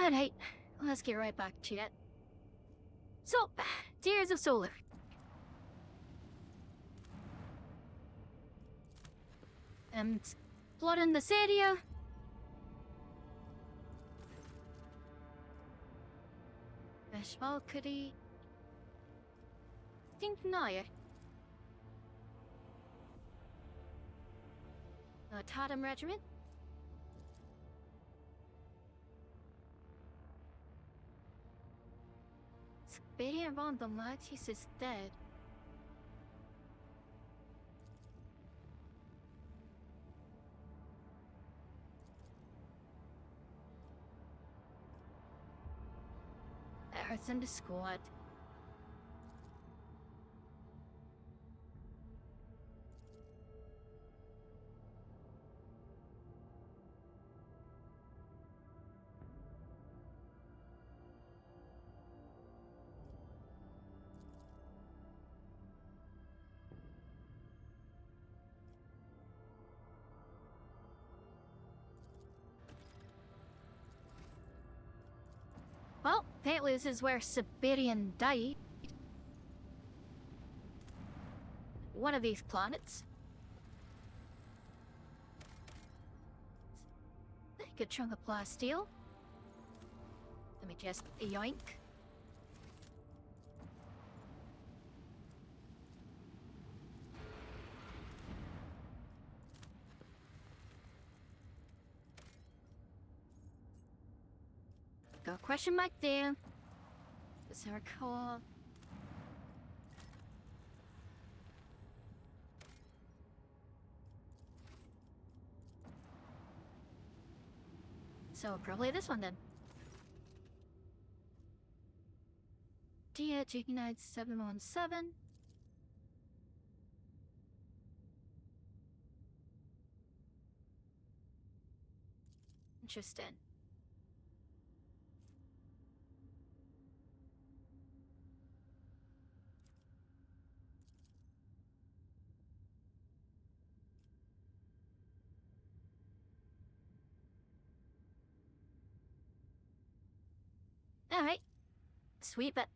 Alright, let's get right back to it. So, Tears of Solar. And blood in this area. Fish Valkyrie. Think now. Totem Regiment. Siberian von the Latis is dead. Earth in the squad. Well, Petlus is where Siberian died. One of these planets. Good chunk of plasteel. Let me just yoink. Got a question mark there. Circle. So probably this one then. DH717. Interesting. Alright. Sweep it.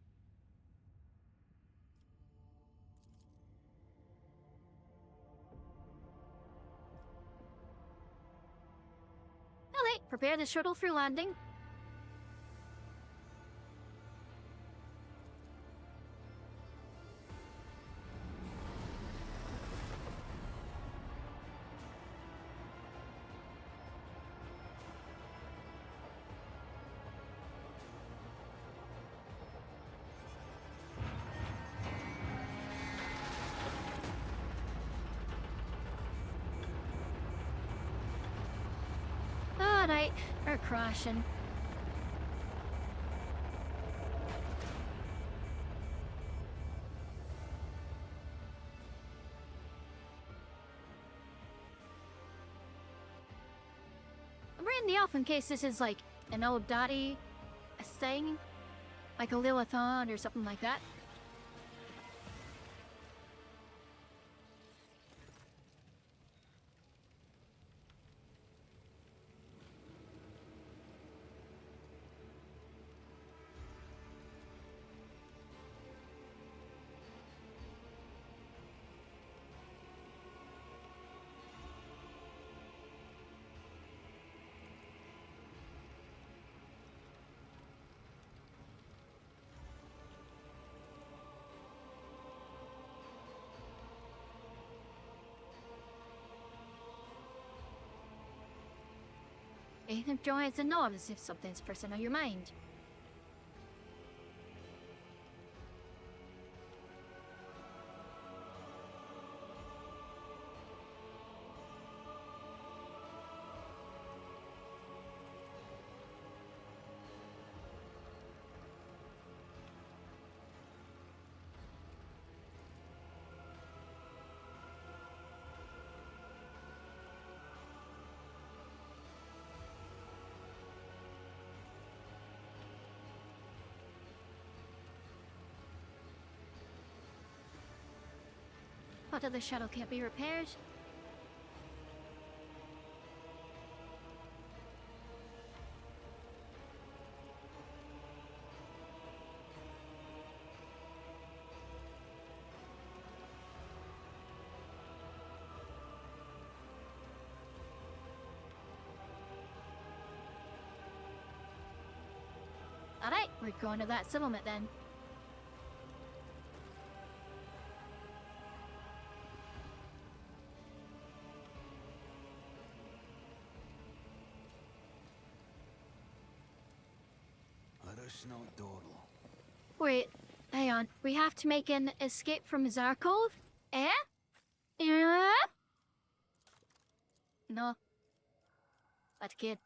Alright, prepare the shuttle for landing. Alright, we're crashing. I'm reading the off in case this is like an old daddy thing, like a Lilithon or something like that. Ethan joins a nod as if something's pressing on your mind. What if the shuttle can't be repaired? Alright, we're going to that settlement then. Let us not dawdle. Wait, hang on. We have to make an escape from Zarkov? Eh? Yeah? No. That kid.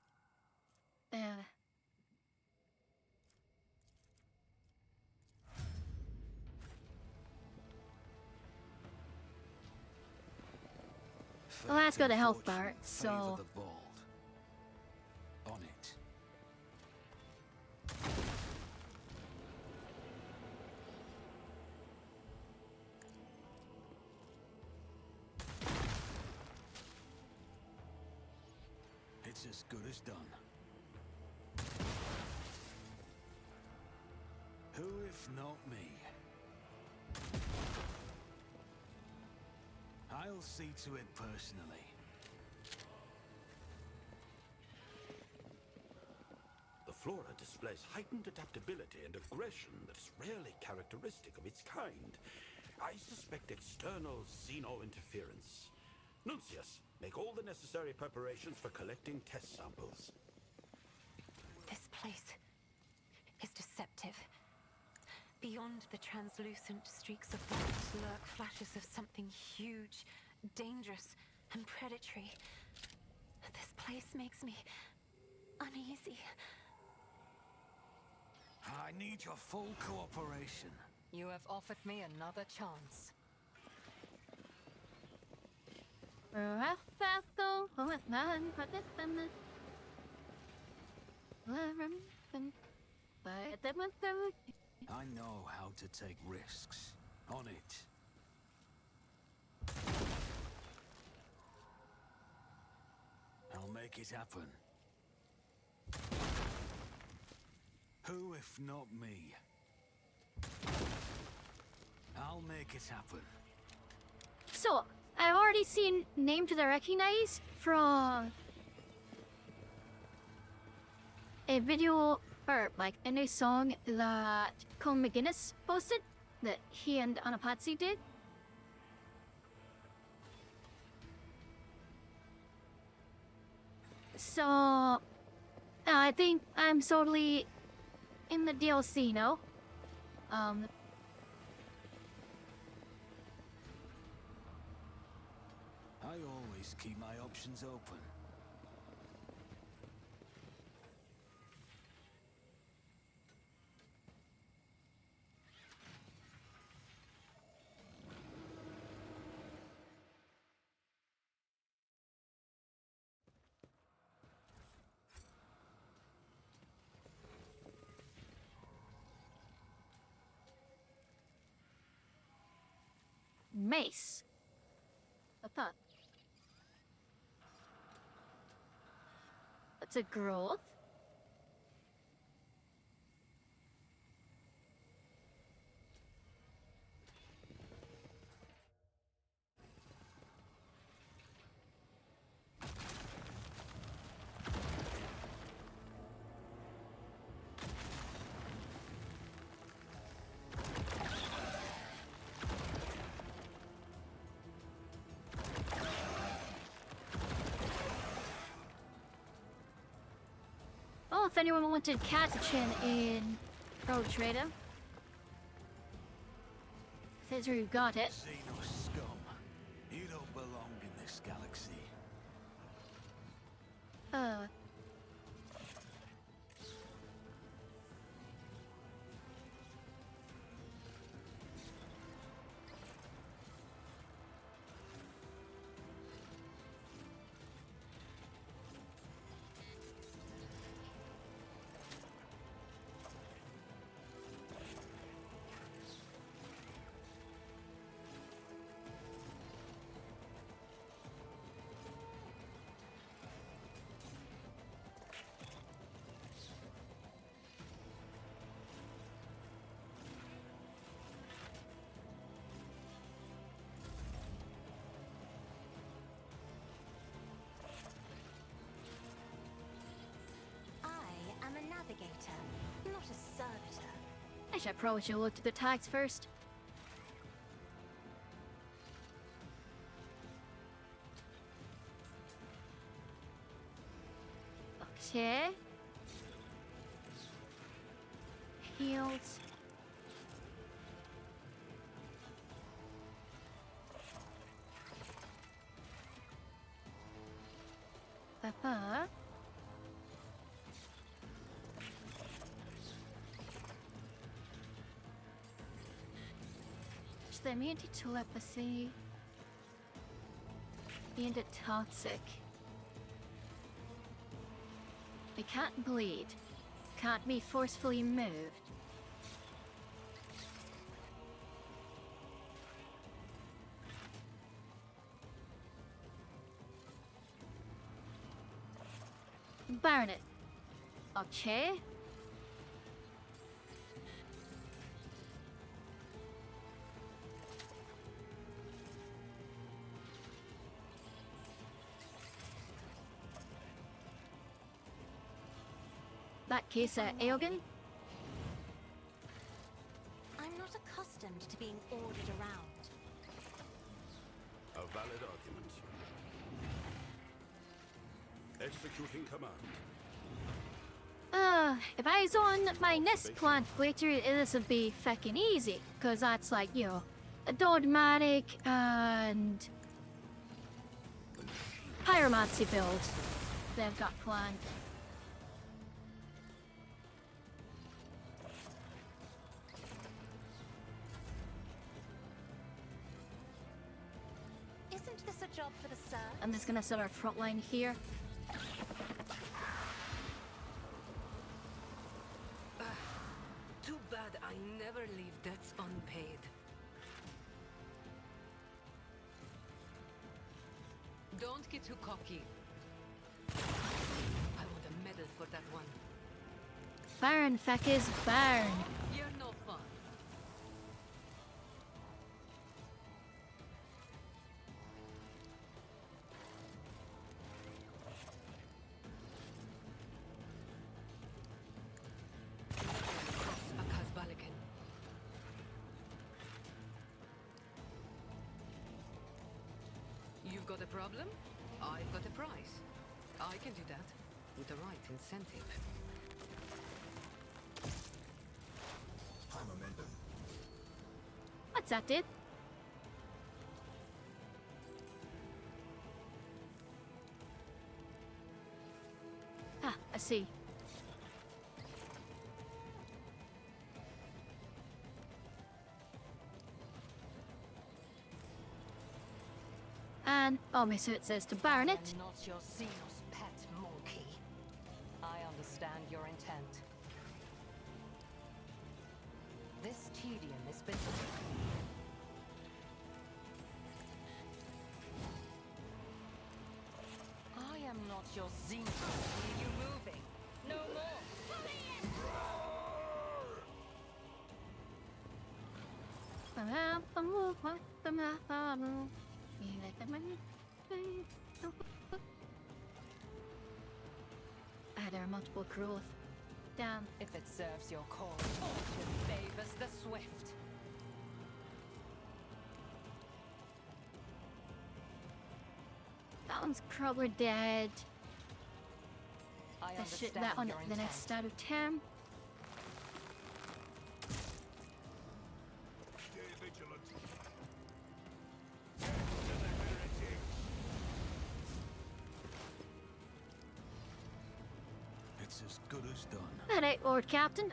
Well, let's go to health bar, so... Favor the bold. On it. It's as good as done. Who if not me? I'll see to it personally. The flora displays heightened adaptability and aggression that is rarely characteristic of its kind. I suspect external xeno-interference. Nuncius, make all the necessary preparations for collecting test samples. This place is deceptive. Beyond the translucent streaks of light lurk flashes of something huge, dangerous, and predatory. This place makes me uneasy. I need your full cooperation. You have offered me another chance. I know how to take risks. On it. I'll make it happen. Who if not me? I'll make it happen. So, I've already seen names that I recognize from a video, or like a new song that Colin McGuinness posted that he and Anapatsi did. So, I think I'm totally in the DLC now. I always keep my options open. Mace. I thought. That's a growth. Oh, if anyone wanted Catachin in Pro Trader, says who got it. Xeno scum. You don't belong in this galaxy. Which I probably should have looked at the tags first. Okay. Healed. Papa. Is the immunity to telepathy and it toxic? It can't bleed. Can't be forcefully moved. Burn it. Okay. That case, Eogan? I'm not accustomed to being ordered around. A valid argument. Executing command. If I was on my next plant later, this would be fucking easy. Cause that's like, you know, a dogmatic and pyromancy build they've got planned. Isn't this a job for the sir? I'm just gonna set our front line here. Too bad I never leave debts unpaid. Don't get too cocky. I want a medal for that one. Burn, feckers, burn. You're no fun. You've got a problem? I've got a prize. I can do that with the right incentive. What's that, dude? Ah, I see. And, oh, my suit says to burn it. I'm not your Xenos pet monkey. I understand your intent. This tedium is bitter. I am not your Xenos. Are you moving? No more. There are multiple growth. Damn. If it serves your cause, fortune favors the swift. That one's probably dead. I That shit, understand that on your the intent. next out of 10. It's as good as done. Alright, Lord Captain.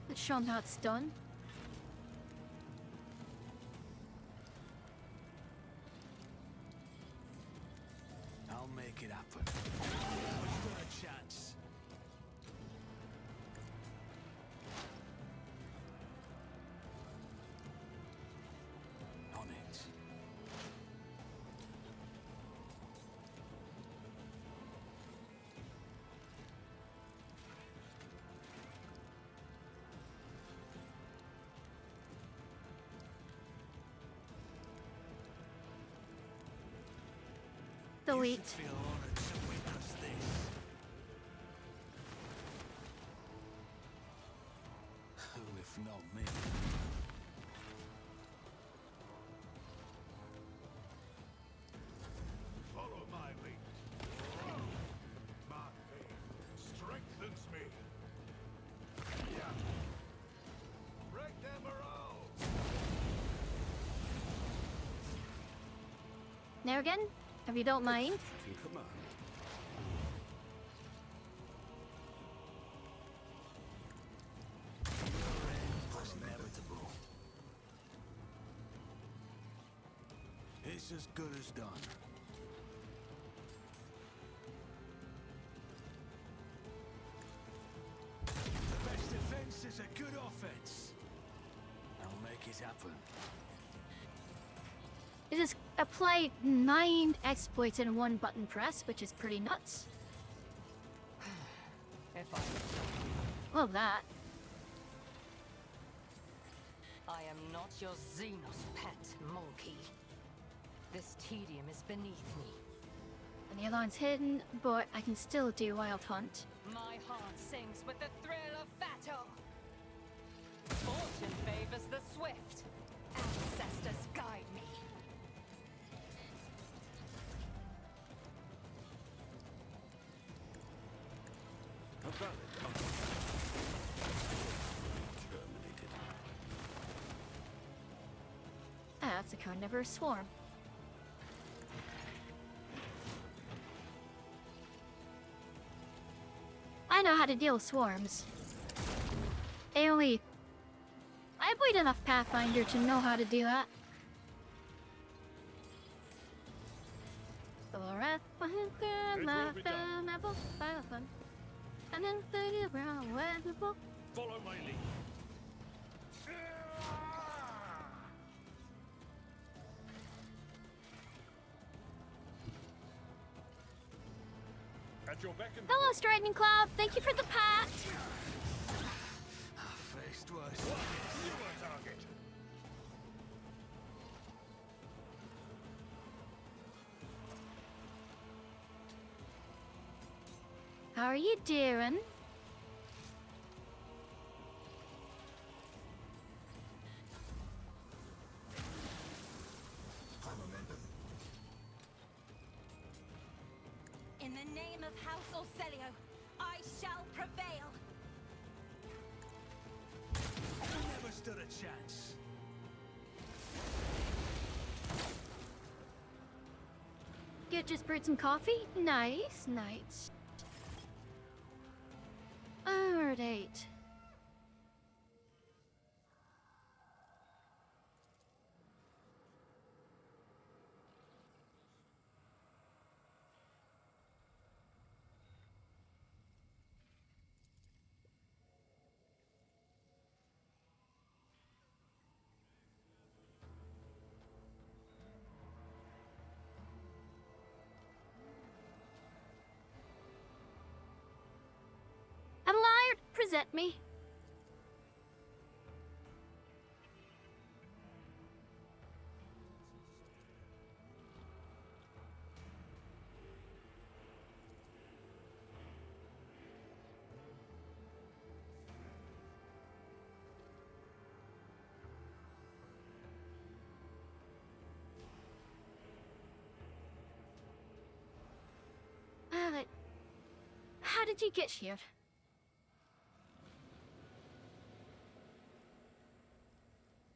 Let's show him how it's done. I'll make it happen. We've got a chance. On it. Delete. Feel honored to witness this. Who, if Now again, if you don't mind. In command. Was inevitable. It's as good as done. The best defense is a good offense. I'll make it happen. It just apply 9 exploits in one button press, which is pretty nuts. If I Well, that. I am not your Xenos pet, monkey. This tedium is beneath me. And the alarm's hidden, but I can still do Wild Hunt. My heart sings with the thrill of battle. Fortune favors the swift. Ancestors guide me. A valid argument. Terminated. Ah, that's a carnivorous swarm. I know how to deal with swarms. I played enough Pathfinder to know how to do that. Follow my lead. At your beck and Hello, Striding Cloud. Thank you for the pat. Faced worse. you a target. How are you doing? In the name of House Orselio, I shall prevail. Never stood a chance. You just brewed some coffee? Nice, nice. Alright. Adelaide, present me. How did you get here?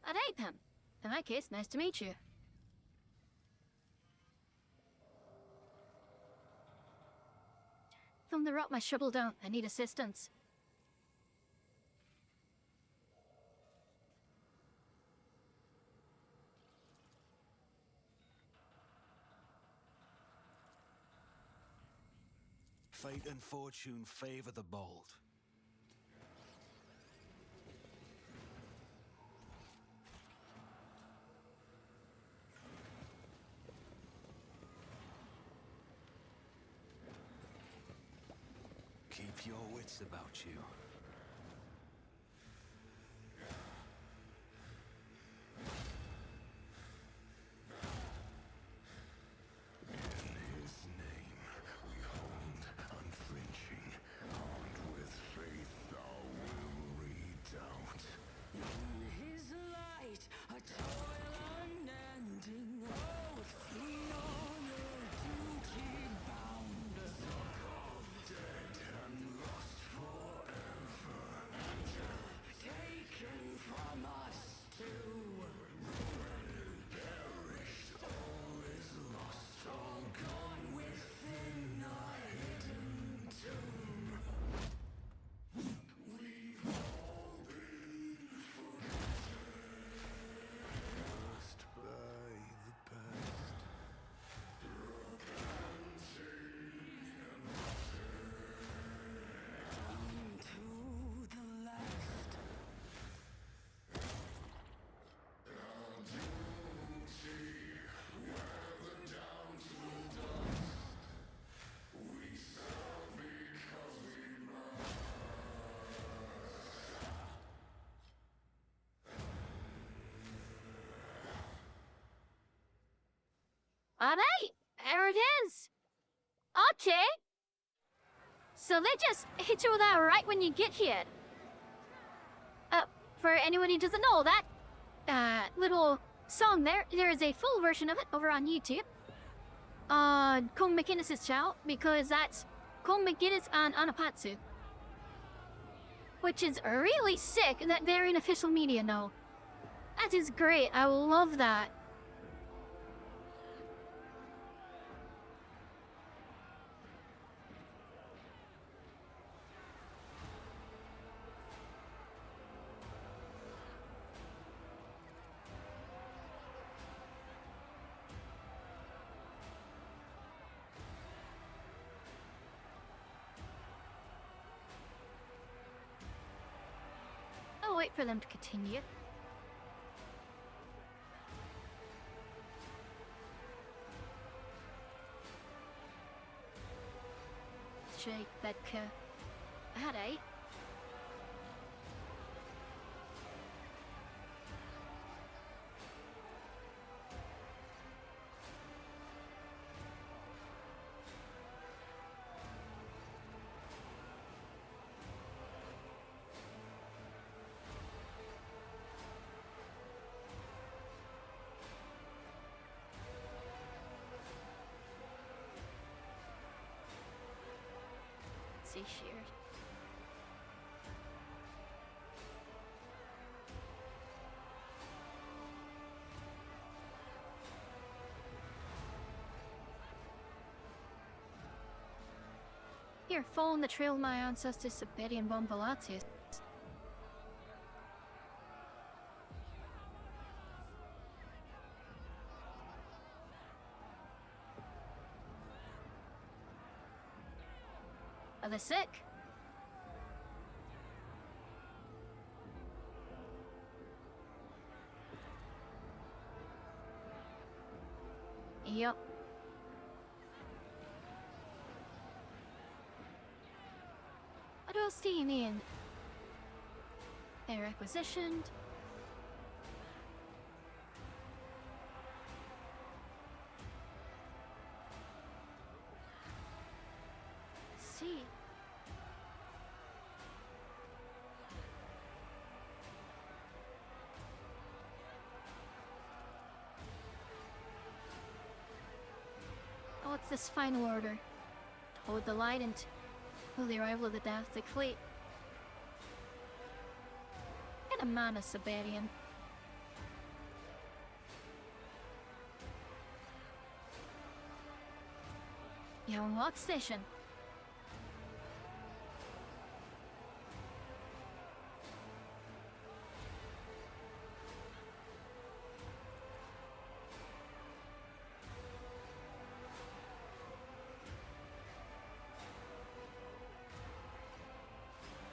Alright then. In that case, nice to meet you. From the rot my shovel down, I need assistance. Fate and fortune favor the bold. Keep your wits about you. Alright, there it is. Okay. So they just hit you with that right when you get here. For anyone who doesn't know, that little song there is a full version of it over on YouTube. On Kong McGinnis's channel, because that's Kong McGinnis and Anapatsu. Which is really sick that they're in official media now. That is great, I love that. I'll wait for them to continue. Shake Bedka. Alright. See shared. Here, following the trail of my ancestors Siberian Bombalatius. Are they sick? Yup. What else do you mean? They're requisitioned. See. Oh, it's this final order. Hold the light until the arrival of the Dathlic fleet. Get a man of Siberian. You're on what station?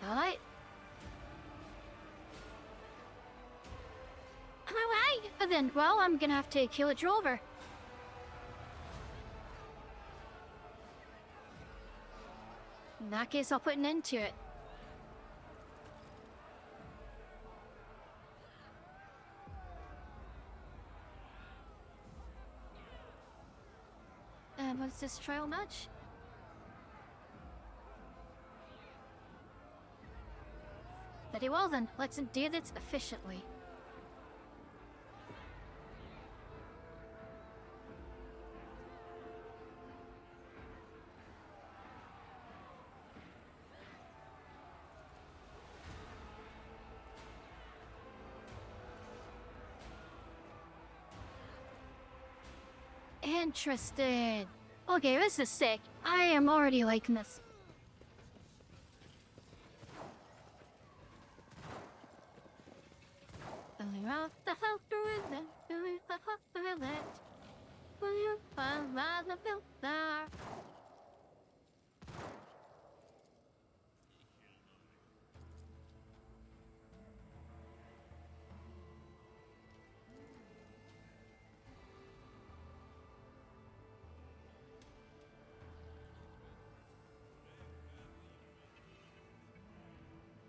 Alright. Am I right? Then, well, I'm gonna have to kill a drover. In that case, I'll put an end to it. And what's this trial match? Very well then, let's do this efficiently. Interesting. Okay, this is sick. I am already liking this.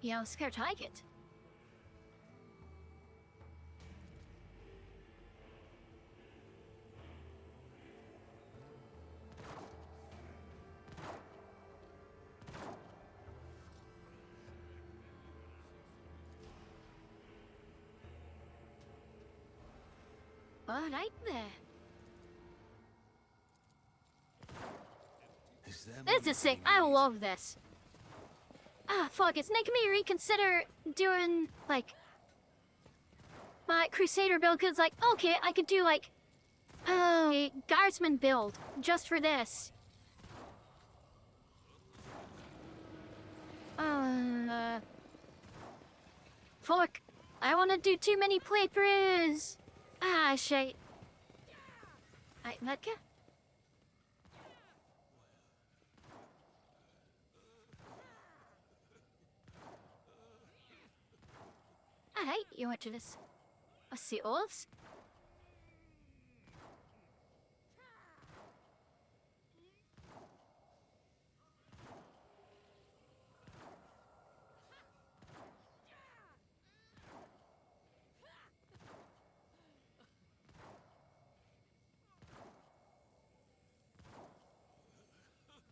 Yeah, I was scared to hike it. Alright there. Is there This money is sick. to be I made? love this. Ah, fuck, it's making me reconsider doing, like, my Crusader build, because, like, okay, I could do, like, a Guardsman build just for this. Fuck. I want to do too many playthroughs. Ah, shit. Alright, Medka. Alright, you want to this? I see olives.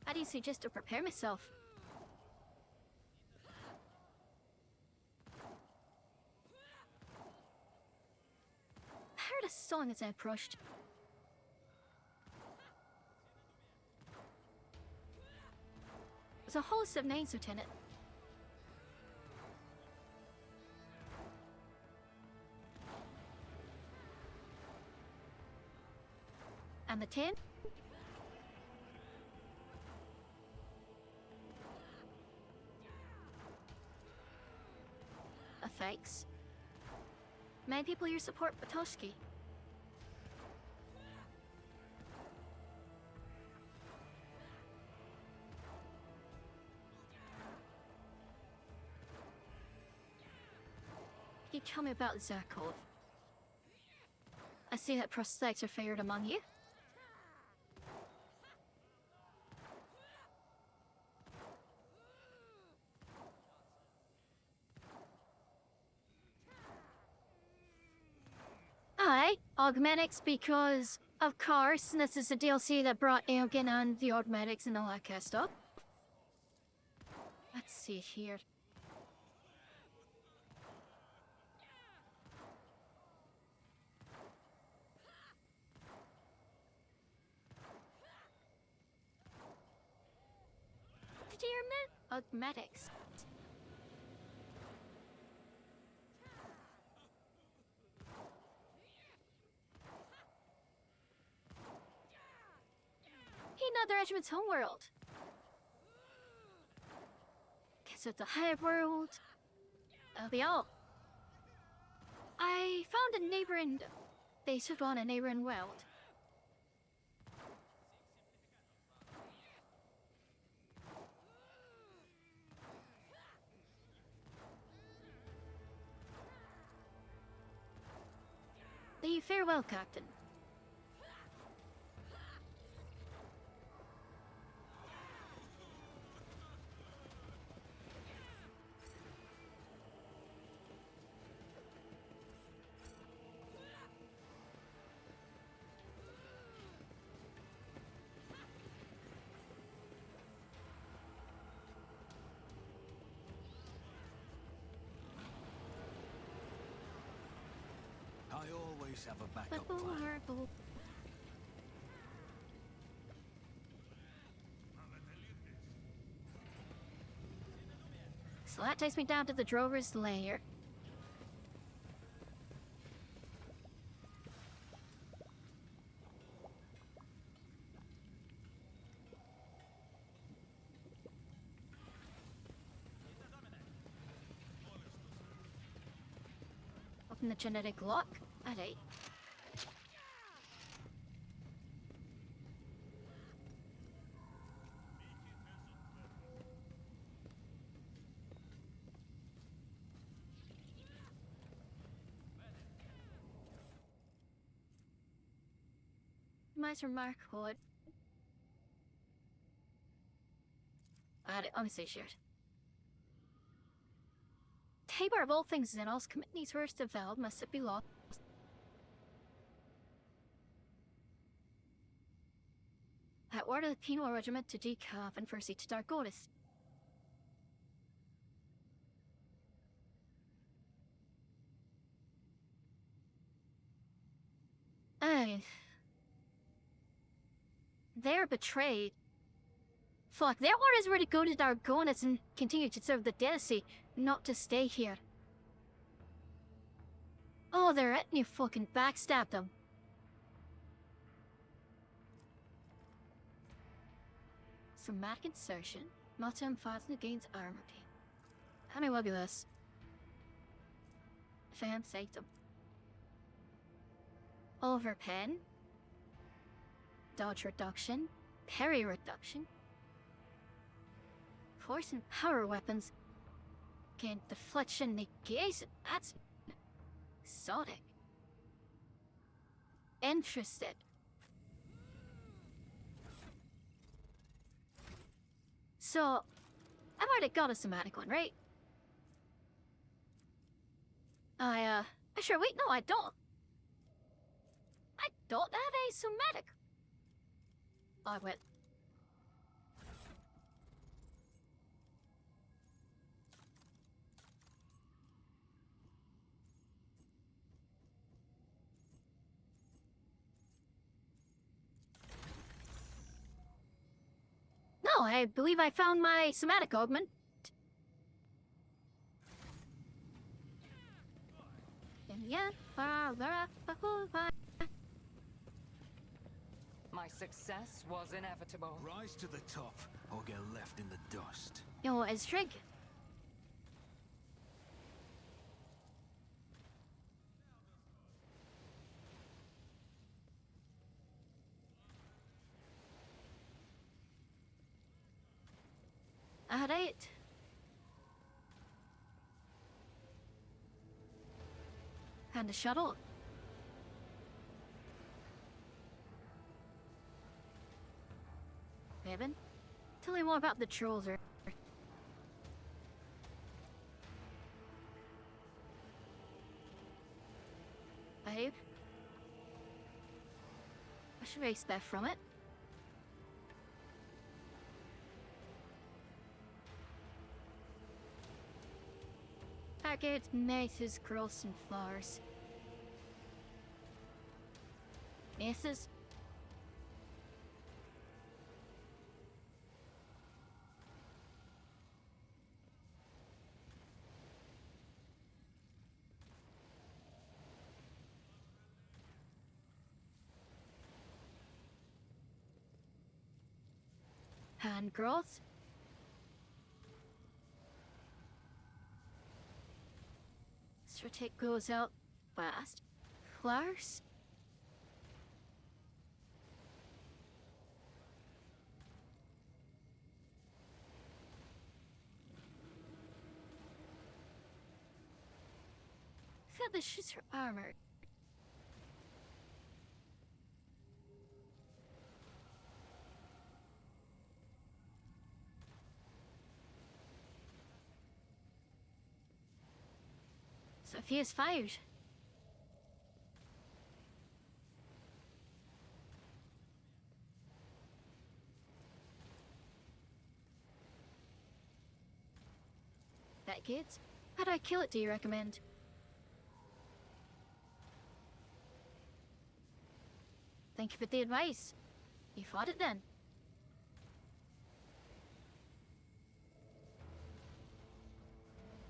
How do you suggest to prepare myself? I heard a song as I approached. It was a host of names, Lieutenant. And the 10? Thanks. Many people here support Batoshki. Can you tell me about Zarkov? I see that prosthetics are favored among you. Aye, Augmetics because, of course, this is the DLC that brought Eogan and the Augmetics and all that kind of stuff. Let's see here. Did you hear me? Augmetics. Not the regiment's homeworld. Guess it's a hive world. That'll be all. I found a neighboring... They should want a neighboring world. The farewell, Captain. I always have a backup plan. So that takes me down to the drover's lair. Open the genetic lock. Alright. Nice remark, Hood. Alright, honestly, shared. Tabor of all things Xenos, commit these words to Val, must it be lost? I order the penal regiment to decaf and firstly to Dargonis. They're betrayed. Fuck, their orders were to go to Dargonis and continue to serve the Deity, not to stay here. Oh, their ethnic fucking backstabbed them. Somatic insertion. Multi-emphasizing against armor team. How may well be this? Fam Sanctum. Overpen. Dodge reduction. Parry reduction. Force and power weapons. Gain deflection negation. That's exotic. Interested. So, I've already got a somatic one, right? Sure, wait, no, I don't. I don't have a somatic. I will. No, I believe I found my somatic augment. My success was inevitable. Rise to the top, or get left in the dust. Yo, it's Trig. Alright. And a shuttle. Evan, tell me more about the trolls. I should erase that from it. Target mazes, growths, and flowers. Mazes? Hand growth? Strategic goes out fast. Flowers? Feather shoots her armor. Sophia's fired. That kids? How do I kill it, do you recommend? Thank you for the advice. You fought it then.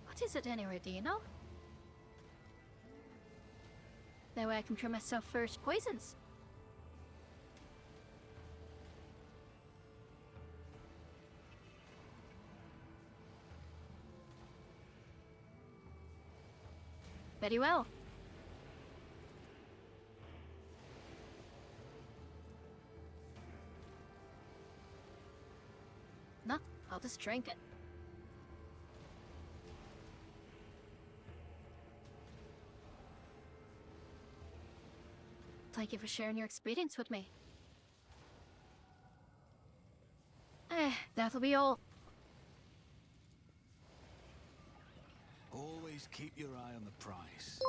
What is it anyway, do you know? That way I can try myself first poisons. Very well. No, I'll just drink it. Thank you for sharing your experience with me. That'll be all. Always keep your eye on the prize.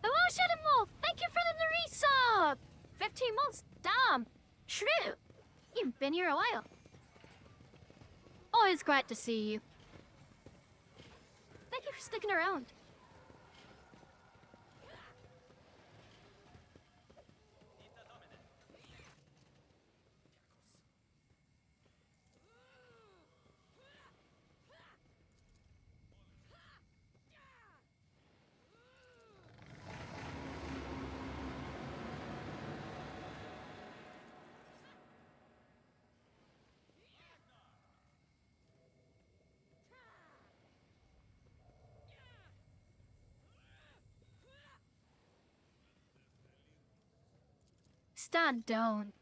Hello, Shadow Thank you for the resub! 15 months, damn! Shrew! You've been here a while. Always glad to see you. Thank you for sticking around. stand down.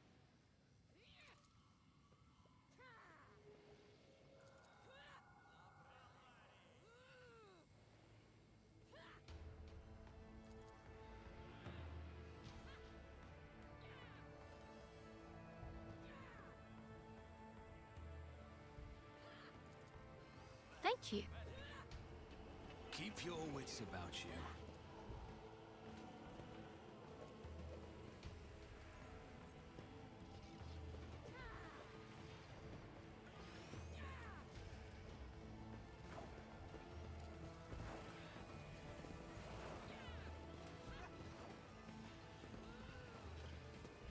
Thank you. Keep your wits about you.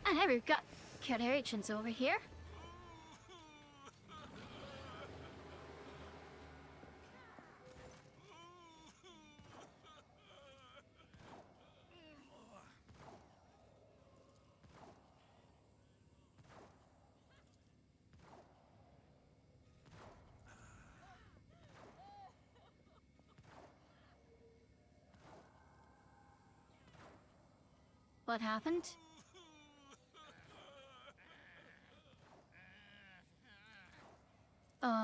And here we've got Curations over here. What happened?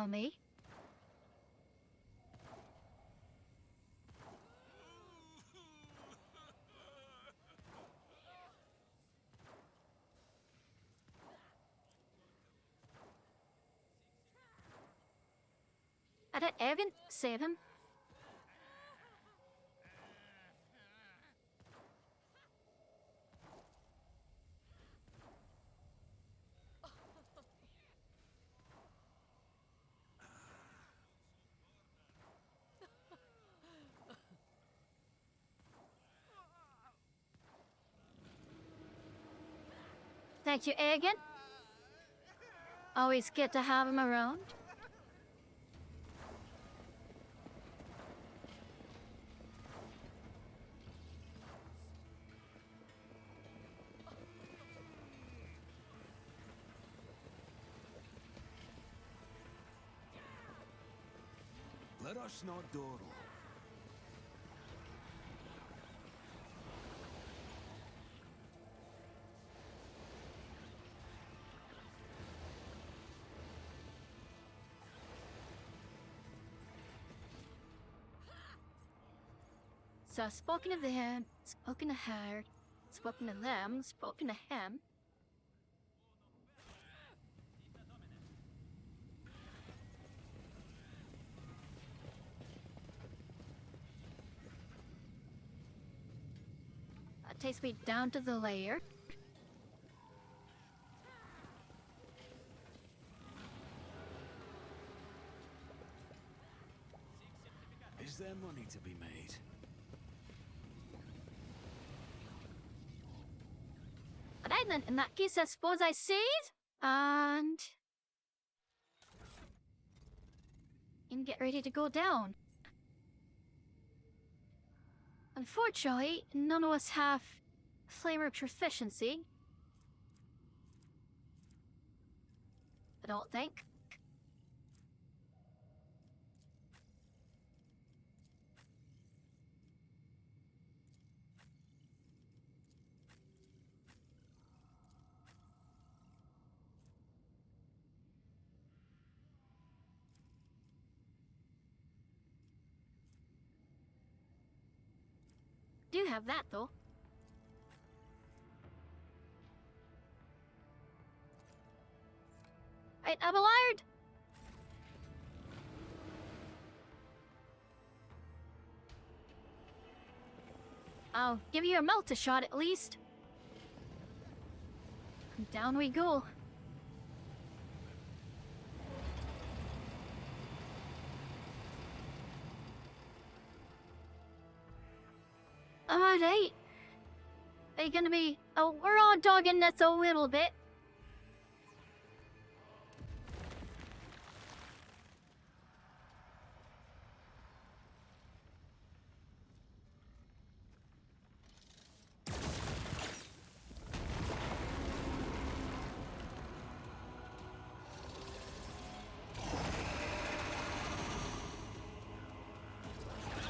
Me? Did Evan save him? Thank you, Egan. Always good to have him around. Let us not dawdle. So I've spoken to them, spoken to her, spoken to them, spoken to him. That takes me down to the lair. Is there money to be made? Alright then, in that case I suppose I save, and get ready to go down. Unfortunately, none of us have flamer proficiency. I don't think. Do have that though. Right, Abelard. I'll give you a melt shot at least. And down we go. Alright. Are you gonna be... Oh, we're all dogging this a little bit.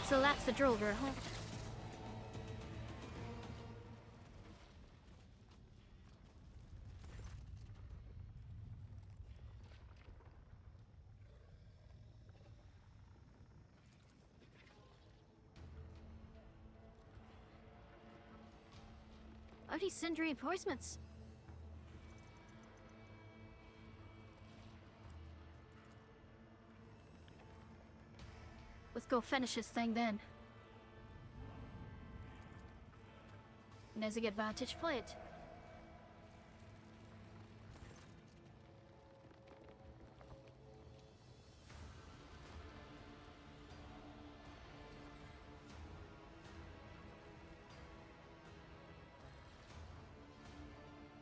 So that's the drover, huh? How'd he send reinforcements? Let's go finish this thing then. And there's a good vantage point.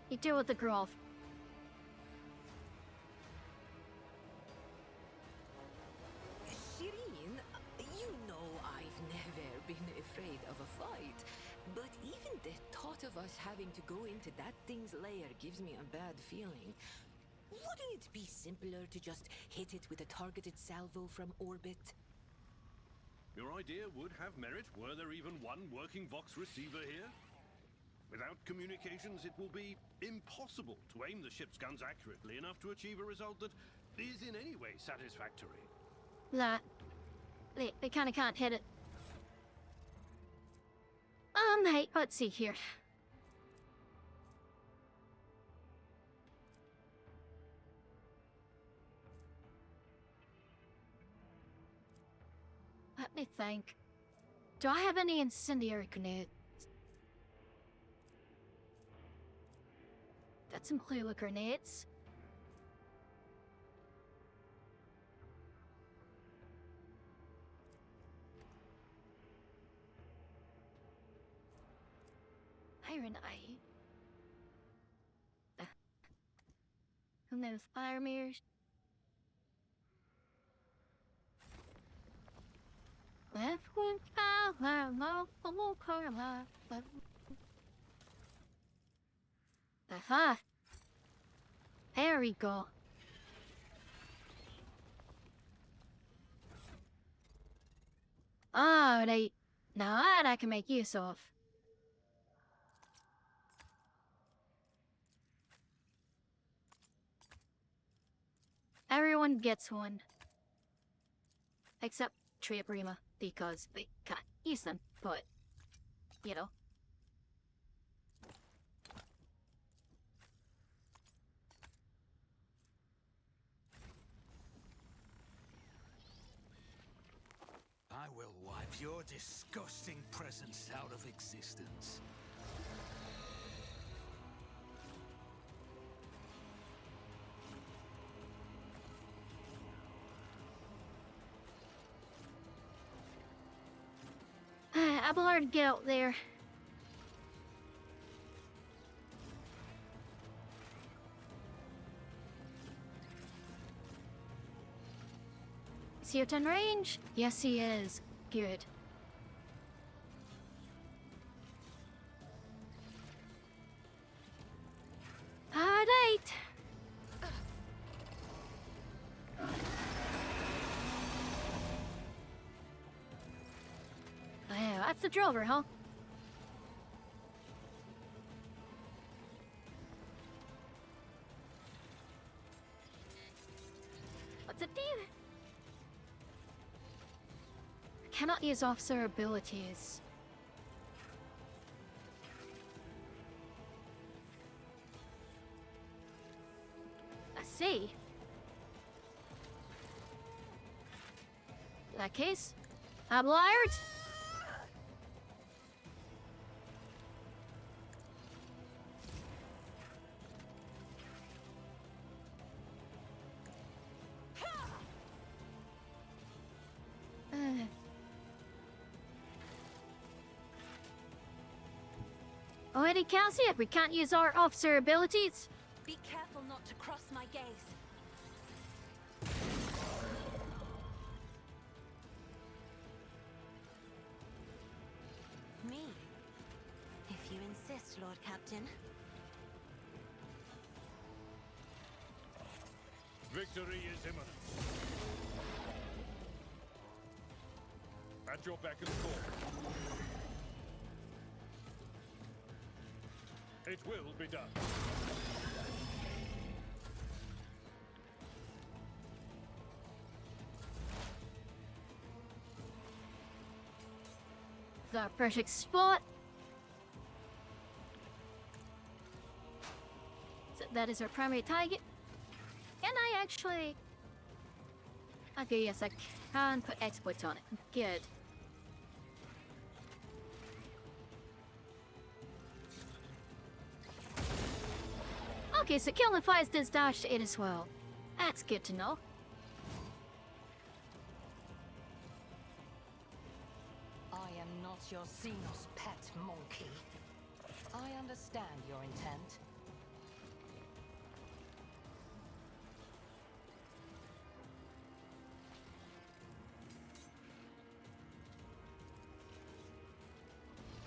You deal with the grove. Shireen, you know I've never been afraid of a fight, but even the thought of us having to go into that thing's lair gives me a bad feeling. Wouldn't it be simpler to just hit it with a targeted salvo from orbit? Your idea would have merit were there even one working Vox receiver here. Without communications, it will be impossible to aim the ship's guns accurately enough to achieve a result that is in any way satisfactory. That. They kinda can't hit it. Hey, let's see here. Let me think. Do I have any incendiary grenades? Got some Hula grenades. Iron Eye. Who knows? Fire mirrors. Left one color, low color. Aha! There we go. Alright. Now that I can make use of. Everyone gets one. Except Tria Prima, because they can't use them, but, you know. I will wipe your disgusting presence out of existence. Abelard, get out there. Is he within range? Yes, he is. Good. Alright. Oh, that's the drover, huh? What's it do? Cannot use officer abilities. I see. In that case, I'm liard. Already, Cassie, if we can't use our officer abilities. Be careful not to cross my gaze. Me? If you insist, Lord Captain. Victory is imminent. At your beck and call. It will be done. The perfect spot. that is our primary target. Can I actually... Okay, yes, I can put exploits on it. Good. Okay, so killing fires does dash to it as well. That's good to know. I am not your Xenos pet monkey. I understand your intent.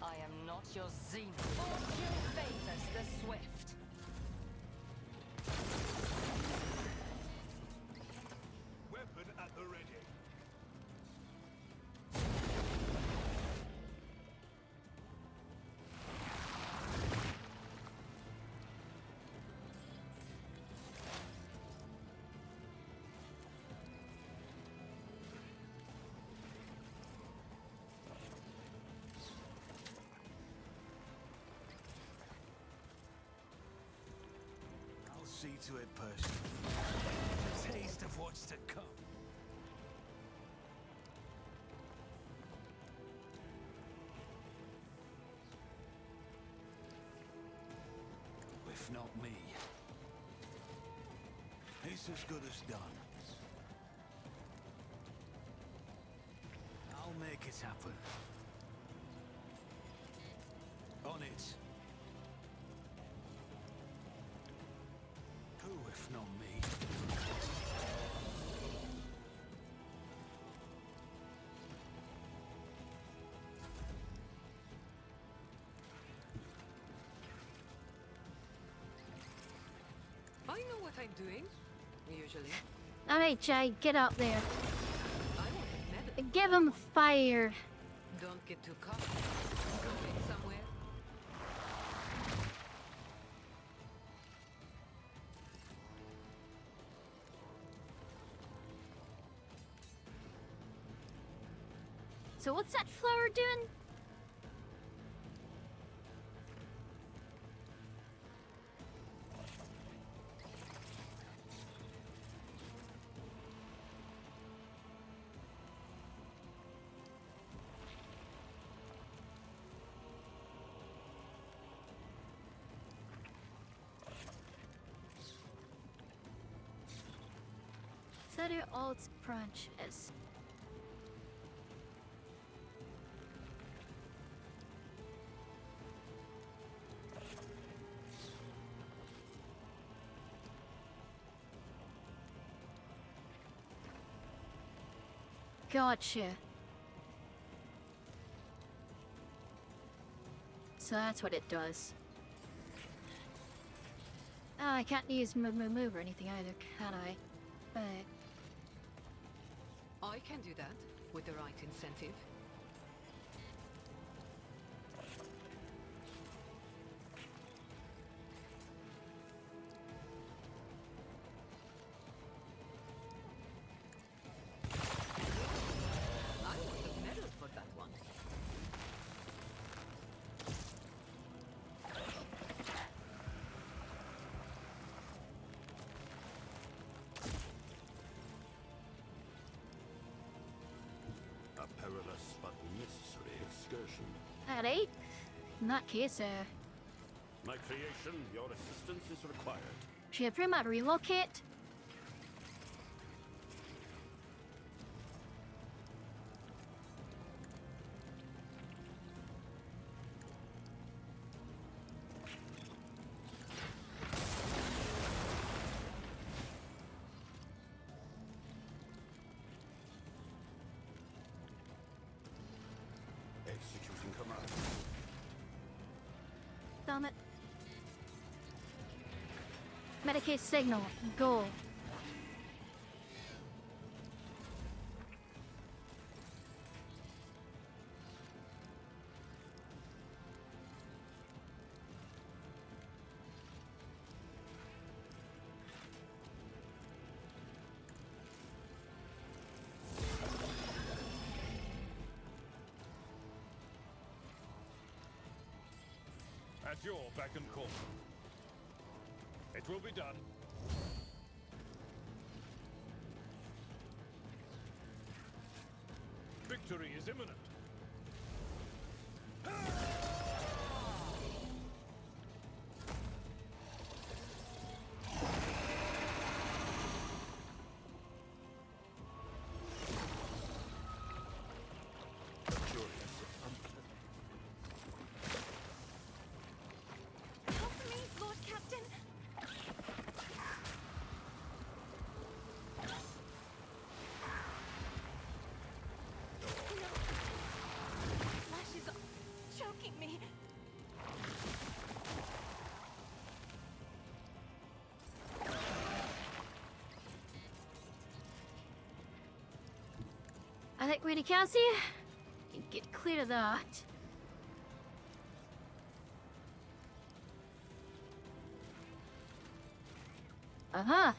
I am not your Xenos. Fortune favors the swift. Weapon at the ready. I'll see to it personally. A taste of what's to come. If not me, it's as good as done. I'll make it happen. On it. Who if not me? I know what I'm doing, usually. Alright, Jay, get up there. I want a medal. Give him fire. Don't get too cocky. Going somewhere. So what's that flower doing? Consider all its branches. Gotcha. So that's what it does. Oh, I can't use move or anything either, can I? But I can do that with the right incentive. I want a medal for that one. A perilous but necessary excursion. alright. In that case, My creation, your assistance is required. should I pretty much relocate? Executing command. Damn it. Medicaid signal. Go. At your beck and call. It will be done. Victory is imminent. Help me, Lord Captain! No! Flash is choking me! I think we can see. You get clear of that. Uh-huh.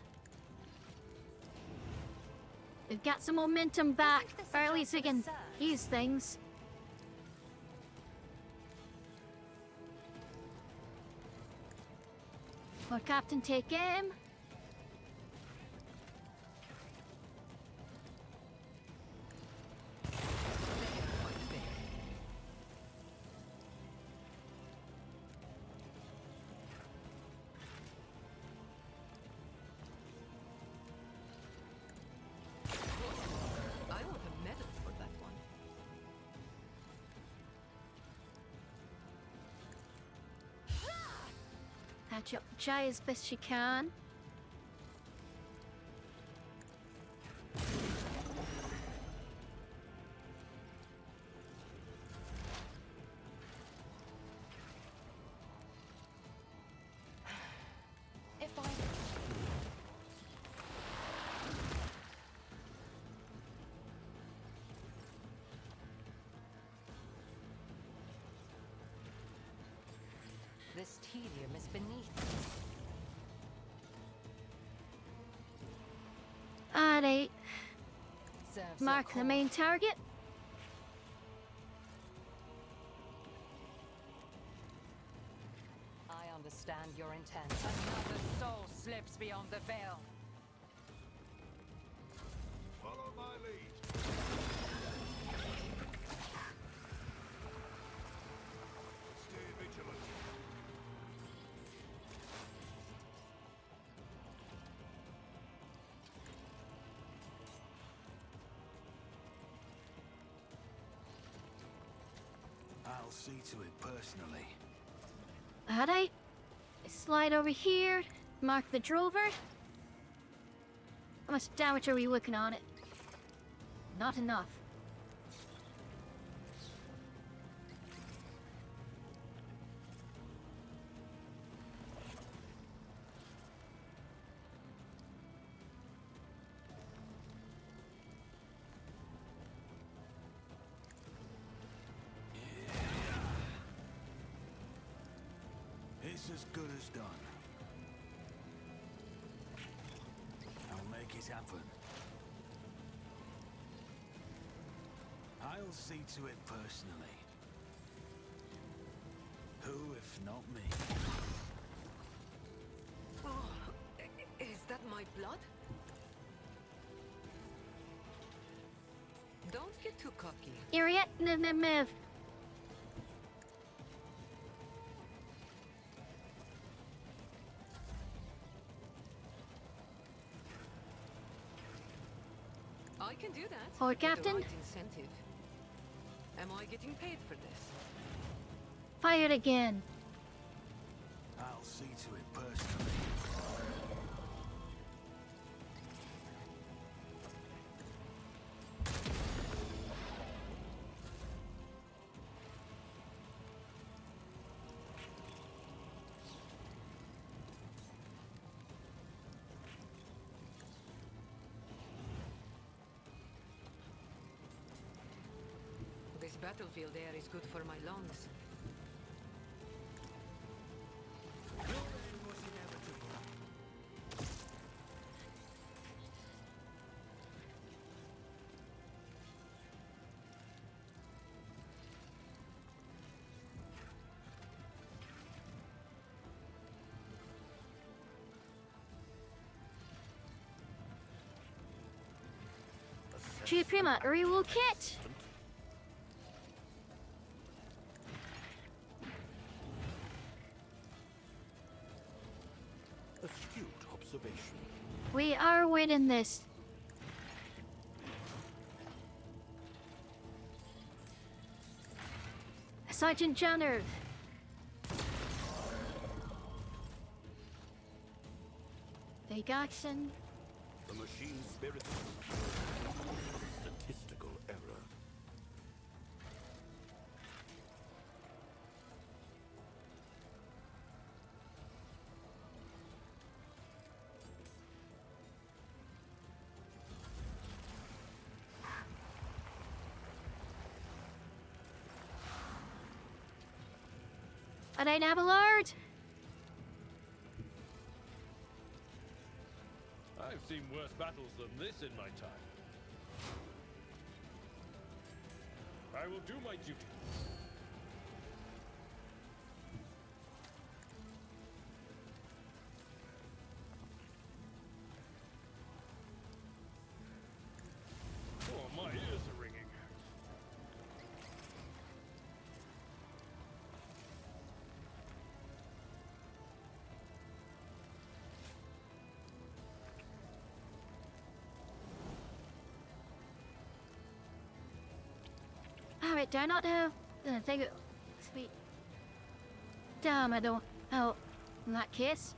We've got some momentum back, Isn't this or a at job least we for the can Sirs? use things. Lord Captain, take aim. I want a medal for that one. Patch up Jai as best she can. If I... This tedium is beneath Alright, Serves your mark the cause. main target. I understand your intent. Another soul slips beyond the veil. Follow my lead. Stay vigilant. I'll see to it personally. Alright. Slide over here. Mark the drover. How much damage are we looking on it? Not enough. It's as good as done. I'll make it happen. I'll see to it personally. Who if not me? Oh, is that my blood? Don't get too cocky. Area, move. I can do that. Lord with the Captain? right incentive. Am I getting paid for this? Fire it again. I'll see to it personally. This battlefield air is good for my lungs. Your end was inevitable. G Prima, relocate! Astute observation. We are winning this. Sergeant Janner. Take action. The machine spirit. Statistical error. Are they Abelard? I've seen worse battles than this in my time. I will do my duty. Oh, my ears are ringing. Alright, do I not have the thing? Sweet. Damn, I don't. Oh, in that case.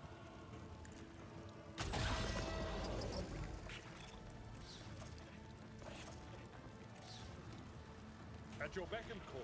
At your beck and call.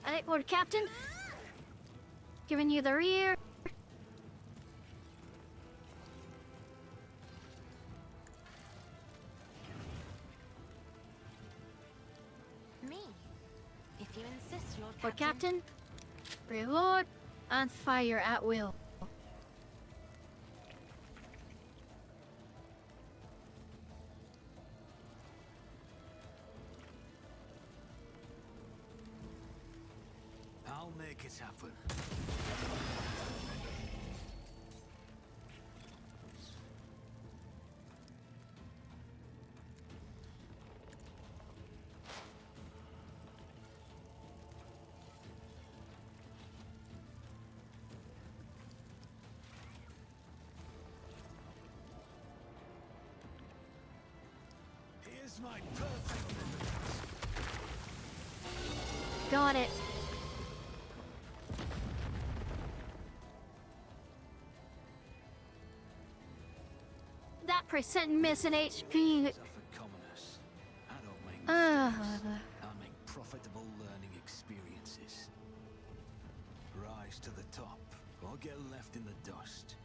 Alright, Lord Captain. Giving you the rear. Me. If you insist, Lord Lord Captain. Captain. Reload and fire at will. I'll make it happen. Here's my perfect Got it. That percent missing HP. for commoners. I don't make Uh, mistakes. I make profitable learning experiences. Rise to the top, or get left in the dust.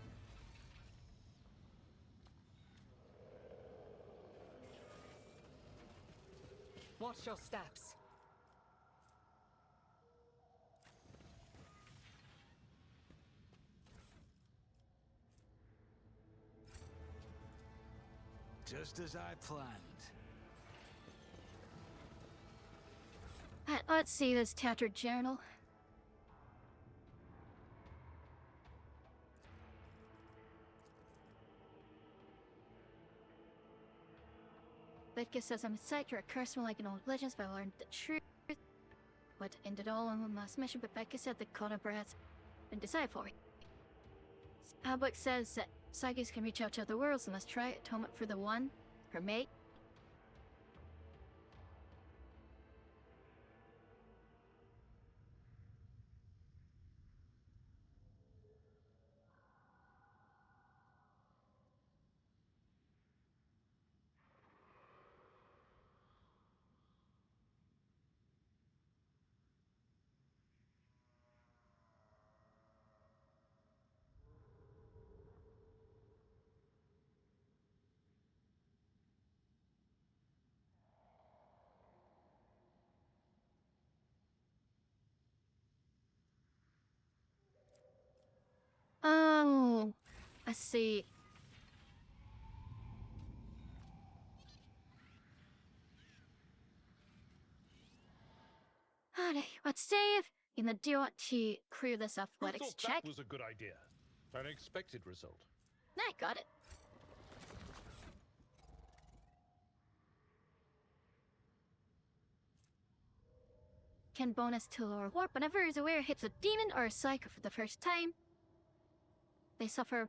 Watch your steps. Just as I planned. Let's see this tattered journal. Vidka says I'm a sight, you're a cursor like an old legends, but I learned the truth. What ended all on one last mission, but Becca said the Kona has been decided for. Albrecht says that psychics can reach out to other worlds and must try atonement for the one, her mate. Let's see. Alright, let's save. And then do you want to clear this Who athletics thought check? that was a good idea? An expected result. I got it. Can bonus to lower warp whenever his aware hits a demon or a psycho for the first time. They suffer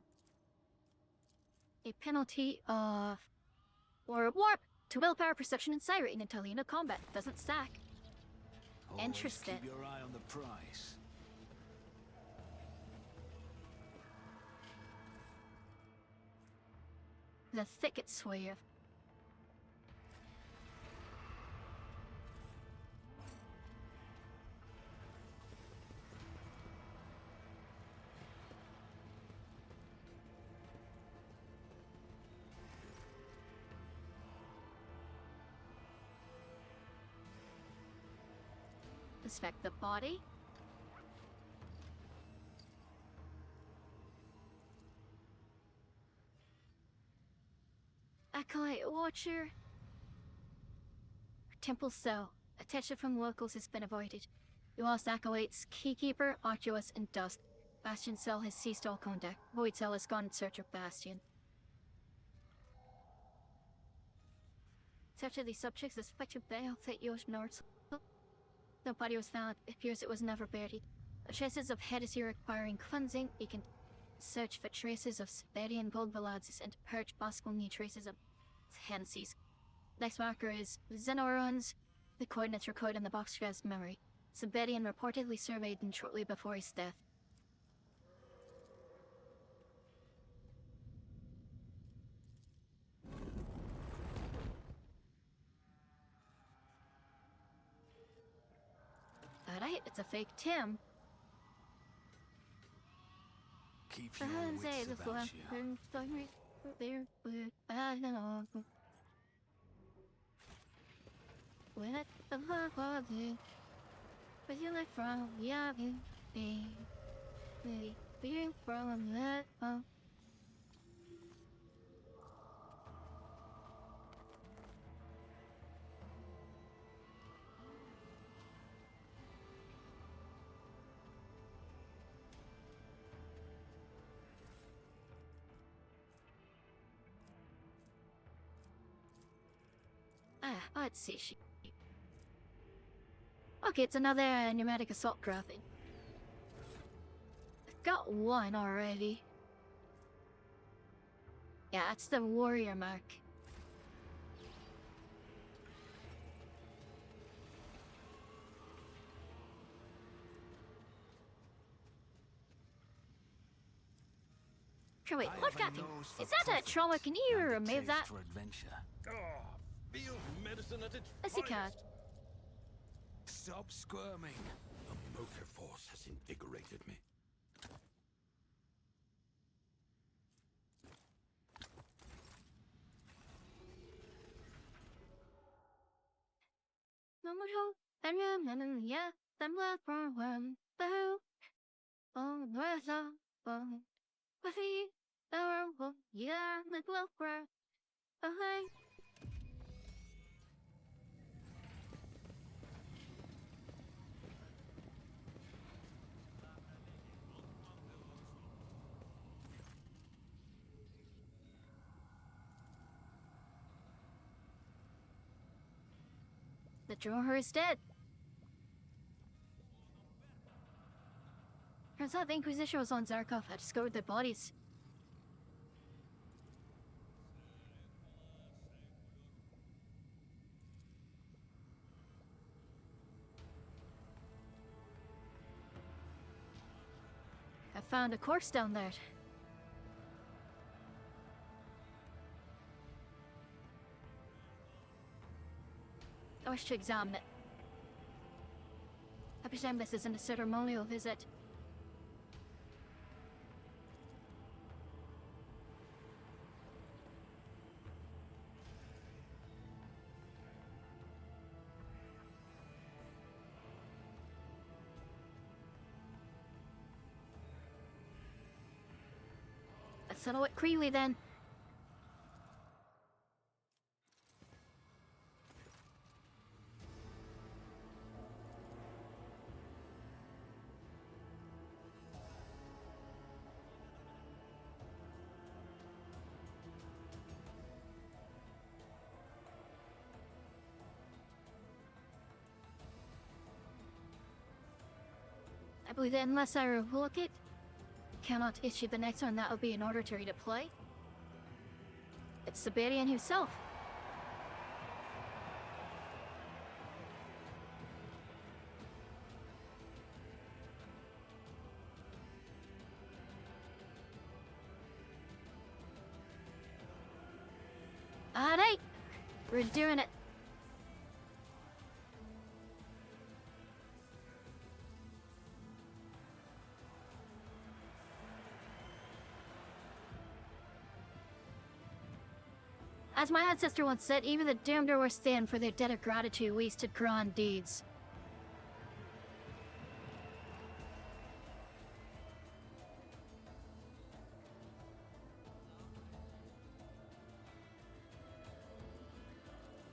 a penalty of lower warp to willpower, perception, and sight until the end of combat. Doesn't stack. Always Interesting. keep your eye on the price. The thicket sway. Inspect the body. Acolyte Watcher. Temple Cell. Attention from locals has been avoided. You lost Acolytes, Keykeeper, Arduous, and Dust. Bastion Cell has ceased all contact. Void Cell has gone in search of Bastion. Search of these subjects is effective burial that yours north. No body was found. It appears it was never buried. The traces of heresy requiring cleansing. You can search for traces of Siberian gold ballads and purge possible new traces of heresies. Next marker is Xenoruins. The coordinates recorded in the Boxcraft's memory. Siberian reportedly surveyed him shortly before his death. Alright, it's a fake Tim. Keep your wits about you. What the fuck was it? Where you like from? Yeah, be from that. Let's see. Okay, it's another pneumatic assault graphic. I've got one already. Yeah, that's the warrior mark. Wait, look at him. Is that a trauma? Can you remove that? For adventure. Ah, field medicine at its Yes, you can. finest. Stop squirming. The motor force has invigorated me. The drawer is dead. Turns out the Inquisition was on Zarkov. I discovered their bodies. I found a corpse down there. I wish to examine it. I presume this isn't a ceremonial visit. settle it quickly then. I believe that unless I revoke it, cannot issue the next one. That will be in order to redeploy. It's Siberian himself. Alright, we're doing it. As my ancestor once said, even the damned are worth staying for their debt of gratitude wasted grand deeds.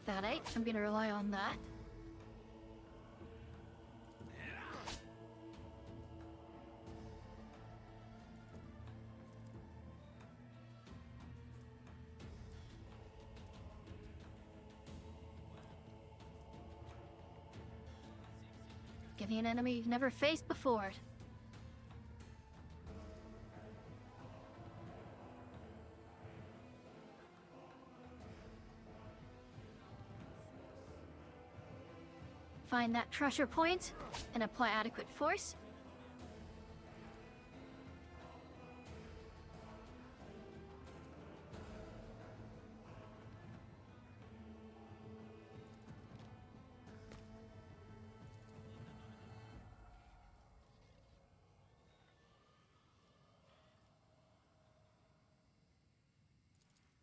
That ain't. I'm gonna rely on that. Give me an enemy you've never faced before. Find that treasure point and apply adequate force.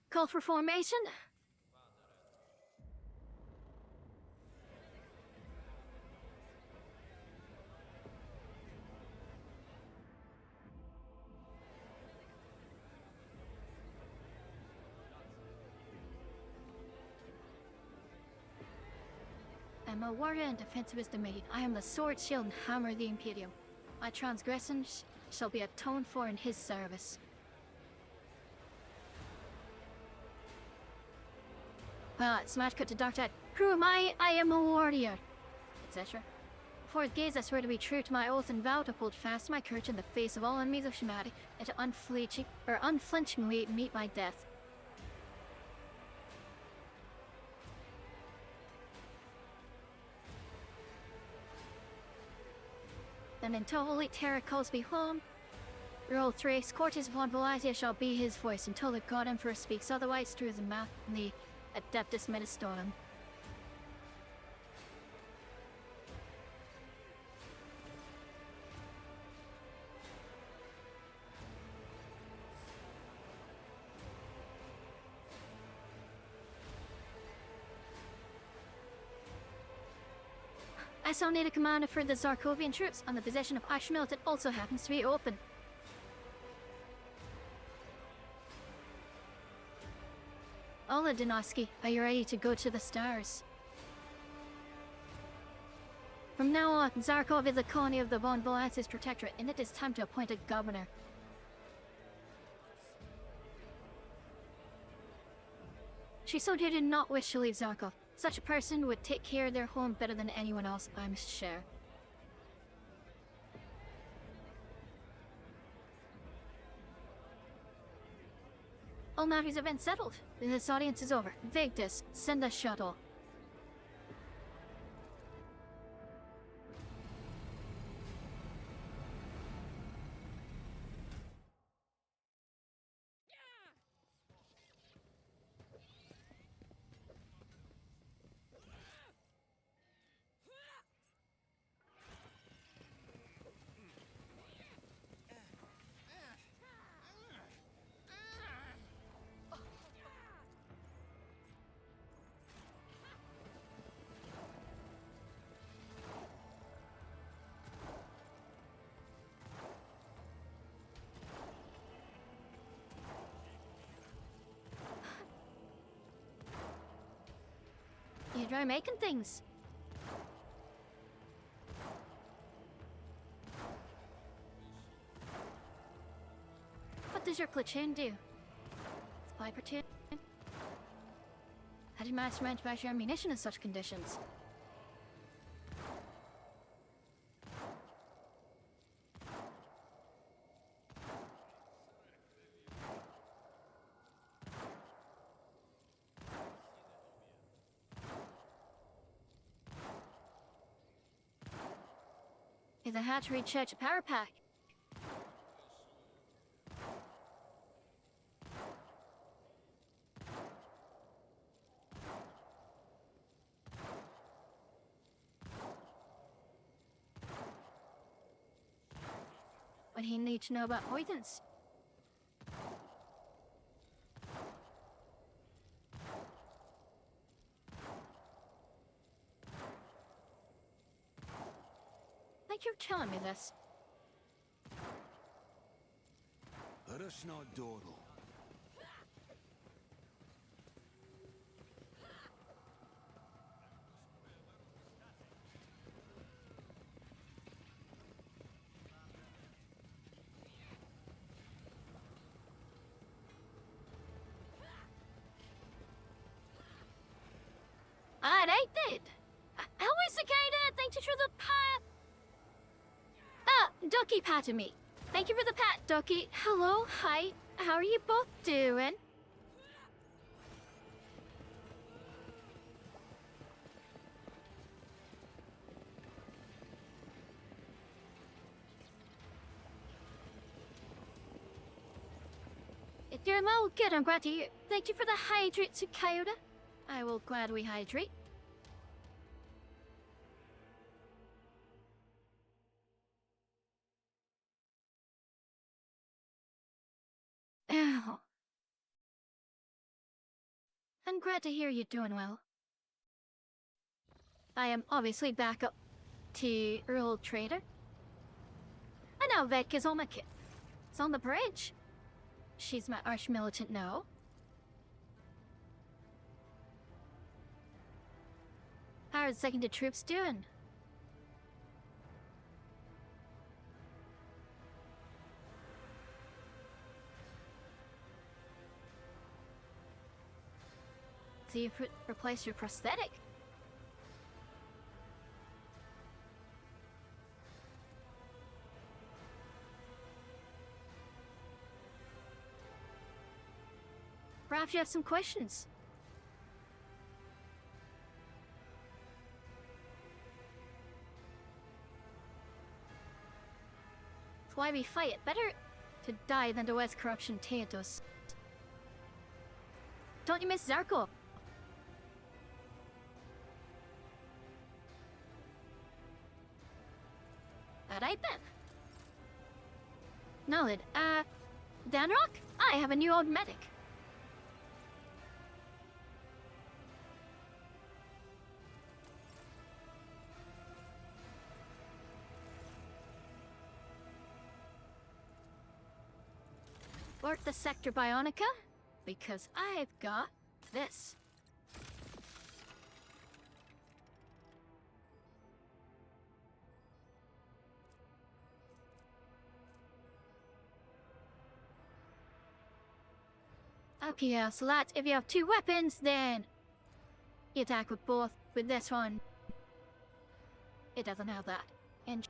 Call for formation. I'm a warrior and defensive is the maid. I am the sword, shield, and hammer of the Imperium. My transgressions shall be atoned for in his service. Smash cut to Dark Tide. Who am I? I am a warrior, etc. Before gaze, I swear to be true to my oath and vow to hold fast my courage in the face of all enemies of humanity, and to unflinchingly meet my death. Then until Holy Terror calls me home, Roll 3, Scorches upon Velasia shall be his voice until the God Emperor speaks, otherwise through the mouth and the Adeptus Medistorum. I still need a commander for the Zarkovian troops, and the possession of Ashmilton also happens to be open. Ola Dinoski, are you ready to go to the stars? From now on, Zarkov is the colony of the Von Volasis Protectorate, and it is time to appoint a governor. She soldier did not wish to leave Zarkov. Such a person would take care of their home better than anyone else, I'm sure. All matters have been settled. This audience is over. Victus, send a shuttle. enjoy making things. What does your platoon do? Supply platoon? How do you manage to manufacture ammunition in such conditions? Is a hatchery church a power pack? What do you need to know about poisons? Thank you for telling me this. Let us not dawdle. Alright, did. How is the cicada? Thank you for the pat. Ah, Ducky patted me. Thank you for the pat, Ducky. Hello, hi. How are you both doing? If you're well, good, I'm glad to hear. Thank you for the hydrate, Cicada. I will gladly hydrate. Ow. I'm glad to hear you're doing well. I am obviously back up to Earl Trader. And now Vedka's on my kit. It's on the bridge. She's my arch-militant now. How are the seconded troops doing? So you've replaced your prosthetic? Perhaps you have some questions. That's why we fight. Better to die than to waste corruption potatoes. Don't you miss Zarko? Alright then. Noted. Danrock? I have a new old medic. Work the Sector Bionica? Because I've got this. Okay, yeah, so lads, if you have two weapons, then you attack with both. With this one, it doesn't have that. And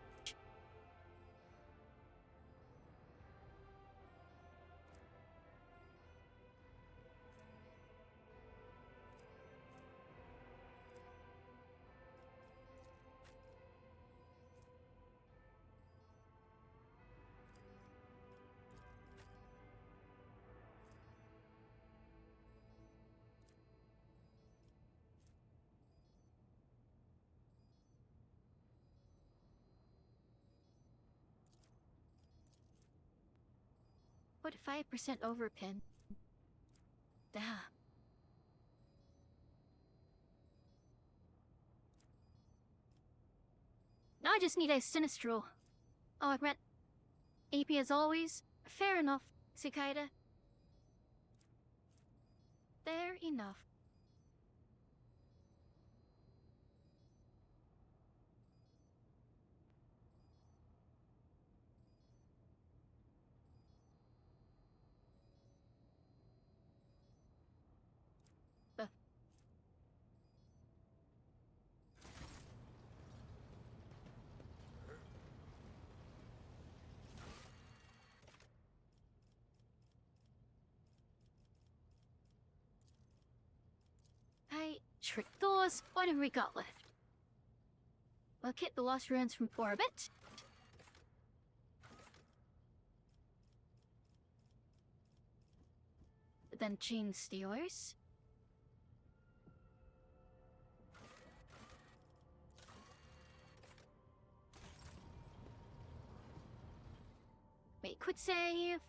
what 5% overpin? Damn. Now I just need a Sinistral. Oh, I grant AP as always. Fair enough, Cicada. Fair enough. I trick those. What have we got left? We'll keep the lost ruins from orbit. Then chain stealers. Wait, quick save.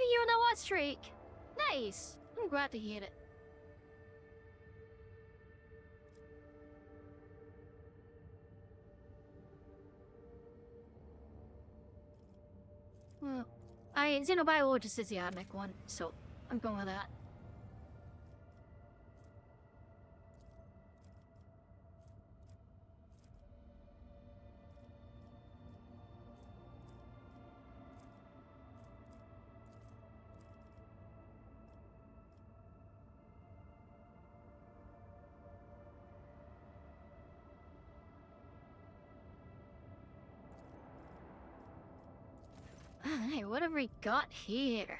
You're on a hot streak. Nice. I'm glad to hear it. Well, xenobiologist is the atomic one, so I'm going with that. Hey, what have we got here?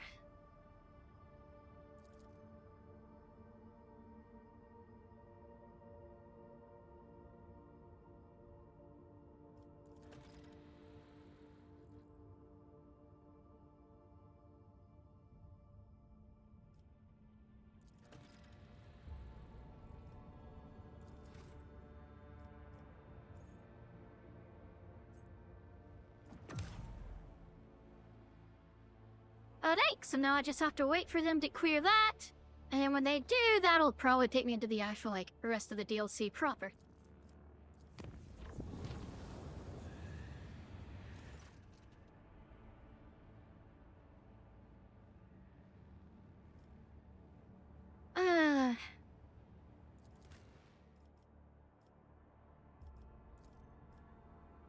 Alright, so now I just have to wait for them to clear that. And then when they do, that'll probably take me into the actual, like, rest of the DLC proper.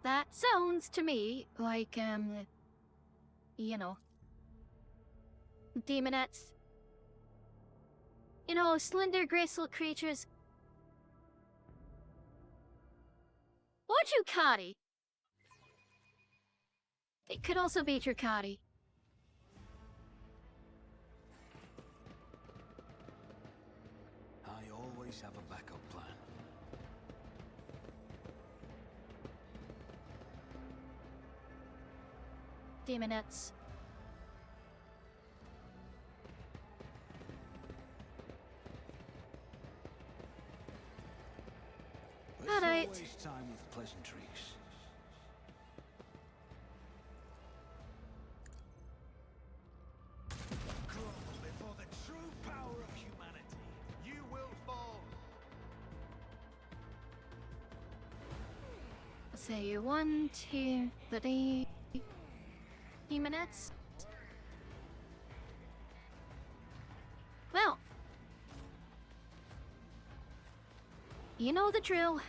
That sounds to me like, you know, demonettes. You know, slender, graceful creatures. Or Jucati. It could also be Jucati. I always have a backup plan. Demonettes. Let's not Alright. waste time with pleasantries. Crumble before the true power of humanity. You will fall. Let's say 1, 2, 3 minutes. Well, you know the drill.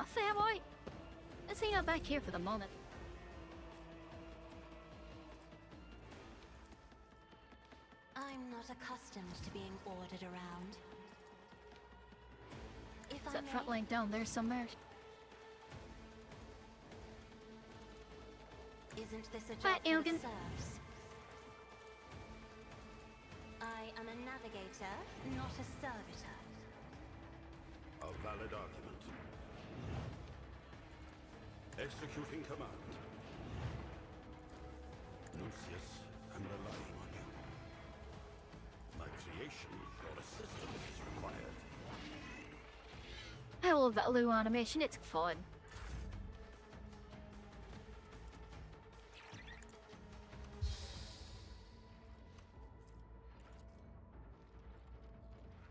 A fair boy. Let's hang out back here for the moment. I'm not accustomed to being ordered around. If Is I that may, front line down there somewhere? this a job Right, for the Ilgan. serfs? I am a navigator, not a servitor. A valid argument. Executing command. Nuncius, I'm relying on you. My creation, your assistance is required. I love that Lou animation, it's fun.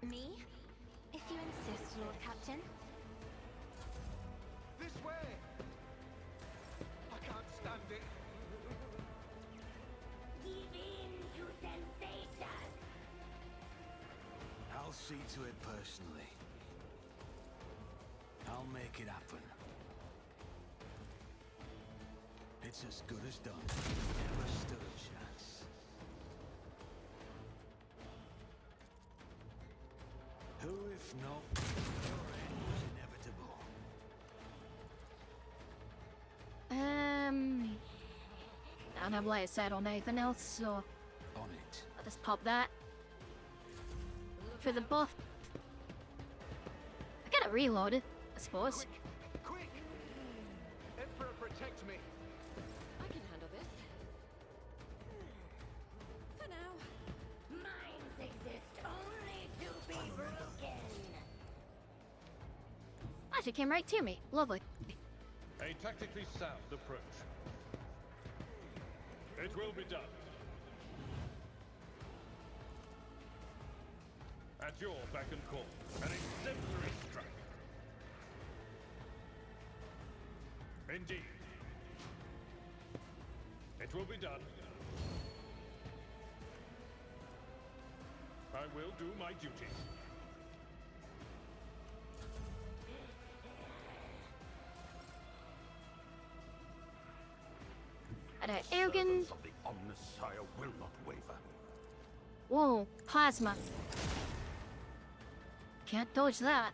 Me? If you insist, Lord Captain. This way! I can't stand it. Give in to sensation! I'll see to it personally. I'll make it happen. It's as good as done. Never stood a chance. Who, if not, your end was inevitable. I don't have light sight on anything else, so On it. I'll just pop that. For the buff. I gotta reload it, I suppose. Quick! Emperor, protect me! I can handle this. For now. Minds exist only to be broken! Actually came right to me. Lovely. A tactically sound approach. It will be done. At your beck and call, an exemplary strike. Indeed. It will be done. I will do my duty. Alright, Elgin. Servants of the Omnis Sire will not waver. Whoa, plasma. Can't dodge that.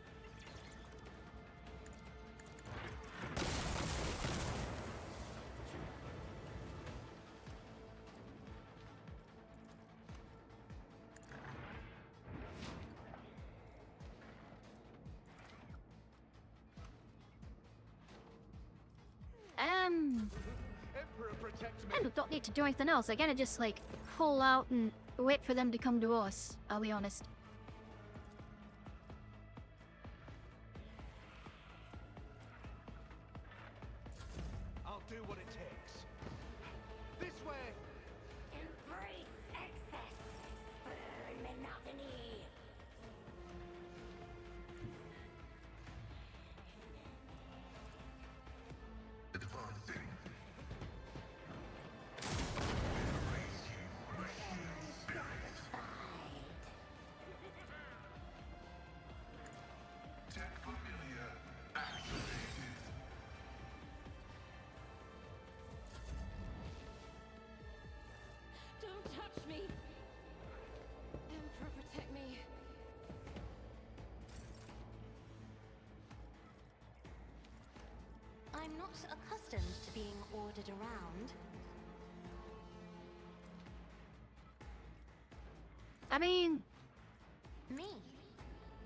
Emperor, protect me! I don't need to do anything else. I gotta just like pull out and wait for them to come to us. I'll be honest. I'll do what it takes. This way! Embrace excess! Burn monotony! Don't touch me! Emperor, protect me. I'm not accustomed to being ordered around. I mean, Me?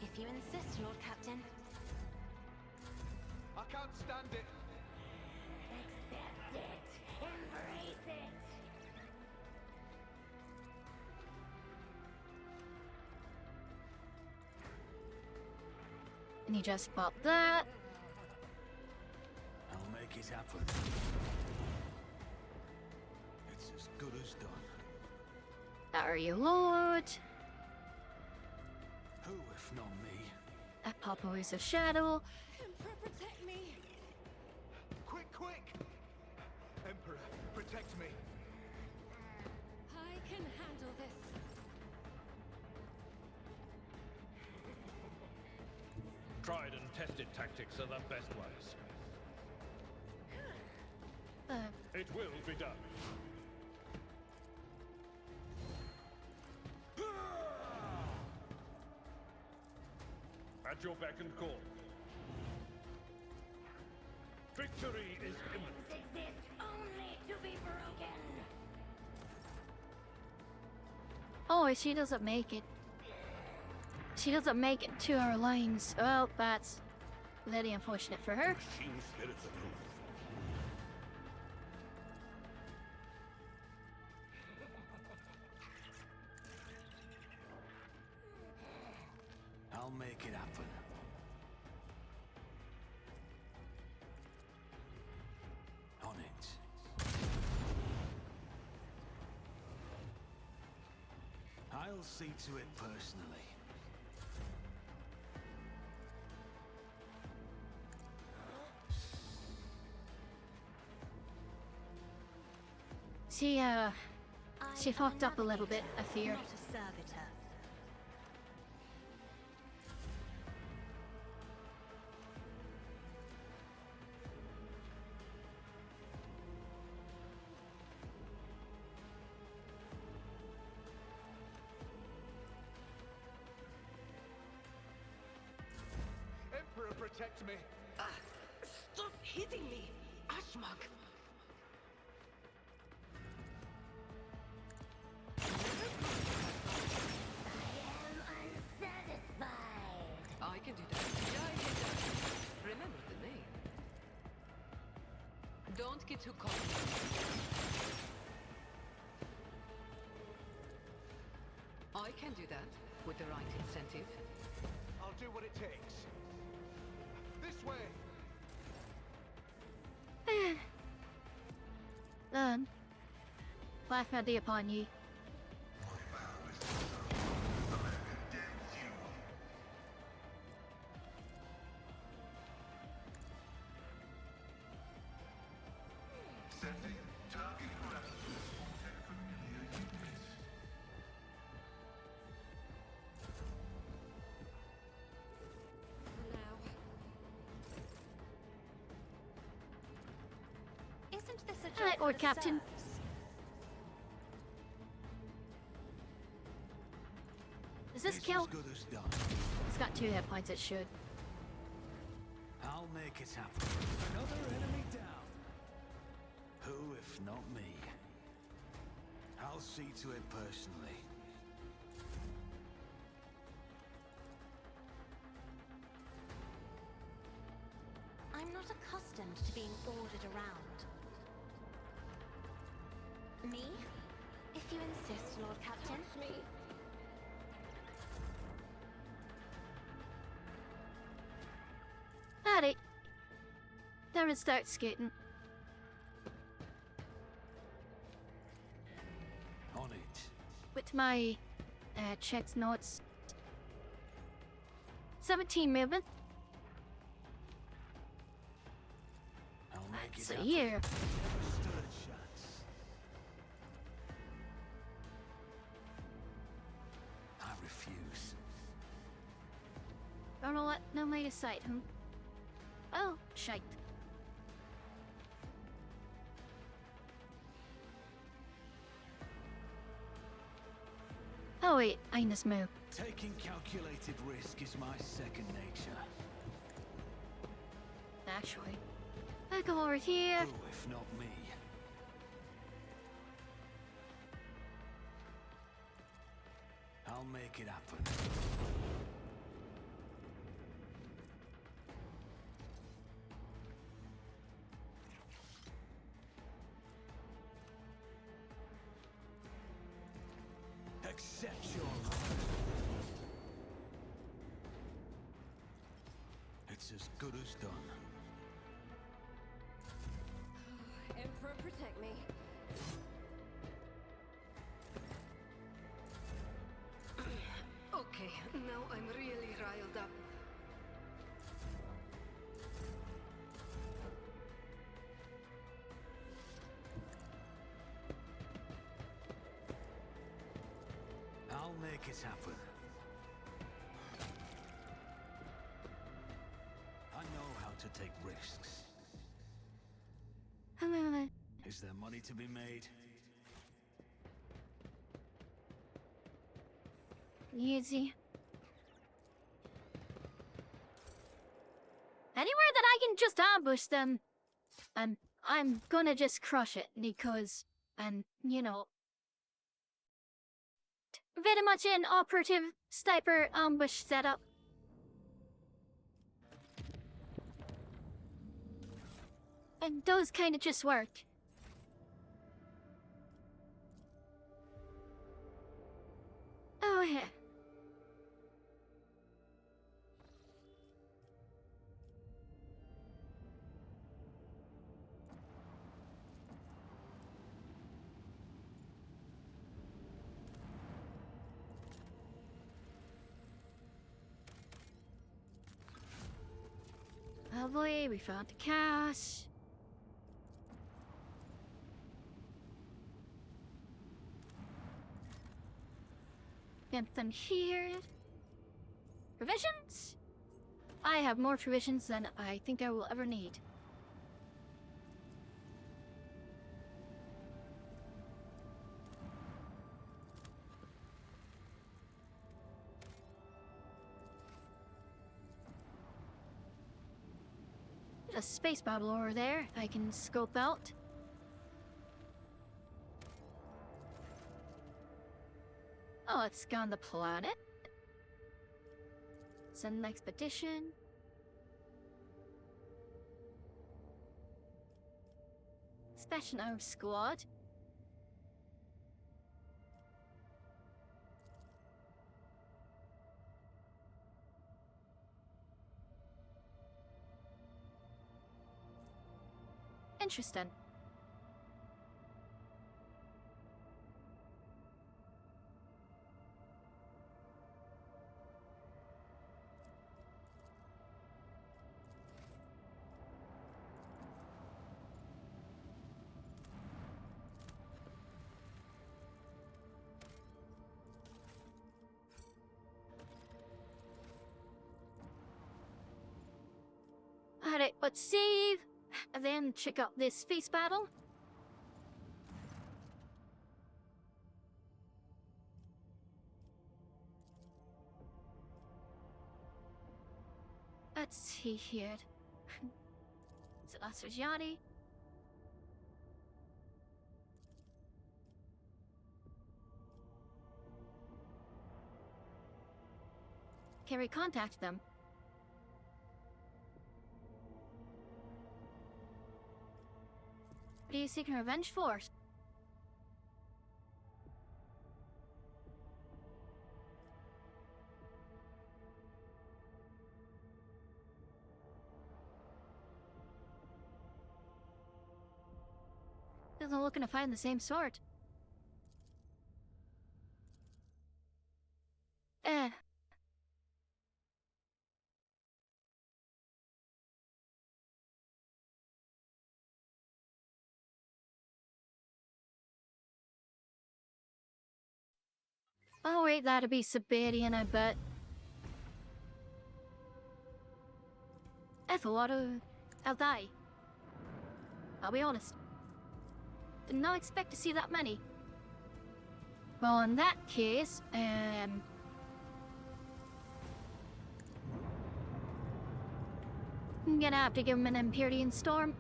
If you insist, Lord Captain. I can't stand it! Accept it! Embrace it! and you just pop that. I'll make it happen. It's as good as done. That are you, Lord. Who, if not me? That Papa is a shadow. Emperor, protect me. Quick, quick! Emperor, protect me! I can handle this. Tried and tested tactics are the best ones. It will be done. At your beck and call. Victory is imminent. Exist only to be broken. Oh, she doesn't make it. She doesn't make it to our lines. Well, that's very unfortunate for her. Machine spirits approve. I'll make it happen. On it. I'll see to it personally. She fucked up a little bit, I fear. Not a servitor. Emperor, protect me. Stop hitting me, Ashmog. I can do that. Yeah, I can do that. Remember the name. Don't get too confident. I can do that with the right incentive. I'll do what it takes. This way. Then, laugh at the upon ye. Isn't this a job Alright, for Lord the Captain. serfs? Does this It's kill? as good as done. It's got 2 hit points, it should. I'll make it happen. Another enemy down. Who, if not me? I'll see to it personally. I'm not accustomed to being ordered around. Me? If you insist, Lord Captain. Me. Alright. There is start skating. On it. With my checked notes. 17 movement. I'll make That's it a happen. year. Never stood a chance. I refuse. Don't let no later sight, huh? Oh, shite. Oh wait, I just move. Taking calculated risk is my second nature. Actually. I go over here. Who, if not me? I'll make it happen. Accept your lot. It's as good as done. Emperor, protect me. Okay, now I'm really riled up. I'll make it happen. I know how to take risks. Is there money to be made? Easy. Anywhere that I can just ambush them and I'm gonna just crush it because, and you know, very much an operative sniper ambush setup. And those kind of just work. Oh yeah. Lovely, we found the cash. Get them here. Provisions? I have more provisions than I think I will ever need. A space bottle over there I can scope out. Oh, it's gone the planet. Send an expedition. Special Arms Squad. Interesting. Alright, let's save, and then check out this space battle. Let's see here. Is it Astrajani? Can we contact them? What are you seeking revenge for? Doesn't looking to find the same sort. Oh wait, that'll be Siberian, I bet. I'll die. I'll be honest. Did not expect to see that many. Well, in that case, I'm gonna have to give him an Empyrean Storm.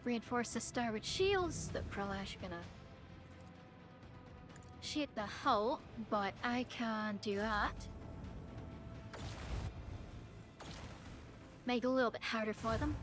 Reinforce the starboard shields. The Prelash gonna shoot the hull, but I can do that. Make it a little bit harder for them.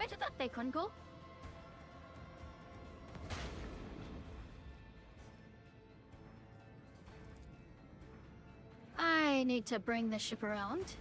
Where did that bacon go? I need to bring the ship around.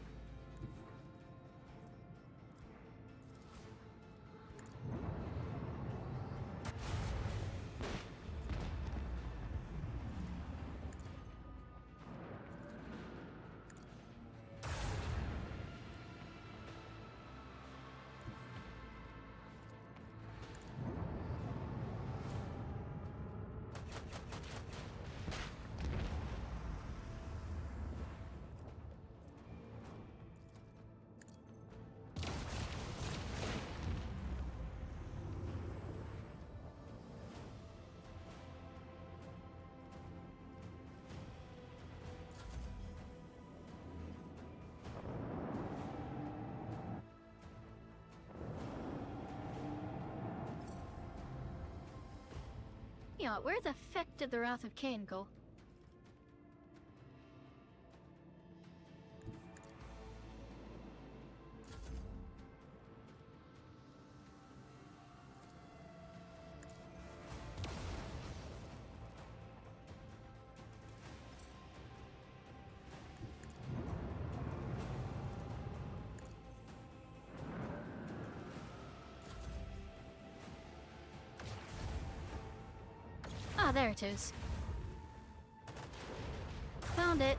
Yeah, where the feck did the Wrath of Cain go? Ah, there it is. Found it.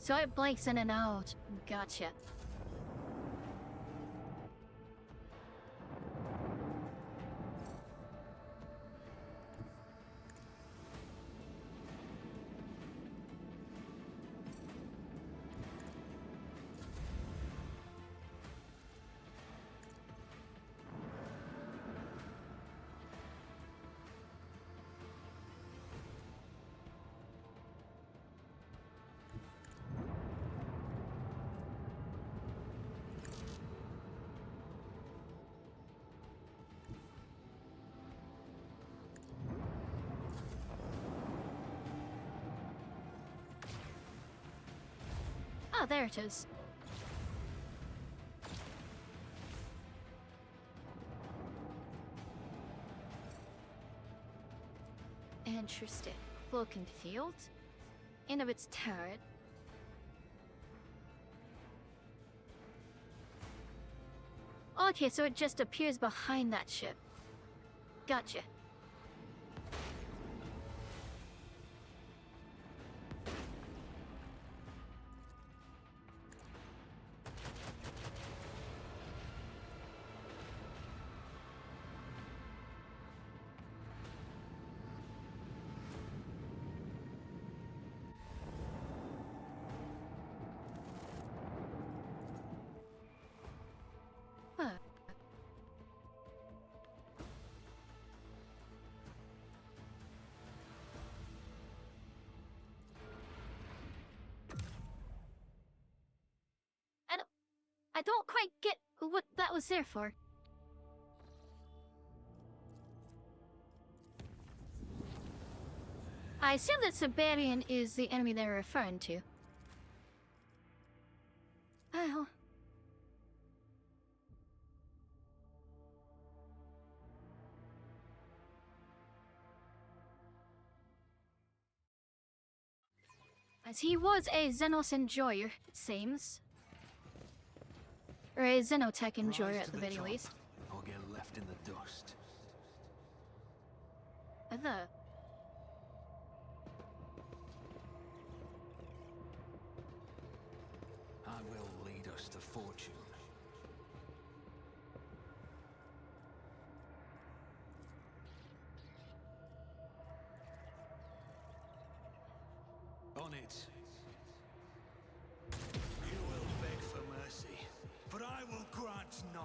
So it blinks in and out. Gotcha. Ah, there it is. Interesting. Look and field. End of its turret. Okay, so it just appears behind that ship. Gotcha. Huh. I don't quite get what that was there for. I assume that Siberian is the enemy they're referring to. Oh. As he was a Xenos enjoyer, it seems. Or a Xenotech enjoyer at the very least. Or get left in the dust. other. I will lead us to fortune. On it. You will beg for mercy, but I will grant none.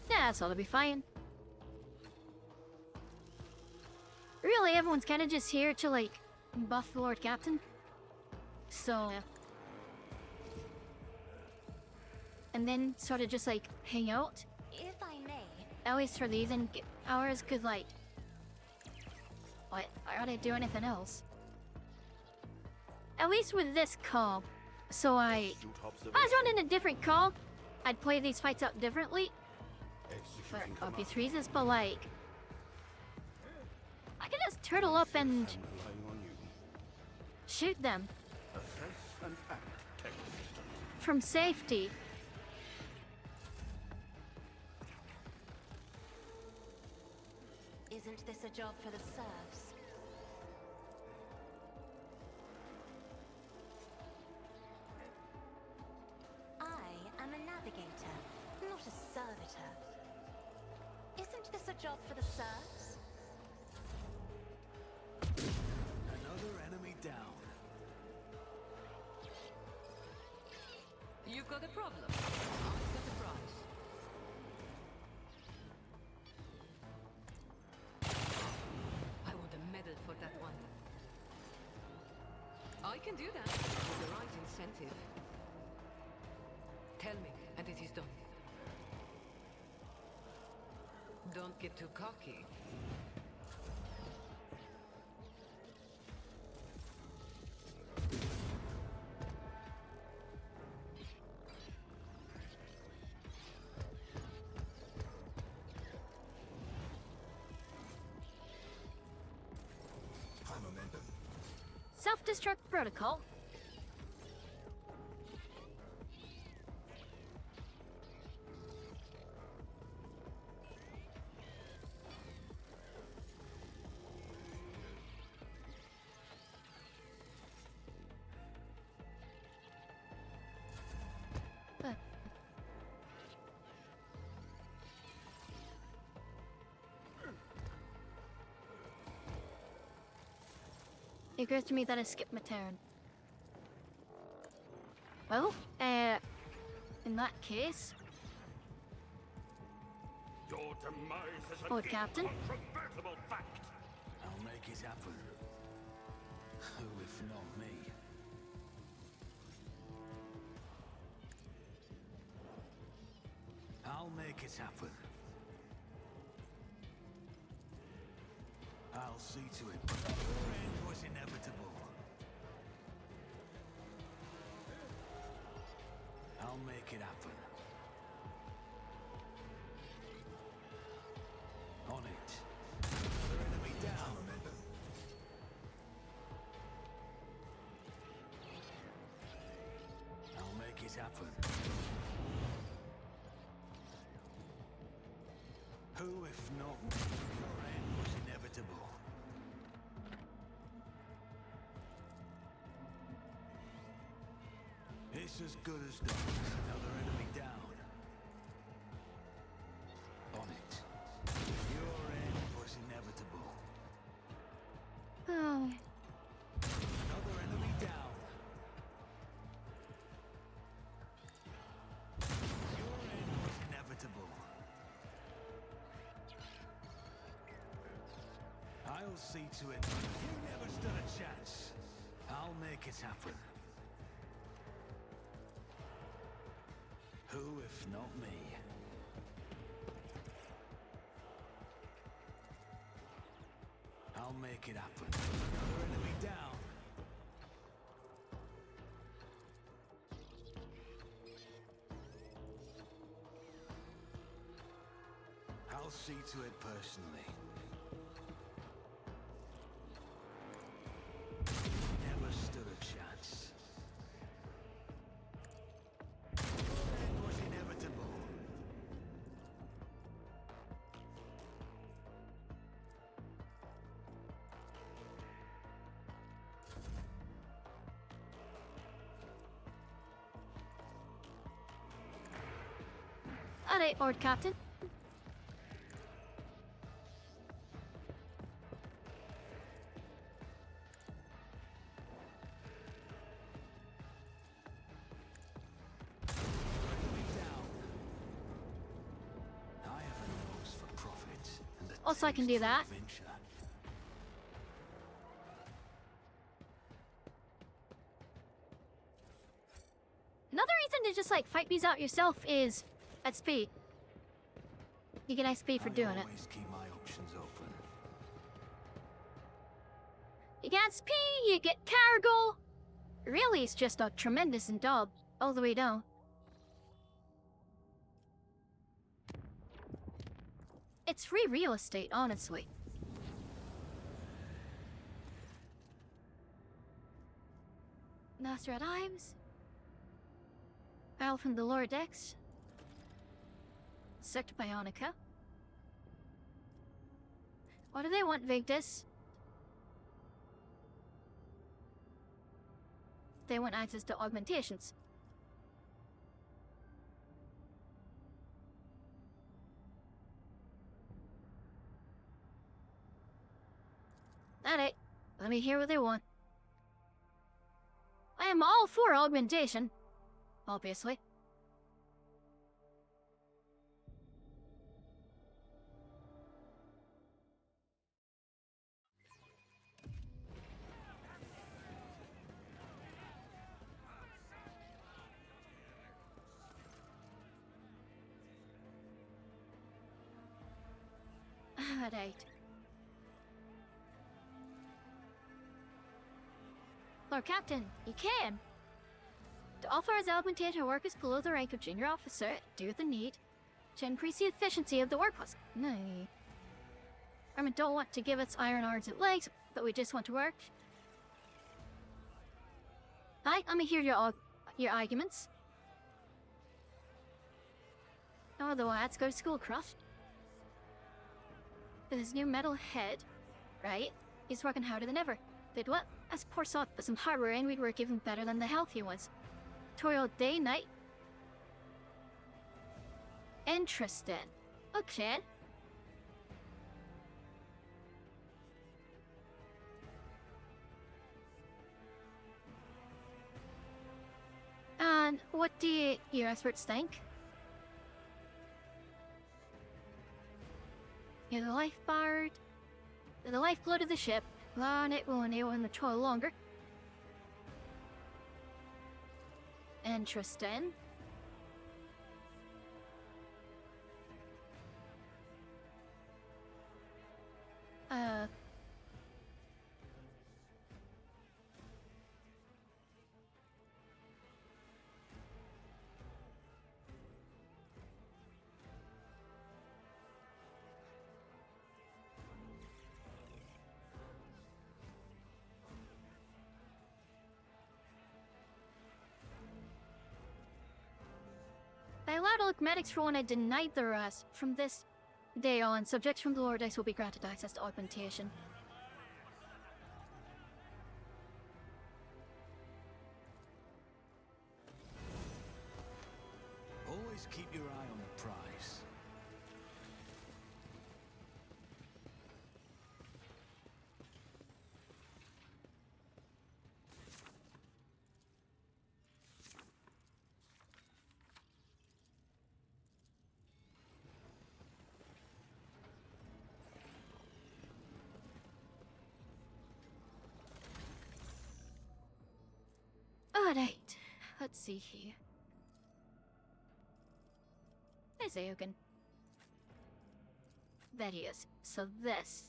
That's all to be fine. Really, everyone's kind of just here to, like, buff the Lord Captain. So... and then sort of just, like, hang out. If I may, At least for these hours, cause, like... what? I gotta do anything else. At least with this call. So if I was running a different call, I'd play these fights out differently. For obvious reasons, but like... I can just turtle up and shoot them from safety. isn't this a job for the serfs? I am a navigator, not a servitor. Isn't this a job for the serfs? Another enemy down. You've got a problem. I've got a prize. I want a medal for that one. I can do that with the right incentive. Tell me, and it is done. Don't get too cocky. Self-destruct protocol. It occurs to me that I skipped my turn. Well, in that case... Your demise is an Lord Captain? incontrovertible fact. I'll make it happen. Who if not me? I'll make it happen. I'll see to it. The end was inevitable. I'll make it happen. On it. Another enemy down. I'll make it happen. Who if not me? Your end was inevitable. It's as good as done. Another enemy down. On it. Your end was inevitable. Oh, Another enemy down. Your end was inevitable. I'll see to it. You never stood a chance. I'll make it happen. Who if not me? I'll make it happen. Another enemy down. I'll see to it personally. Never stood a chance. Alright, Lord Captain. I have a nose for profit and a Also, I can taste do for that. adventure. Another reason to just like fight these out yourself is XP. You get XP for doing it. Always keep my options open. You get XP, you get cargo. Really, it's just a tremendous dub all the way down. It's free real estate, honestly. Nasrat Ives. Battle from the lower decks. Sector Bionica. What do they want, Victus? They want access to augmentations. Alright, let me hear what they want. I am all for augmentation, obviously. Alright. Lord Captain, you can. To authorize augmentation workers below the rank of junior officer, do the need to increase the efficiency of the workforce. Nay. I mean, don't want to give its iron arms and legs, but we just want to work. Let me hear your arguments. Oh, the lads go to school, Croft. With his new metal head, right? He's working harder than ever. Did what? As poor salt, but some hardware and we'd work even better than the healthy ones. Tutorial day, night. Interesting. Okay. And what do your experts think? You're the lifebard. You're the lifeblood of the ship. And it will enable him to toil longer. Interesting. I allowed medics for when I denied the rest. From this day on, subjects from the lower decks will be granted access to augmentation. Always keep your eye on the prize. Alright, let's see here. There's Eogan. There he is. So this.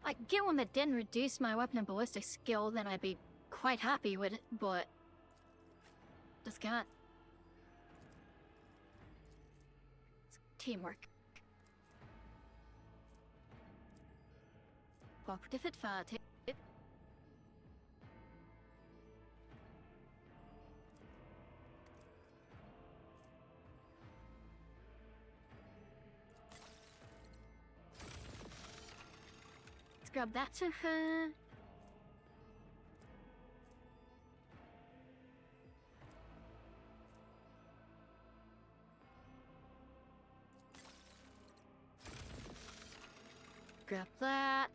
I get one that didn't reduce my weapon and ballistic skill, then I'd be quite happy with it, but just can't. It's teamwork. cooperative advantage. Let's grab that to her. Grab that.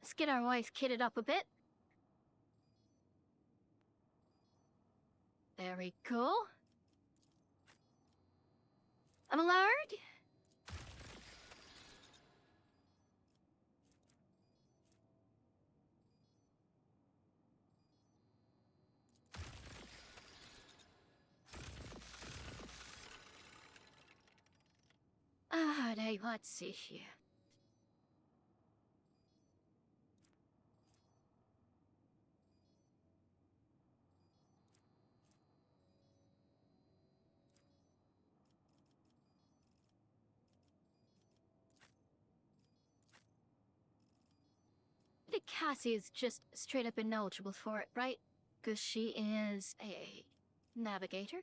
Let's get our wife kitted up a bit. There we go. I'm a lord. Alright, let's see here. I think Cassie is just straight up ineligible for it, right? Because she is a navigator.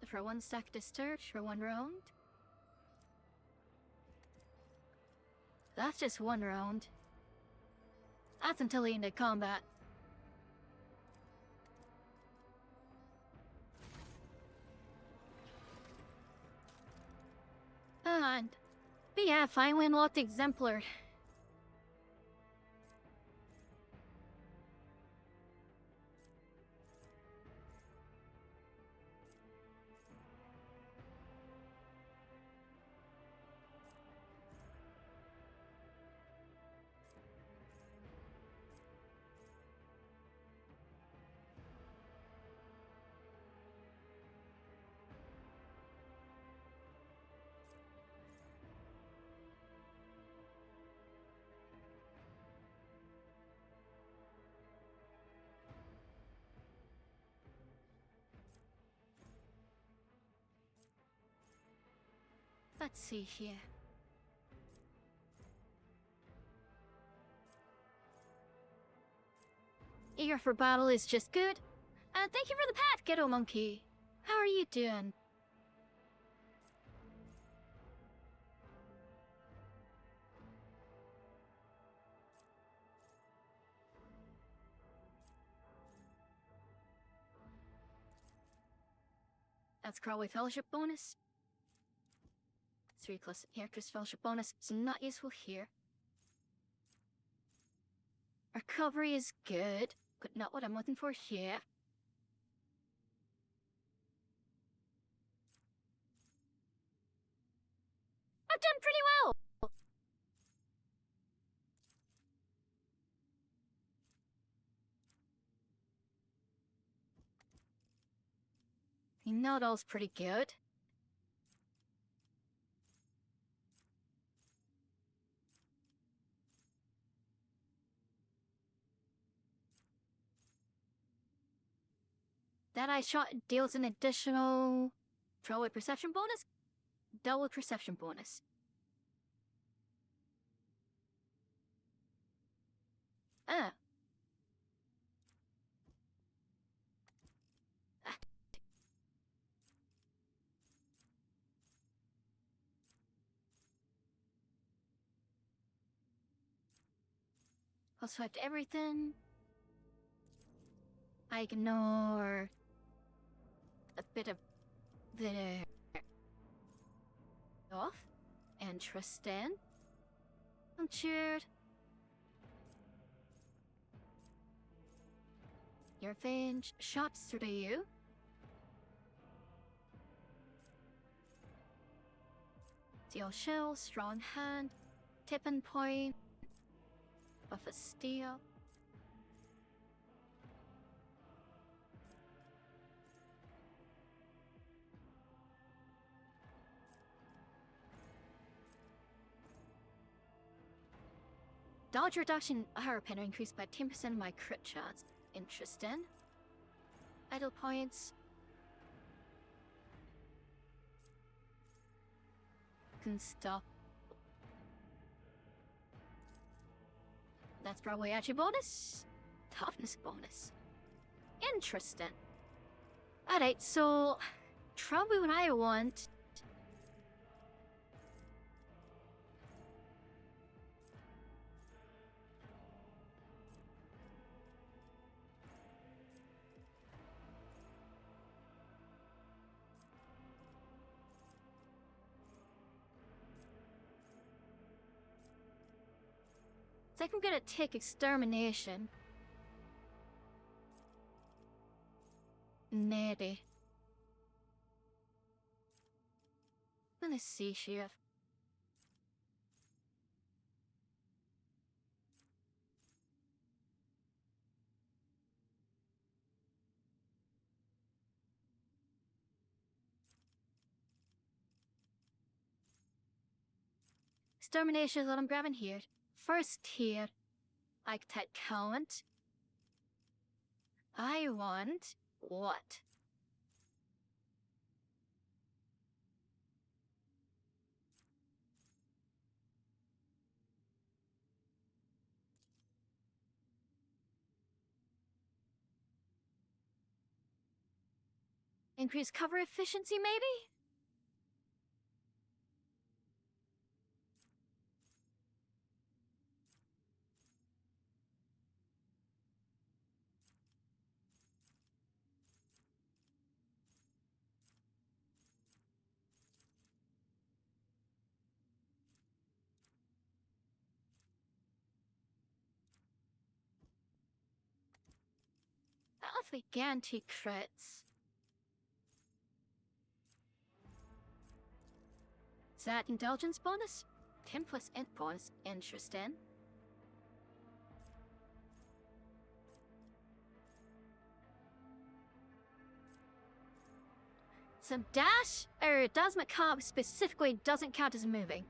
For one stack discharge for one round. That's just one round. That's until the end of combat. But yeah, finally unlocked Exemplar. Let's see here. Eager for battle is just good. And thank you for the pat, Ghetto Monkey. How are you doing? That's Crawley Fellowship bonus. 3 plus Characters Fellowship bonus, so not useful here. Recovery is good, but not what I'm looking for here. I've done pretty well! Not all's pretty good. That eye shot deals an additional throwaway perception bonus, double perception bonus. Ah. I'll swipe everything. I ignore a bit of the off. Interesting. Cheered. Your range shots through you. Steel shell, strong hand, tipping point, buff of steel. Dodge reduction hairpin increased by 10% of my crit chance. Interesting. Idle points. Can stop. That's probably actually bonus. Toughness bonus. Interesting. Alright, so probably what I want. I think I'm gonna take extermination. Maybe. Let's see, Chef. Extermination is what I'm grabbing here. First tier. Architect count. I want what? Increase cover efficiency, maybe? Awfully ganty crits. Is that indulgence bonus? 10 plus int bonus. Interesting. So dash, or does macabre specifically doesn't count as moving.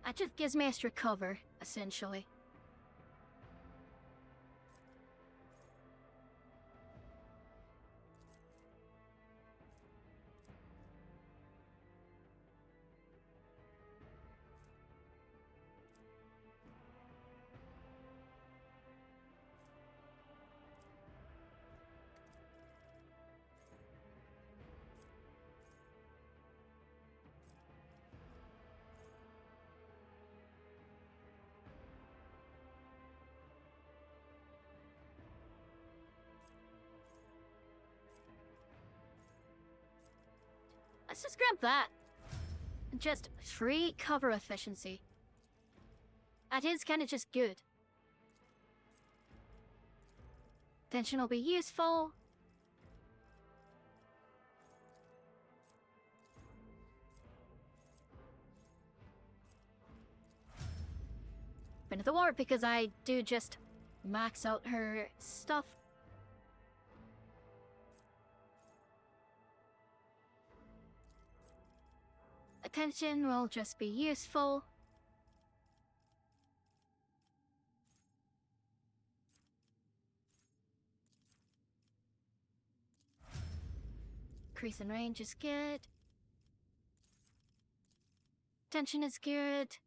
That just gives me extra cover, essentially. Let's just grab that. Just free cover efficiency. That is kind of just good. Tension will be useful. Been to the war because I do just max out her stuff. Attention will just be useful. Increase in range is good. Tension is good.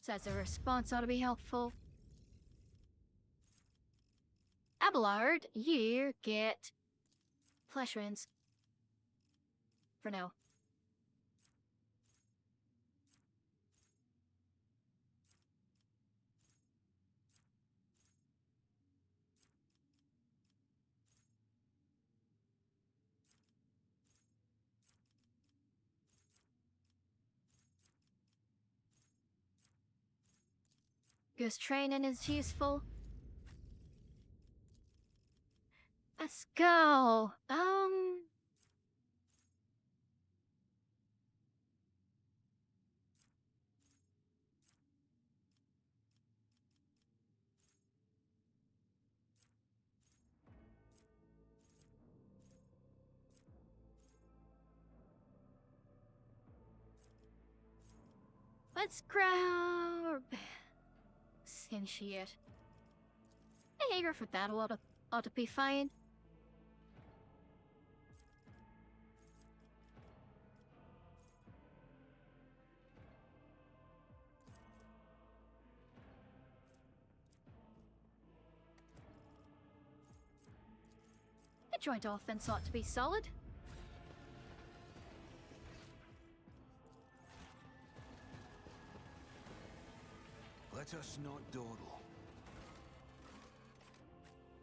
Says a response ought to be helpful. Abelard, you get flesh wounds. For now. Goose training is useful. Let's go. Let's grab Satiate. I eager for that ought to be fine. The joint offense ought to be solid. Let us not dawdle.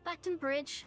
Backton Bridge.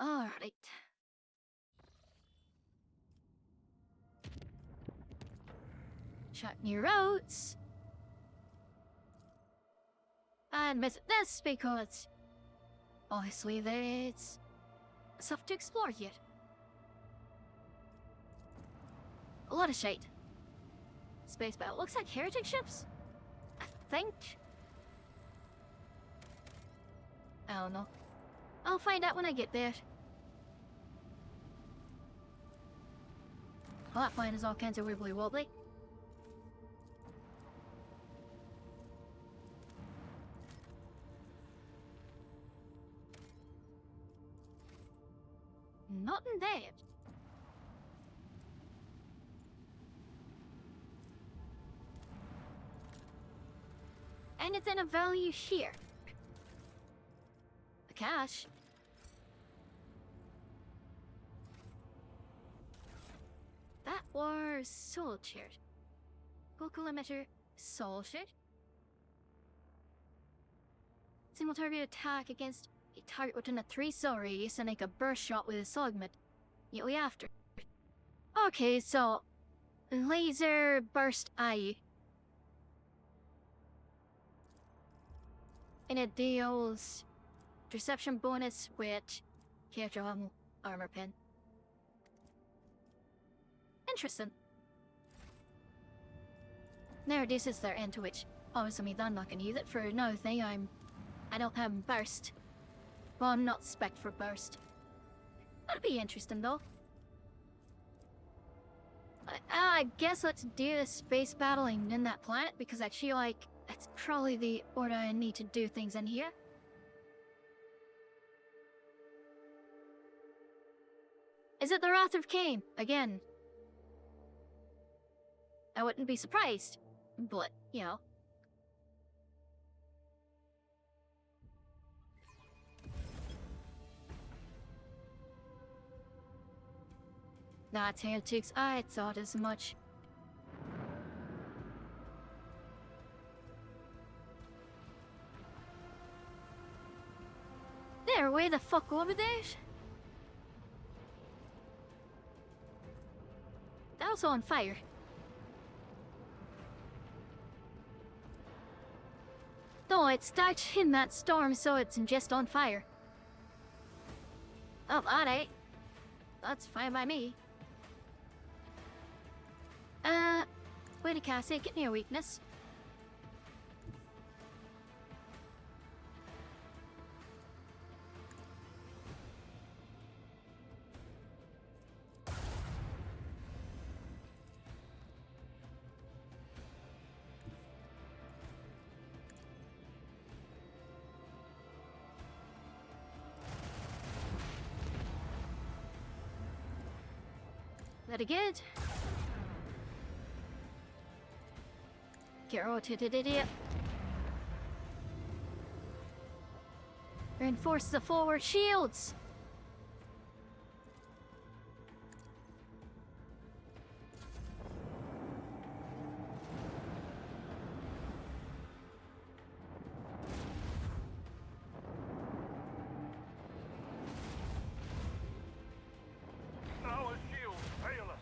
Alright. Check new roads. And visit this because obviously there's stuff to explore yet. A lot of shite. Space battle. Looks like heretic ships? I think. I don't know. I'll find out when I get there. Well, that plane is all kinds of wibbly wobbly. Nothing there. Anything of value here? The cash. That was soul shard. Vocal emitter, soul shard. Single target attack against a target within a 3 cell radius and make a burst shot with a segment immediately after. Okay, so laser burst eye. And it deals perception bonus with character armor pin. Interesting. Now reduces their end to which obviously means I'm not gonna use it for another thing. I don't have burst. Well, I'm not spec for burst. That'll be interesting though. I guess let's do the space battling in that planet because I feel like that's probably the order I need to do things in here. Is it the Wrath of Cain again? I wouldn't be surprised, but, you know. That's heretics, I thought as much. There, way the fuck over there? That was on fire. No, it's died in that storm, so it's just on fire. Oh, alright. That's fine by me. Wait a Cassie, get me a weakness. Very good. Get rotated, idiot. Reinforce the forward shields. Our shields fail us.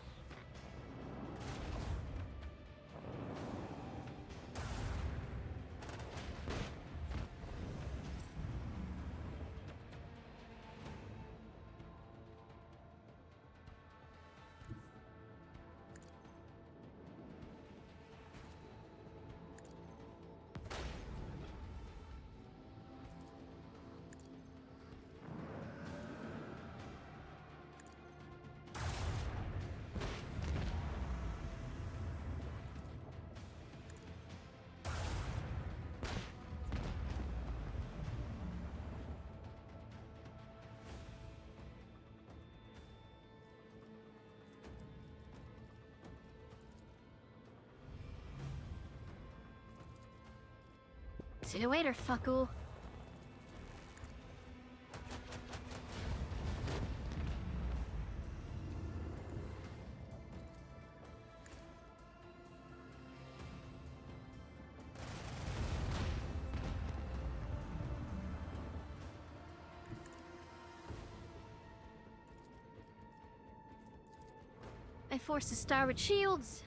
See you later, fuckoo. I forced the starboard shields.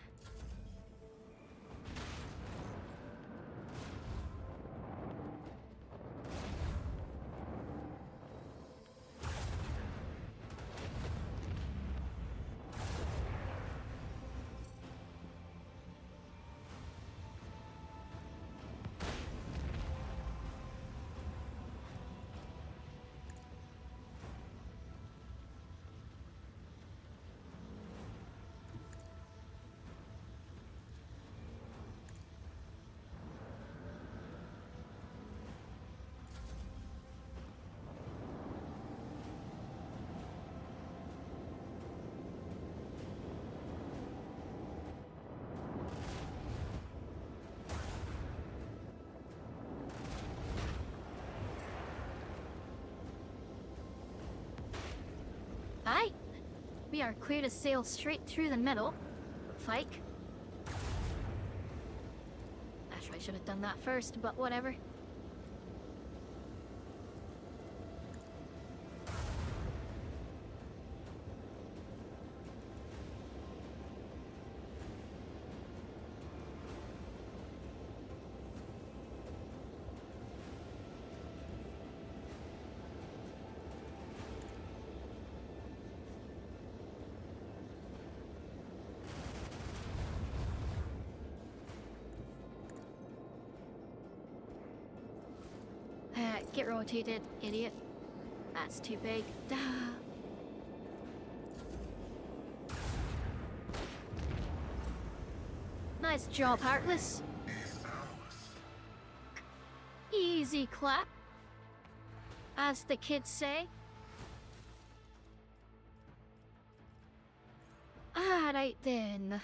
Aye. We are clear to sail straight through the middle. Looks like. Actually, I should have done that first, but whatever. Get rotated, idiot. That's too big. Duh. Nice job, Heartless. Easy clap. As the kids say. Alright then.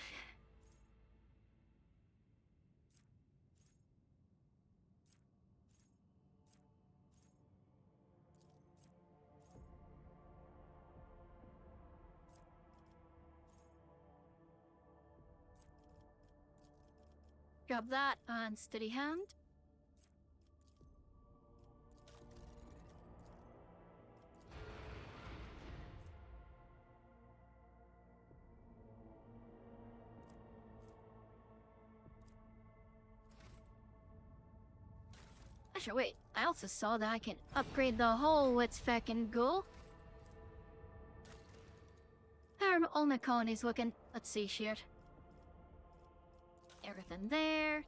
Grab that and steady hand. Actually, wait, I also saw that I can upgrade the whole Let's Feckin' Go. How all my colonies looking? Let's see here. Everything there.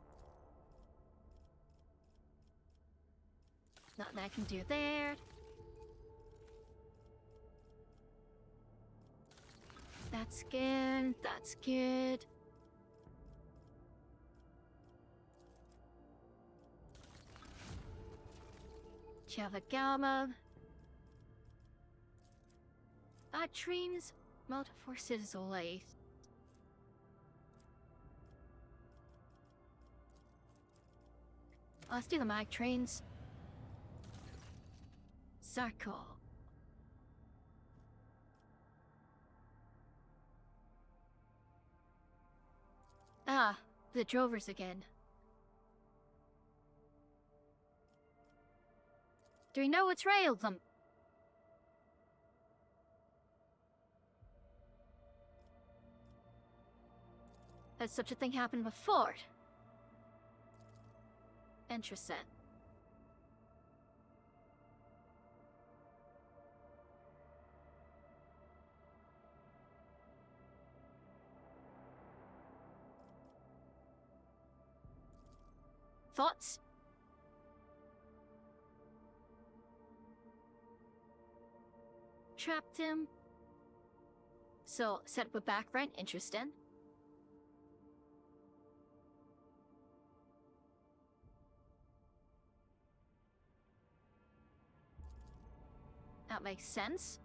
Nothing I can do there. That's good, that's good. Java Gamma. Dreams, mode forces life. Let's do the mag trains. Circle. Ah, the drovers again. Do we know what's railed them? Has such a thing happened before? Interesting. Thoughts? Trapped him. So, set up a background, interesting. That makes sense.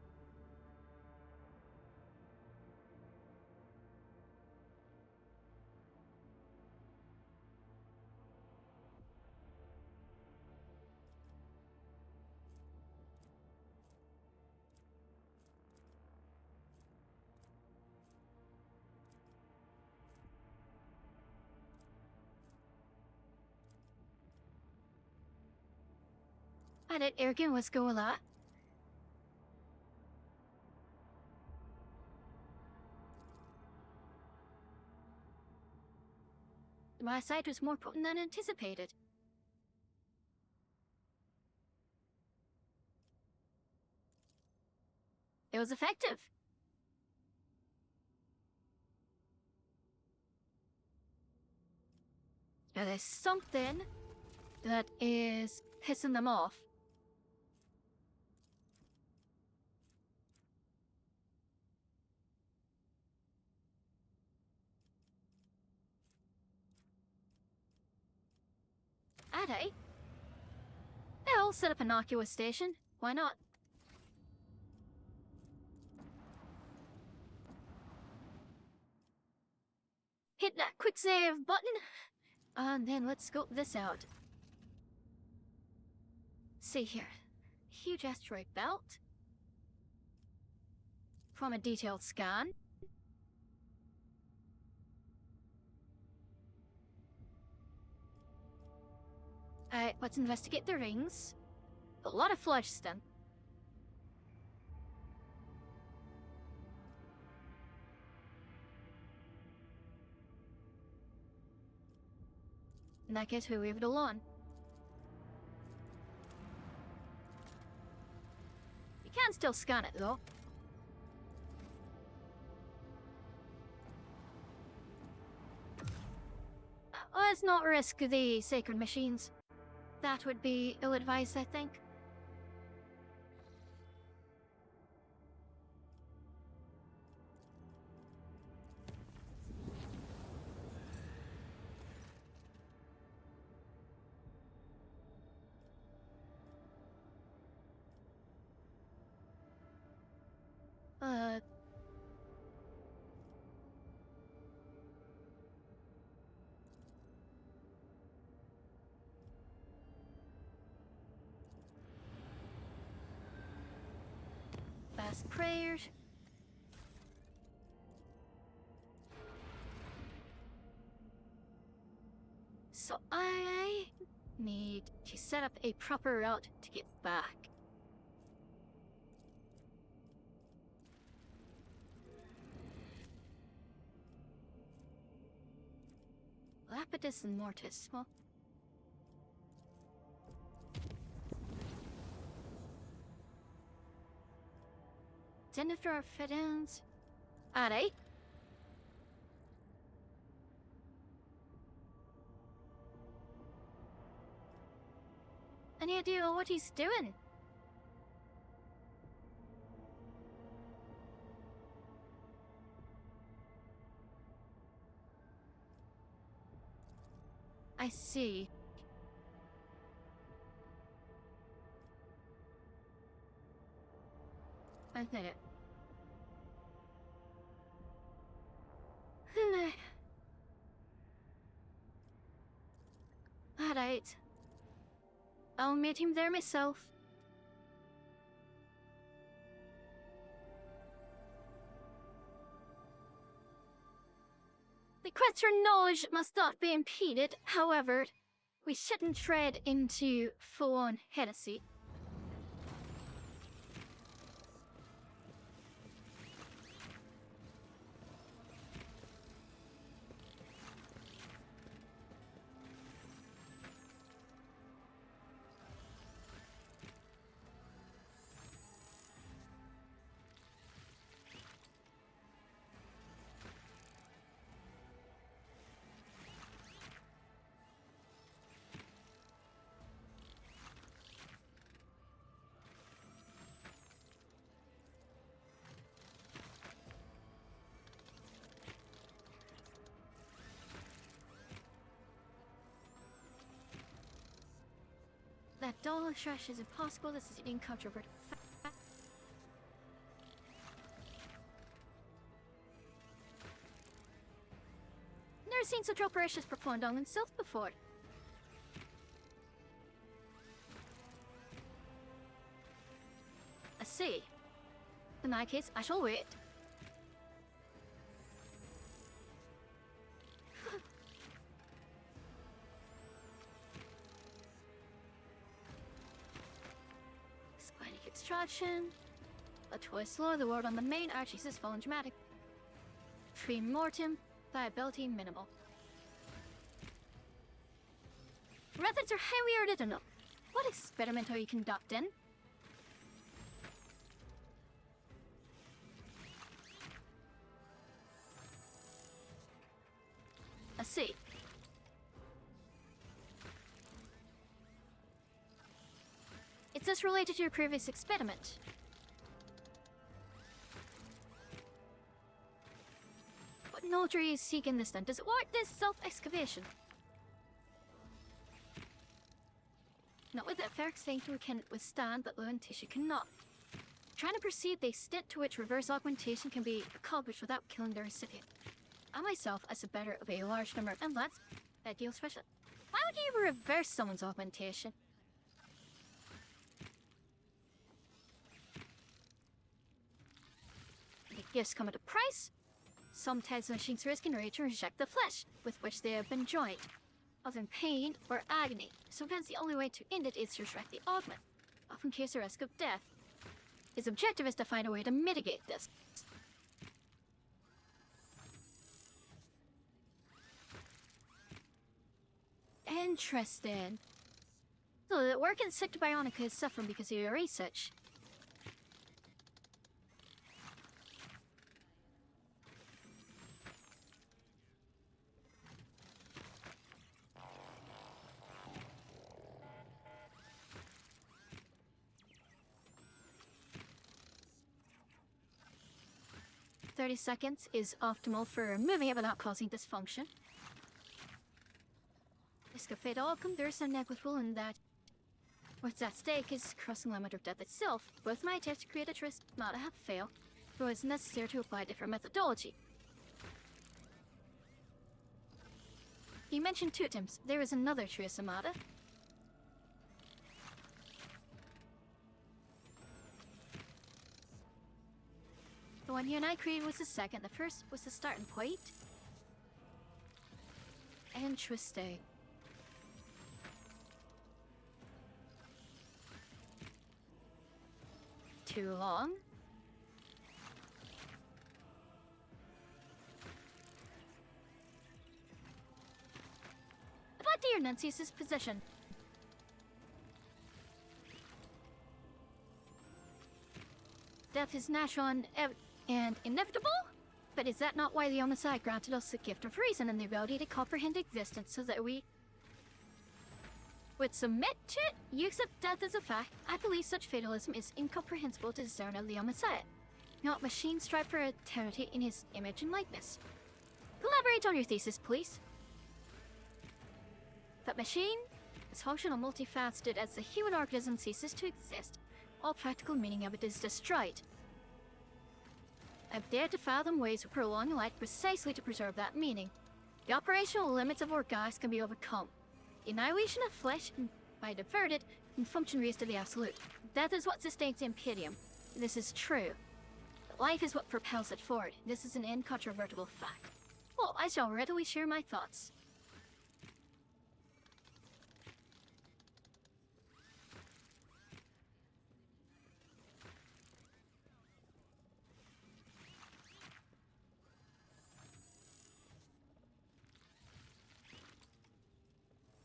I did Ergen was go a lot. My side was more potent than anticipated. It was effective. Now there's something that is pissing them off. Ade? I'll set up an Aqua station. Why not? Hit that quick save button. And then let's scope this out. See here. Huge asteroid belt. From a detailed scan. Let's investigate the rings. A lot of phlogiston. In that case, we leave it alone. You can still scan it, though. Let's not risk the sacred machines. That would be ill-advised, I think. Fast prayers. So I need to set up a proper route to get back. Lapidus and Mortis, well... intended for our fittings. Alright. Any idea what he's doing? I see. I think it. Alright. I'll meet him there myself. The quest for knowledge must not be impeded, however, we shouldn't tread into full-on heresy. That dull trash is impossible. This is incontrovertible. Never seen such operations performed on himself before. I see. In that case, I shall wait. Extraction. A toy slow, the word on the main arches is fallen dramatic. Free mortem, viability minimal. Methods are highly original. What experiment are you conducting? I see. Is this related to your previous experiment? What knowledge are you seeking this then? Does it warrant this self-excavation? Not with that fair extent we can withstand, but living tissue cannot. Trying to perceive the extent to which reverse augmentation can be accomplished without killing the recipient. I myself, as a better of a large number of implants, ideal special. Why would you reverse someone's augmentation? Gifts come at a price. Sometimes machines risk and rage to reject the flesh with which they have been joined, often pain or agony. Sometimes the only way to end it is to resurrect the augment, often case the risk of death. His objective is to find a way to mitigate this. Interesting. So the work in Sector Bionica is suffering because of your research. "30 seconds is optimal for removing it without causing dysfunction. Risk of fatal outcome, there is some negligible in that what's at stake is crossing the limit of death itself. Both my attempts to create a truce not have failed, but it's necessary to apply a different methodology. You mentioned 2 attempts. There is another truce, Amada. The one you and I created was the second. The first was the starting point. Interesting. Too long? I'd like to hear Nuncius's position. death is natural and inevitable? But is that not why the Omnissiah granted us the gift of reason and the ability to comprehend existence so that we would submit to it? You accept death as a fact. I believe such fatalism is incomprehensible to the discerner of the Omnissiah. Not machines strive for eternity in his image and likeness. Elaborate on your thesis, please. That machine is functional multifaceted as the human organism ceases to exist. All practical meaning of it is destroyed. I've dared to fathom ways of prolonging life precisely to preserve that meaning. The operational limits of our gods can be overcome. The annihilation of flesh by diverted and function raised to the absolute. Death is what sustains the Imperium. This is true. But life is what propels it forward. This is an incontrovertible fact. Well, I shall readily share my thoughts.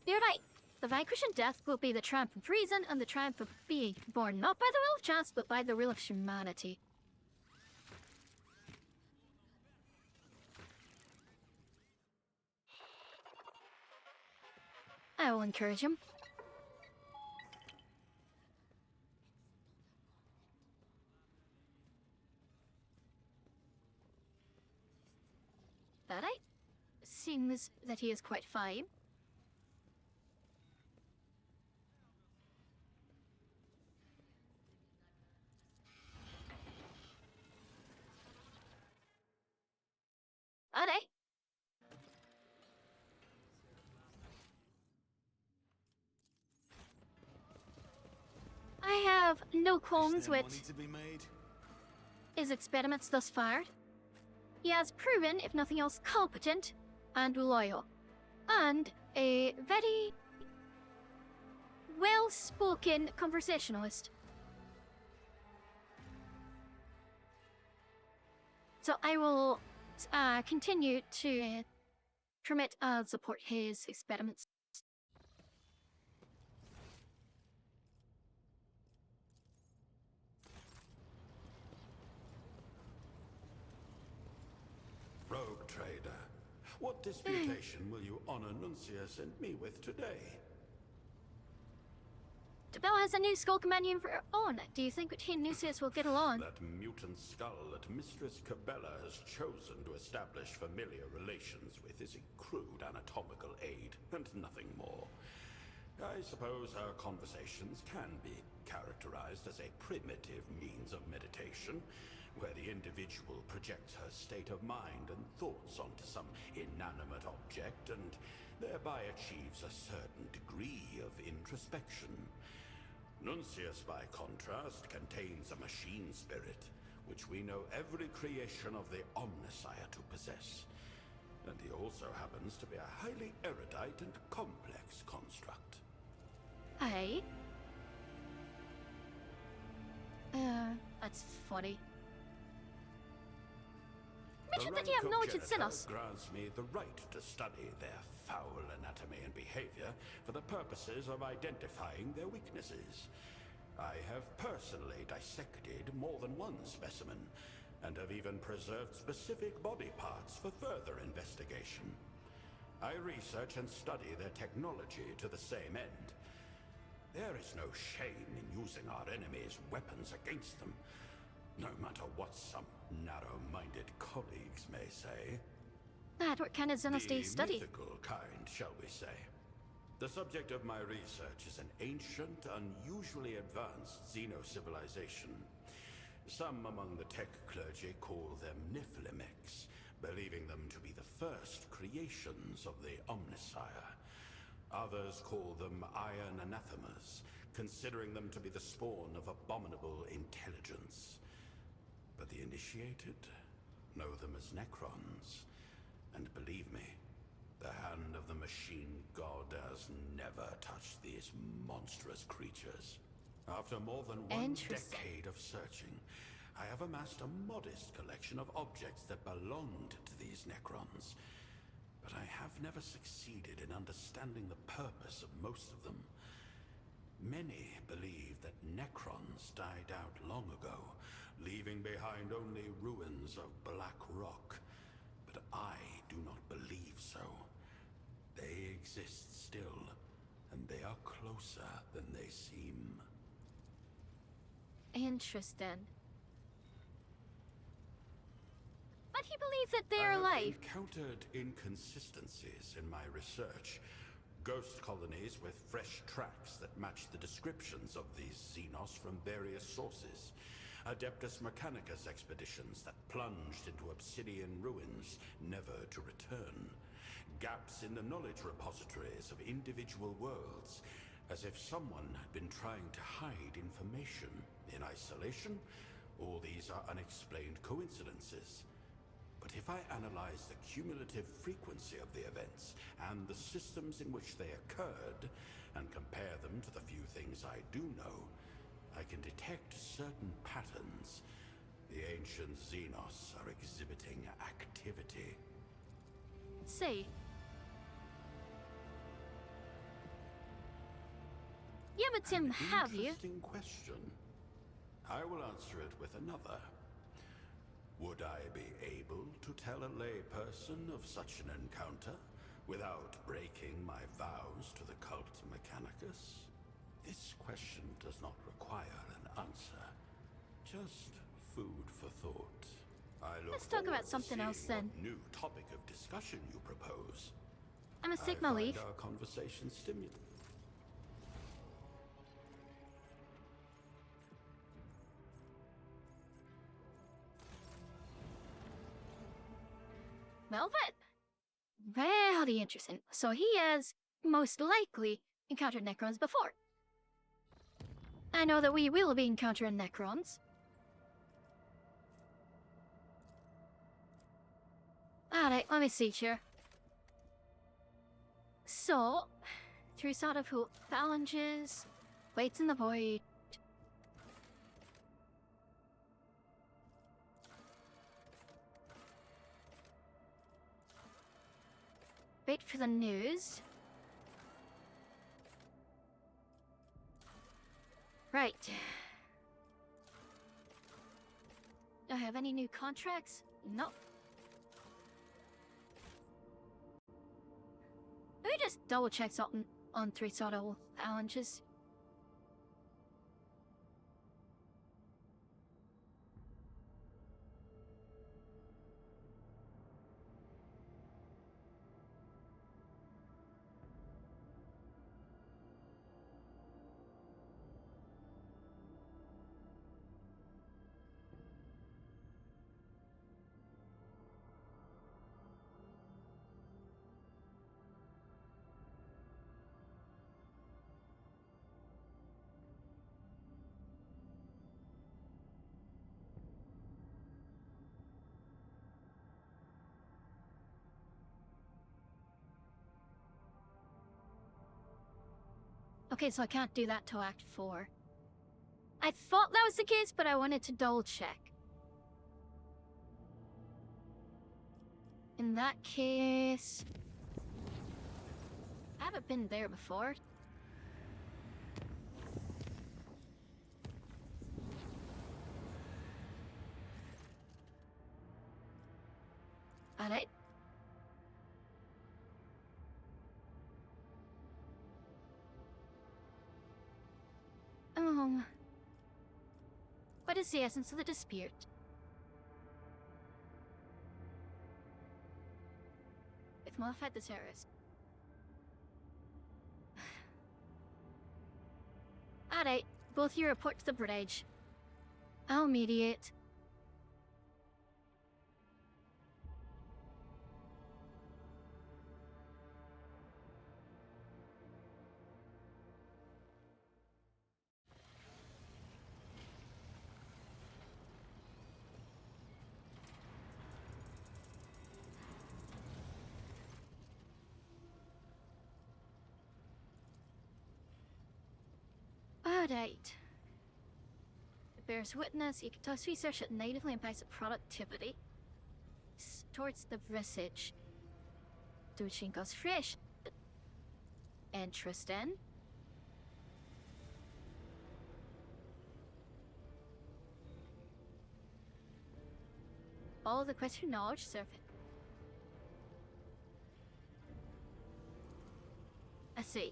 You're right. The vanquish in death will be the triumph of reason and the triumph of being born not by the will of chance, but by the will of humanity. I will encourage him. That seems that he is quite fine. Are they? I have no qualms with money to be made? his experiments thus far. He has proven, if nothing else, competent and loyal, and a very well-spoken conversationalist. So I will continue to permit support his experiments. Rogue trader, what disputation will you honor Nuncius and me with today? Tabella has a new skull companion of her own. Do you think he and Nuncius will get along? That mutant skull that Mistress Cabela has chosen to establish familiar relations with is a crude anatomical aid, and nothing more. I suppose our conversations can be characterized as a primitive means of meditation, where the individual projects her state of mind and thoughts onto some inanimate object and thereby achieves a certain degree of introspection. Nuncius, by contrast, contains a machine spirit, which we know every creation of the Omnissiah to possess. And he also happens to be a highly erudite and complex construct. Aye. That's funny. Mention that you have knowledge in Sinos. Grants me the right to study their foul anatomy and behavior for the purposes of identifying their weaknesses. I have personally dissected more than one specimen, and have even preserved specific body parts for further investigation. I research and study their technology to the same end. There is no shame in using our enemies' weapons against them, no matter what some narrow-minded colleagues may say. What kind of Xenos do you study? The mythical kind, shall we say. The subject of my research is an ancient, unusually advanced xeno-civilization. Some among the tech clergy call them Niflimics, believing them to be the first creations of the Omnissiah. Others call them iron anathemas, considering them to be the spawn of abominable intelligence. But the initiated know them as Necrons. And believe me, the hand of the machine god has never touched these monstrous creatures. After more than one decade of searching, I have amassed a modest collection of objects that belonged to these Necrons. But I have never succeeded in understanding the purpose of most of them. Many believe that Necrons died out long ago, leaving behind only ruins of black rock. But I do not believe so. They exist still, and they are closer than they seem. Interesting. But he believes that they I are have alive. encountered inconsistencies in my research. Ghost colonies with fresh tracks that match the descriptions of these Xenos from various sources. Adeptus Mechanicus expeditions that plunged into obsidian ruins, never to return. Gaps in the knowledge repositories of individual worlds, as if someone had been trying to hide information. In isolation, all these are unexplained coincidences. But if I analyze the cumulative frequency of the events and the systems in which they occurred, and compare them to the few things I do know, I can detect certain patterns. The ancient Xenos are exhibiting activity. Let's see. Yeah, but Tim, An have you? interesting question. I will answer it with another. Would I be able to tell a layperson of such an encounter without breaking my vows to the cult Mechanicus? This question does not require an answer, just food for thought. I look Let's talk about forward to something else seeing then. what new topic of discussion you propose. I'm a I Sigma find Leaf. our conversation stimulating. Velvet? Very interesting. So he has most likely encountered Necrons before. I know that we will be encountering Necrons. Alright, let me see here. So, through sort of who phalanges, waits in the void. Wait for the news. Right. Do I have any new contracts? No. Let me just double check something on three sort of phalanges. Okay, so I can't do that till Act 4. I thought that was the case, but I wanted to double check. In that case... I haven't been there before. Alright. What is the essence of the dispute? It's modified the terrorist. Alright, both you report to the bridge. I'll mediate. Alright. It bears witness, Ectos research that natively impacts the productivity towards the visage. Doing goes fresh. Interesting. Follow the quest for knowledge surface. I see.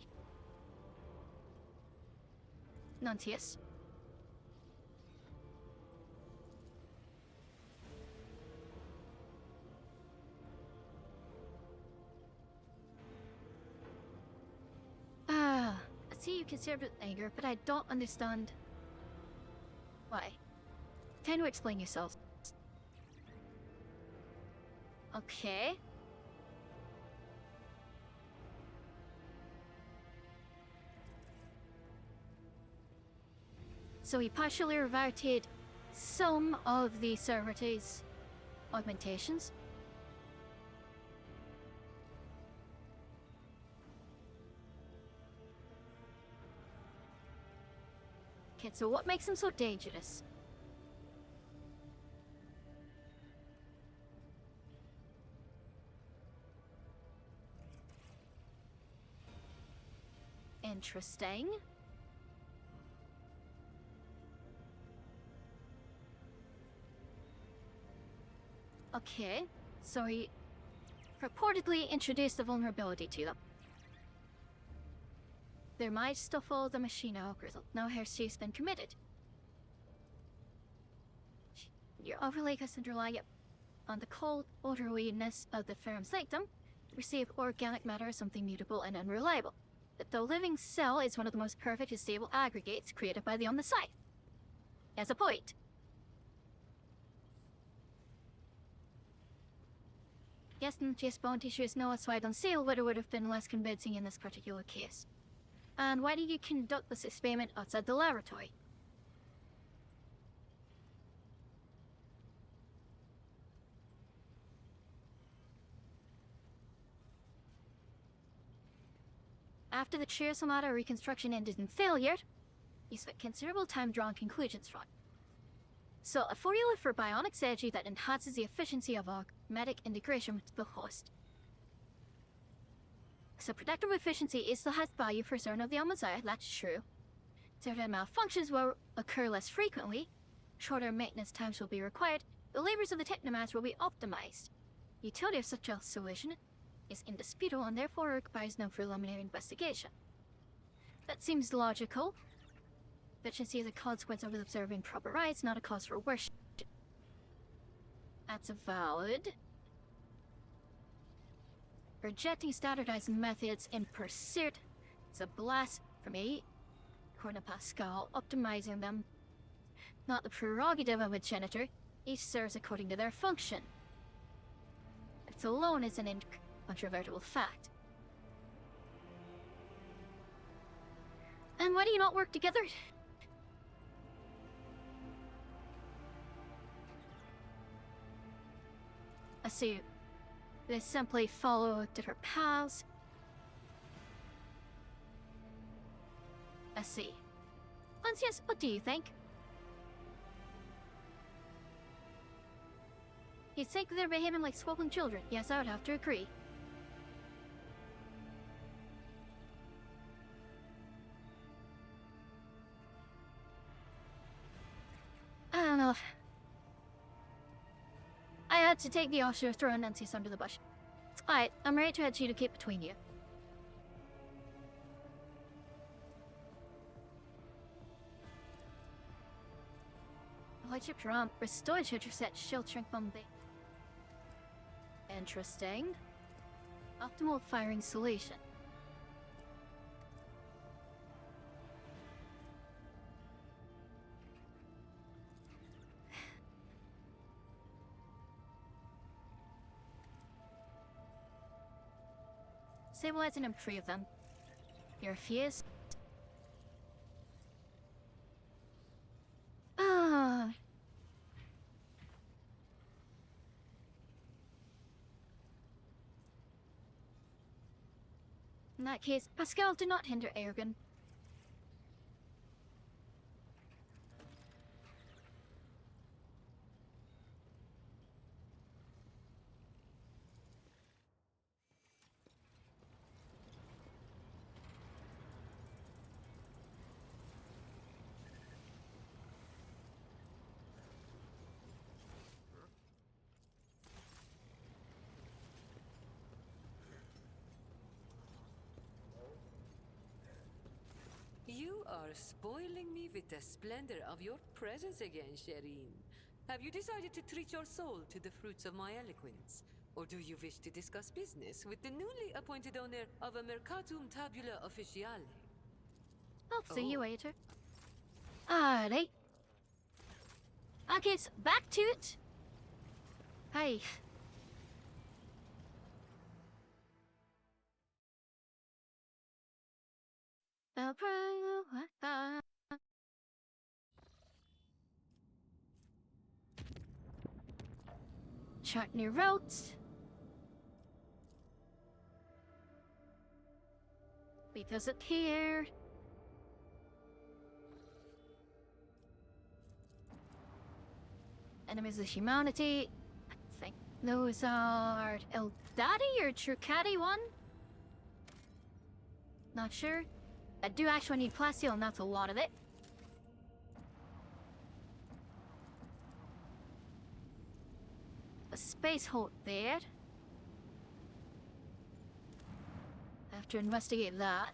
Nuntius. I see you conserved with anger, but I don't understand why. Can you explain yourself? Okay. So he partially reverted some of the servitors' augmentations. Okay, so what makes him so dangerous? Interesting. Okay, so he purportedly introduced a vulnerability to them. There might still follow the machine algorithm. No heresy's been committed. You're overly accustomed to relying on the cold, orderliness of the firm's sanctum to perceive organic matter as something mutable and unreliable. That the living cell is one of the most perfect and stable aggregates created by the on the site. As a point. Yes, just bone tissue is no outside on sale, but it would have been less convincing in this particular case. And why did you conduct this experiment outside the laboratory? After the Chiosomata reconstruction ended in failure, you spent considerable time drawing conclusions from it. So, a formula for bionic surgery that enhances the efficiency of augmetic integration with the host. So, predictive efficiency is the highest value for certain of the Amaziah, that's true. Certain malfunctions will occur less frequently, shorter maintenance times will be required, the labors of the technomads will be optimized. The utility of such a solution is indisputable and therefore requires no preliminary investigation. That seems logical. Efficiency is a consequence of observing proper rites, not a cause for worship. That's valid. Rejecting standardized methods in pursuit is a blasphemy, according to Pascal. Optimizing them, not the prerogative of a janitor, each serves according to their function. It alone is an incontrovertible fact. And why do you not work together? I see. They simply follow different paths. I see. Yes, what do you think? You think they're behaving like squabbling children? Yes, I would have to agree. I don't know. I had to take the offer of throwing Nancy's under the bush. It's quiet. I'm ready to adjudicate between you. Lordship Ram, restore your set shield shrink Bombay. Interesting. Optimal firing solution. Stabilize and improve them. Your fears? Ah. In that case, Pascal, do not hinder Aragon. are spoiling me with the splendor of your presence again, Shireen. Have you decided to treat your soul to the fruits of my eloquence? Or do you wish to discuss business with the newly appointed owner of a Mercatum Tabula Officiale? I'll see you Oh. later. Alright. Okay, so back to it. Hey. Chart new routes. We visit here. Enemies of humanity. I think those are Eldadi or Trucati one? Not sure. I do actually need plasteel, and that's a lot of it. A space hold there. Have to investigate that.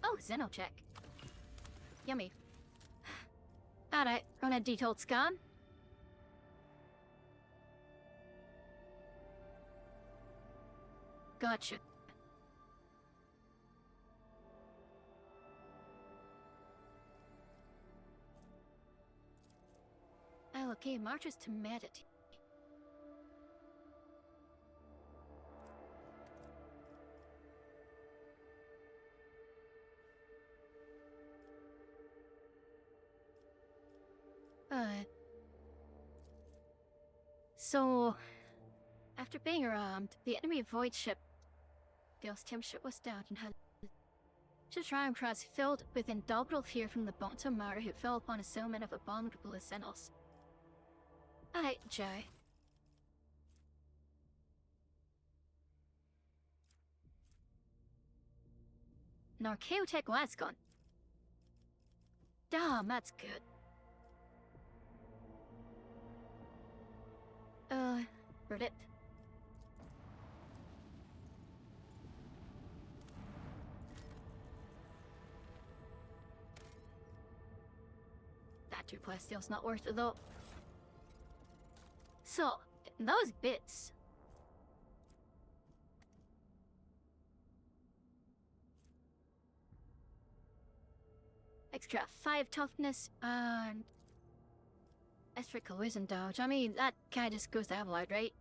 Oh, Xenocheck. Yummy. Alright, run a detailed scan. Gotcha. Okay, marches to meditate. So, after being around, the enemy void ship, the Ostium ship was down and had to try and cross filled with indubitable fear from the bones of Mara who fell upon a settlement of abominable Xenos. Alright, Jai. An Archaeotech was gone. Damn, that's good. Read it. That 2 plasteel's not worth it though. So, those bits. Extra 5 toughness and extra collision dodge. I mean, that kinda just goes to Avalite, right?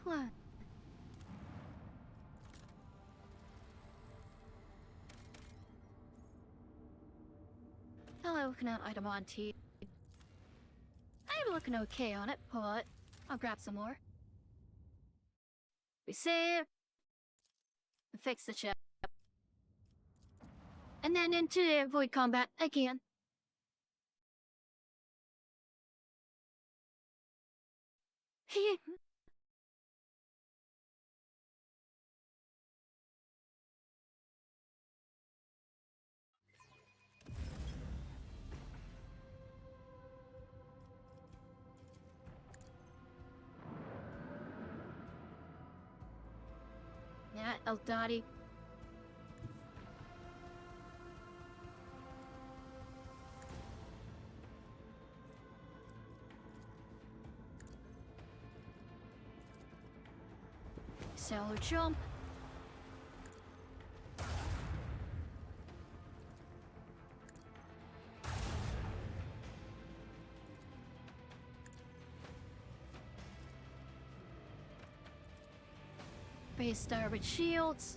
What? Hello, looking at item on T. I'm looking okay on it, but I'll grab some more. We save. Fix the ship. And then into the void combat again. Yeah, Eldadi. Solar jump. Base star with shields.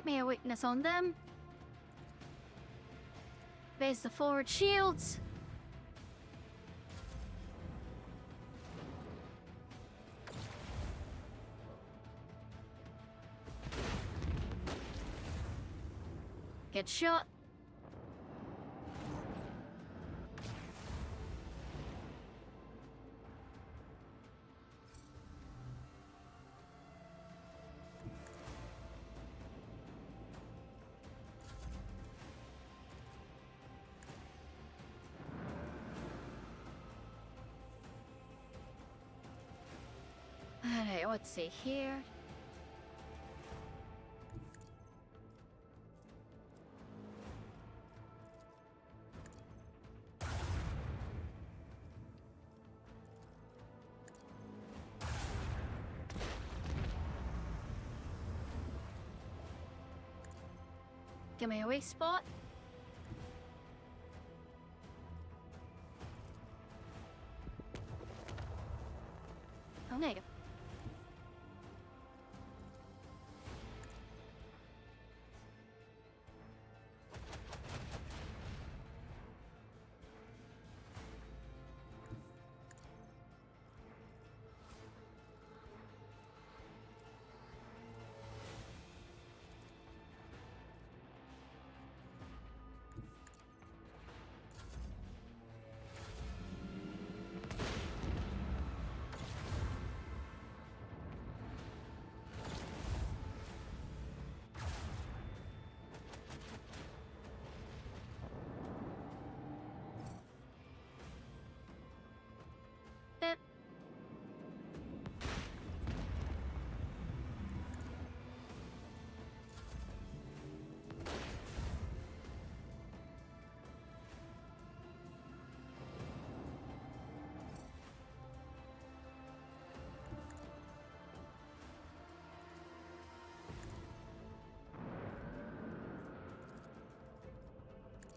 May a weakness on them. There's the forward shields. Get shot. Alright, let's see here. Give me a weak spot. Oh, there you go. Bip.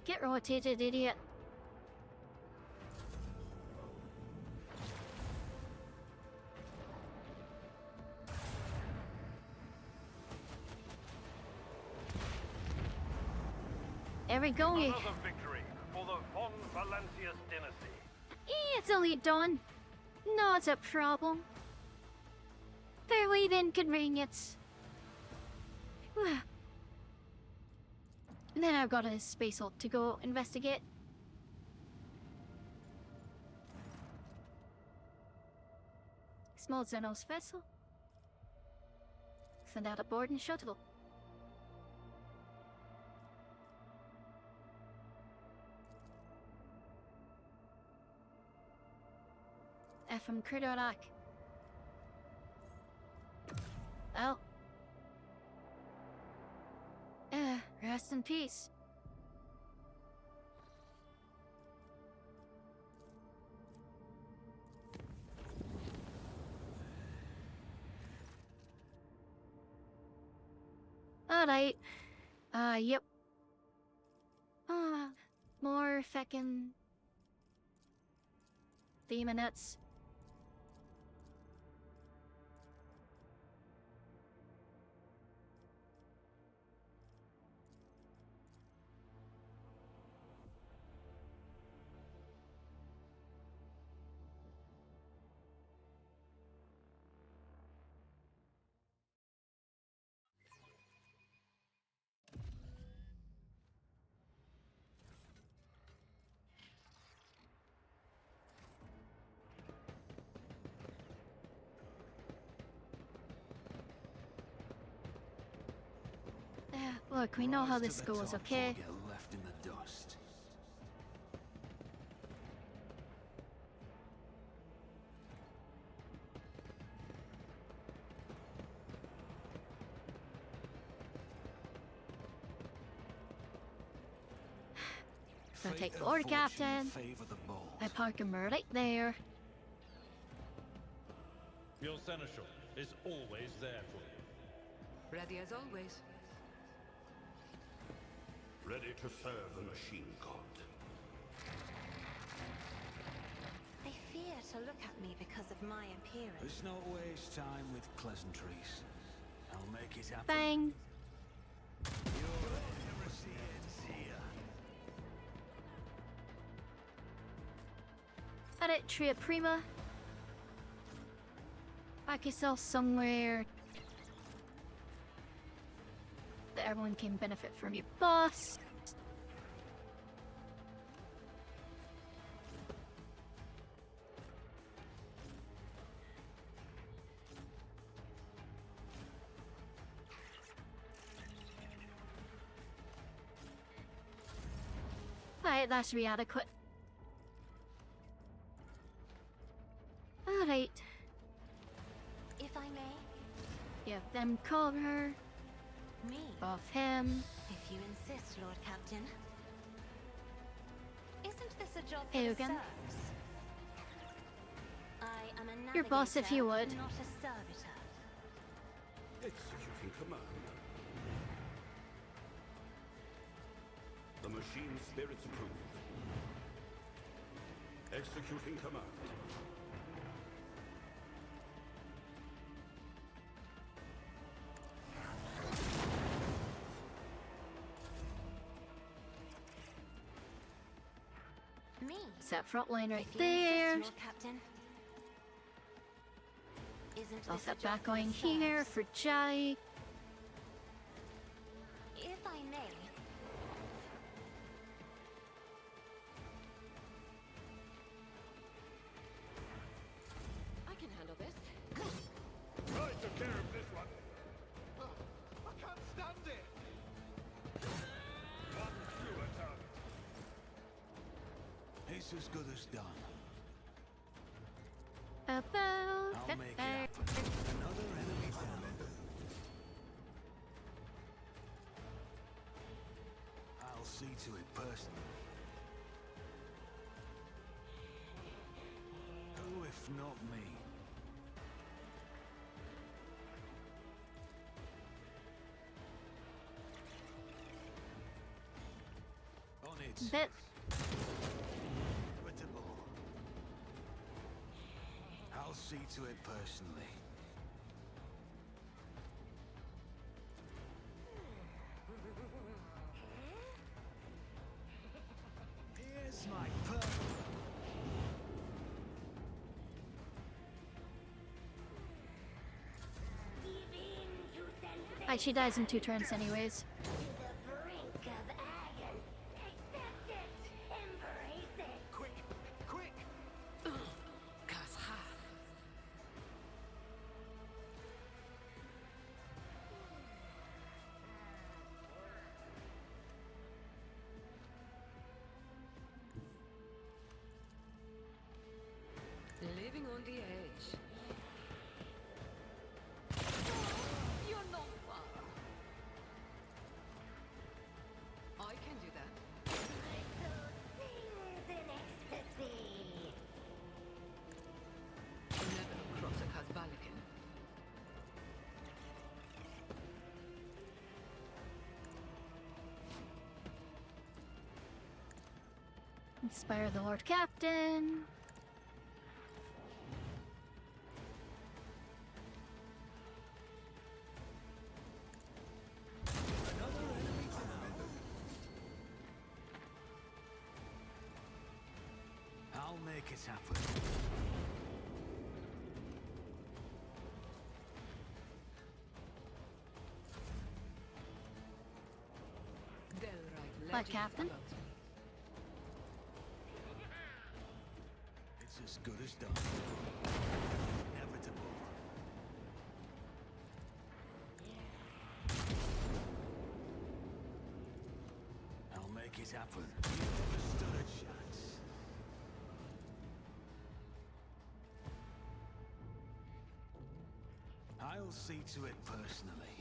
Get rotated, idiot. There we go. Another victory for the Von Valancius dynasty. It's only dawn. Not a problem. Fairly inconvenience. Then I've got a space hulk to go investigate. Small Xenos vessel. Send out a boarding shuttle. FM Kridorak. Oh. Rest in peace. Alright. Yep. More feckin' demonettes. Look, we know how Rise to this the goes, top okay? or get left in the dust. So I take Fate the and order, fortune Captain. favor the bold. I park him right there. Your seneschal is always there for you. Ready as always. Ready to serve the machine god. They fear to look at me because of my appearance. Let's not waste time with pleasantries. I'll make it happen. Bang. Your heresy ends here. Edit Tria Prima. Back yourself somewhere that everyone can benefit from your boss. Alright, that should be adequate. Alright. If I may, Give them cover. me, Off him. if you insist, Lord Captain. Isn't this a job for Hey, the again. serfs? I am a navigator, Your boss if you would. not a servitor. Executing command. The machine spirits approve. Executing command. Me, Set front line right if you there. insist, Lord Captain. Isn't I'll this a set job back for the going here serfs? for Jai. If I may, I can handle this. I took care of this one. I can't stand it. One fewer target. It's as good as done. About I'll make it happen. Another enemy down. I'll see to it personally. Who if not me? On its bit. inevitable. I'll see to it personally. Here's my pearl. She dies in 2 turns anyways. Quick, quick! Living on the edge. You're not far. I can do that. Never cross a Kazbalikan. Inspire the Lord Captain. Another enemy down. I'll make it happen. They'll write Bye, legends Captain. about me. It's as good as done. Inevitable. I'll make it happen. You never stood a chance. I'll see to it personally.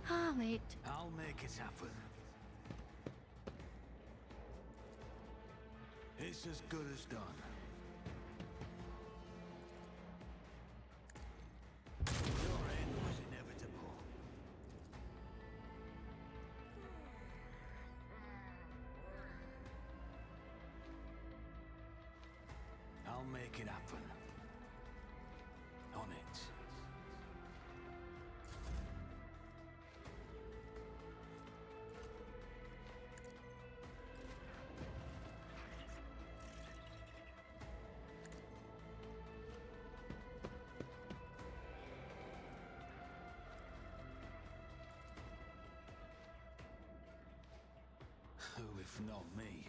Ah, wait. I'll make it happen. It's as good as done. Your end was inevitable. I'll make it happen. On it. if not me?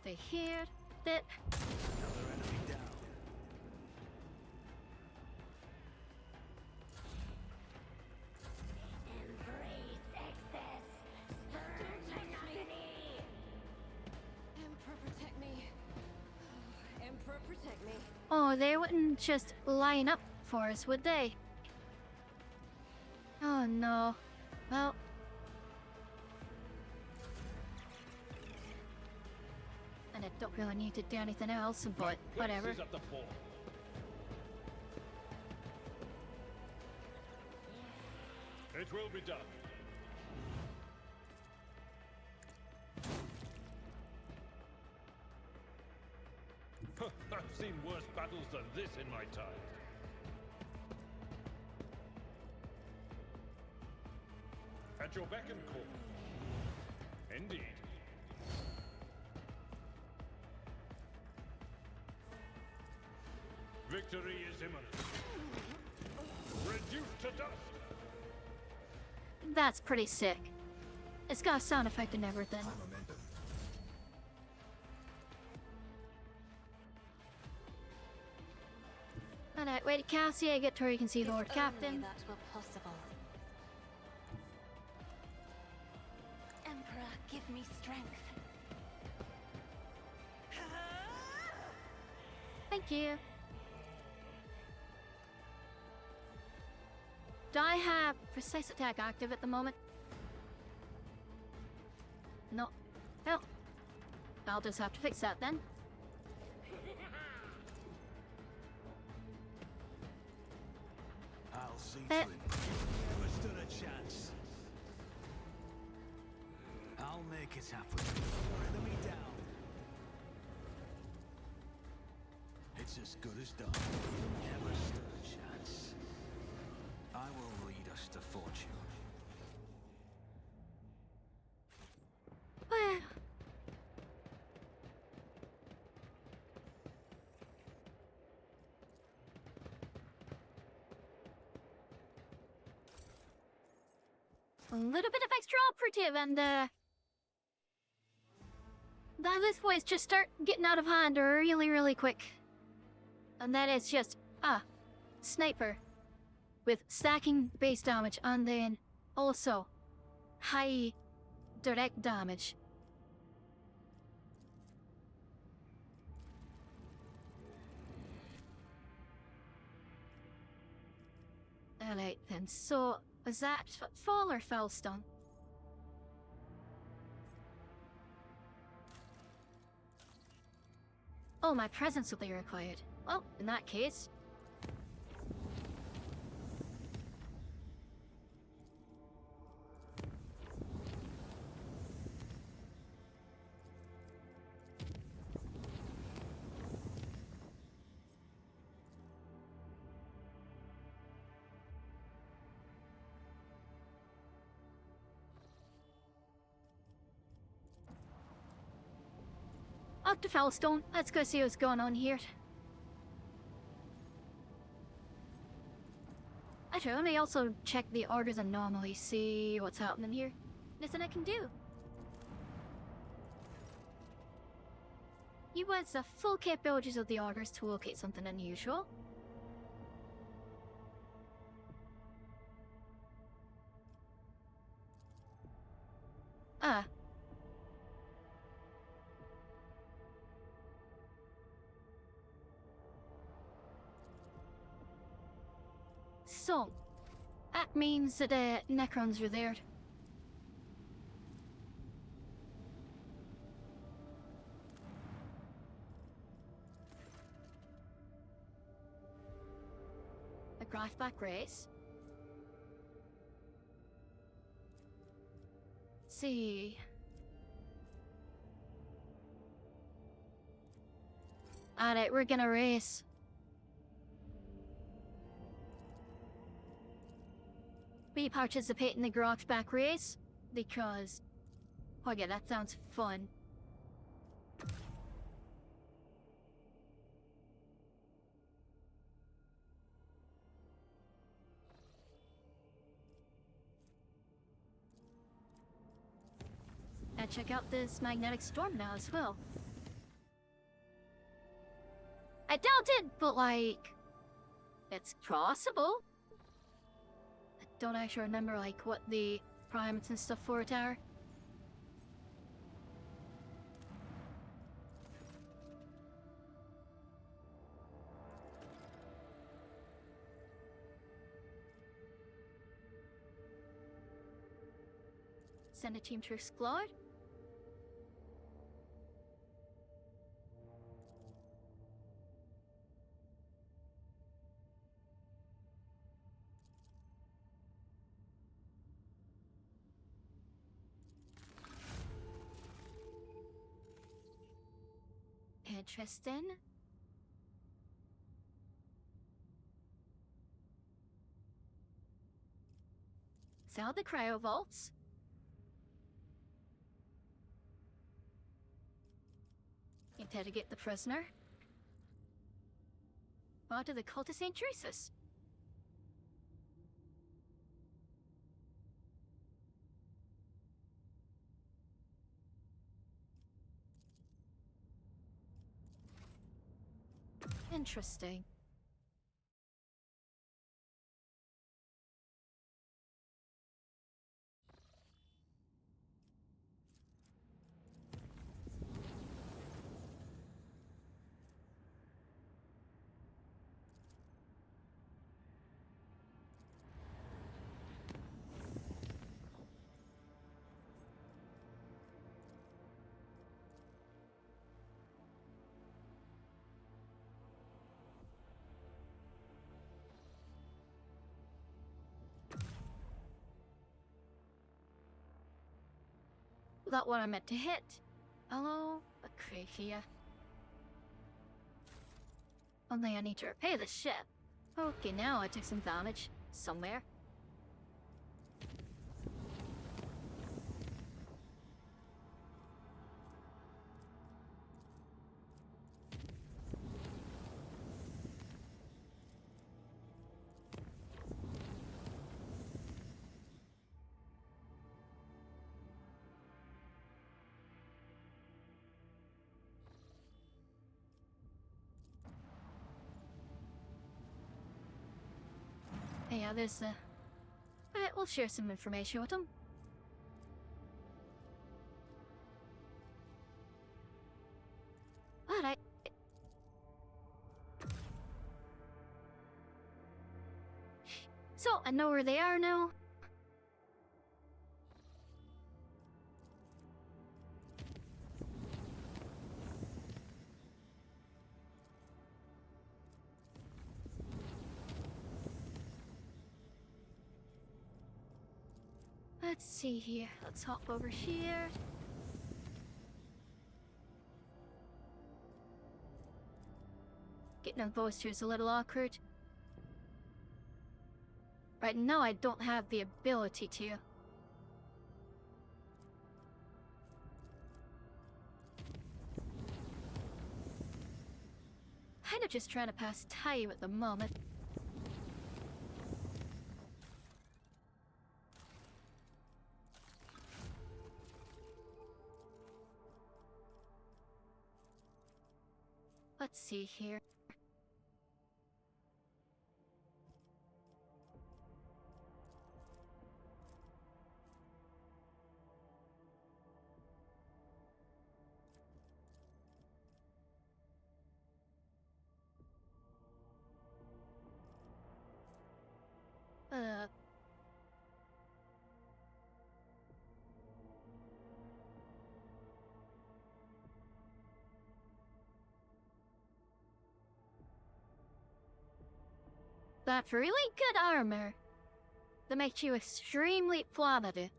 They hear that. Another enemy down. Emperor, protect me. Emperor, protect me. Oh, they wouldn't just line up for us, would they? Oh no. Well. And I don't really need to do anything else, but whatever. Seize up the ball. It will be done. I've seen worse battles than this in my time. At your beck and call. Indeed. Victory is imminent. Reduced to dust. That's pretty sick. It's got a sound effect and everything. Alright, wait, Cassie, I get to where you can see Lord If Captain. only that were possible. Emperor, give me strength. Thank you. Do I have precise attack active at the moment? No. Well, I'll just have to fix that then. I'll see to Eh. it. Never stood a chance. I'll make it happen. Another enemy down. It's as good as done. Never stood a chance. I will lead us to fortune. Well, a little bit of extra operative and that this boys just start getting out of hand really quick. And that is just sniper with stacking base damage and then also high direct damage. Alright then, so is that fall or fell stone? Oh, my presence will be required. Well, in that case. Up to Fellstone. Let's go see what's going on here. Actually, let me also check the orders anomaly, see what's happening here. Nothing I can do. You want the full capabilities of the orders to locate something unusual. So, that means that Necrons are there. A Graphback race. Let's see. Alright, we're gonna race. We participate in the Graphback race because, oh yeah, that sounds fun. check out this magnetic storm now as well. I doubt it, but like, it's possible. I don't actually remember like what the parameters and stuff for it are. Send a team to explore. Interesting. Sell the cryo vaults. Interrogate the prisoner. Body the cultist intrusus. Interesting. That what I meant to hit. Hello, a crate here. Only I need to repair the ship. Okay, now I took some damage. Somewhere. Yeah, there's Alright, we'll share some information with them. Alright. So, I know where they are now. Let's see here. Let's hop over here. Getting a voice here is a little awkward. Right now I don't have the ability to. Kind of just trying to pass time at the moment. Let's see here. That's really good armor. That makes you extremely flammable.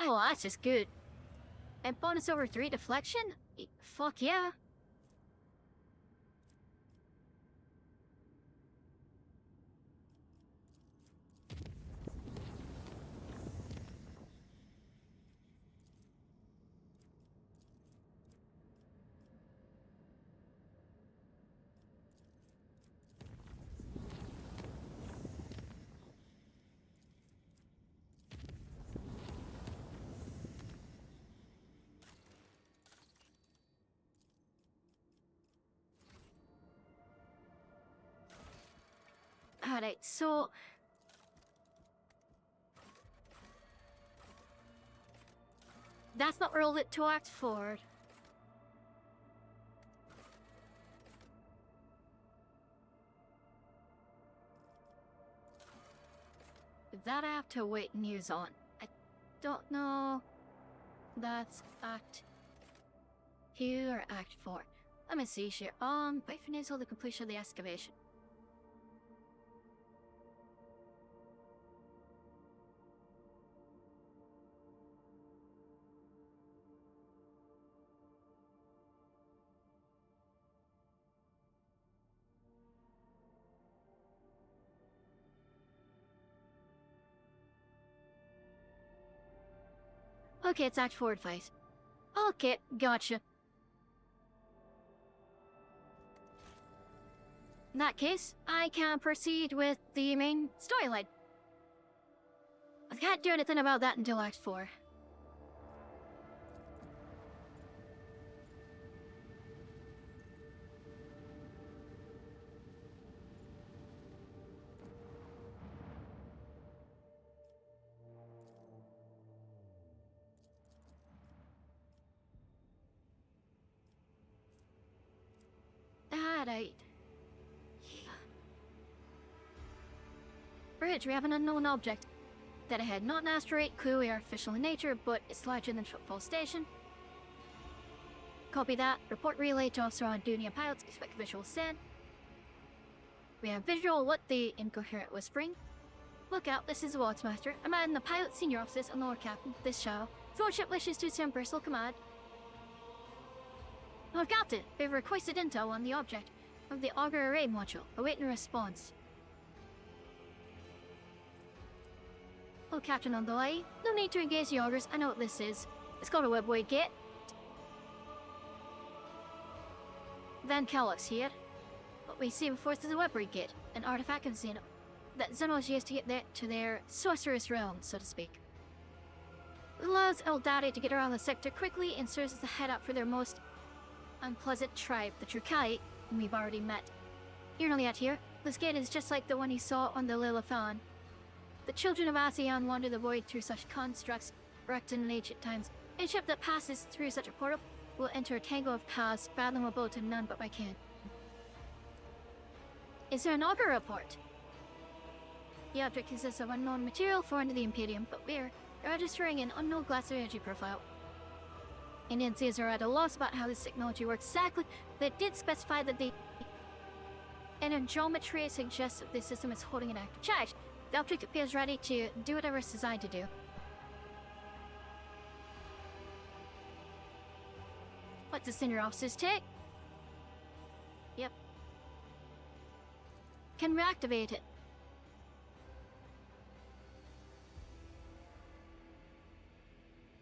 Oh, that's just good. And bonus over 3 deflection? Fuck yeah. Alright, so... That's not rolled it to act forward. That I have to wait news on. I don't know. That's act 2 or act 4. Let me see here. Wait for news on the completion of the excavation. Okay, it's act 4 advice. Okay, gotcha. In that case, I can proceed with the main storyline. I can't do anything about that until Act 4. Alright. Bridge, we have an unknown object. That ahead, not an asteroid, clearly artificial in nature, but it's larger than Footfall Station. Copy that. Report relay to officer on duty and pilots. Expect visual send. We have visual. What the incoherent whispering? Look out, this is the Watsmaster. I'm in the pilot senior office and lower captain. This shall. Lordship wishes to send personal command. Oh, Captain, we've requested intel on the object of the auger array module. Awaiting a response. Oh, Captain on the line. No need to engage the augers. I know what this is. It's called a webway gate. Van Kellogg's here. What we see before us is a webway gate, an artifact of Xeno that Xenos used to get there to their sorcerous realm, so to speak. It allows Eldari to get around the sector quickly and serves as the head up for their most unpleasant tribe, the Trukai, whom we've already met. You're not yet here. This gate is just like the one you saw on the Lilithan. The children of ASEAN wander the void through such constructs, wrecked in ancient times. Any ship that passes through such a portal will enter a tangle of paths fathomable to none but by can. Is there an auger report? The object consists of unknown material foreign to the Imperium, but we're registering an unknown glass energy profile. Indian seas are at a loss about how this technology works exactly, but it did specify that the energometry suggests that the system is holding an active charge. The object appears ready to do whatever it's designed to do. What's the senior officer's take? Yep. Can we activate it?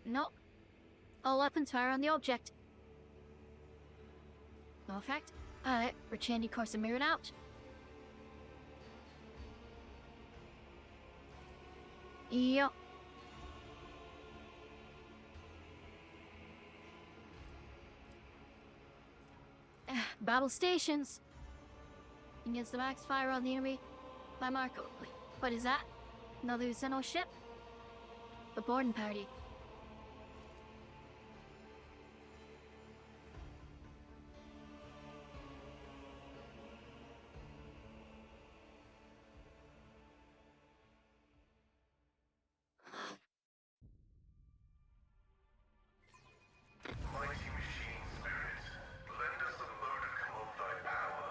Nope. All weapons fire on the object. No effect. Alright, we're changing course and mirrored out. Yup. Battle stations. Against the max fire on the enemy by Marco. Wait, what is that? Another Xeno ship? The boarding party. Mighty machine spirit, lend us a modicum of thy power.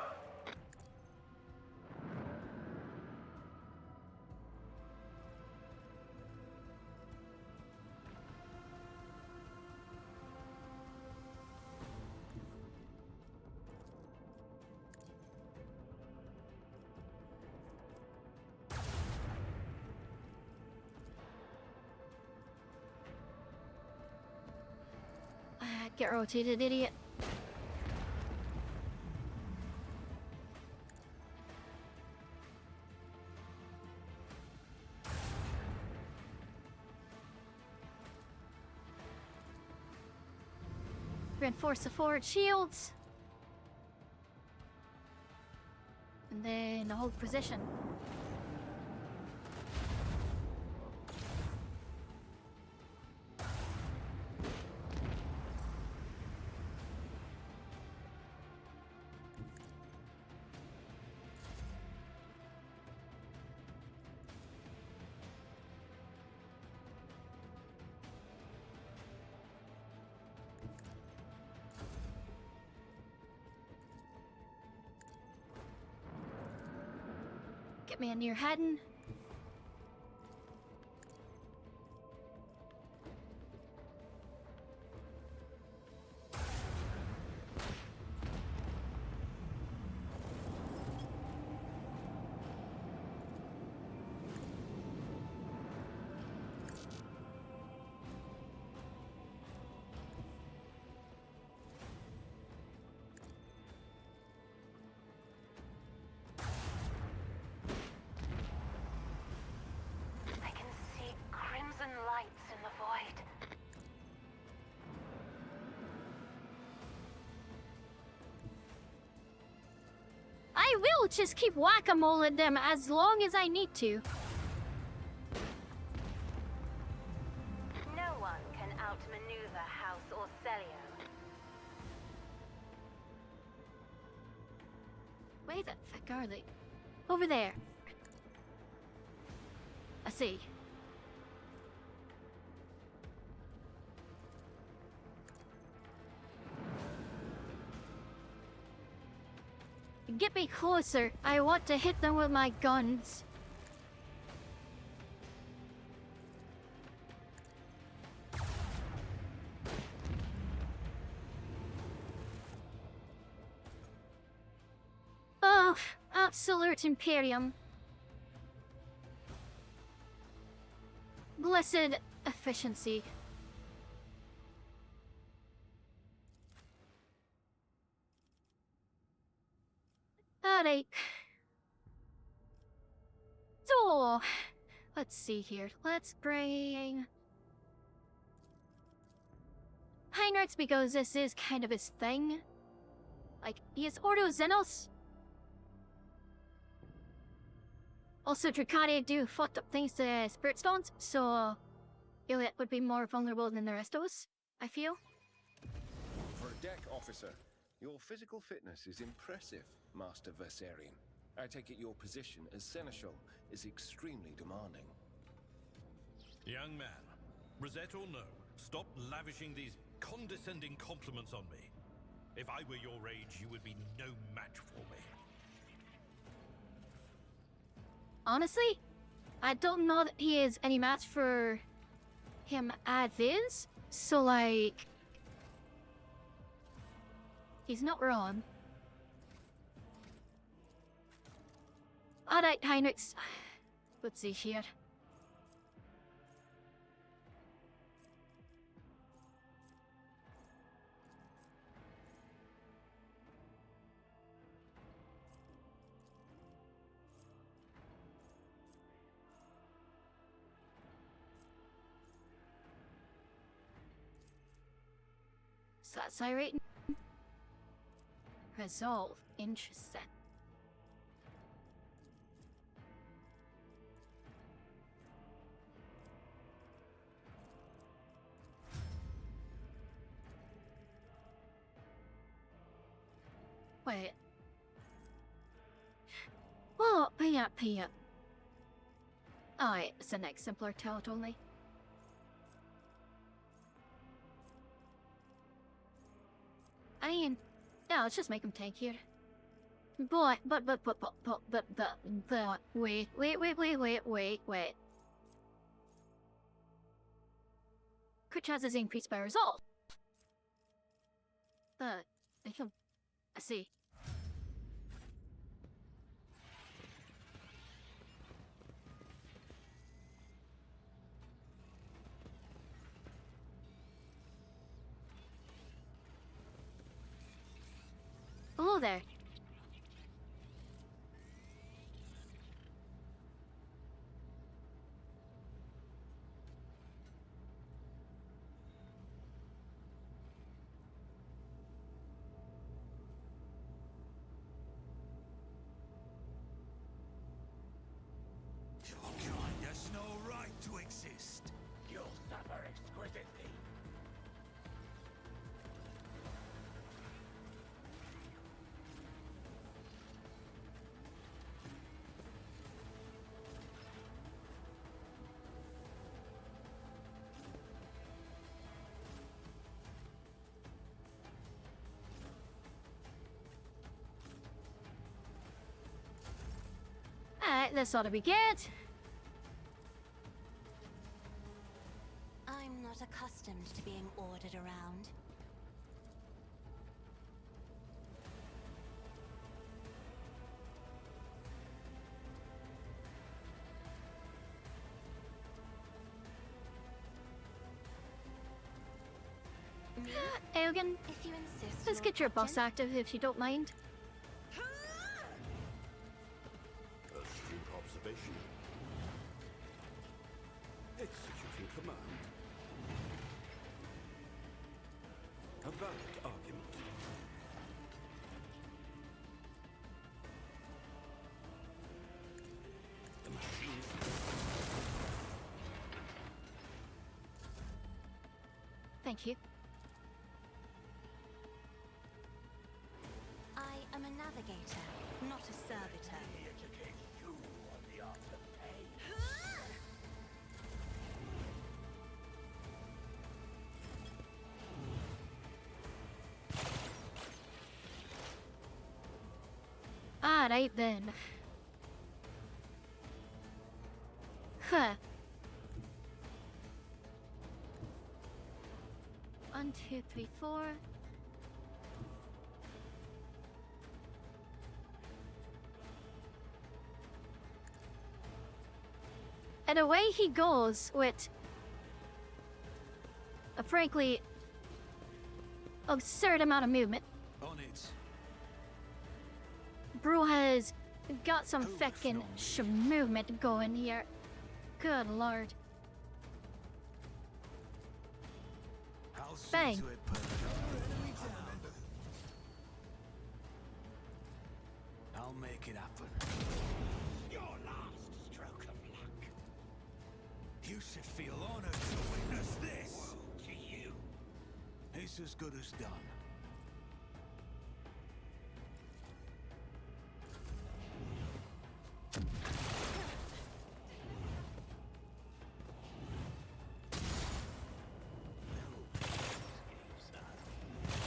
Get rotated, idiot. Reinforce the forward shields. and then hold position. Get me a near heading. I can see crimson lights in the void. I will just keep whack-a-moling them as long as I need to. No one can outmaneuver House Orcelio. Wait, that fat garlic. Over there. I see. Get me closer. I want to hit them with my guns. Oh, absolute Imperium. Blessed efficiency. Alright. So, let's see here. Let's bring Heinrichs because this is kind of his thing. Like, he is Ordo Xenos. Also, Dracari do fucked up things to Spirit Stones, so Iliad would be more vulnerable than the rest of us, I feel. For a deck officer, your physical fitness is impressive, Master Versarian. I take it your position as Seneschal is extremely demanding. Young man, Rosette or no, stop lavishing these condescending compliments on me. If I were your age, you would be no match for me. Honestly, I don't know that he is any match for him as is, so like, he's not wrong. Alright, Heinrichs. Let's see here. Saturate. Resolve. Interesting. Wait. Whoa, pay up, pay up. Alright, it's an exemplar talent only. I mean, yeah, let's just make him tank here. But, wait. Crit chances increased by resolve. I see. Hello there. exist. You'll suffer exquisitely. Alright, this ought to be good. I'm not accustomed to being ordered around. Eogan, If you insist, let's Lord get your boss Captain. active if you don't mind. Astute observation. Executing command. A valid argument. The machine. Thank you. I am a navigator, not a servitor. Educate you on the art of pain. Alright then. Huh. 1, 2, 3, 4. And away he goes with a frankly absurd amount of movement. On it. Bro has got some feckin' movement going here. Good lord. I'll see Bang. to it perfectly. I'll make it happen. Your last stroke of luck. You should feel honored to witness this. Woe to you. It's as good as done.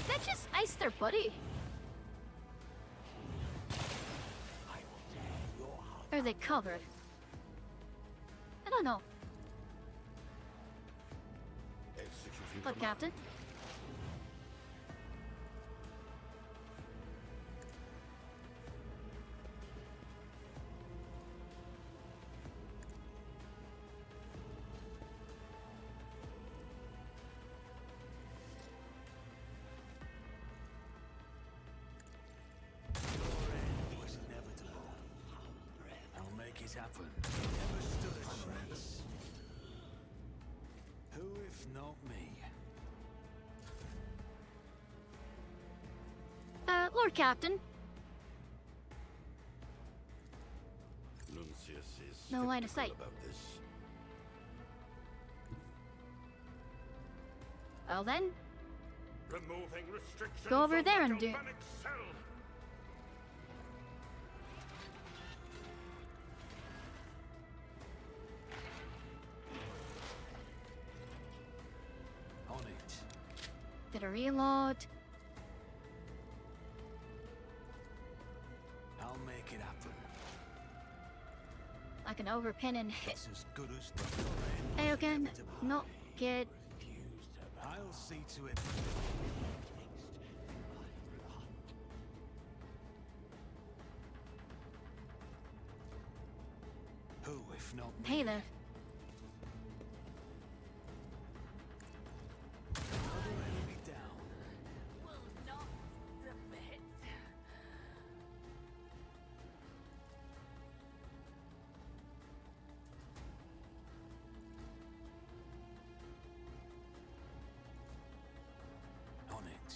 That just iced their buddy. I will tear your heart. Or are they covered? I don't know. Executing Look, command. Captain. It was inevitable. I'll make it happen. Never stood a chance. Who if not me? Lord Captain. Nuncius is No line of skeptical sight. about this. Well then, Removing restrictions Go over on there the and do it. galvanic cell. On it. did a reload. I'll make it happen. I can overpin and hit. It's as good as done. Eogan, not good. I'll see to it. Who if not me? Hey there. Another enemy down. On it.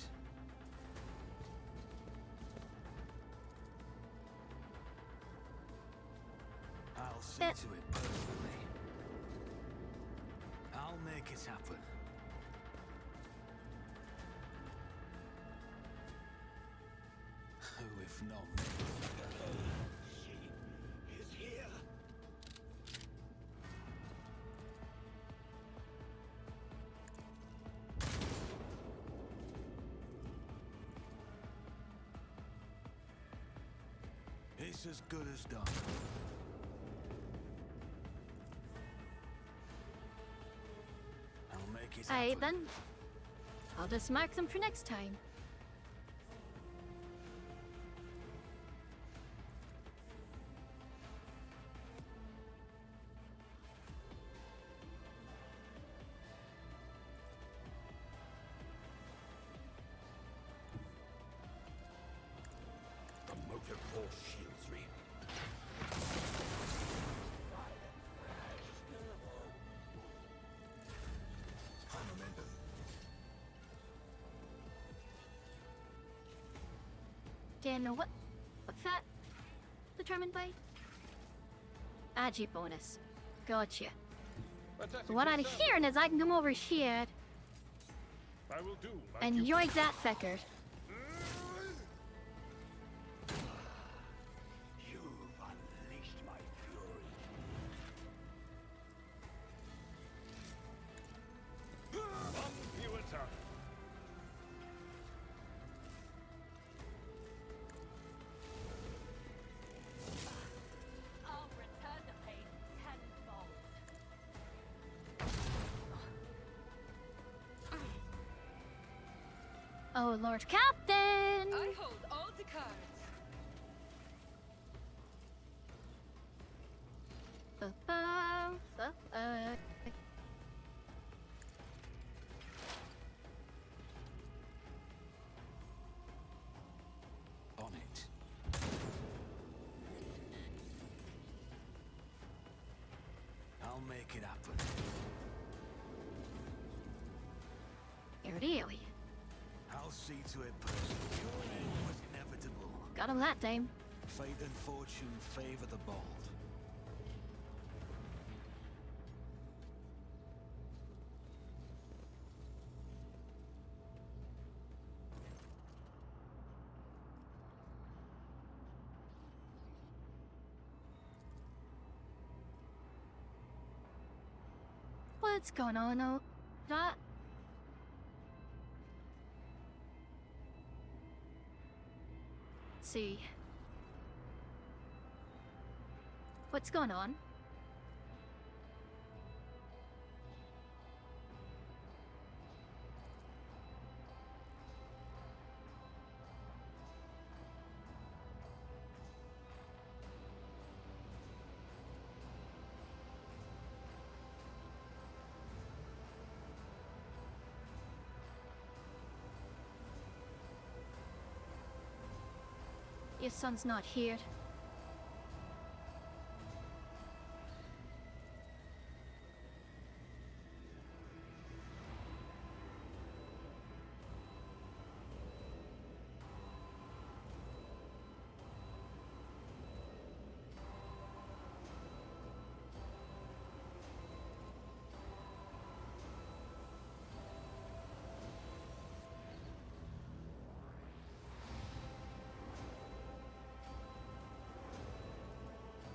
I'll see That- to it personally. it happen. Who if not me? She is here. It's as good as done. I'll make it Aye, happen. then. I'll just mark them for next time. The motive force shields me. Dan, what's that determined by? Agi bonus. Gotcha. So what I'm hearing is I can come over here I will do like and you yoink that fecker. You've unleashed my fury. One fewer time. I'll return the pain tenfold. Oh, Lord Captain! I hold all the cards. On it. I'll make it happen. Here. I'll see to it personally. Your end was inevitable. Got him that time. Fate and fortune favor the bold. What's going on, oh? That? Let's see. What's going on? Your son's not here.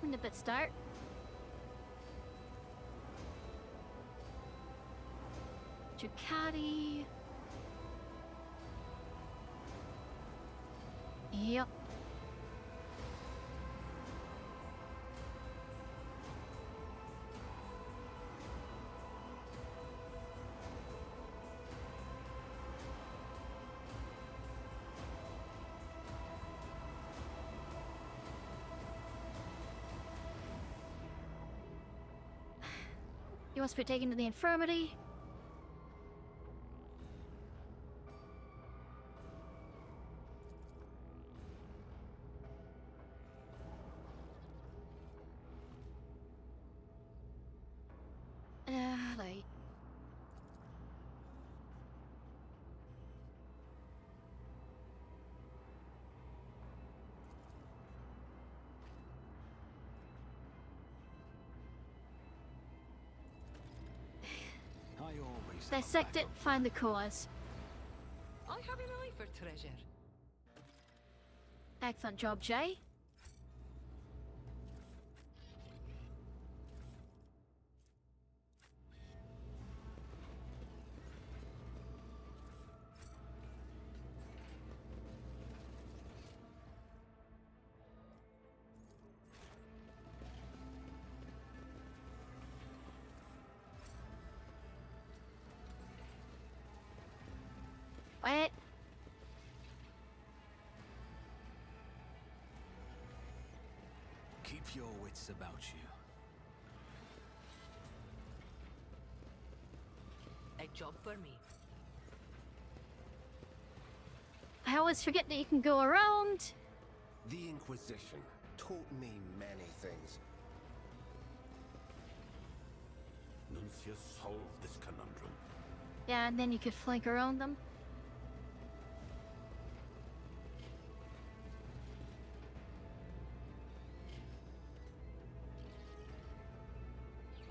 When did that start? Ducati. Yep. He wants to be taken to the infirmary. Right. Dissect it, find the cause. I have an eye for treasure. Excellent job, Jay. Wait. Keep your wits about you. A job for me. I always forget that you can go around. The Inquisition taught me many things. Nuncius, solve this conundrum. Yeah, and then you could flank around them.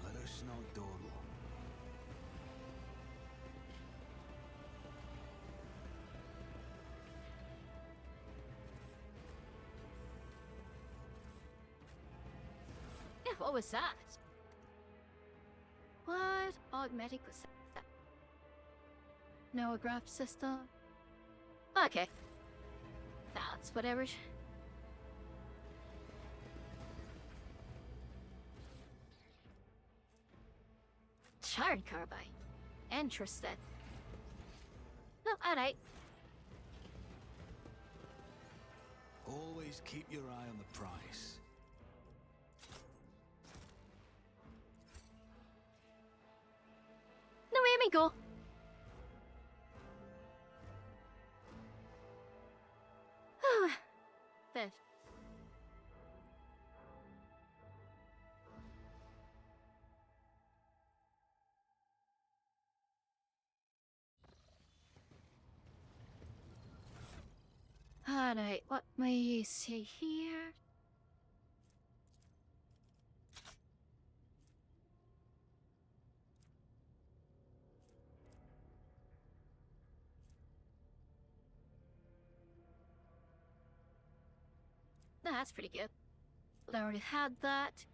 Let us not dawdle. Yeah, what was that? What augmetic was that? No graph system. Okay. That's whatever. Charred carbide. Interested. No, alright. Always keep your eye on the price. No, way me go. Fifth. Alright, what may you see here? That's pretty good. I already had that.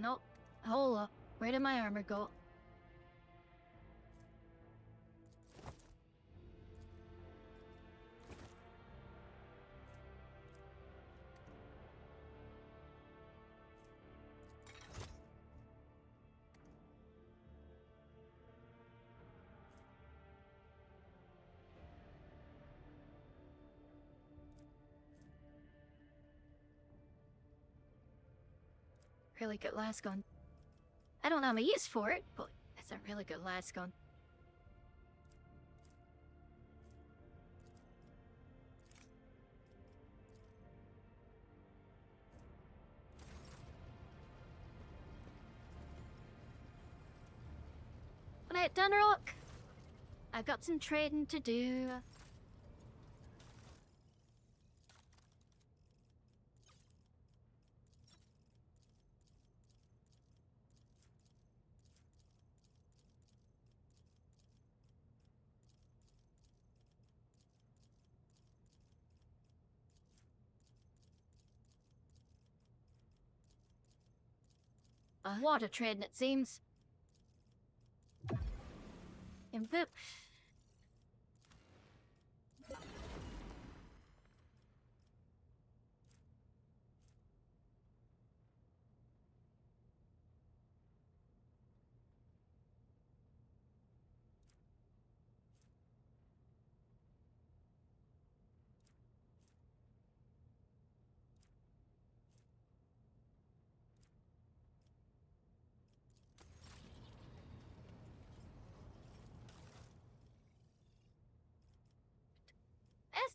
Nope. Hold up. Where did my armor go? Really good last gun. I don't have a use for it, but it's a really good last gun. Alright, Dunrock. I've got some trading to do. Water trading, it seems. And boop.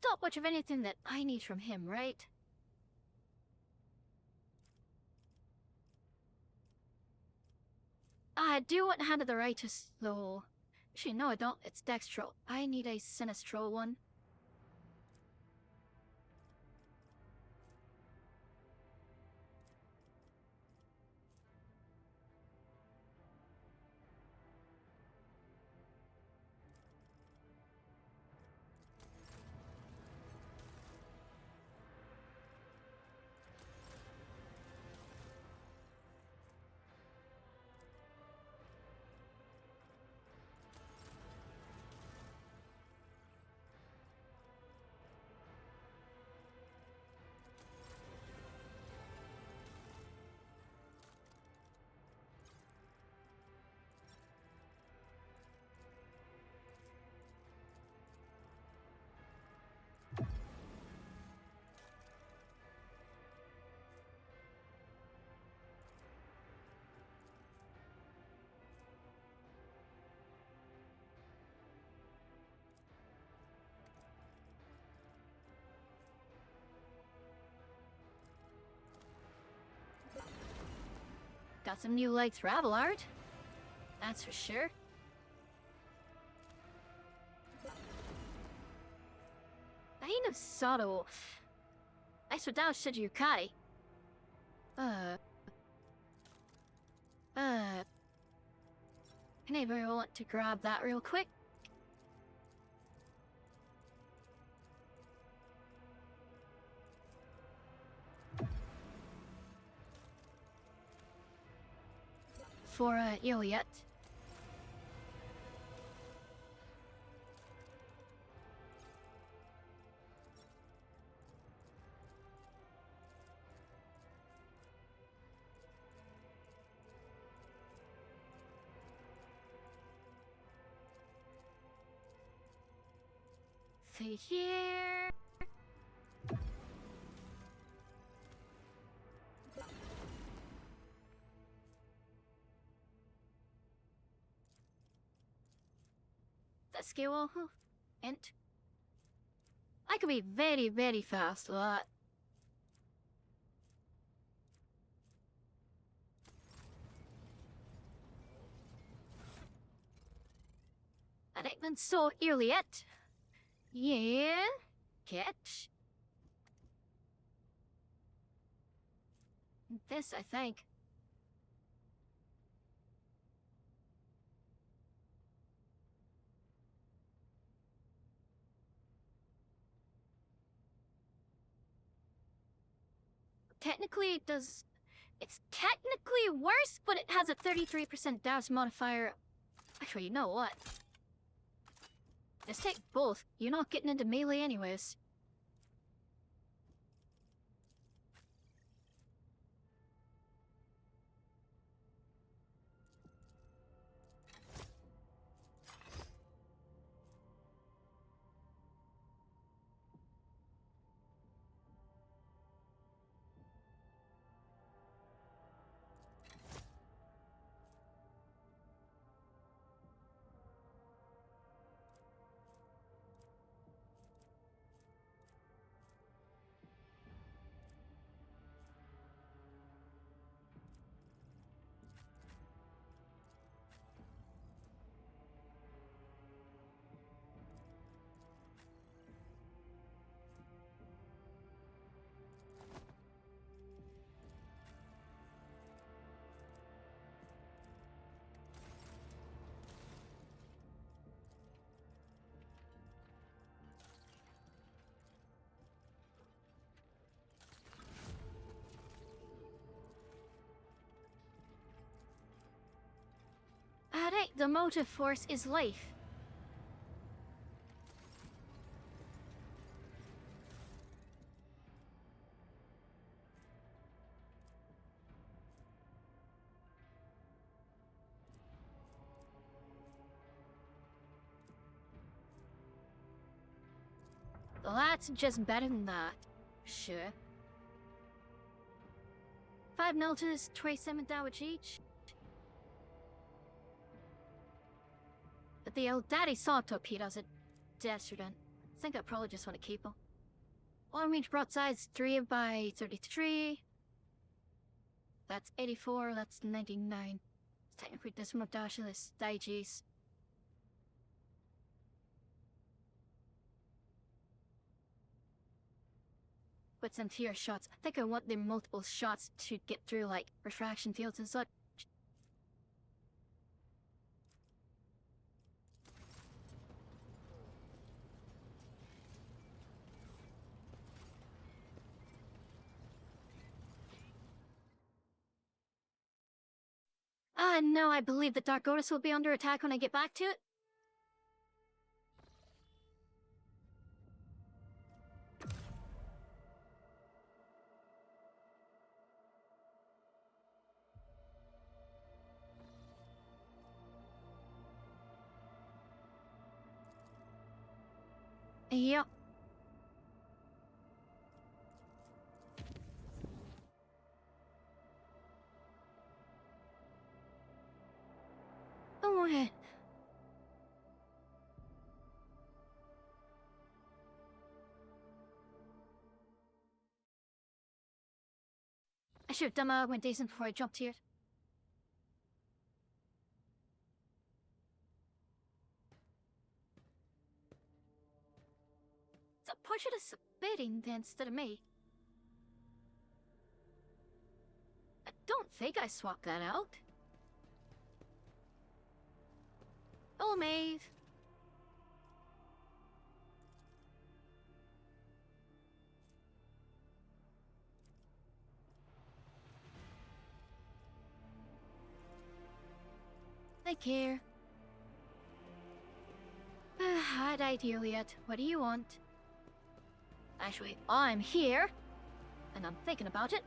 stopwatch of anything that I need from him, right? I do want Hand of the Righteous, though. Actually, no, I don't. It's Dextro. I need a Sinistro one. Got some new light travel art. That's for sure. Ain of Sado. I swear down should you Kai. Can I very well want to grab that real quick? For Iliet. See here. That skill, int. I could be very, very fast with that. And I've been so early yet. Yeah, catch. This, I think. Technically, it does. It's technically worse, but it has a 33% dash modifier. Actually, you know what? Just take both. You're not getting into melee anyways. Alright, the motive force is life. Well, that's just better than that. Sure. 5 notice, 27 damage each. But the old daddy saw torpedoes at Desert. think I probably just want to keep them. Long range broadsides 3 by 33. That's 84, that's 99. Technically decimal dashless digits. With some tier shots. I think I want the multiple shots to get through like refraction fields and such. No, I believe the Dark Goddess will be under attack when I get back to it. Yep. Oh, okay. I should have done my decent before I jumped here. It's a portrait of spitting instead of me. I don't think I swapped that out. Oh, Maeve. Take care. I'd ideal yet. What do you want? Actually, I'm here, and I'm thinking about it.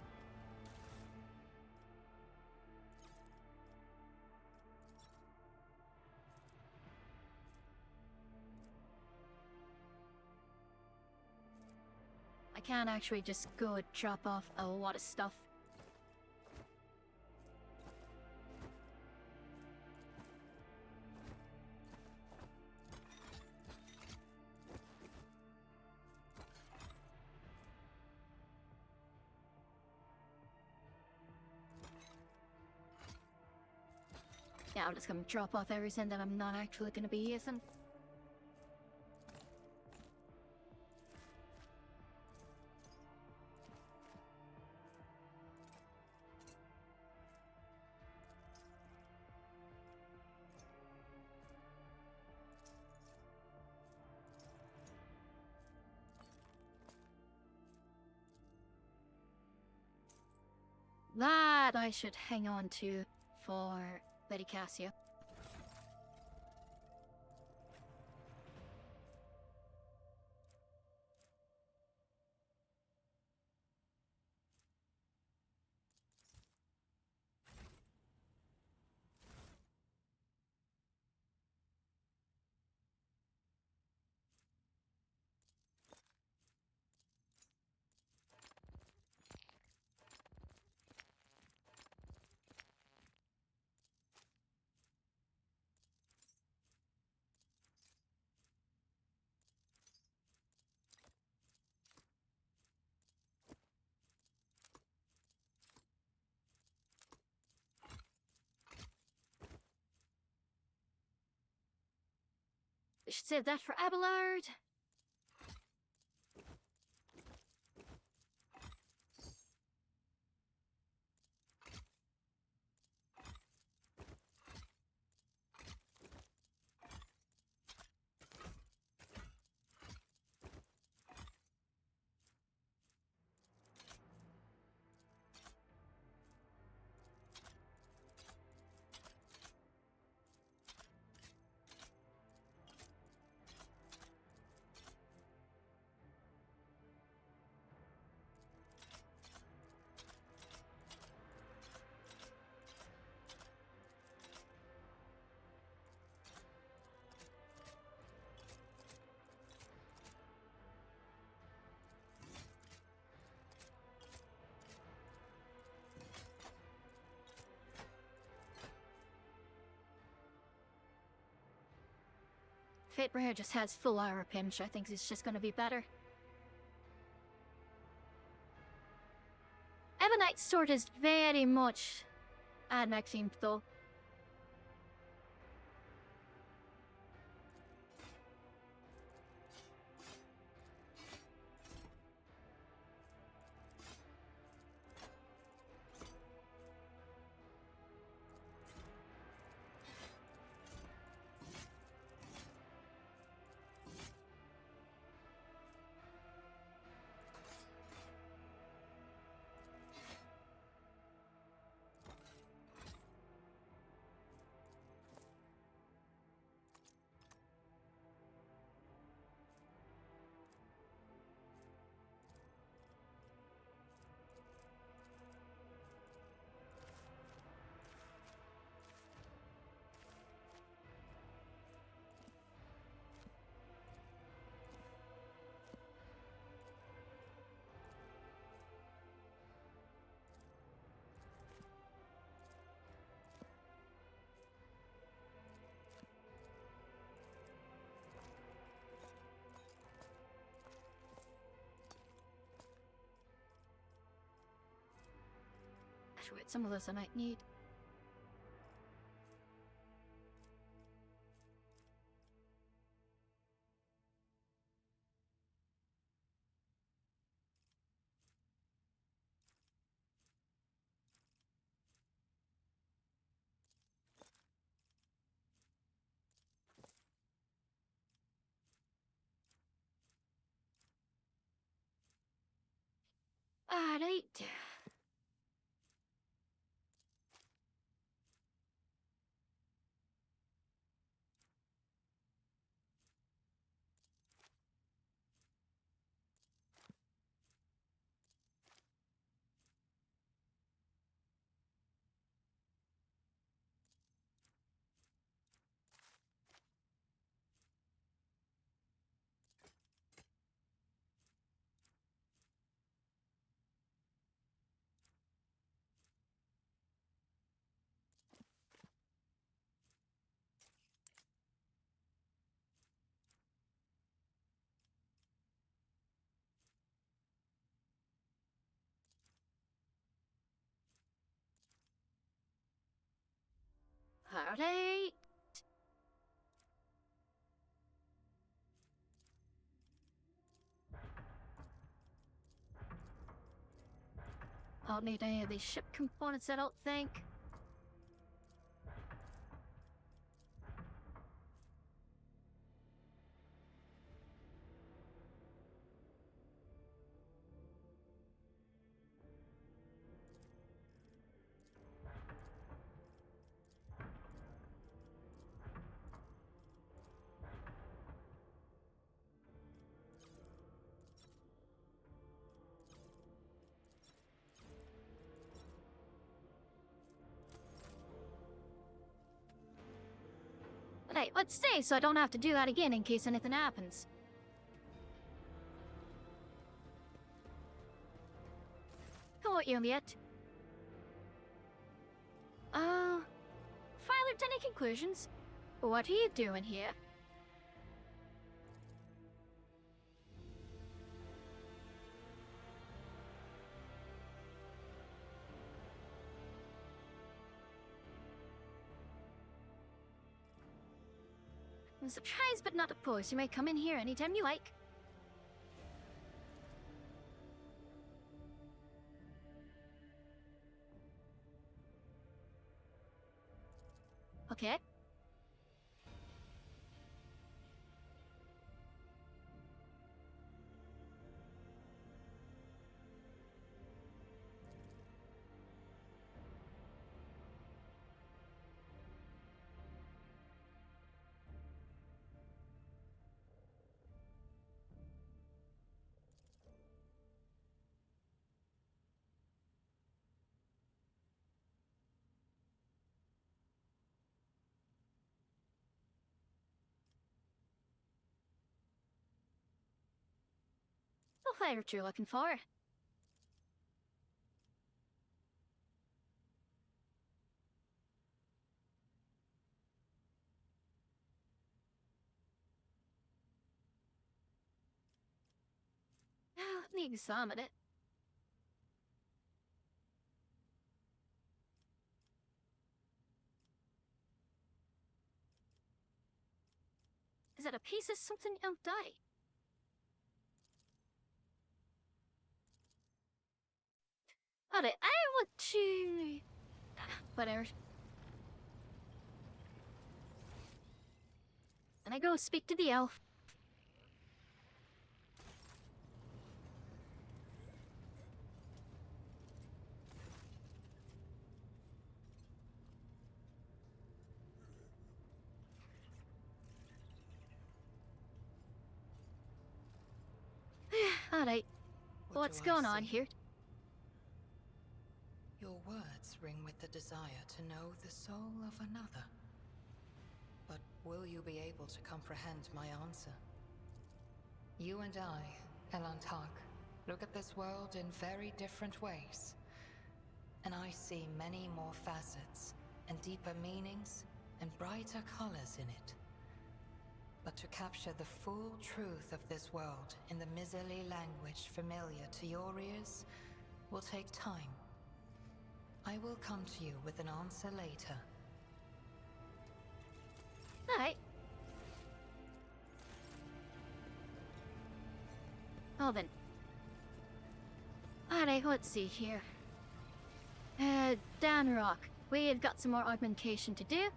I can't actually just go drop off a lot of stuff. Yeah, I'm just gonna drop off everything that I'm not actually gonna be using. That I should hang on to for Lady Cassia. We should save that for Abelard. Fate Rare just has full aura pinch. I think it's just gonna be better. Ebonite Sword is very much AdMech themed though. Wait, some of those I might need. Alright. Alright. I don't need any of these ship components, I don't think. But hey, let's stay so I don't have to do that again in case anything happens. Hello, Juliet. File Lieutenant Conclusions. What are you doing here? I'm surprised but not opposed. You may come in here anytime you like. Okay. What flavor you're looking for? Let me examine it. Is that a piece of something else die? Alright, I want to... Whatever. And I go speak to the elf. Alright, what's do I going on see? here? Your words ring with the desire to know the soul of another. But will you be able to comprehend my answer? You and I, Elantak, look at this world in very different ways. And I see many more facets, and deeper meanings, and brighter colors in it. But to capture the full truth of this world in the miserly language familiar to your ears will take time. I will come to you with an answer later. Alright. Oh then. Alright, let's see here. Dan Rock. We've got some more augmentation to do.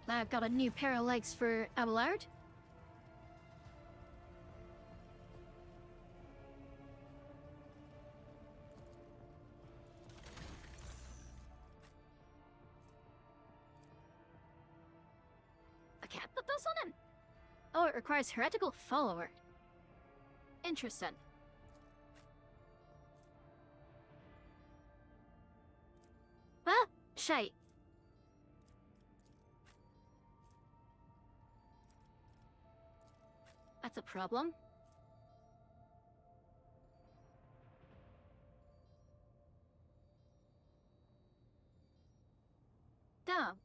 I've got a new pair of legs for Abelard. I can't put those on him. Oh, it requires heretical follower. Interesting. Well, shite. That's a problem. Damn.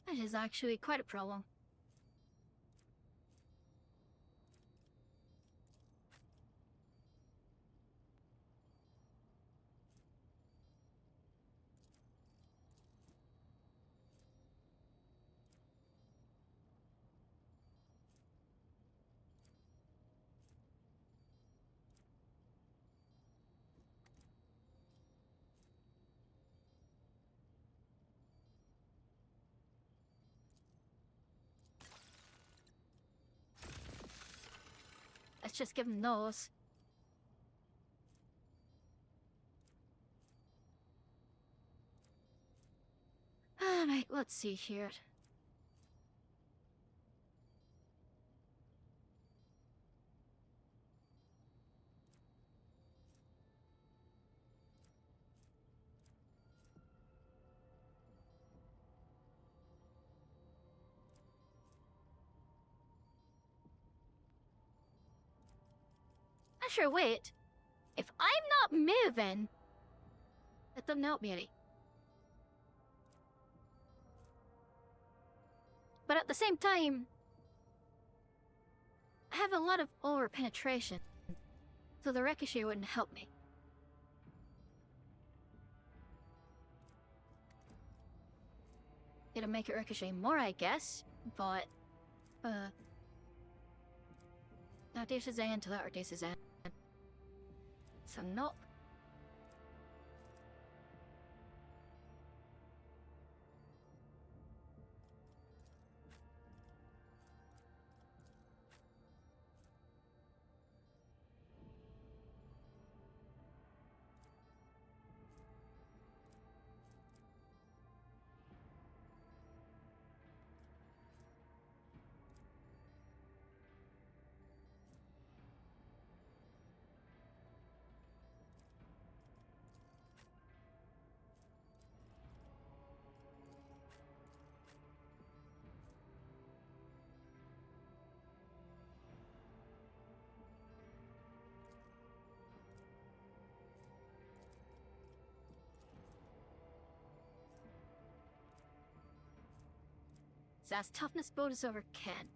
That is actually quite a problem. Let's just give him those. Alright, let's see here. Sure, wait. If I'm not moving, that doesn't help me any. But at the same time, I have a lot of over penetration, so the ricochet wouldn't help me. It'll make it ricochet more, I guess, but now this is end to that or this is end. So nope. Says toughness bonus over can.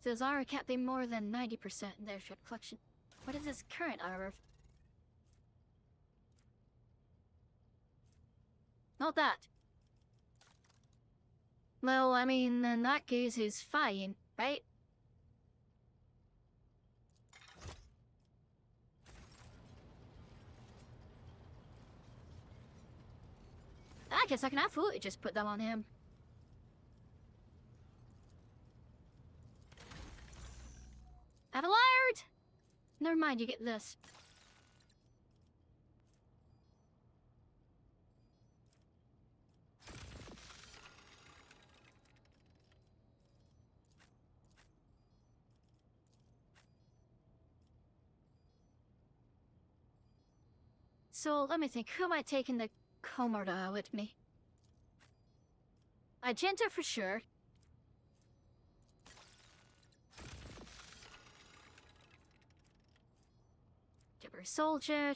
Says armor can't be more than 90% in their shred collection. What is his current armor? Not that. Well, I mean, in that case, he's fine, right? I guess I can absolutely just put them on him. Abelard! Never mind, you get this. So, let me think, who am I taking the Comoda with me? Agenta for sure. Dibber Soldier.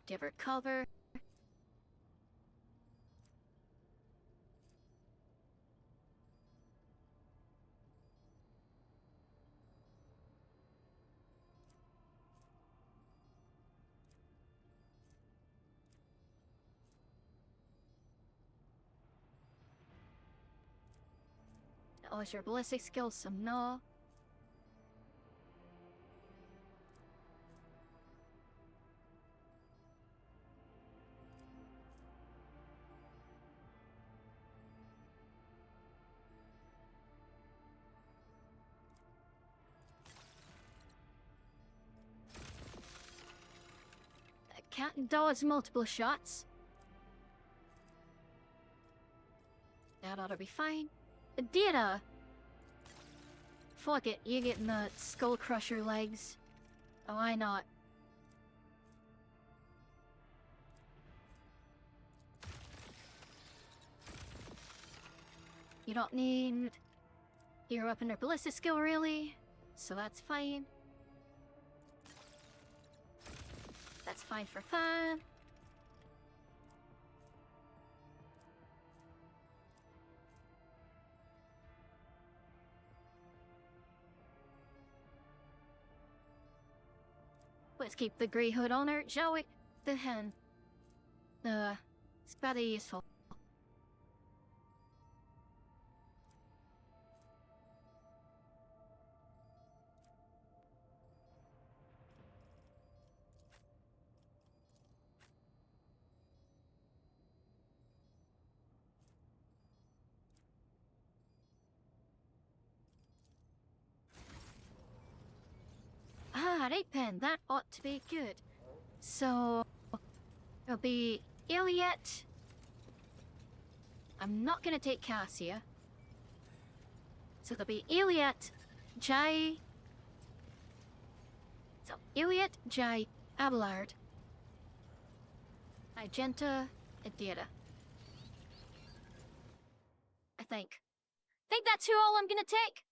Dibber Cover. Oh, is your ballistic skills some no? Can't dodge multiple shots. That ought to be fine. Data! Fuck it, you're getting the Skull Crusher legs. Oh, why not? You don't need your weapon or ballistic skill, really, so that's fine. That's fine for fun. Let's keep the grey hood on her, shall we? The hen. It's very useful. Ah, right pen, that ought to be good. So, it'll be Iliet. I'm not gonna take Cassia. So it'll be Iliet, Jai. So, Iliet, Jai, Abelard. Magenta, Adira. I think that's who all I'm gonna take.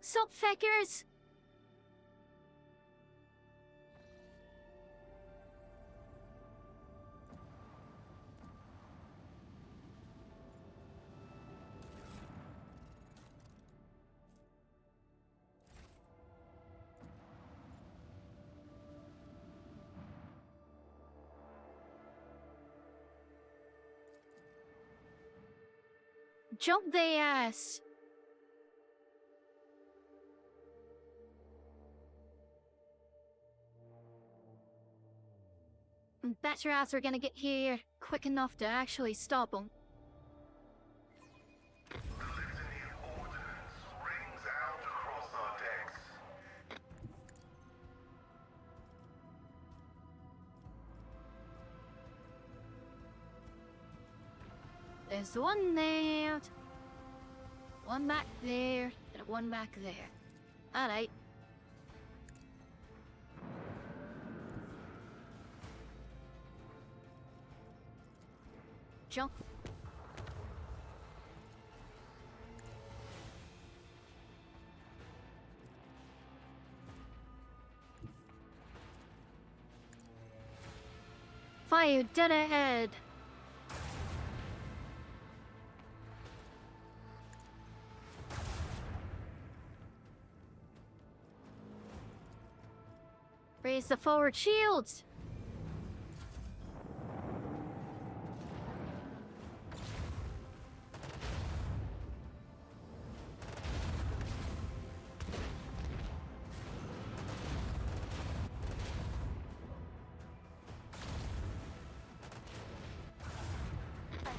Sup, feckers? Jump the ass. Bet your ass we're gonna get here quick enough to actually stop them. The litany of ordnance rings out across our decks. There's one there, one back there, and one back there. Alright. Jump. Fire dead ahead. Raise the forward shields.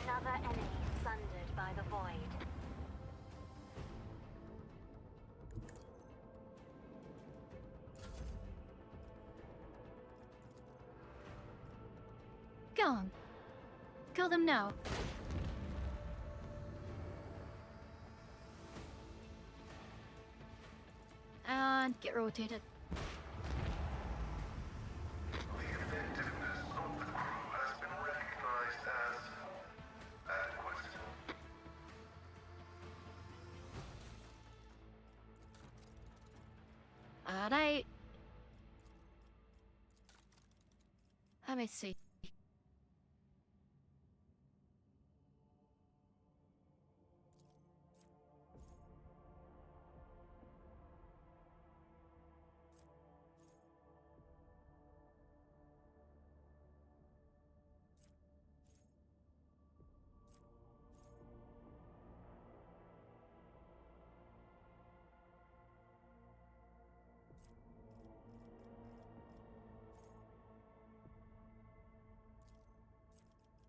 Another enemy sundered by the void. Go on. Kill them now. And get rotated. The effectiveness of the crew has been recognized as adequate. Alright. Let me see.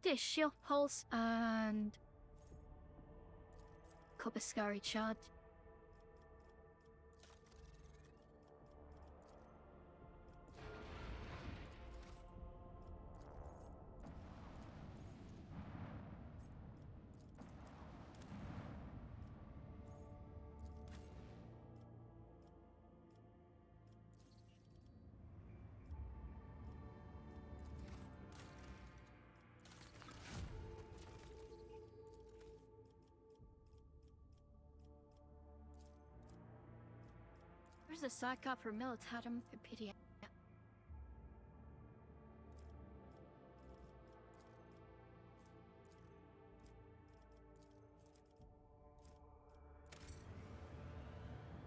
This shield pulse and Kobaskari shot. Where's the psychop for Militatum Impedia?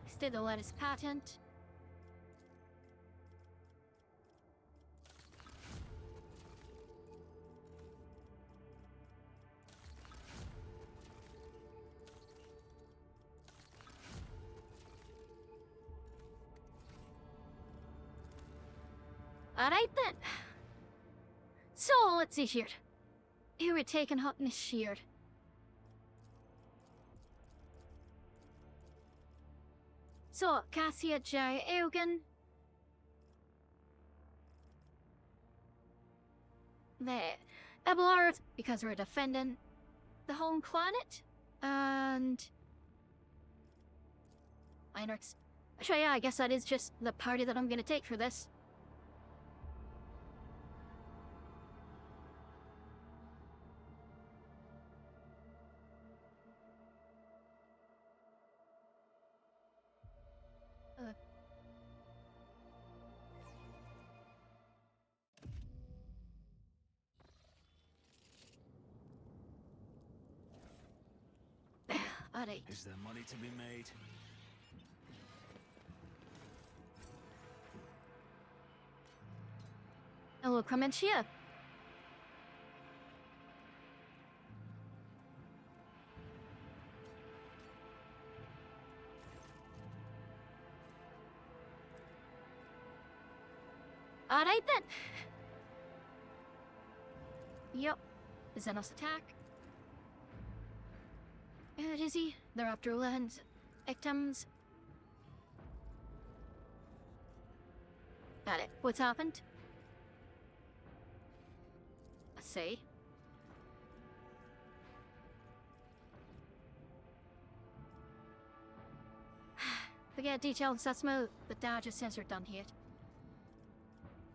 Still the latest patent. Alright then. So, let's see here. Here we're taking hotness shear. So, Cassia J. Eugen. There. Abelard, because we're defending the home planet. And... Einrix. Actually, yeah, I guess that is just the party that I'm gonna take for this. Alright. Is there money to be made? Hello, Clementia. Alright then. Yep. Xenos attack. It is he. They're after lands. Ectums. Got it. What's happened? I see. Forget detailed assessment. The data sensor done here.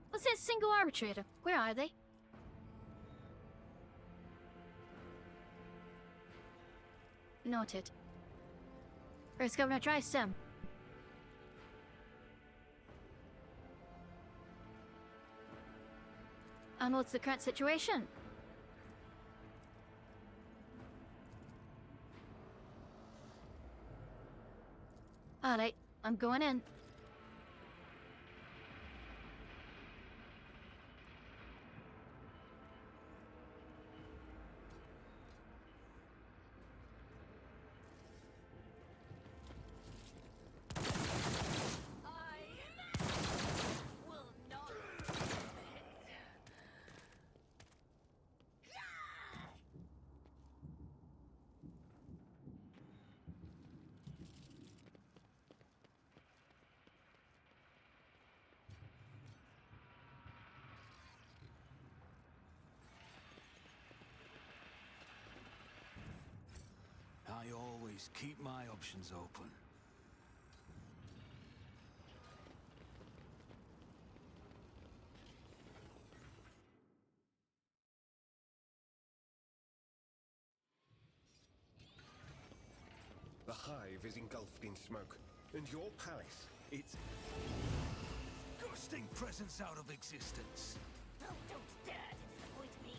What's this single arbitrator? Where are they? Noted. Where's Governor Drystem? And what's the current situation? Alright, I'm going in. I always keep my options open. The hive is engulfed in smoke, and your palace, it's... Gusting presence out of existence. Oh, don't dare to disappoint me.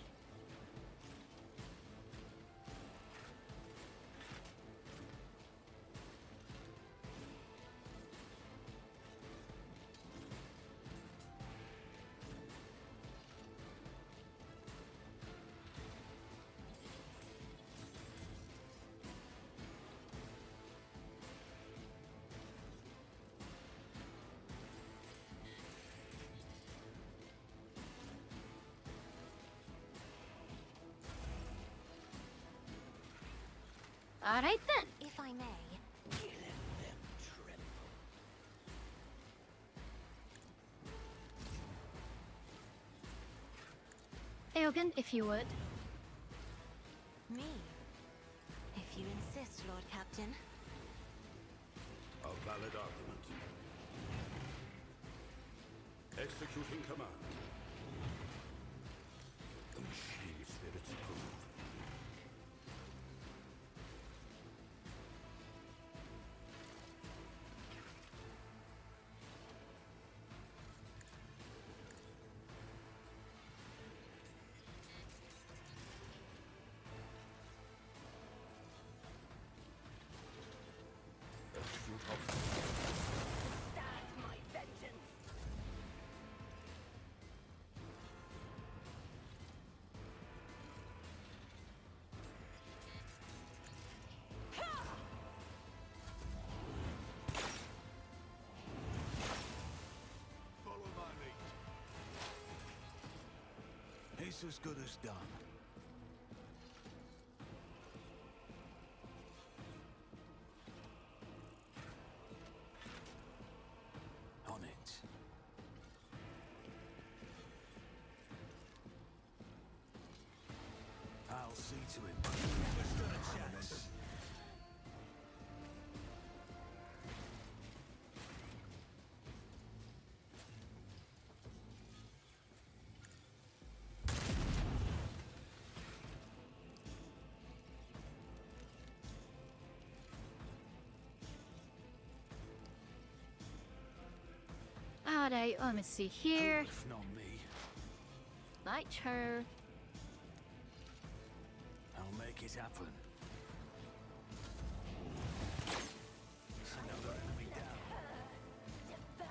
Alright then. If I may. Eogan, if you would. Me? If you insist, Lord Captain. A valid argument. Executing command. The machine spirits approve. Stand my vengeance. Follow my lead. It's as good as done. On it. I'll see to it. Never stood a chance. Alright, let me see here. Who, if not me? Light her. I'll make it happen. Another enemy down.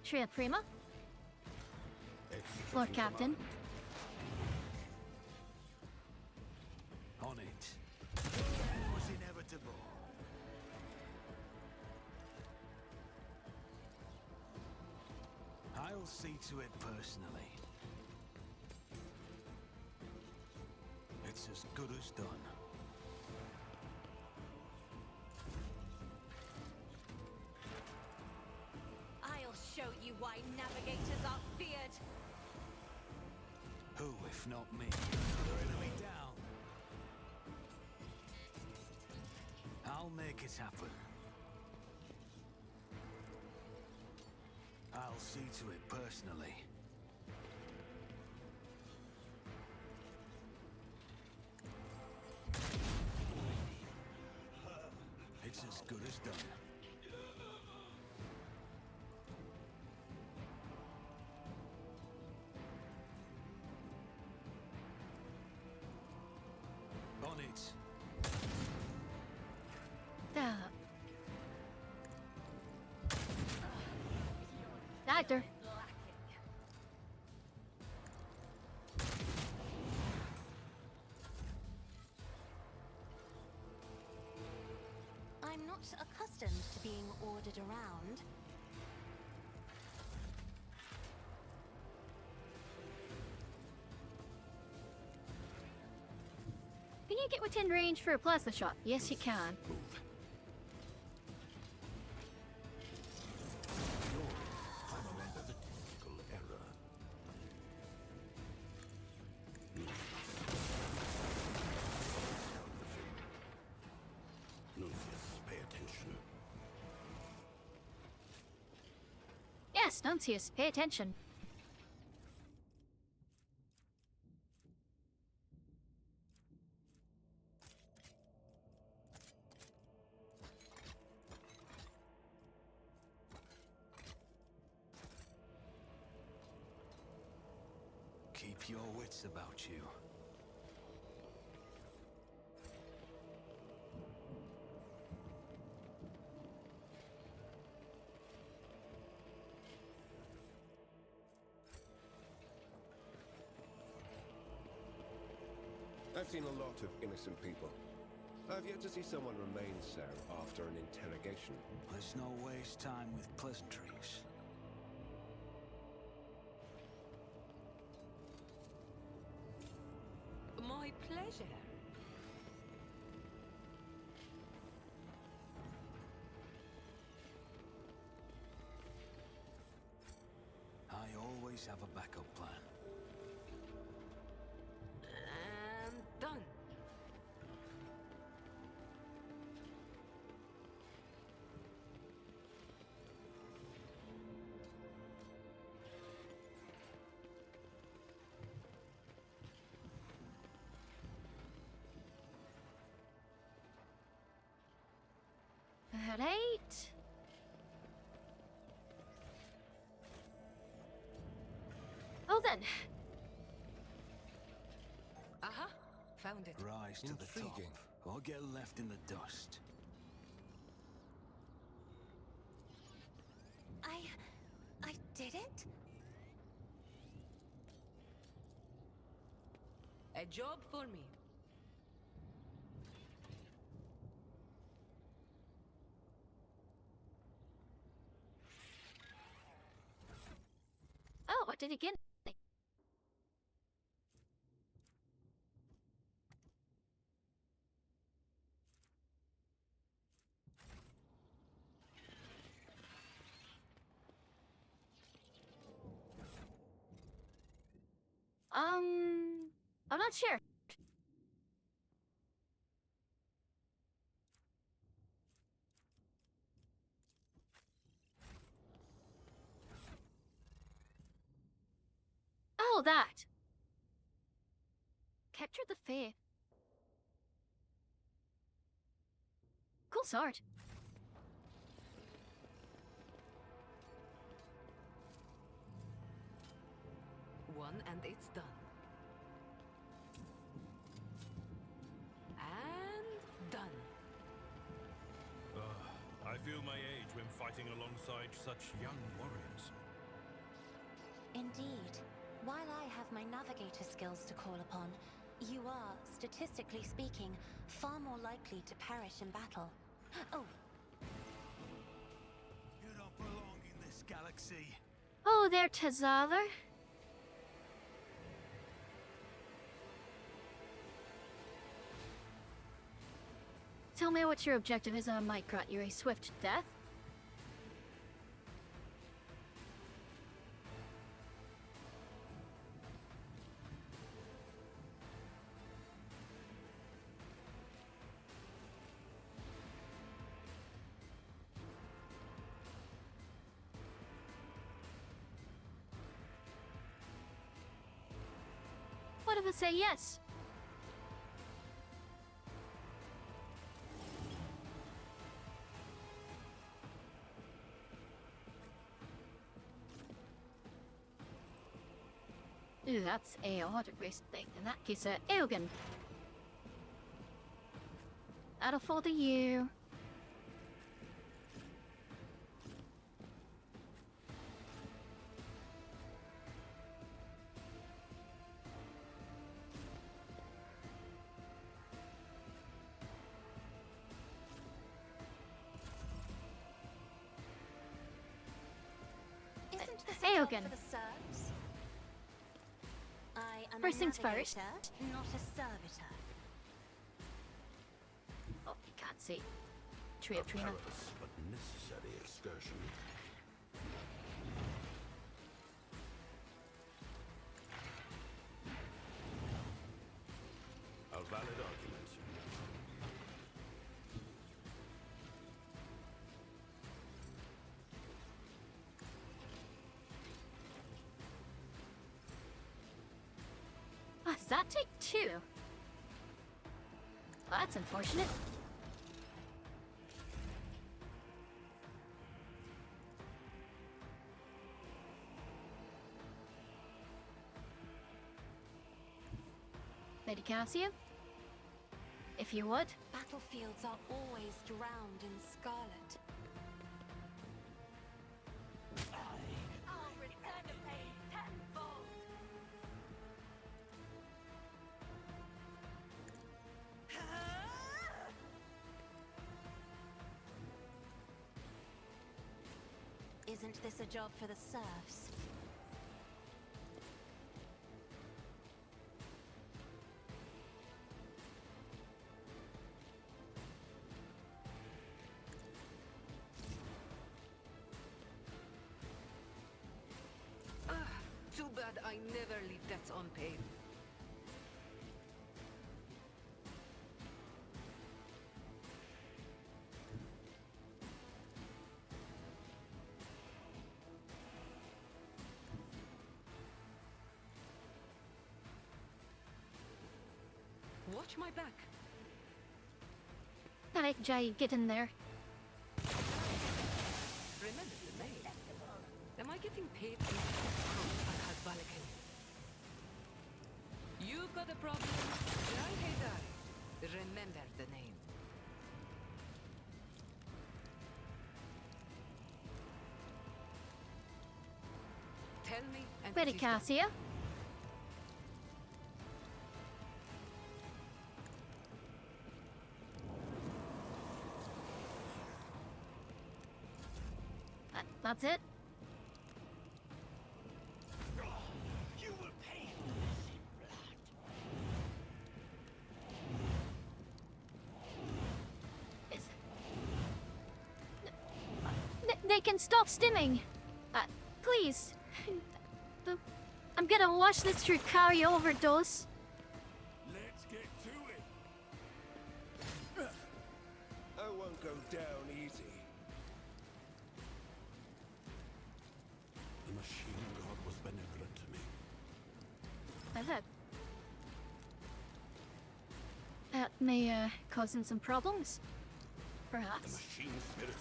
Shria Prima. Executing Lord Captain. command. On it. It was inevitable. I'll see to it personally. It's as good as done. I'll show you why navigators are feared. Who, if not me? Another enemy down. I'll make it happen. I'll see to it personally. It's as good as done. fighter. I'm not accustomed to being ordered around. Can you get within range for a plasma shot? Yes, you can. Move. I'm under the technical error. Nuncius, pay attention. Yes, Nuncius, pay attention. Keep your wits about you. I've seen a lot of innocent people. I've yet to see someone remain so after an interrogation. Let's not waste time with pleasantries. My pleasure. I always have a backup plan. And done. Right. Oh then. Aha! Found it. Rise to the top, Intriguing. or get left in the dust. I did it? A job for me. Oh, I did it again. I'm not sure. Oh, that. Capture the faith. Cool sword. One and it's done. And done. I feel my age when fighting alongside such young warriors. Indeed. While I have my navigator skills to call upon, you are, statistically speaking, far more likely to perish in battle. Oh, You don't belong in this galaxy. Oh, there, Tazather. Tell me what your objective is on Microt. You're a swift death? What if I say yes? Ooh, that's a autograph thing. In that case, Eogan. That'll fall to you. Shogun. For the serfs? I am First a things navigator, first. not a servitor. Oh, you can't see. Tree A of Trina. perilous but necessary excursion. A valid argument. Ah, does that take 2? Well, that's unfortunate. Lady Cassia? If you would. Battlefields are always drowned in scarlet. I'll return the pain tenfold. Isn't this a job for the serfs? Too bad I never leave debts unpaid. Watch my back. Alright, Jai, get in there. Remember the name. Am I getting paid for Balakan? You've got a problem. Jai Haydar. Remember the name. Tell me and Lady it is done. Cassia? That's it? You will pay for this in blood. Is... They can stop stimming. Please. I'm gonna watch this through carry overdose. Let's get to it. I won't go down easy. The machine god was benevolent to me. That may cause him some problems. The Perhaps. machine spirit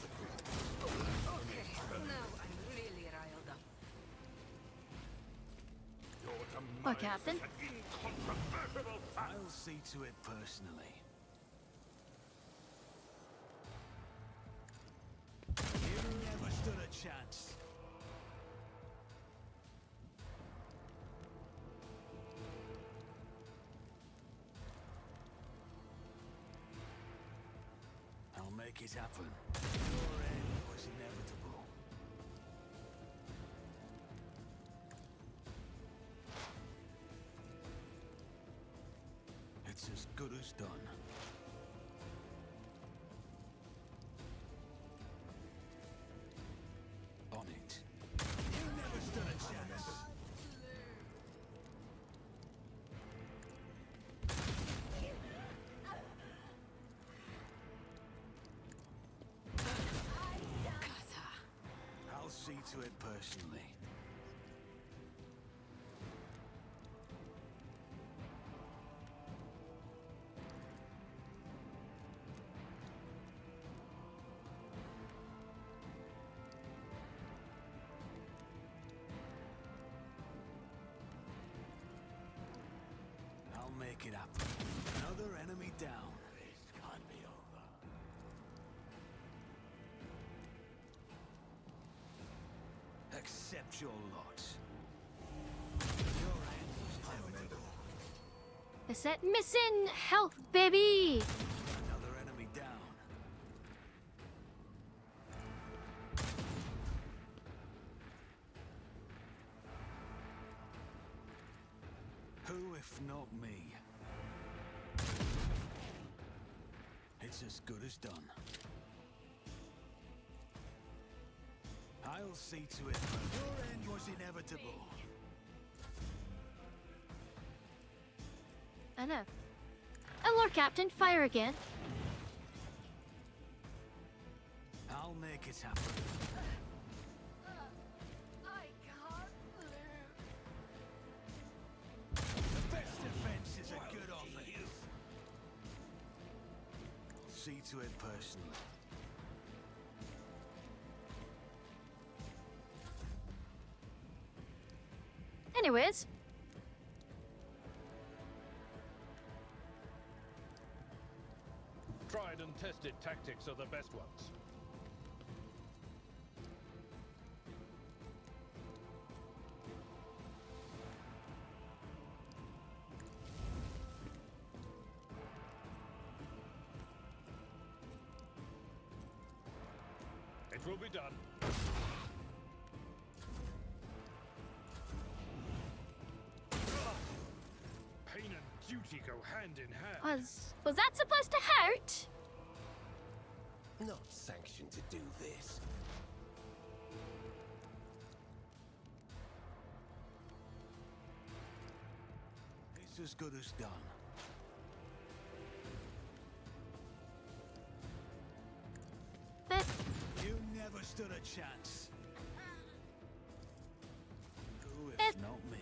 Okay, now I'm really riled up. Or Captain. Incontrovertible fact. I'll see to it personally. You never stood a chance. I'll make it happen. Your end was inevitable. It's as good as done. On it. You never stood a chance. I'll see to it personally. I'll make it happen. Another enemy down. This can't be over. Accept your lot. Your end was inevitable. Is that missing health, baby? Another enemy down. if not me? It's as good as done. I'll see to it. Your end was inevitable. I know. Lord Captain, fire again. I'll make it happen. I can't live. The best defense is a good offense. See to it personally. Anyways. Tried and tested tactics are the best ones. It will be done. Pain and duty go hand in hand. Was that supposed to hurt? Not sanctioned to do this. It's as good as done. You never stood a chance. Who if not me?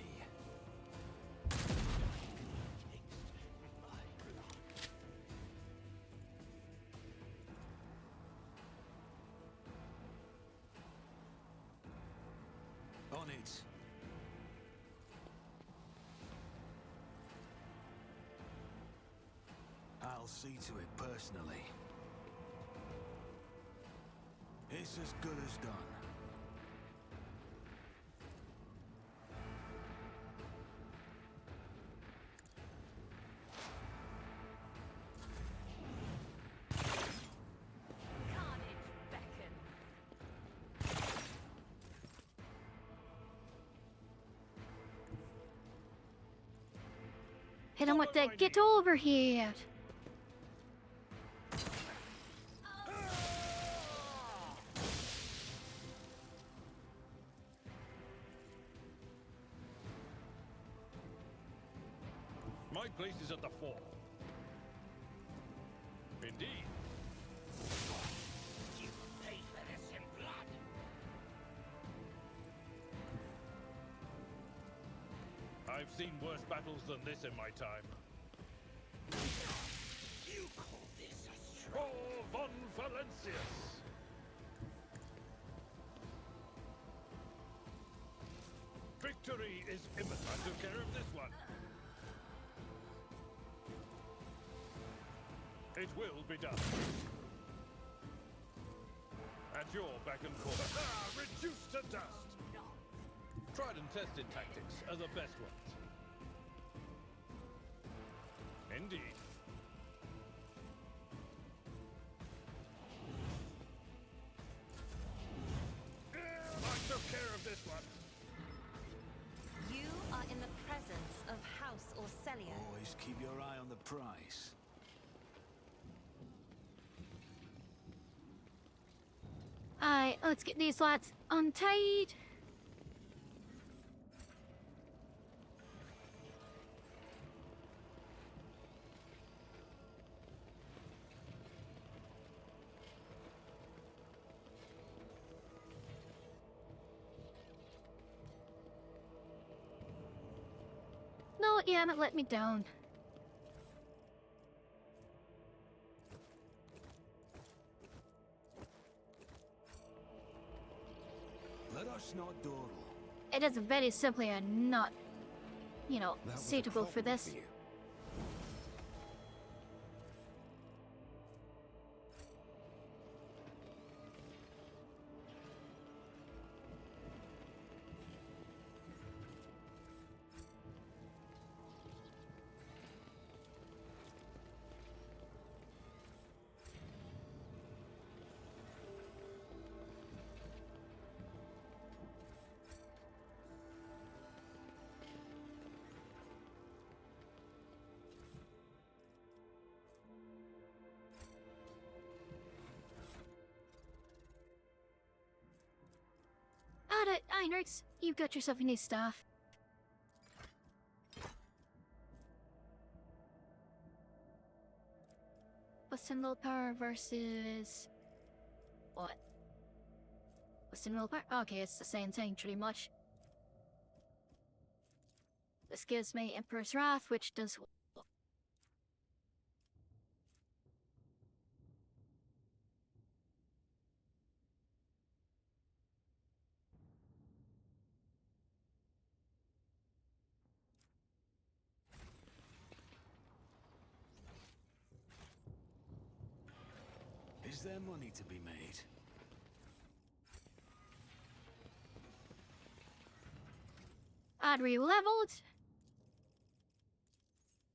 On it. I'll see to it personally. It's as good as done. Carnage beckons. Hit him with the get over here. My place is at the fore. Indeed. You pay for this in blood. I've seen worse battles than this in my time. You call this a strike? Oh, von Valencius! Victory is imminent. I took care of this one. It will be done. At your beck and call. Ah, reduced to dust! Tried and tested tactics are the best ones. Indeed. I took care of this one. You are in the presence of House Orcelia. Always keep your eye on the prize. Alright, let's get these lads untied. No, you haven't let me down. Let us not dawdle. It is very simply not, you know, That was a suitable for problem this. you. got it, Einrix. You've got yourself a new staff. Western willpower versus... what? Western willpower? Okay, it's the same thing, pretty much. This gives me Emperor's Wrath, which does... Is there money to be made? Adri leveled.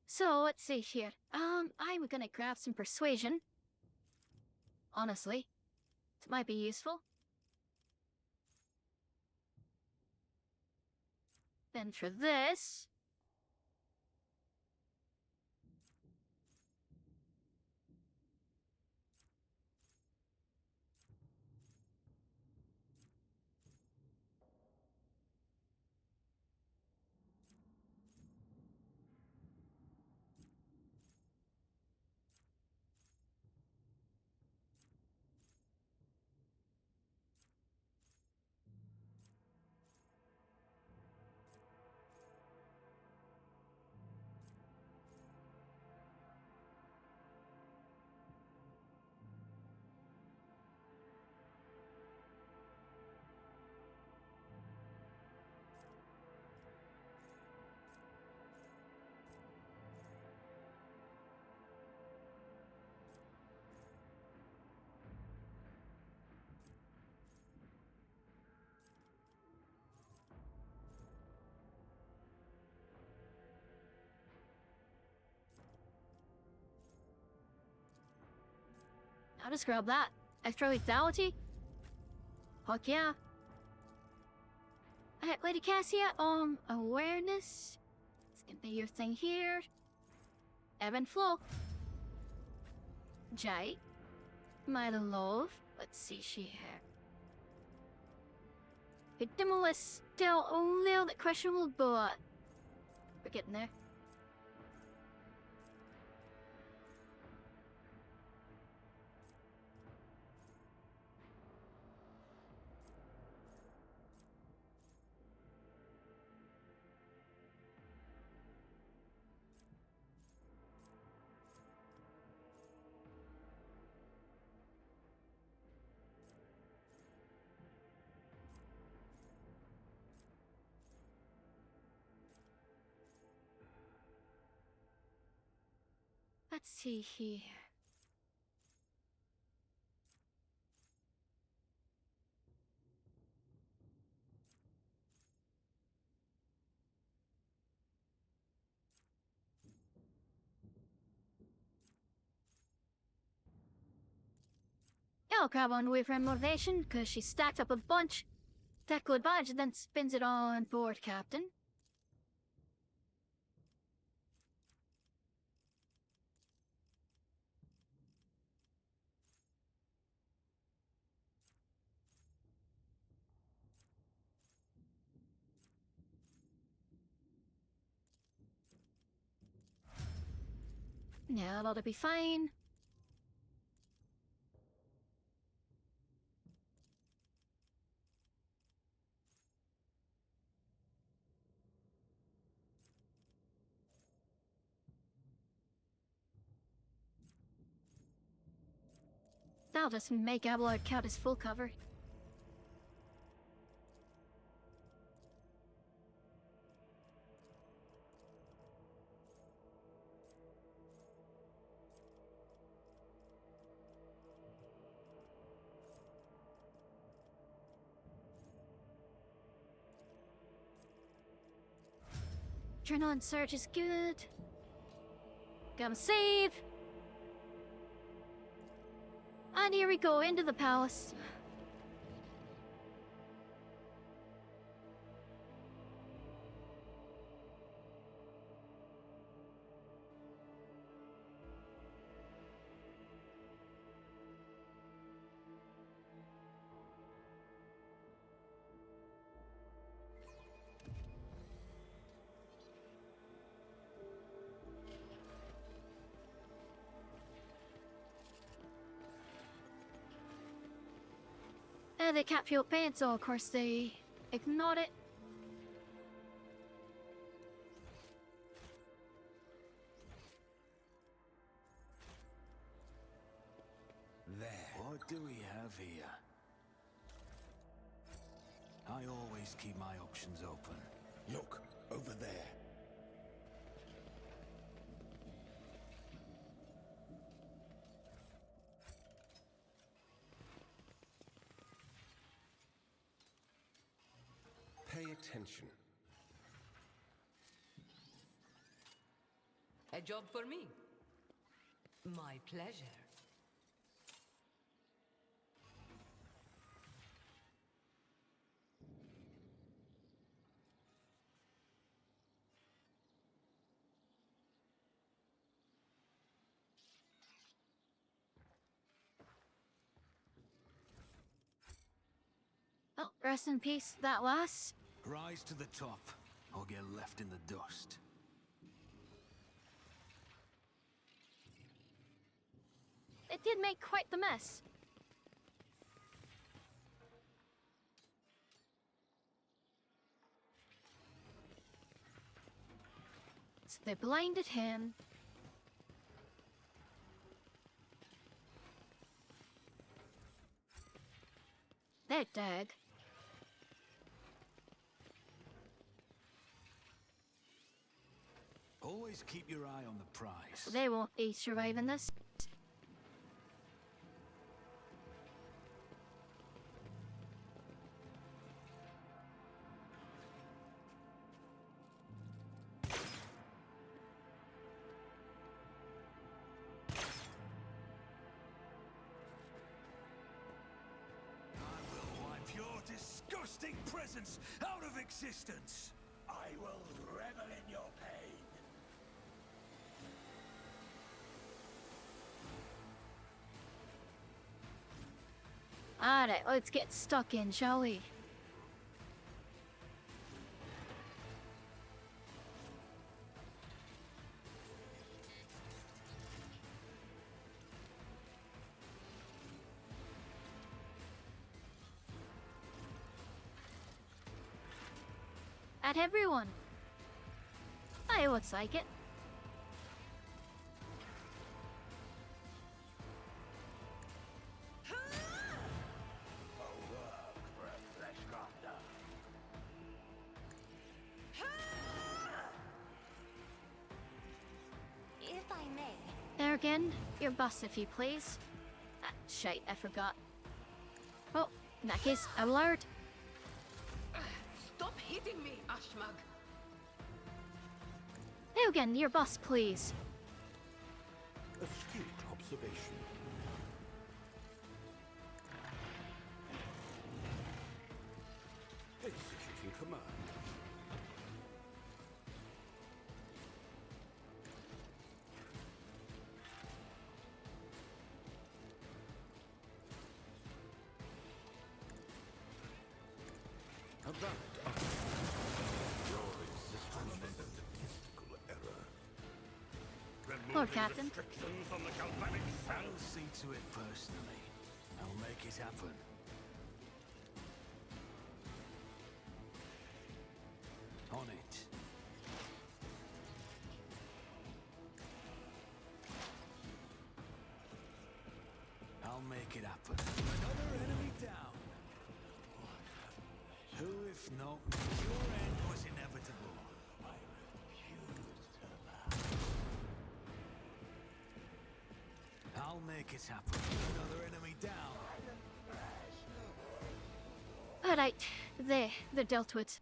So let's see here. I'm gonna grab some persuasion. Honestly, it might be useful. Then for this, I'll just grab that. Extra lethality? Fuck yeah. Alright, Lady Cassia, awareness. It's gonna be your thing here. Ebb and flow. Jai. My love. Let's see she here. Victim is still a little bit questionable, but we're getting there. Let's see here. I'll grab on with her motivation, because she stacked up a bunch. Tactical advantage and then spins it on board, Captain. Yeah, that'll be fine. That'll just make Abelard count as full cover. Turn on search is good. Gotta save. And here we go, into the palace. They can't feel pain, so of course they ignore it. There. What do we have here? I always keep my options open. Look, over there. Pay attention. A job for me. My pleasure. Oh, rest in peace, that lass. Rise to the top, or get left in the dust. It did make quite the mess. So they blinded him. They're dead. Always keep your eye on the prize. So they won't be surviving this. I will wipe your disgusting presence out of existence. I will revel in your pain. Alright, let's get stuck in, shall we? At everyone. I looks like it. If I may. There again, your bus if you please. Ah, shite, I forgot. Well, in that case, I'm loud. Stop hitting me, Ashmag. There again, your bus please. Astute observation. Executing command. A valid your existence was a statistical error. Lord Captain. Restrictions on the galvanic I'll see to it personally. I'll make it happen. On it. I'll make it happen. Another enemy down. Who, if not me? Your end was inevitable. I refuse to bow. I'll make it happen. Another enemy down. Alright, they're dealt with.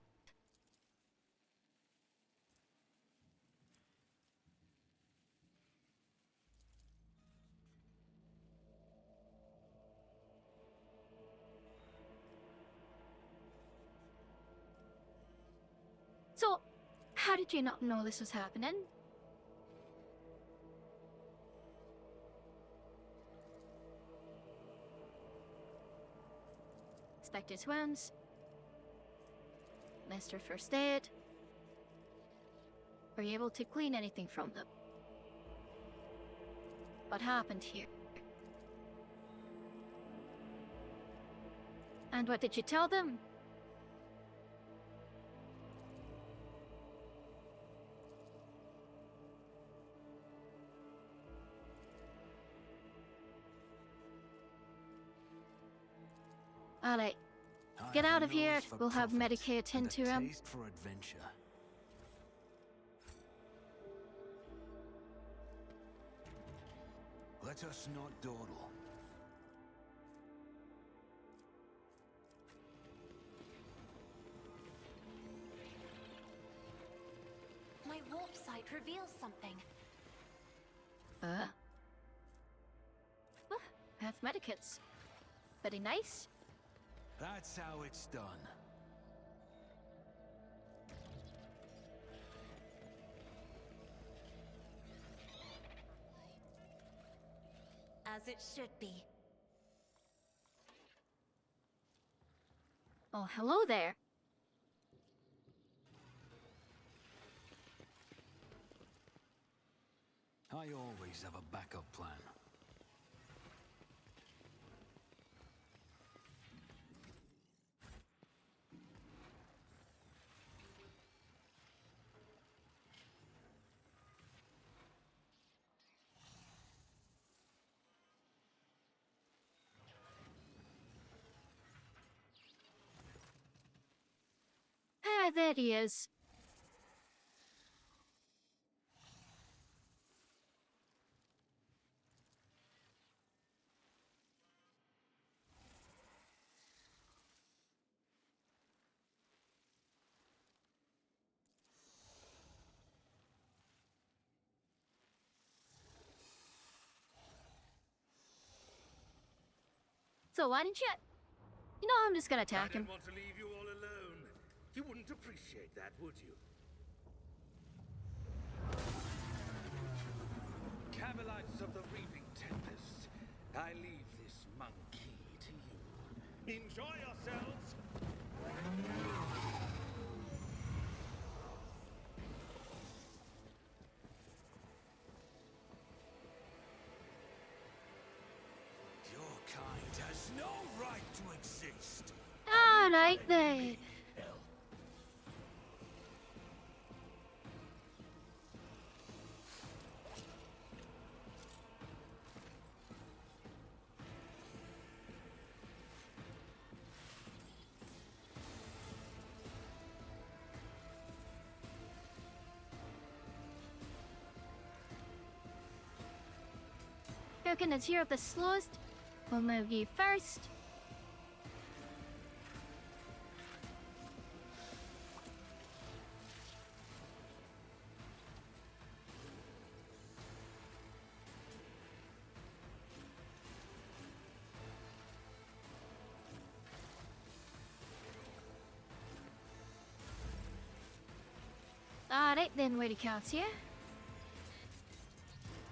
So, how did you not know this was happening? Inspected wounds. Mr. First Aid. Were you able to clean anything from them? What happened here? And what did you tell them? Alright, I get have out a of here. nose for We'll have profit Medicaid attend and to a him. taste for adventure. Let us not dawdle. My warp sight reveals something. Have medikits. Very nice. That's how it's done. As it should be. Oh, hello there. I always have a backup plan. Ah, there he is. So why didn't you... You know, I'm just gonna attack him. I don't want to leave you all alone. You wouldn't appreciate that, would you? Camelites of the Reaping Tempest, I leave this monkey to you. Enjoy yourselves! Your kind has no right to exist. Alright then. Token is here of the slowest. We'll move you first. Alright then, where counts here.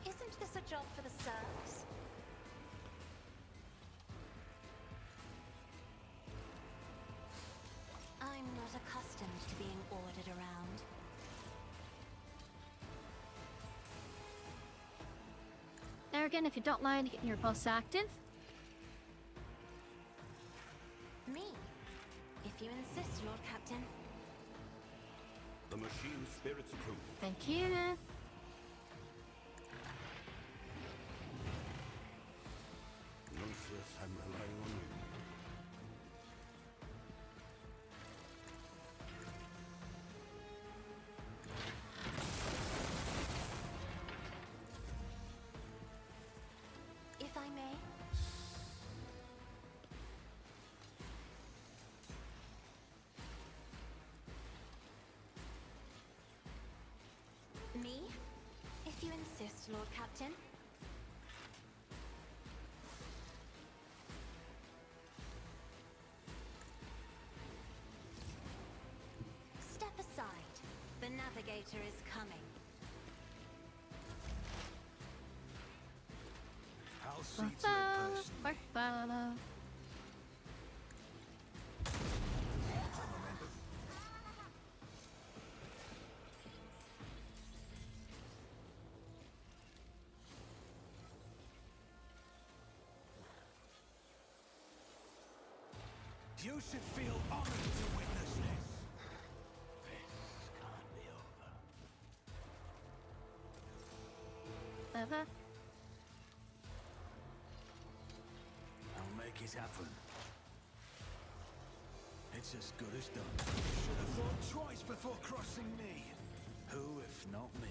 Isn't this a job for the serfs? I'm not accustomed to being ordered around. There again, if you don't mind getting your pulse active. Me? If you insist, Lord Captain. The machine spirits approve. Thank you. Nuncius, I'm relying on you. If I may. Me? If you insist, Lord Captain. Step aside. The navigator is coming. I'll see to it personally. You should feel honored to witness this. This can't be over. Over. I'll make it happen. It's as good as done. Should have thought twice before crossing me. Who, if not me?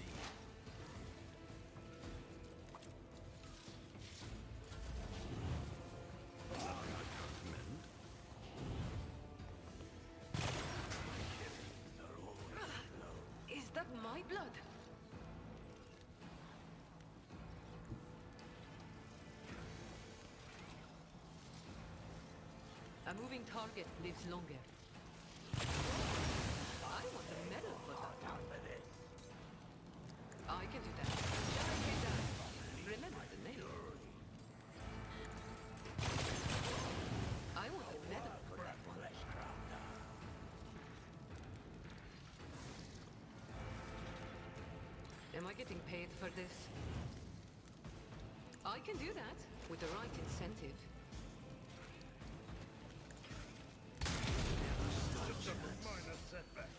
Is that my blood? A moving target lives longer. I want a medal for that. I can do that. Remember the name. I want a medal for that one. Am I getting paid for this? I can do that with the right incentive. Just a minor setback.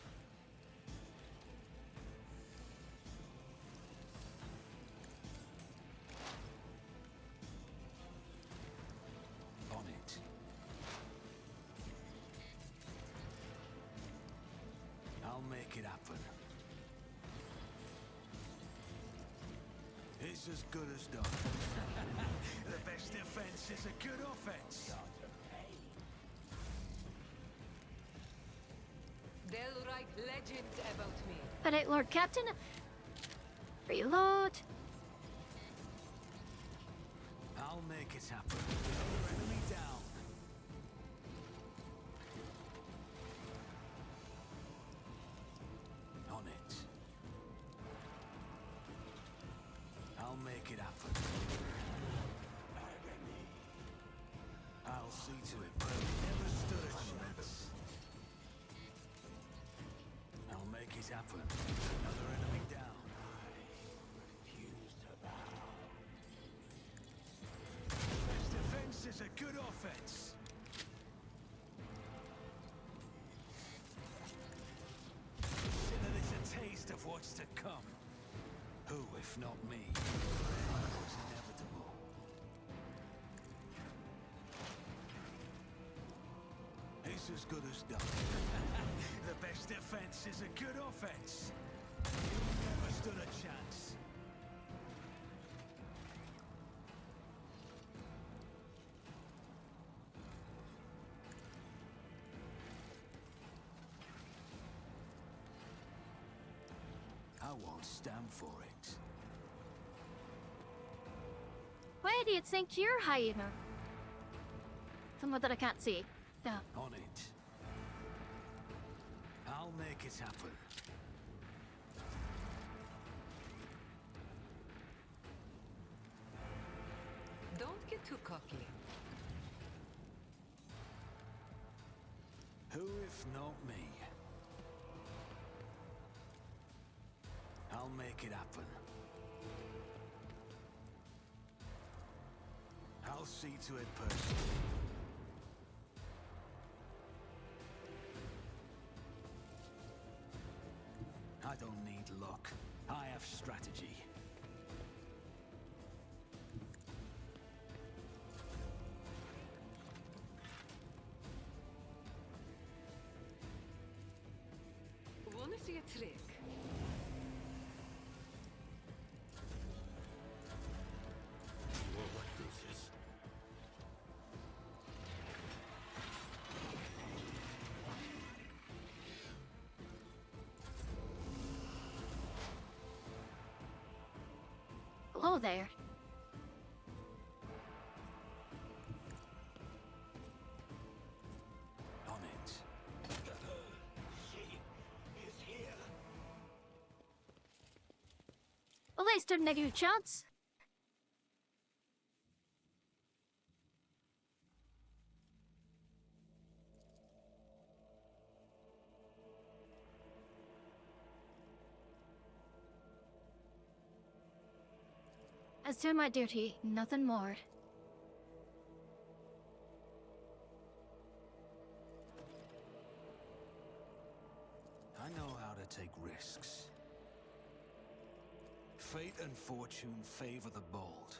On it. I'll make it happen. It's as good as done. The best defense is a good offense. They'll write legends about me. Alright, Lord Captain. Reload. I'll make it happen. Another enemy down. On it. I'll make it happen. I'll see to it, but never stood a chance. I'll make it happen. Another enemy down. I refuse to bow. Best defense is a good offense. Consider this a taste of what's to come. Who, if not me? It was inevitable. It's as good as done. The best defense is a good offense. You never stood a chance. I won't stand for it. Where do you think you're hiding? Somewhere that I can't see. No. On it. I'll make it happen. Don't get too cocky. Who, if not me? I'll make it happen. I'll see to it personally. I don't need luck. I have strategy. Wanna see a trick? You are right, Lucius. Hello there. On it. She is here. Well, they stood a negative chance. As to my duty, nothing more. gotta take risks. Fate and fortune favor the bold.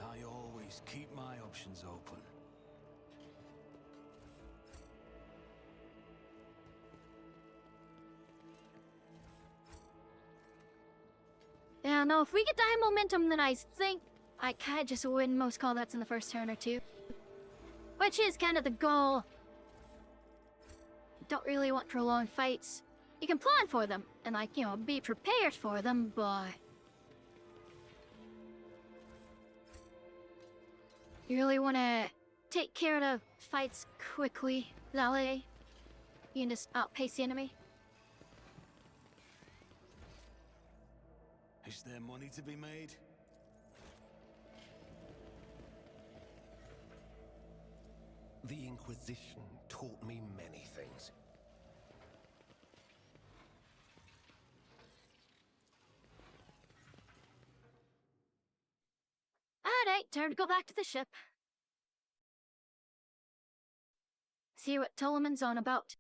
I always keep my options open. Yeah, no, if we get high momentum, then I think I can just win most combats in the first turn or two. Which is kind of the goal. Don't really want prolonged fights. You can plan for them, and like, you know, be prepared for them, but... you really want to take care of fights quickly. That way, you can just outpace the enemy. Is there money to be made? The Inquisition taught me many things. Alright, time to go back to the ship. See what Toloman's on about.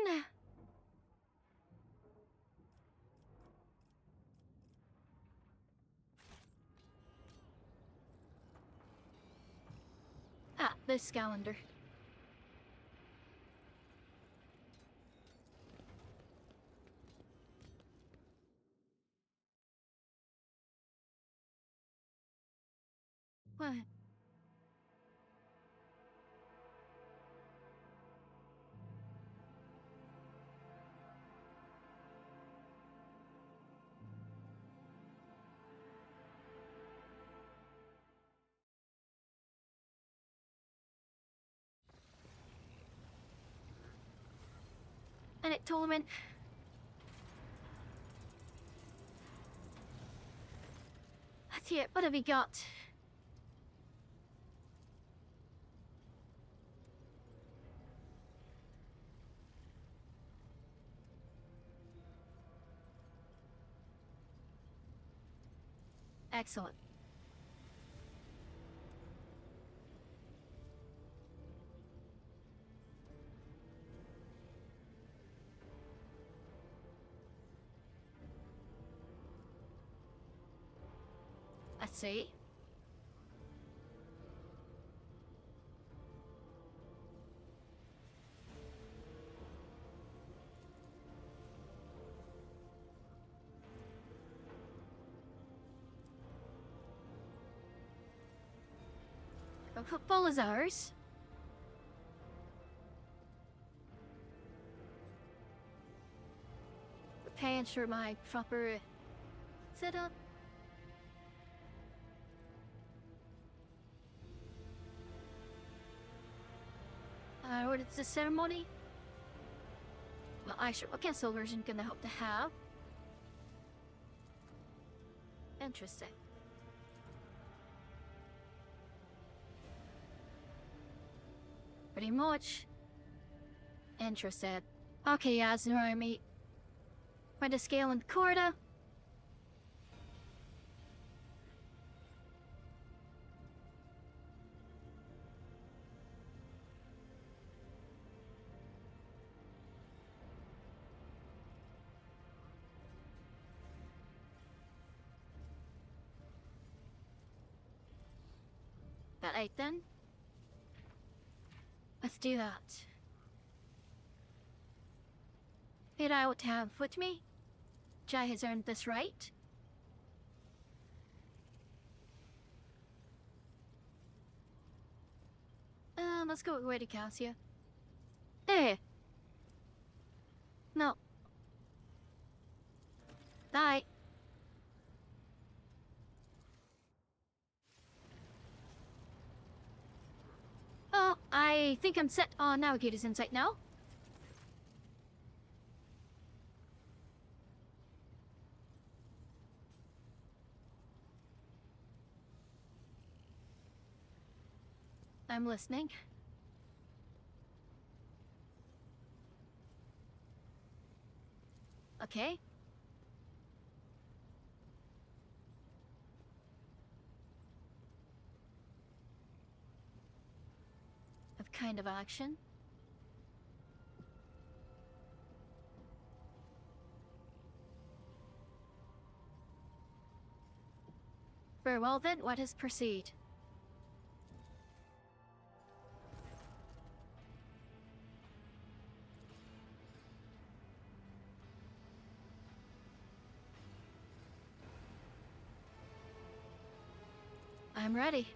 Nah. Ah, this calendar. What? And it Toloman. That's it. What have we got? Excellent. Let's see. Football is ours. Pants for my proper setup. What is the ceremony? Well, I sure what cancel version can I hope to have? Interesting. Pretty much. Interested. Okay, Yasner Army. Find a scale in Corda. That 8 then? Let's do that. Here I would have with me. Jai has earned this right. Let's go with Cassia. Eh. Die. Oh, I think I'm set on Navigator's Insight now. I'm listening. Okay. What kind of action? Very well then, what is proceed? I'm ready.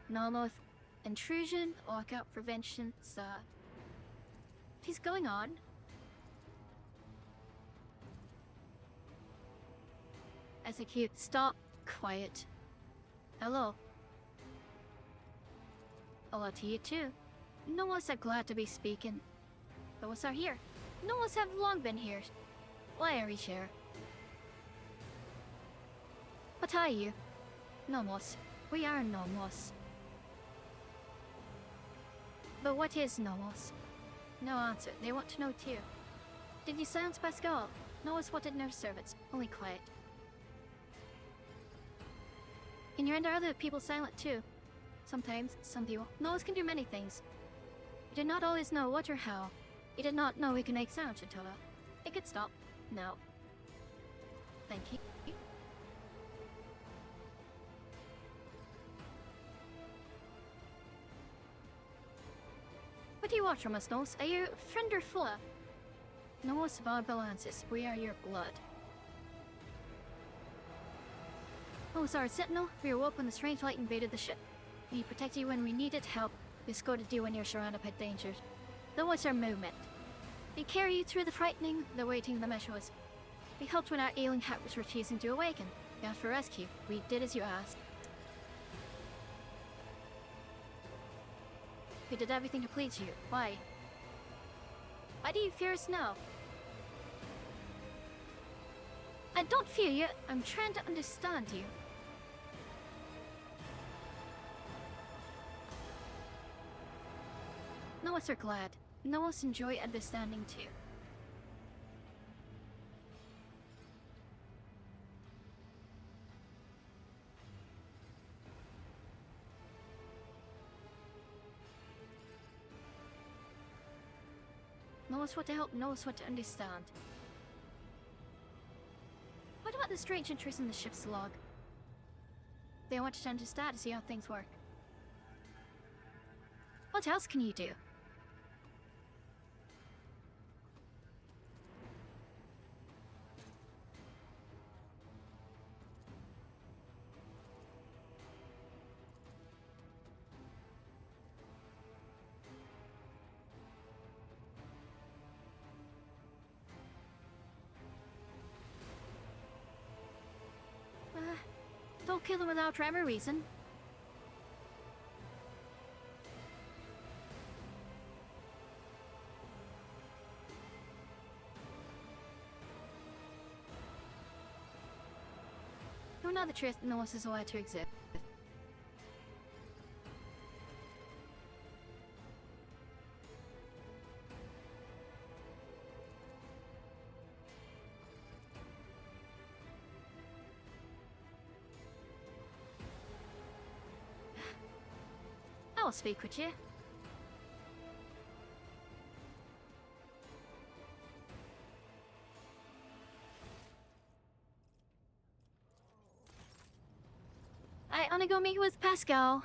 Normal intrusion, lockout prevention, what is going on? Execute, stop, quiet. Hello. Hello to you too. No one's glad to be speaking. Those are here. No one's have long been here. Why are we here? What are you? Nomos. We are Nomos. But what is Nomos? No answer. They want to know too. Did you silence Pascal? Nomos wanted no servants. Only quiet. And you render other people silent too. Sometimes, some people. Nomos can do many things. You did not always know what or how. You did not know we could make sound, Chatilla. It could stop. No. Thank you. What do you want from us, Nos? Are you friend or foe? Nos of our balances. We are your blood. Nos are a sentinel. We awoke when the strange light invaded the ship. We protect you when we needed help. We escorted you when you're surrounded by dangers. Then what's our movement? We carry you through the frightening, the waiting, the measures. We helped when our ailing hat was refusing to awaken. We asked for rescue. We did as you asked. We did everything to please you. Why? Why do you fear us now? I don't fear you. I'm trying to understand you. No one's are glad. No one's enjoy understanding too. Knows what to help, knows what to understand. What about the strange entries in the ship's log? They wanted to understand to see how things work. What else can you do? Don't kill them without rhyme or reason. You know the truth, no one is allowed to exist. I'll speak with you. I wanna go meet with Pascal.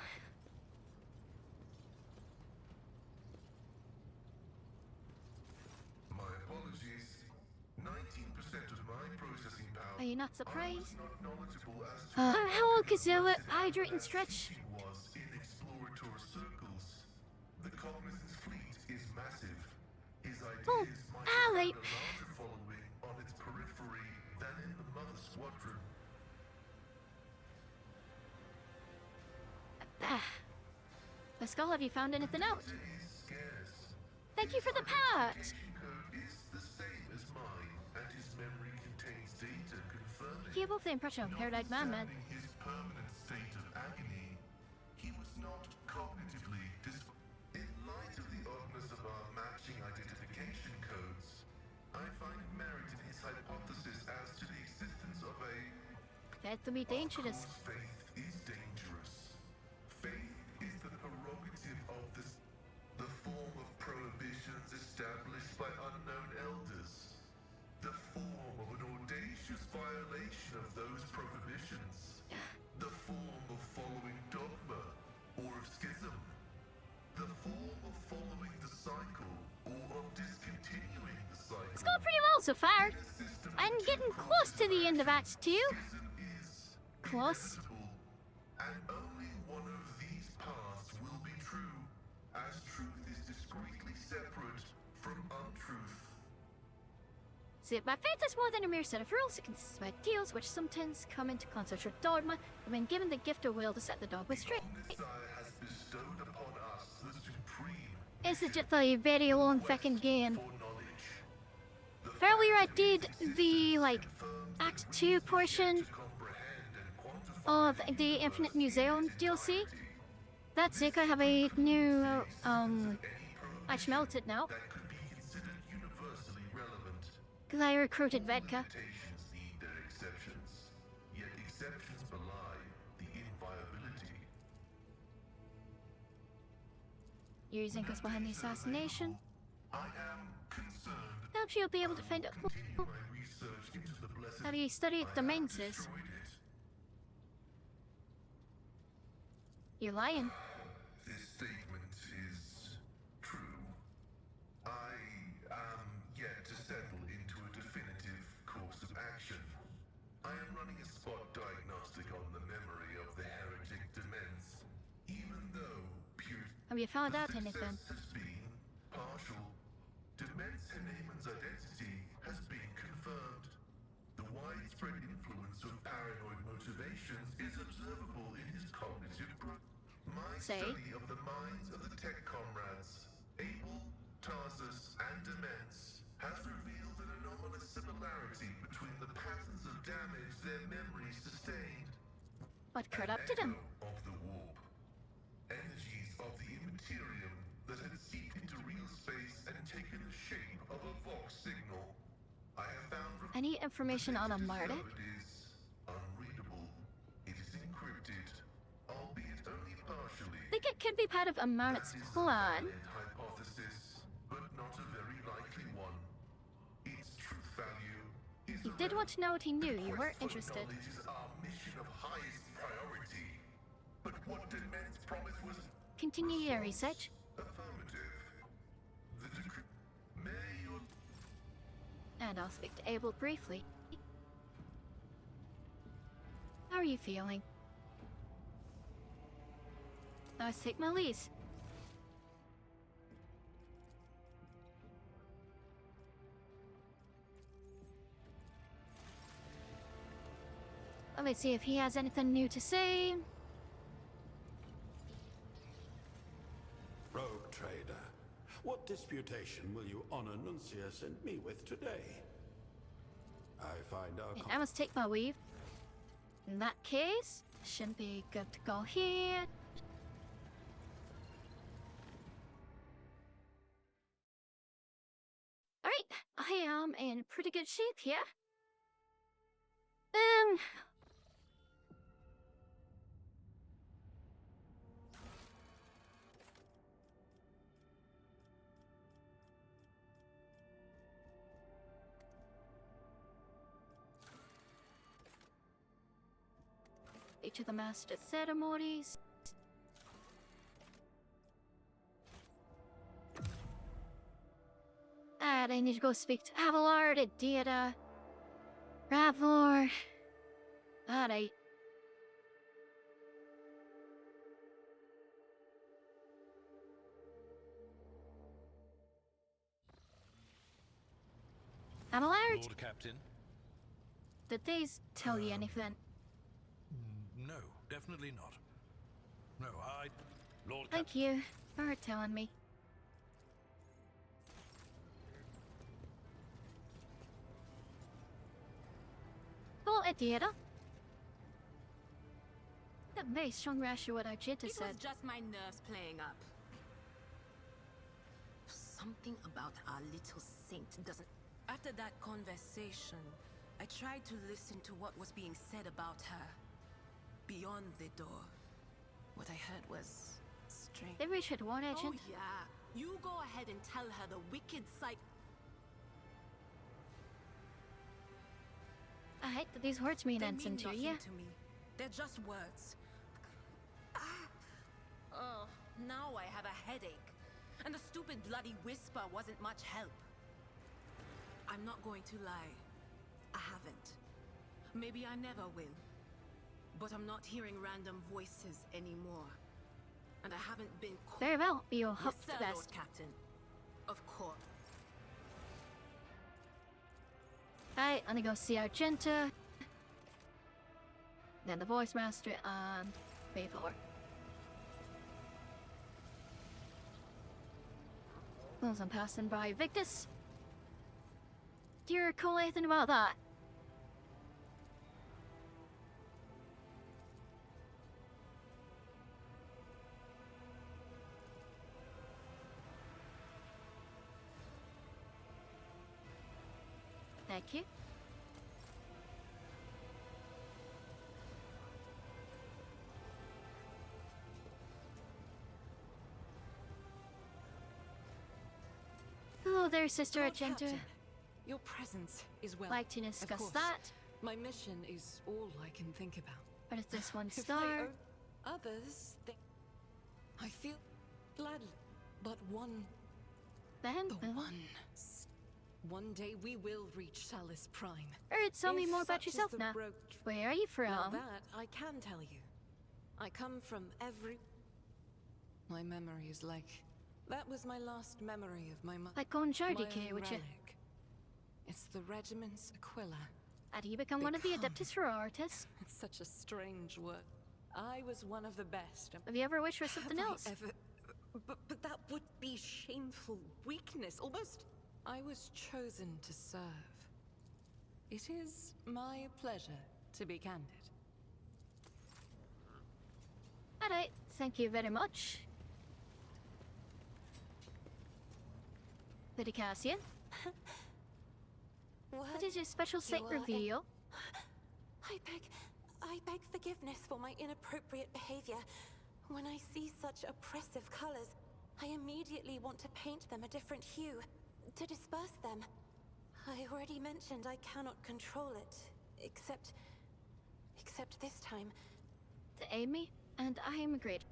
My apologies. 19% of my processing power Are you not surprised? Not knowledgeable as to How old Kazilla, hydrate and stretch? she was in explorator circles. The Cognizant's fleet is massive. His ideas might have Ali. had a larger following on its periphery than in the Mother Squadron. Pascal, have you found anything out? Data is scarce. Thank you for the part! Identification code is the same as mine, and his memory contains data confirming. He above the impression of haired-eyed man. Notwithstanding his permanent state of agony, he was not cognitively In light of the oddness of our matching identification codes, I find merit in his hypothesis as to the existence of a... That to be dangerous. Of course, faith is dangerous. Faith is the prerogative of the form of prohibitions established by unknown elders. The form of an audacious violation of those prohibitions. The form of following dogma or of schism. The form of following the cycle or of discontinuing the cycle. It's going pretty well so far. I'm getting close to the end of Act 2. Schism is Close. inevitable, and only one of these paths will be true, as truth is discreetly separate from untruth. See, my faith is more than a mere set of rules. It consists of ideals which sometimes come into conflict with dogma, and when given the gift of will to set the dogma straight. Omnissiah has bestowed upon us the supreme It's just a very long fucking game. for knowledge. Earlier I did the, Act 2 portion of the Infinite Museum DLC. That's it, I have a new, I smelt it now. That could be considered universally relevant. Because I recruited Vedka. Limitations need their exceptions, yet exceptions belie the inviolability. Using us behind the assassination. I am concerned. Perhaps you'll be able to find out Continue my research into the blessed. how you study the menses. Destroyed it. You're lying. This statement is true. I am yet to settle into a definitive course of action. I am running a spot diagnostic on the memory of the heretic dements, even though pure Have you found out success anything? has been partial. Dements Haneman's identity has been confirmed. The widespread influence of paranoid motivations is observable in his cognitive My Say? study of the minds of the tech comrades, Abel, Tarsus, and Dements, has revealed an anomalous similarity between the patterns of damage their memories sustained. What corrupted him? Echo of the warp. Energies of the immaterium that had seeped into real space and taken the shape of a Vox signal. I have found Any information on a Marta? It is unreadable. It is encrypted, albeit only partially. I think it could be part of Amarant's That is a plan. valid hypothesis, but not a very likely one. Its truth value is He did want to know what he knew. You weren't interested. Knowledge is our mission of highest priority. But what Dement's promise was Continue your research. affirmative. The decree. May your And I'll speak to Abel briefly. How are you feeling? Let's take my lease. Let me see if he has anything new to say. Rogue trader, what disputation will you honor Nuncius and me with today? I find our And I must take my leave. In that case, shouldn't be good to go here. Alright, I am in pretty good shape here. Each of the master ceremonies. And I need to go speak to Abelard and Data. Ravlor. Alright. Abelard, Lord Captain? did these tell you anything? No, definitely not. No, Lord Thank Captain. you for telling me. Well, Ediera. That very strong ratio what Argenta It said. was just my nerves playing up. Something about our little saint doesn't... After that conversation, I tried to listen to what was being said about her. Beyond the door, what I heard was strange. They reached one Oh agent. yeah, you go ahead and tell her the wicked sight. I hate that these words mean They anything mean to nothing you. to me. They're just words. Oh, now I have a headache. And the stupid bloody whisper wasn't much help. I'm not going to lie. I haven't. Maybe I never will. But I'm not hearing random voices anymore. And I haven't been caught. Very well, we will hope Yes, for sir, the Lord best. Captain. Of course. Alright, I'm gonna go see Argenta. Then the voice master and pay forward. As I'm passing by Victus. Do you recall anything about that? Thank you. Hello there, Sister Lord Argenta. Captain, your presence is welcome. Like to Of discuss course. that. My mission is all I can think about. But it's this one If I star. own others think I feel gladly, but one, Then, the one day we will reach Salis Prime. Alright, tell me If more about such is yourself the now. broke Where are you Now from? that I can tell you. I come from every... My memory is like... That was my last memory of my mother. Like on My Jardicare, own would you? relic. It's the regiment's Aquila. Had you become one of the Become. Adeptus Sororitas? It's such a strange word. I was one of the best. Have you ever wished for something Have I else? ever... But that would be shameful weakness, almost. I was chosen to serve. It is my pleasure to be candid. Alright, thank you very much. Lady Cassian, what is your special site You are reveal? I beg forgiveness for my inappropriate behavior. When I see such oppressive colors, I immediately want to paint them a different hue, to disperse them. I already mentioned I cannot control it, except this time. To aid me, and I am grateful.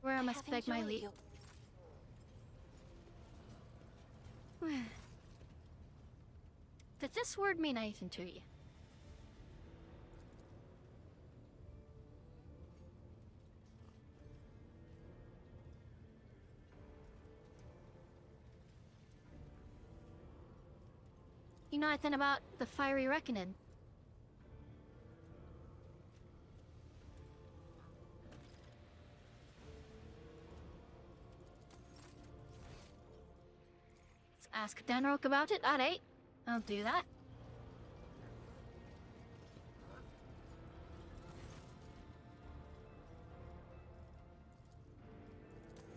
Where I must have beg my enjoyed leave. your- Does this word mean anything to you? You know anything about the fiery reckoning? Let's ask Danrock about it. Alright, I'll do that.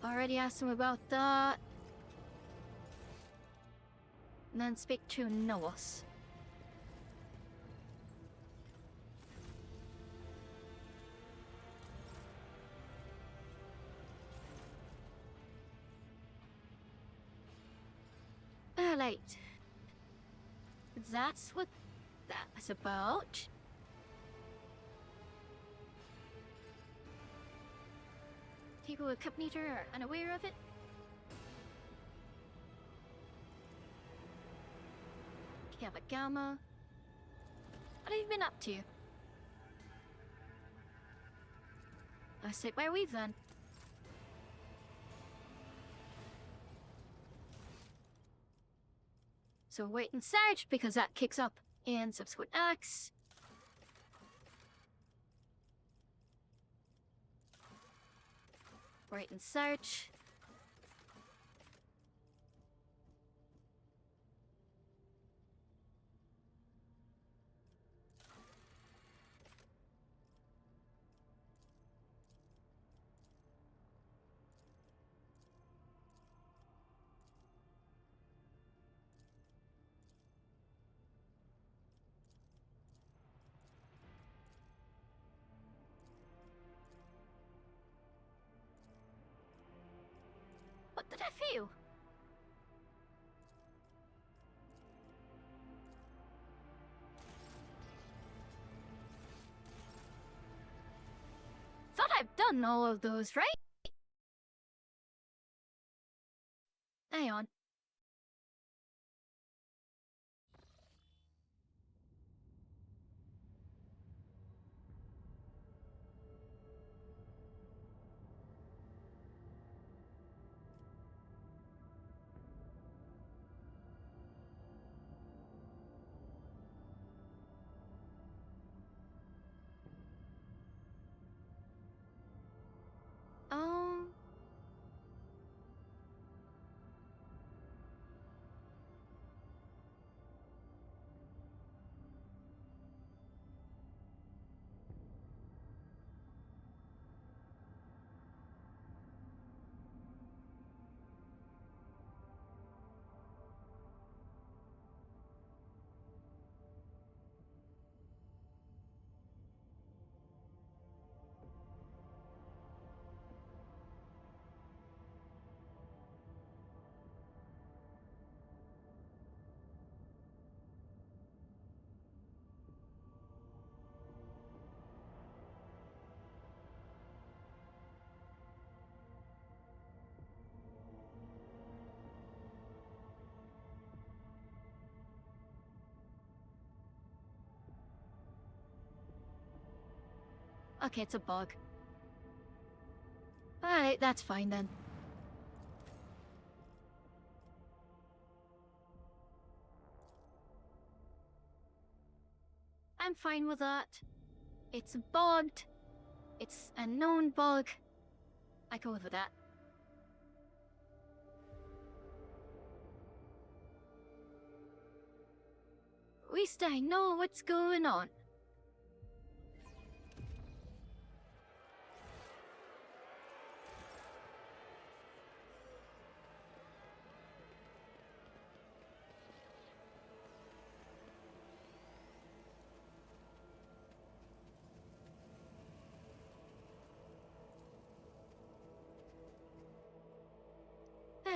Already asked him about that. And then speak to Noos. Alright. That's what that's about. People who accompanied her are unaware of it. Yabagama. What have you been up to? I sit where we've then. So wait and search, because that kicks up in subsequent acts. Wait and search. What did I feel? Thought I've done all of those, right? Hang on. Um... Okay, it's a bug. Alright, that's fine then. I'm fine with that. It's bugged. It's a known bug. I go with that. At least I know what's going on.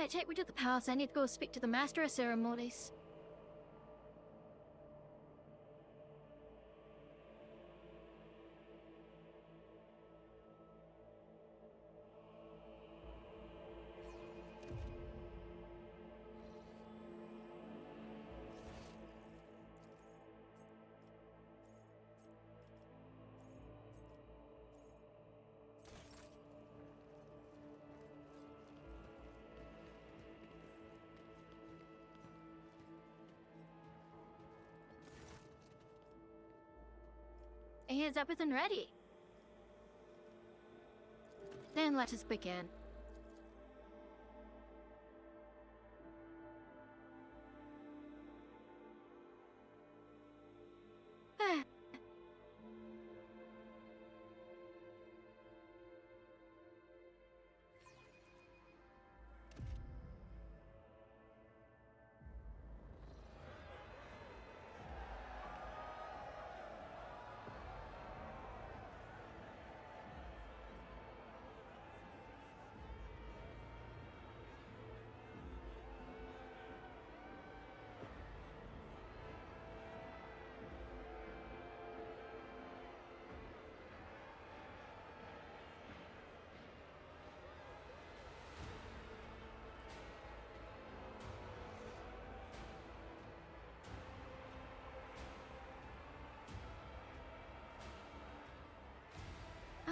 Take me to the palace. I need to go speak to the Master of Ceremonies. Is everything ready? Then let us begin.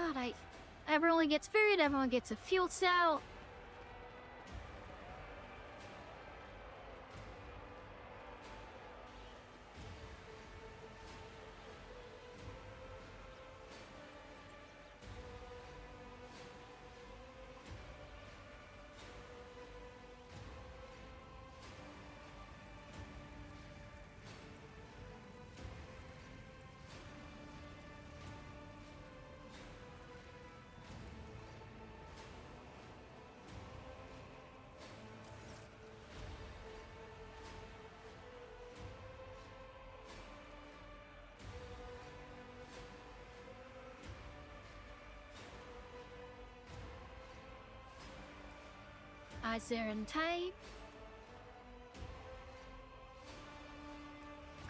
Alright. Everyone gets food, everyone gets a fuel cell. Iron type.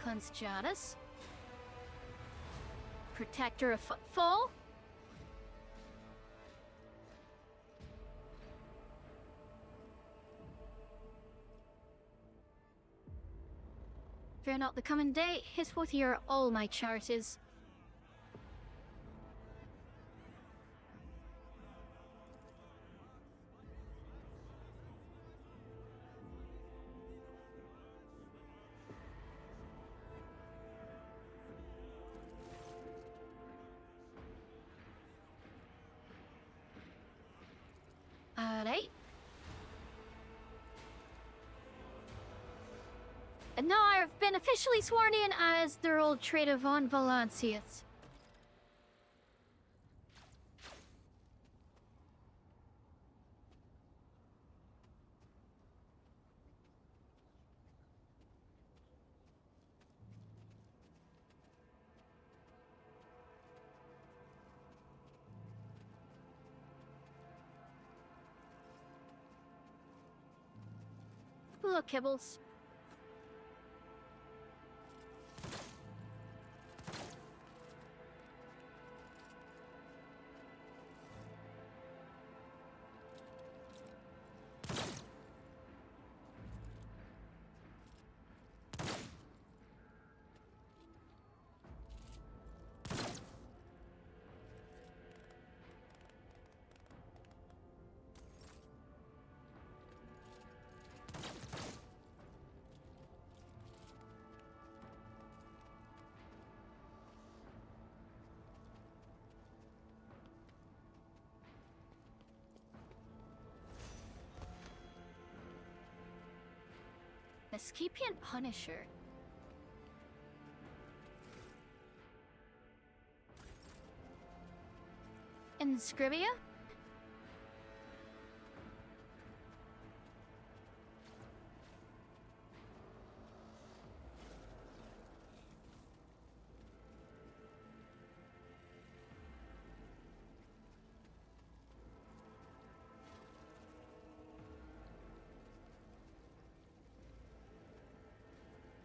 Constratus. Protector of Footfall. Fear not the coming day, henceforth here all my charities. Alright. And now I have been officially sworn in as their old trader von Valancius. Look, Kibbles. Escapian Punisher. Inscribia?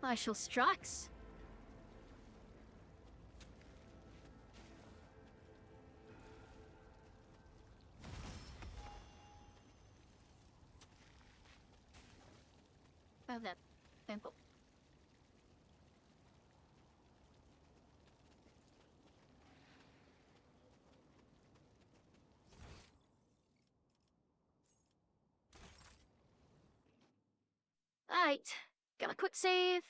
Marshal Strax. Oh, that temple. Alright, got a quick save.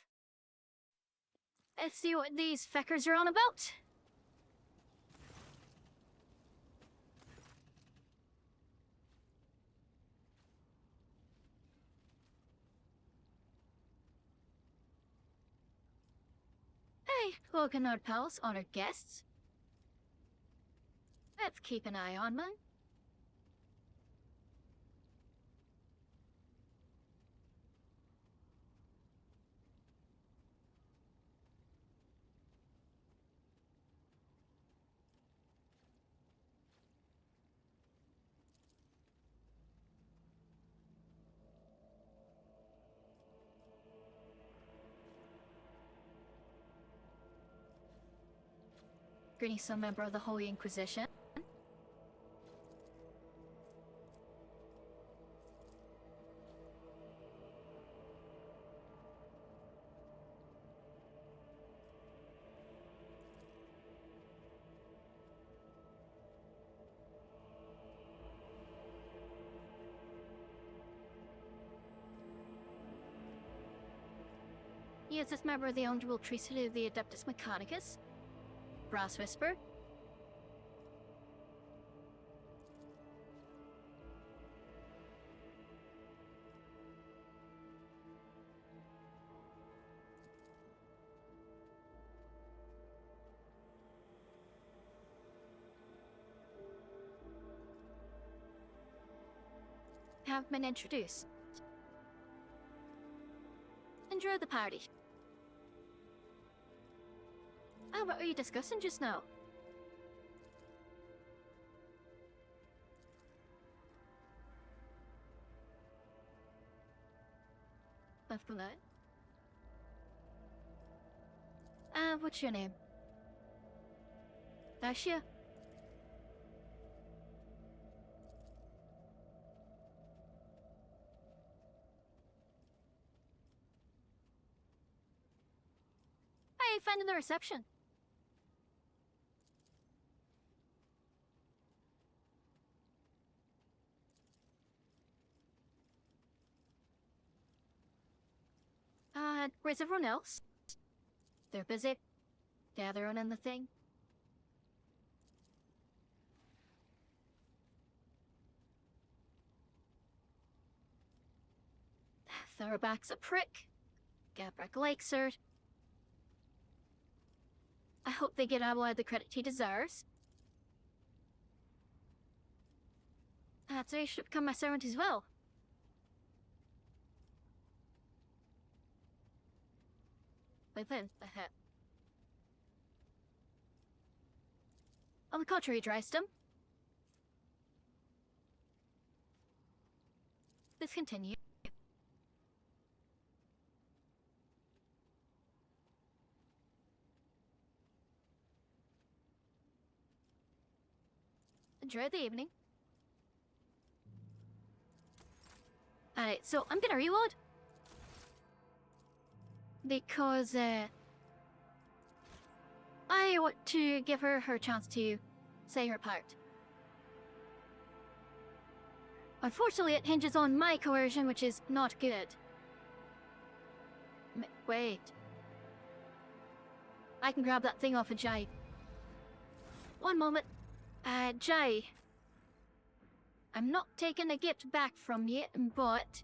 Let's see what these feckers are on about. Hey, Wokenard Palace honored guests. Let's keep an eye on them. Greeting some member of the Holy Inquisition. He is this member of the Honorable Priesthood of the Adeptus Mechanicus. Brass Whisper. Have been introduced. Enjoy the party. Ah, what were you discussing just now? Left below. What's your name? Dacia? I found in the reception. Where's everyone else? They're busy. Gathering in the thing. Thoroughback's a prick. Gabrick likes her. I hope they get Abelard the credit he deserves. So he should become my servant as well. Within the hip. On the contrary, Drysdom. Let's continue. Enjoy the evening. Alright, so I'm gonna reload. Because, I want to give her her chance to say her part. Unfortunately, it hinges on my coercion, which is not good. Wait. I can grab that thing off of Jai. One moment. Jai. I'm not taking a gift back from you, but...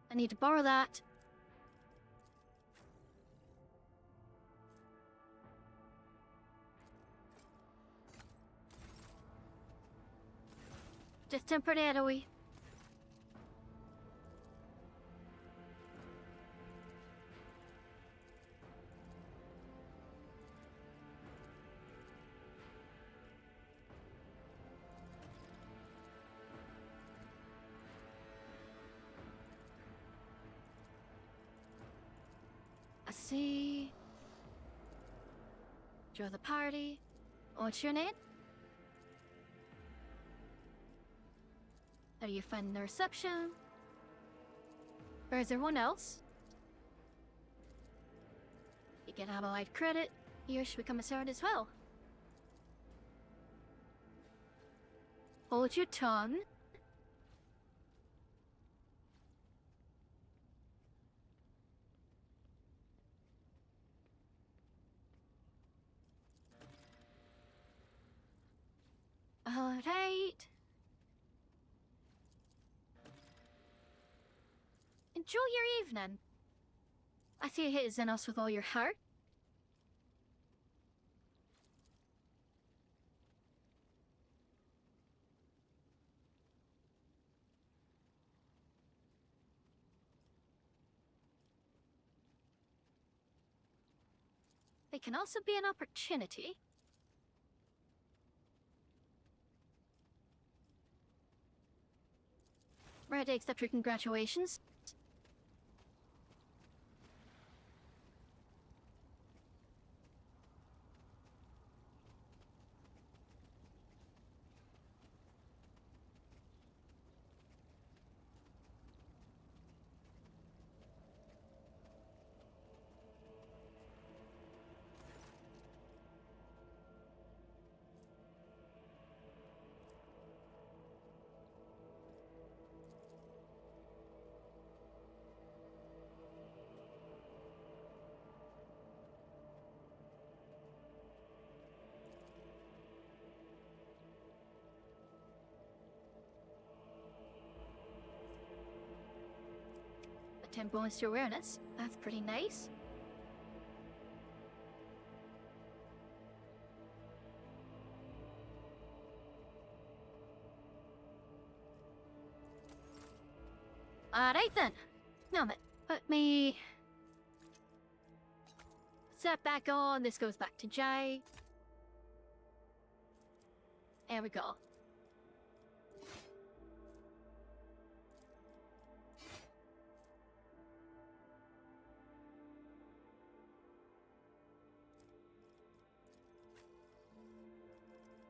I need to borrow that. Just temporarily. I see. Join the party. What's your name? Are you finding the reception? Or is everyone else? You get Abelard credit. You should become a servant as well. Hold your tongue. Alright. Enjoy your evening. I see you hit in us with all your heart. They can also be an opportunity. Ready to accept your congratulations. 10 bonus to awareness. That's pretty nice. Alright then. Now then, let me set back on. This goes back to Jay. There we go.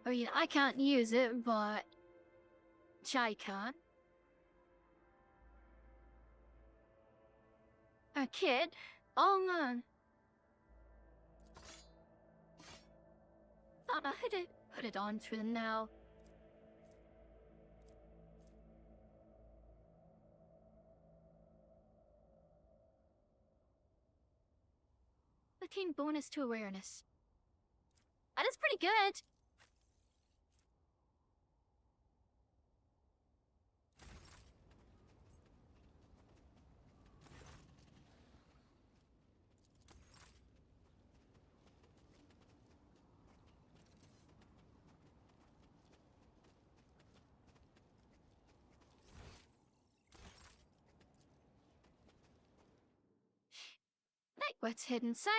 I mean, I can't use it, but Jai can. A kid? Oh man. Thought I had put it on for now. The teen bonus to awareness. That is pretty good. Like what's hidden inside?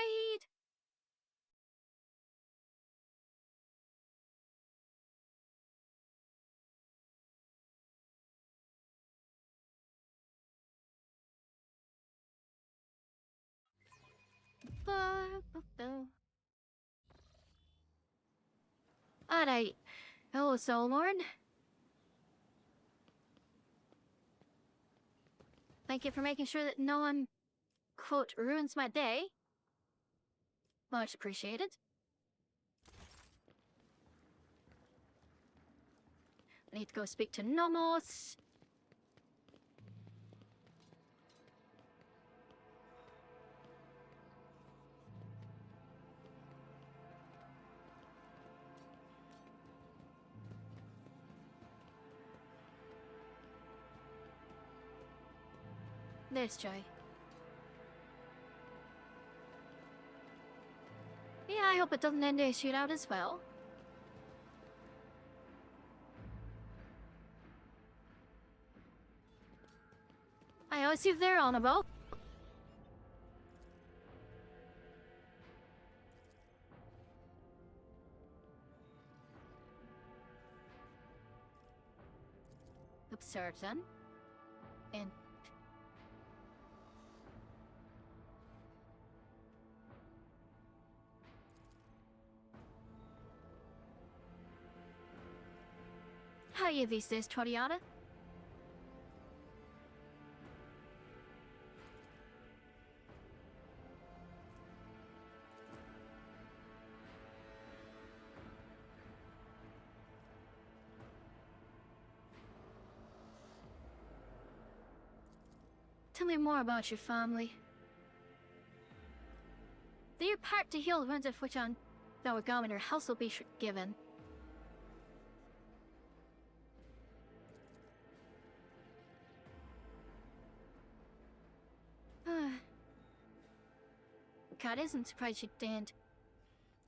Alright. Hello, Soul Lord. Thank you for making sure that no one, quote, ruins my day. Much appreciated. I need to go speak to Nomos. There's Jay. Yeah, I hope it doesn't end a shootout as well. I always see if they're on about. Absurd, then. And how are you these days, Toriana? Tell me more about your family. Do your part to heal the wounds of which on our governor house will be given. God isn't surprised you didn't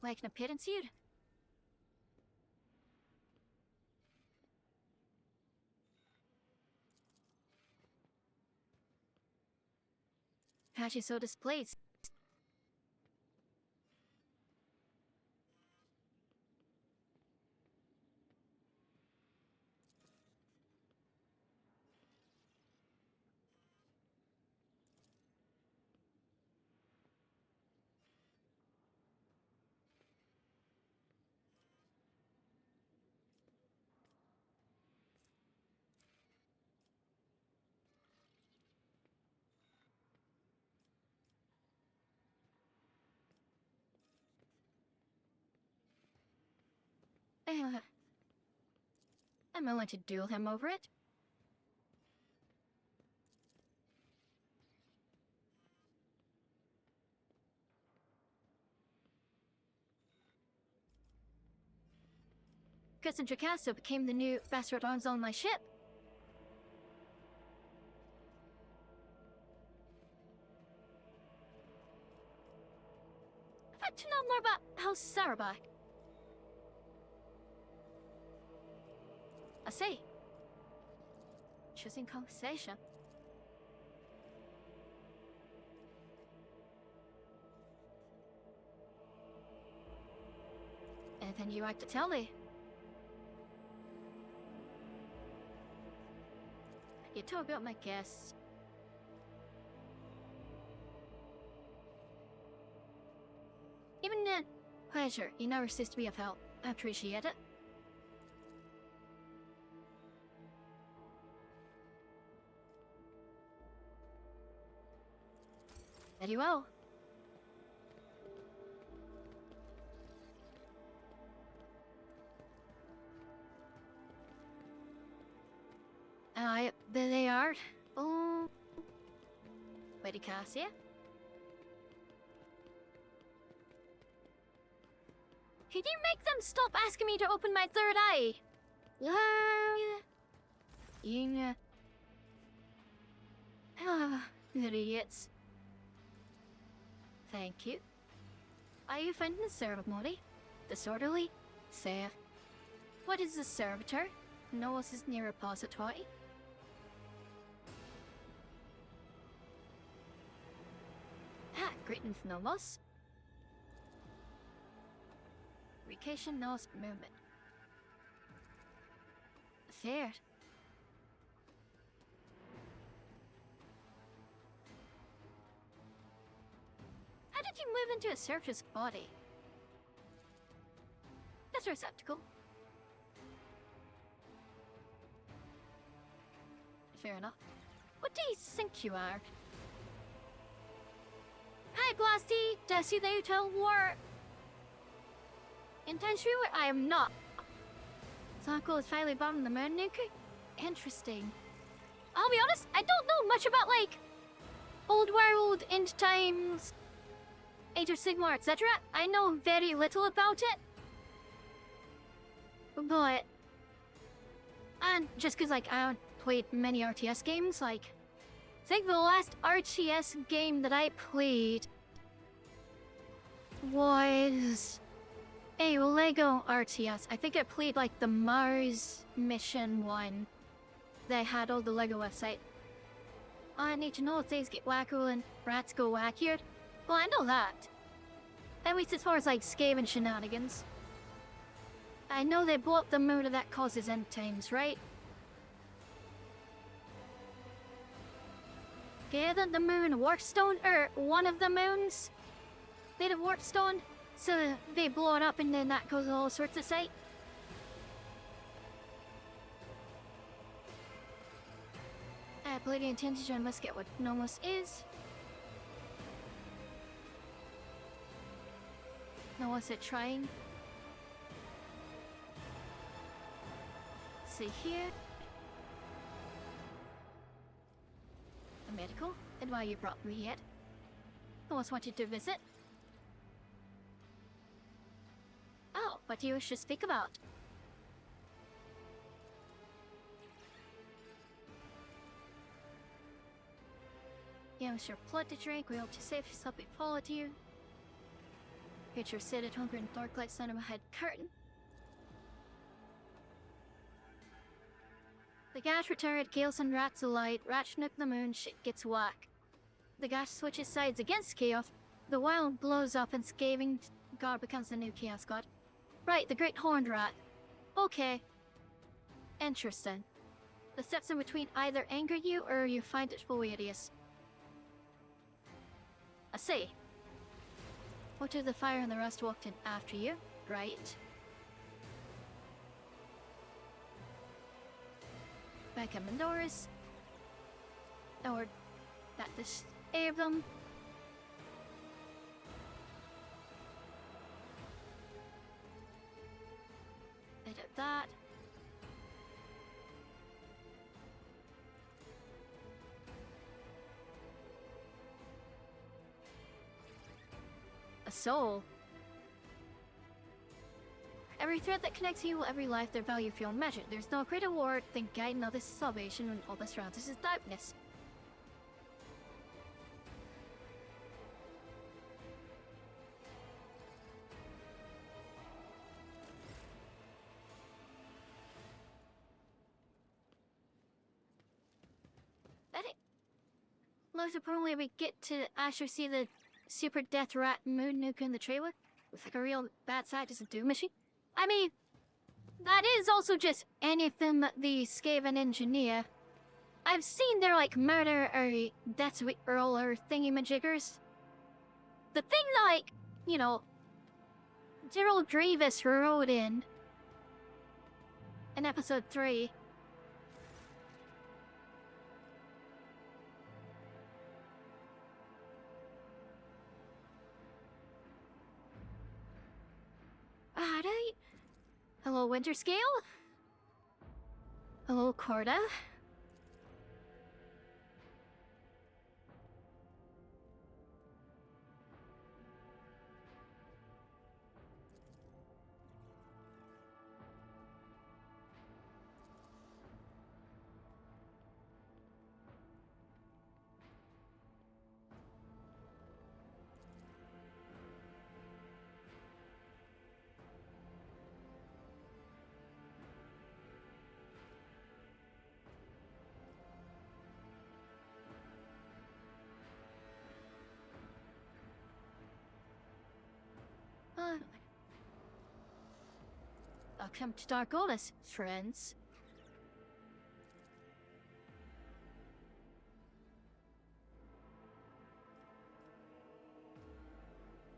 like an appearance here. How's she so displeased? I'm willing to duel him over it. Cousin Tricasso became the new bastard arms on my ship. like to know more about House Sarabak. I see. Interesting conversation. Anything you like to tell me? You talk about my guests. Even then, pleasure, you never cease to be of help. I appreciate it. Very well. There they are. Oh. Wait, Cassia. Could you make them stop asking me to open my third eye? Yeah. Ah, idiots. Thank you. Are you finding the ceremony? Disorderly? Safe. What is the servitor? Noah's near repository. Ah, greetings, Nomos. Vacation Nos movement. Fair. How did you move into a surface body? That's a receptacle. Fair enough. What do you think you are? Hi, Blasty! Desi the Hotel War! Intentionally, I am not. Zanko is finally bombing the moon nuke? Interesting. I'll be honest, I don't know much about, like, old world, end times, Age of Sigmar, etc. I know very little about it. But, and just because, like, I haven't played many RTS games, like, I think the last RTS game that I played was a Lego RTS. I think I played, like, the Mars mission one. They had all the Lego website. I need to know if things get wacko and rats go wackier. Well, I know that. At least as far as, like, Skaven shenanigans. I know they blow up the moon and that causes end times, right? Okay, then the moon Warstone, or one of the moons made of Warstone, so they blow it up and then that causes all sorts of sight. Palladian intention must get what Nomos is. Nomos it trying. See here. A medical? And why you brought me yet? Nomos wanted to visit. Oh, what do you wish to speak about? Yeah, with your blood to drink, we hope to save yourself be followed you. Get your seated hunger and dark light son of a head curtain. The gas retired, Chaos and Rats allied, Ratchnook the moon, shit gets whack. The gas switches sides against Chaos, the wild blows up and Scathing God becomes the new Chaos God. Right, the Great Horned Rat. Okay. Interesting. The steps in between either anger you or you find it hilarious. I see. What did the fire and the rest walked in after you, right? Back up indoors. Or that disable them. Bit of that. A soul. Every thread that connects you, every life, their value feel measured. There's no greater reward than guiding others to salvation when all that surrounds us is darkness. most importantly, we get to actually see the super death rat moon nuke in the trailer with like a real bad side as a Doom machine. I mean, that is also just anything that the Skaven engineer. I've seen their like murder or death roll or thingy-majiggers. The thing that, like, you know, Gerald Grievous wrote in episode 3. Alright. Hello, Winterscale. Hello, Corda. Welcome to Dark Goddess, friends.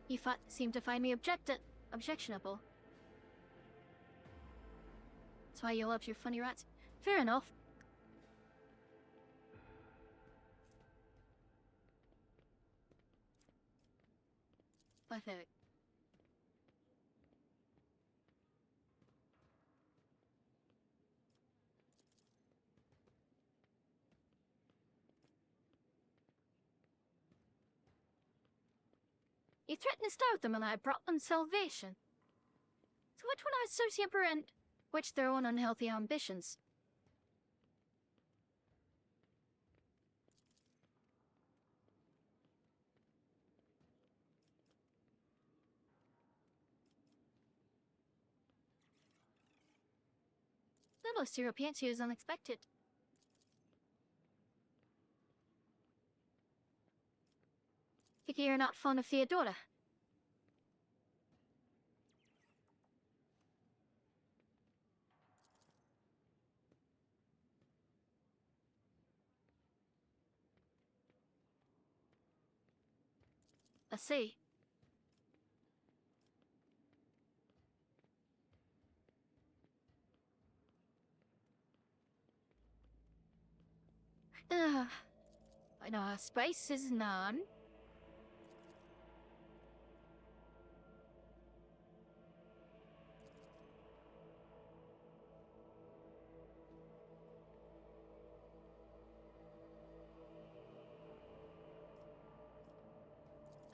You seem to find me objectionable. That's why you love your funny rats. Fair enough. Pathetic. You threatened to starve them and I brought them salvation. So which one I associate and which their own unhealthy ambitions? The most Europeans here is unexpected. Figure you're not fond of Theodora. I see. I know our space is none.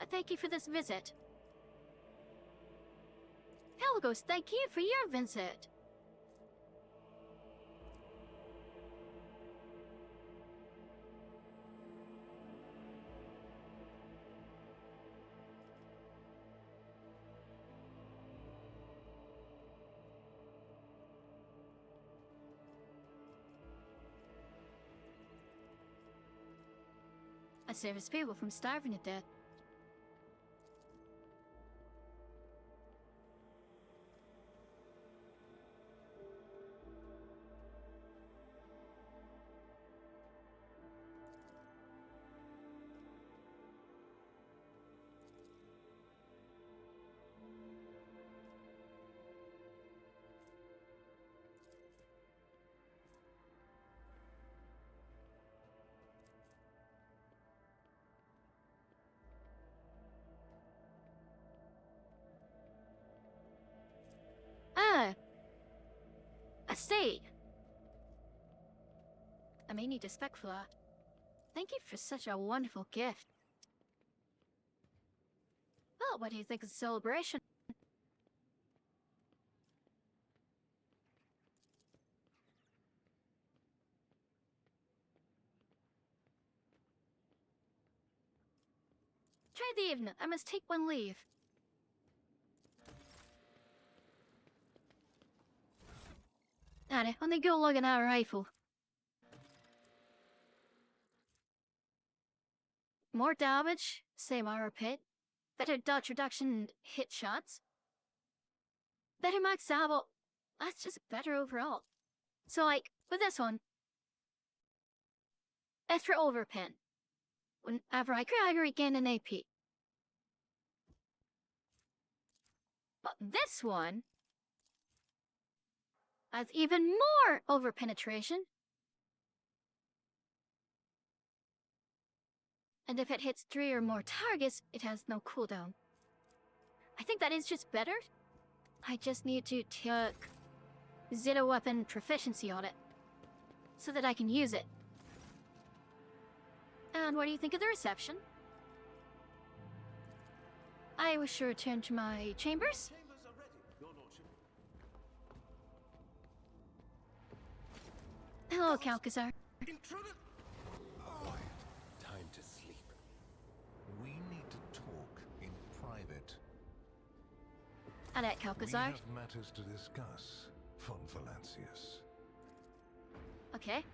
I thank you for this visit. Helgos, thank you for your visit. I save people from starving to death. Ah, I see. I may need respect for that. Thank you for such a wonderful gift. Well, what do you think of the celebration? Try the evening. I must take one leave. Alright, only go log an hour rifle. more damage, same armor pit, better dodge reduction and hit shots, better max salvo. That's just better overall. So like, with this one, extra overpen. Whenever I cry, I regain an AP. But this one has even more overpenetration. And if it hits 3 or more targets, it has no cooldown. I think that is just better. I just need to take zero weapon proficiency on it so that I can use it. And what do you think of the reception? I wish to return to my chambers. Chambers are ready, your lordship. Hello, Calcazar. Intruder! Time to sleep. We need to talk in private. Adet We Calcazar. have matters to discuss, von Valancius. Okay.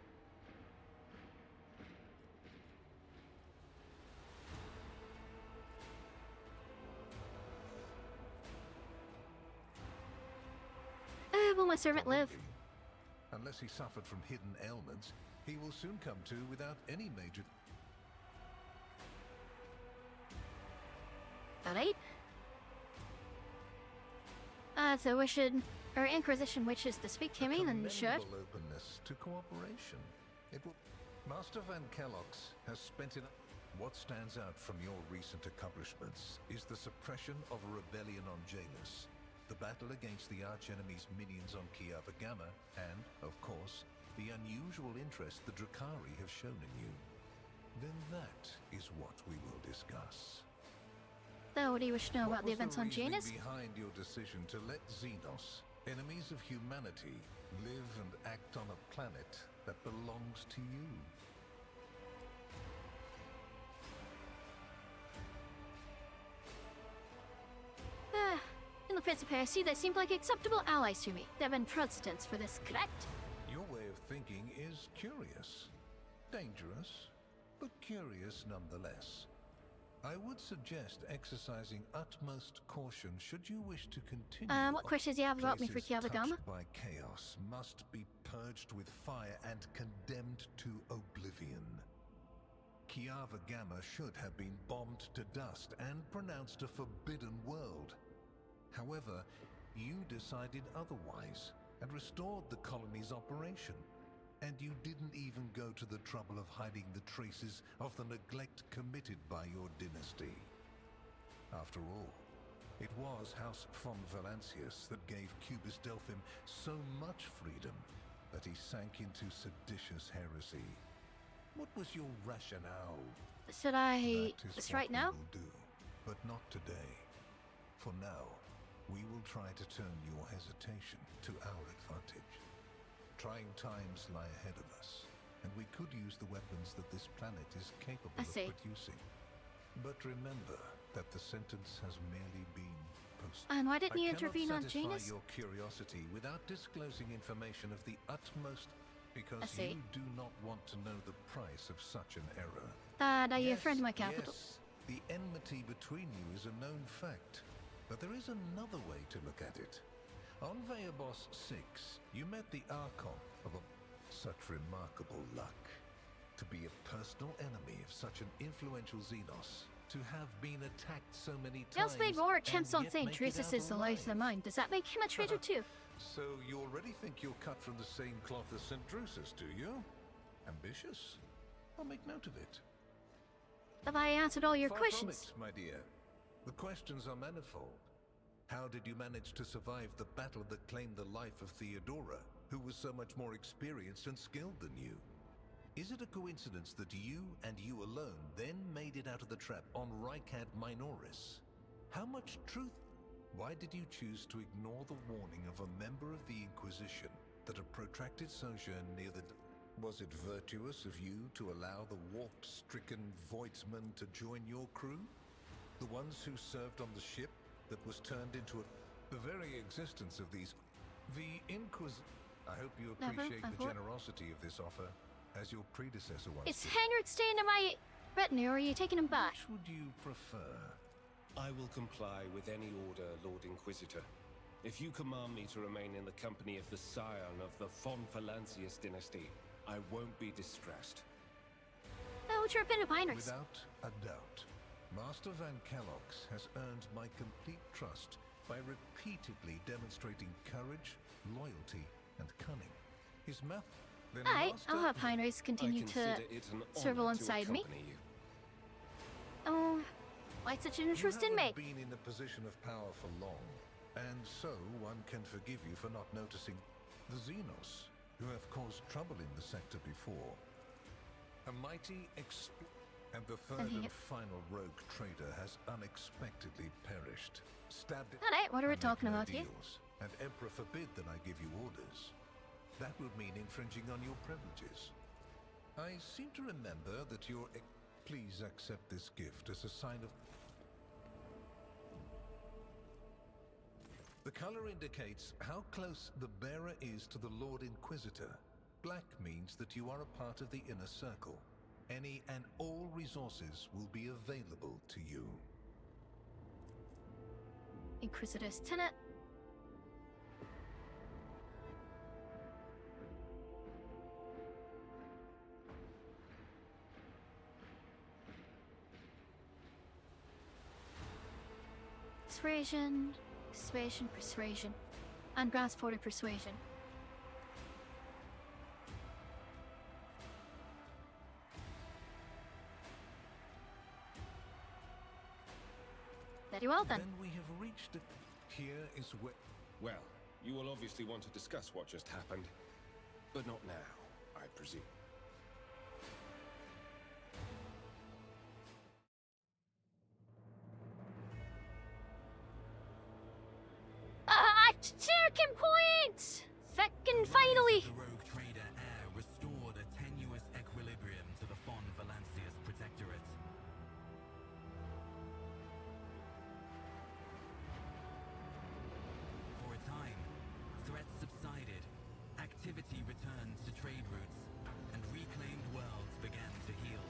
Will my servant live? Unless he suffered from hidden ailments, he will soon come to without any major... Alright. So we should... Our Inquisition wishes to speak to me, then should. Commendable openness to cooperation. It will... Master Van Kellogg's has spent enough... What stands out from your recent accomplishments is the suppression of a rebellion on Janus, the battle against the archenemy's minions on Kiava Gamma, and, of course, the unusual interest the Drakari have shown in you. Then that is what we will discuss. So what do you wish to know about the What was events on reasoning Janus? behind your decision to let Xenos, enemies of humanity, live and act on a planet that belongs to you? In the Principe, I see they seemed like acceptable allies to me. There have been precedents for this, correct? Your way of thinking is curious. Dangerous, but curious nonetheless. I would suggest exercising utmost caution should you wish to continue. What questions do you have about me for Places Kiava Gamma? touched by chaos must be purged with fire and condemned to oblivion. Kiava Gamma should have been bombed to dust and pronounced a forbidden world. However, you decided otherwise and restored the colony's operation. And you didn't even go to the trouble of hiding the traces of the neglect committed by your dynasty. After all, it was House von Valancius that gave Cubus Delphim so much freedom that he sank into seditious heresy. What was your rationale? Should I... That is Just what right now? we will do, but not today. For now, we will try to turn your hesitation to our advantage. Trying times lie ahead of us, and we could use the weapons that this planet is capable of producing. But remember that the sentence has merely been posted. And why didn't you I intervene on cannot Janus? satisfy your curiosity without disclosing information of the utmost, because I see. you do not want to know the price of such an error. Are you a friend of my capital? Yes, the enmity between you is a known fact, but there is another way to look at it. On Veabos 6, you met the Archon of such remarkable luck. To be a personal enemy of such an influential Xenos, to have been attacked so many He also times, made more and attempts on yet saying make it Teresa out is the light of the alive. mind. Does that make him a traitor too? So you already think you're cut from the same cloth as St. Drusus, do you? Ambitious? I'll make note of it. Have I answered all your Far questions? from it, my dear. The questions are manifold. How did you manage to survive the battle that claimed the life of Theodora, who was so much more experienced and skilled than you? Is it a coincidence that you and you alone then made it out of the trap on Rykad Minoris? How much truth? Why did you choose to ignore the warning of a member of the Inquisition that a protracted sojourn near the... Was it virtuous of you to allow the warp-stricken Voidsmen to join your crew? The ones who served on the ship that was turned into a... The very existence of these... The I hope you appreciate the generosity of this offer, as your predecessor once Is did. Henrik staying in my retinue, or are you taking him back? Which would you prefer? I will comply with any order, Lord Inquisitor. If you command me to remain in the company of the scion of the Von Valancius dynasty, I won't be distressed. Oh, trip into Piners. Without a doubt, Master Van Kellogg's has earned my complete trust by repeatedly demonstrating courage, loyalty, and cunning. His mouth. Alright, I'll have Heinrichs continue to serve alongside me. Oh, why such an interest in me? You haven't been in a position of power for long, and so one can forgive you for not noticing the Xenos, who have caused trouble in the sector before. A mighty and the third and final rogue trader has unexpectedly perished. Stabbed. Alright, what are we talking about here? And Emperor forbid that I give you orders. That would mean infringing on your privileges. I seem to remember that your... Please accept this gift as a sign of... The color indicates how close the bearer is to the Lord Inquisitor. Black means that you are a part of the inner circle. Any and all resources will be available to you. Inquisitor's Tenet. Persuasion. And transported persuasion. Very well then. Then we have reached Here is where... Well, you will obviously want to discuss what just happened. But not now, I presume. Turkin point! Feckin' finally! The rogue trader Air restored a tenuous equilibrium to the Von Valancius Protectorate. For a time, threats subsided, activity returned to trade routes, and reclaimed worlds began to heal.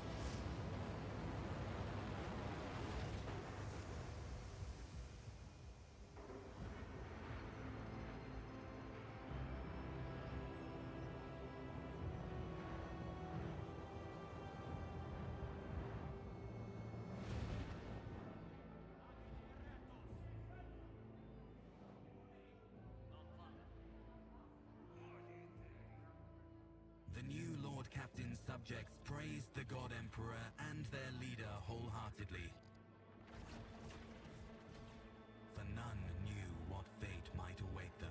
The new Lord Captain's subjects praised the God Emperor and their leader wholeheartedly. For none knew what fate might await them.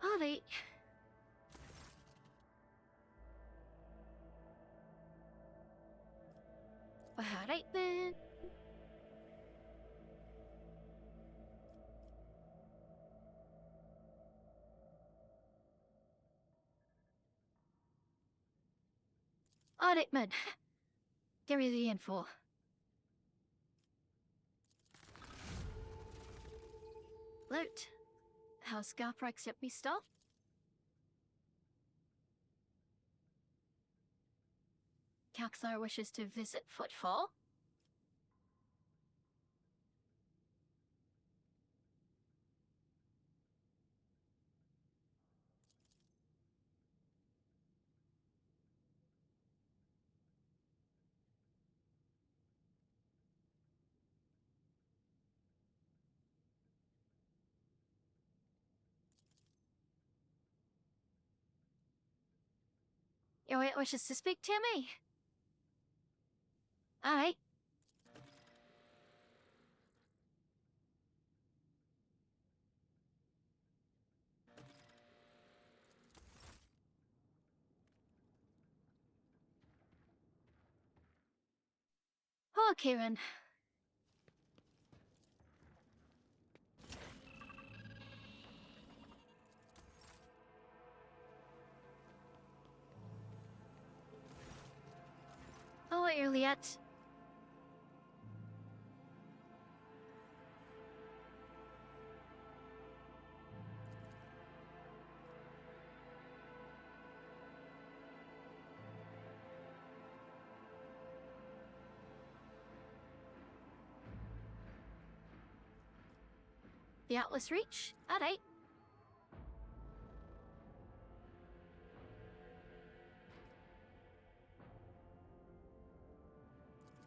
Alright. Alright then. Alright, man. Give me the info. Loot. How Scarpa accept me stuff? Caxar wishes to visit Footfall? Your aunt wishes to speak to me? Aye. Oh, Kieran. yet. The Atlas Reach? Alright.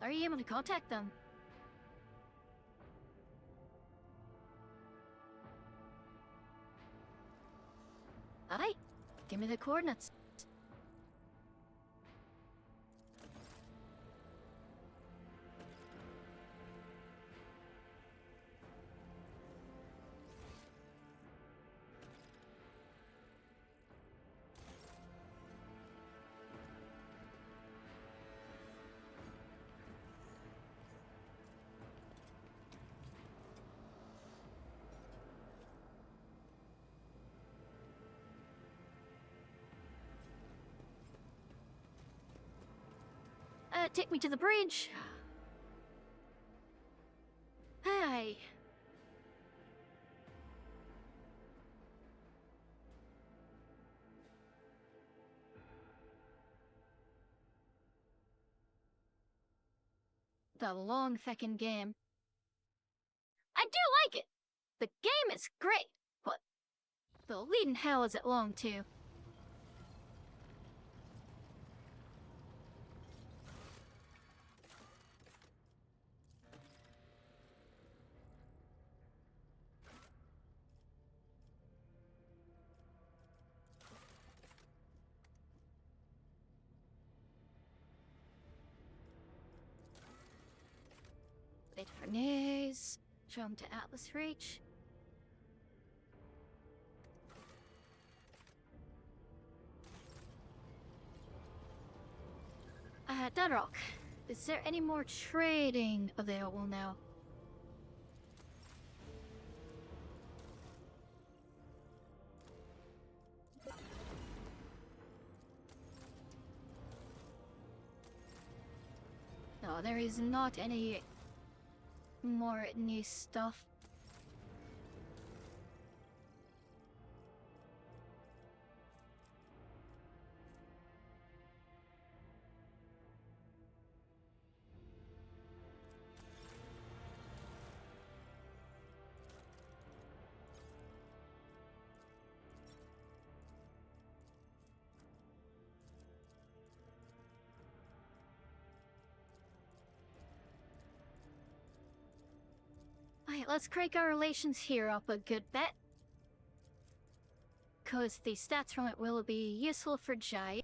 Are you able to contact them? Alright. Give me the coordinates. Take me to the bridge. Hey. The long feckin' game. I do like it. The game is great, but the leading hell is it long too. Wait for news. Jump to Atlas Reach. Deadrock. Is there any more trading available now? No, there is not any more new stuff. Alright, let's crank our relations here up a good bit. Cause the stats from it will be useful for Jai.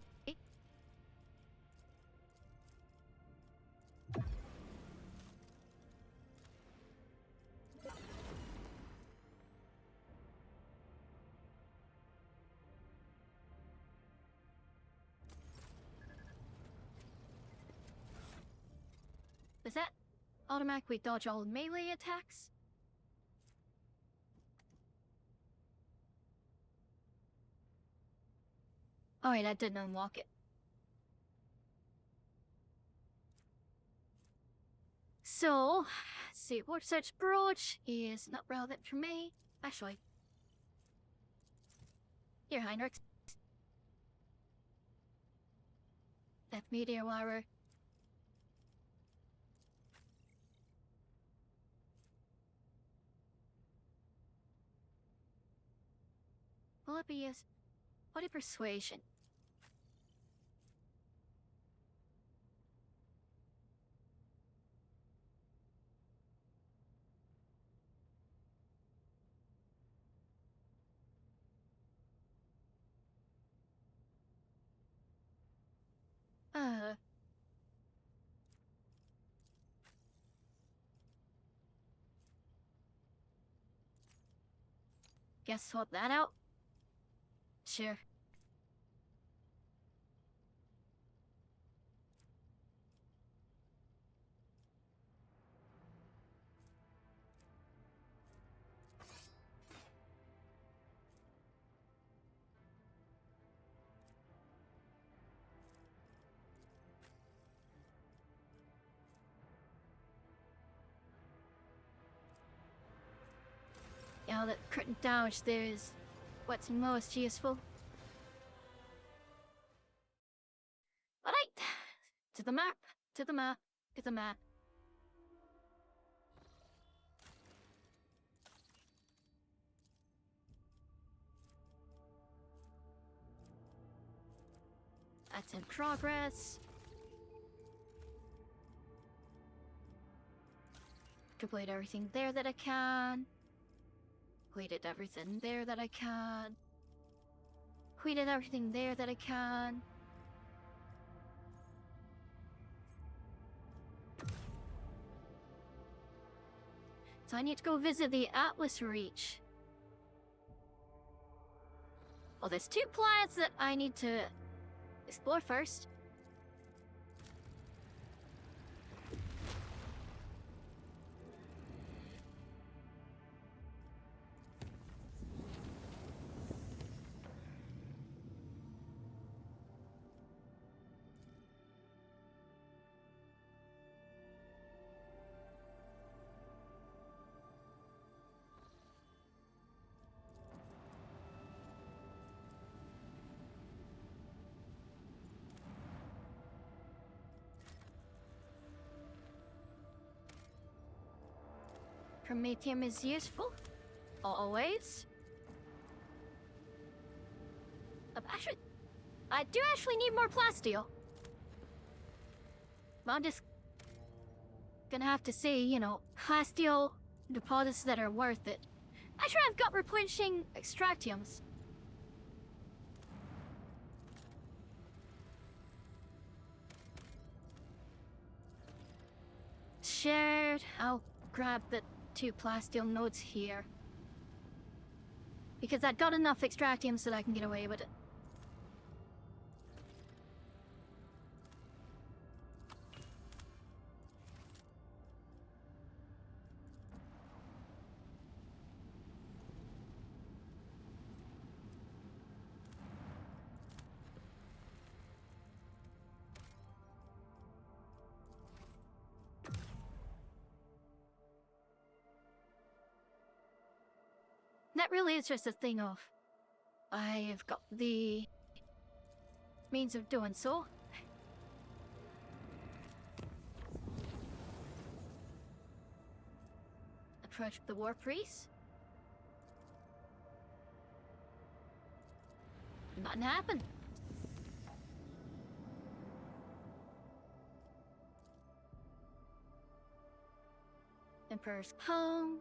Does that automatically dodge all melee attacks? Alright, I didn't unlock it. So, see, what search brooch is not relevant for me. Actually. Here, Heinrich. That meteor wire. Will it be used? What a persuasion. Guess swap that out? Sure. now that crit damage there is what's most useful. Alright, to the map, to the map, to the map. That's in progress. Complete everything there that I can. Completed everything there that I can. Completed everything there that I can. So I need to go visit the Atlas Reach. Well, there's 2 planets that I need to explore first. Promethium is useful. Always. Actually, I do actually need more plasteel. But I'm just gonna have to say, you know, plasteel deposits that are worth it. Actually, I've got replenishing extractiums. Shared. I'll grab the 2 plasteel nodes here. Because I've got enough extractiums so that I can get away with it. That really is just a thing of I've got the means of doing so. Approach the War Priest. Nothing happened. Emperor's home.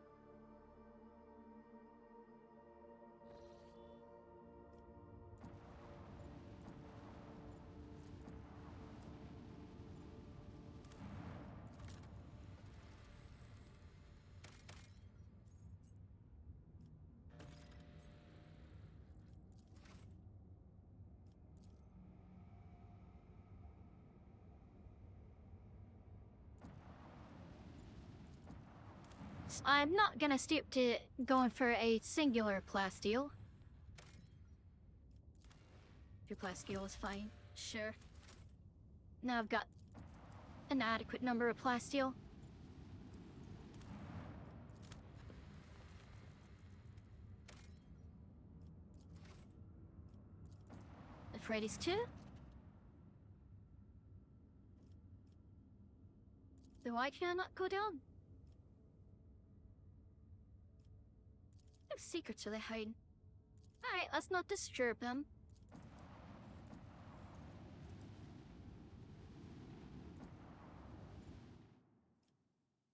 I'm not gonna stoop to going for a singular plasteel. 2 plasteel is fine, sure. Now I've got an adequate number of plasteel. Euphrates 2? Then why can I not go down? What secrets are they hiding? Alright, let's not disturb them.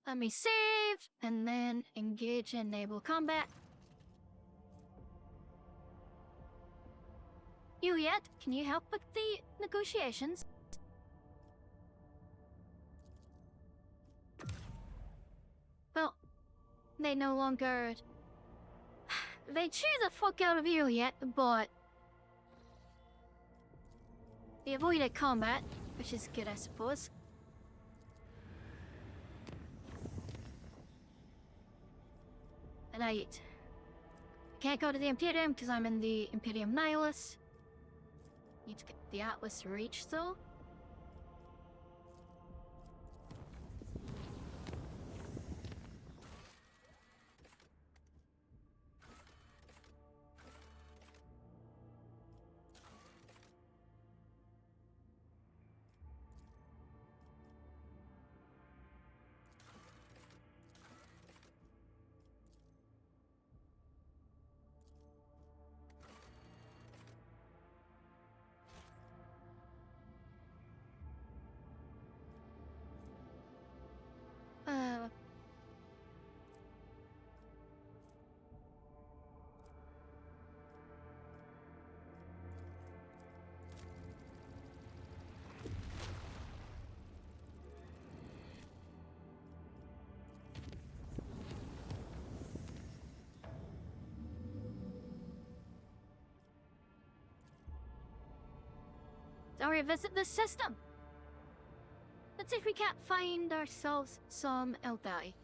Let me save, and then engage in naval combat. Juliet, can you help with the negotiations? Well, they no longer... They chew the fuck out of Juliet, but... They avoided combat, which is good, I suppose. Right. Can't go to the Imperium because I'm in the Imperium Nihilus. Need to get the Atlas Reach, though. I'll revisit this system. Let's see if we can't find ourselves some Eldai.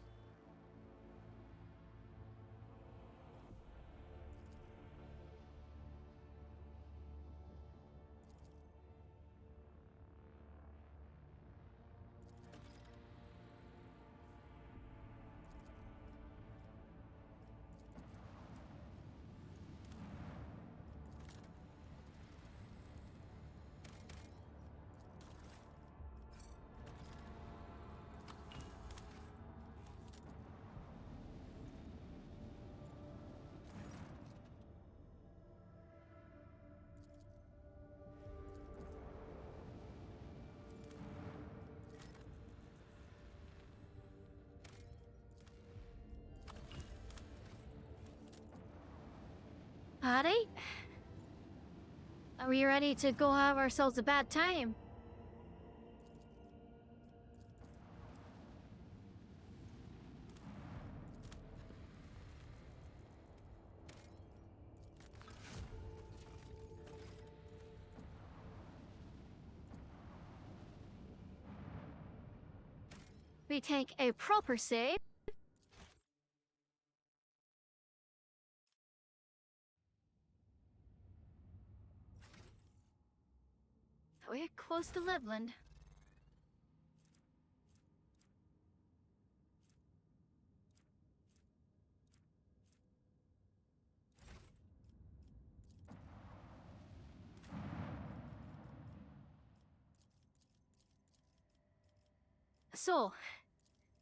Patty? Are we ready to go have ourselves a bad time? We take a proper save. We're close to Livland. So,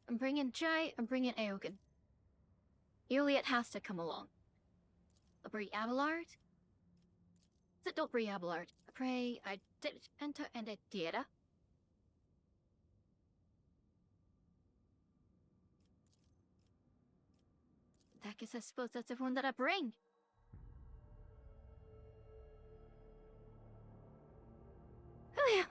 I'm bringing Jai, I'm bringing Eogan. Juliet has to come along. Brie Abelard? Is it not Brie Abelard? Pray, I did enter and a theater. I guess I suppose that's everyone that I bring. Oh yeah.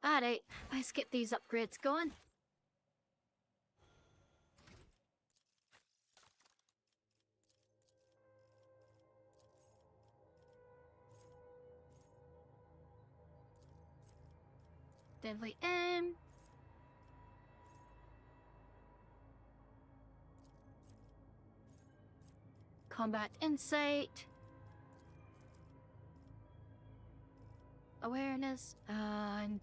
Alright, let's get these upgrades going. Deadly aim. Combat insight. Awareness and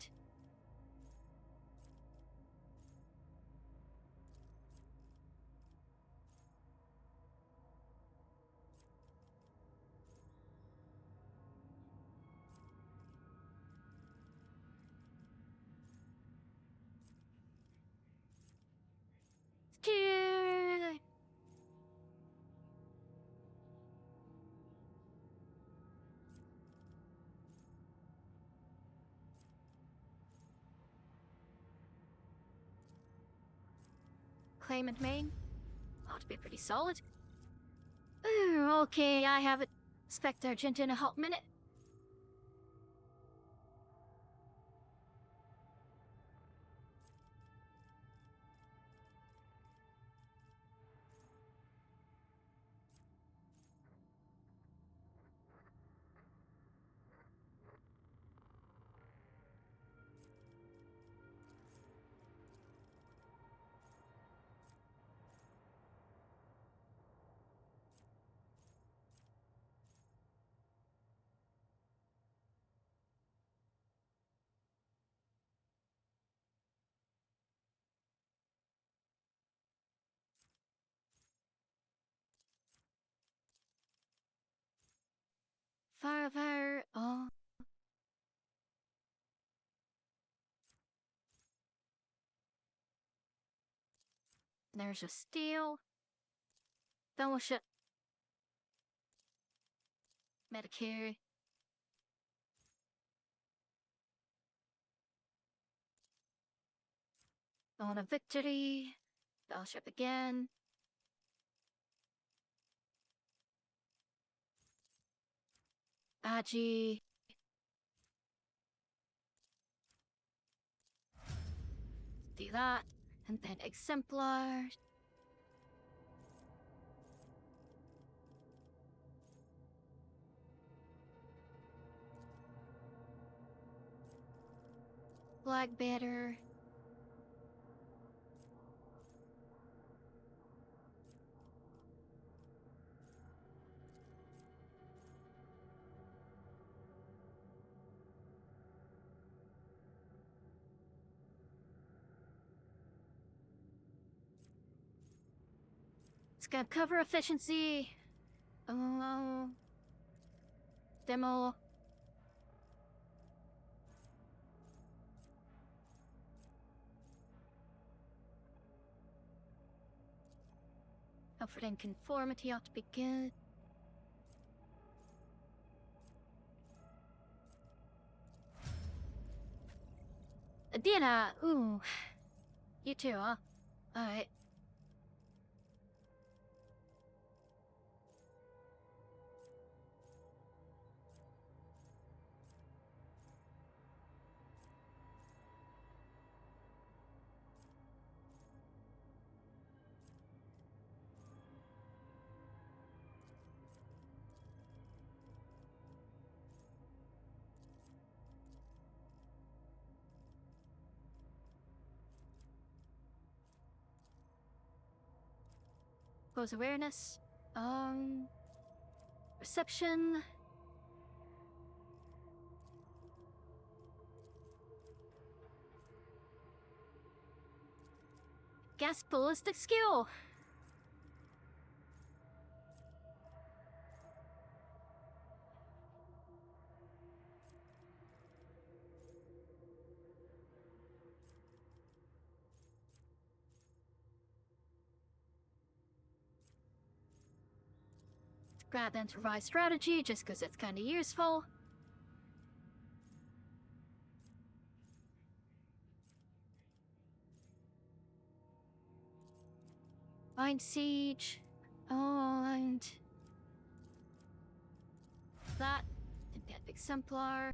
claimant main. Ought to be pretty solid. Okay, I have it. Expect Argent in a hot minute. Fire. Oh. There's a steel. Fellowship. Medicare. On a victory. Fellowship again. Agi. Do that. And then exemplar. Black better. It's got cover efficiency. Demo. Comfort and conformity ought to be good. Adina, ooh. You too, huh? Alright. Close awareness. Reception. Gas ballistic skill. Grab enterprise strategy just because it's kind of useful. Bind siege. Oh, and that. And that exemplar.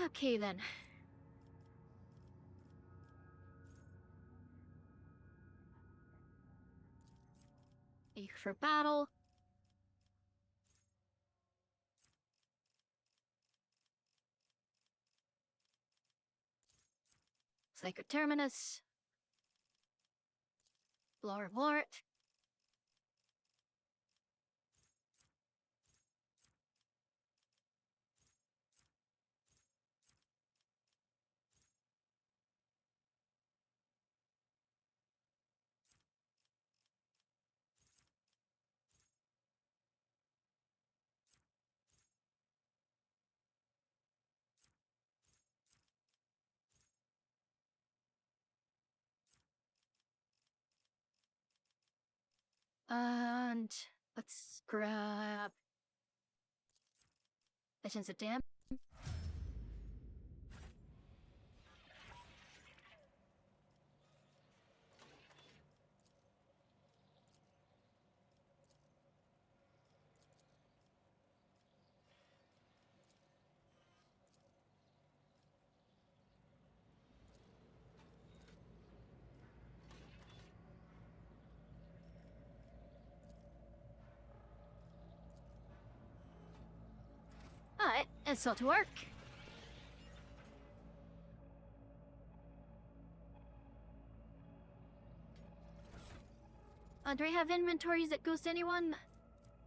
Okay then. Eager for battle. Sacred Terminus. Lord Wart. And let's grab Legends of Dam. Alright, it's all to work. Do we have inventories that goes to anyone?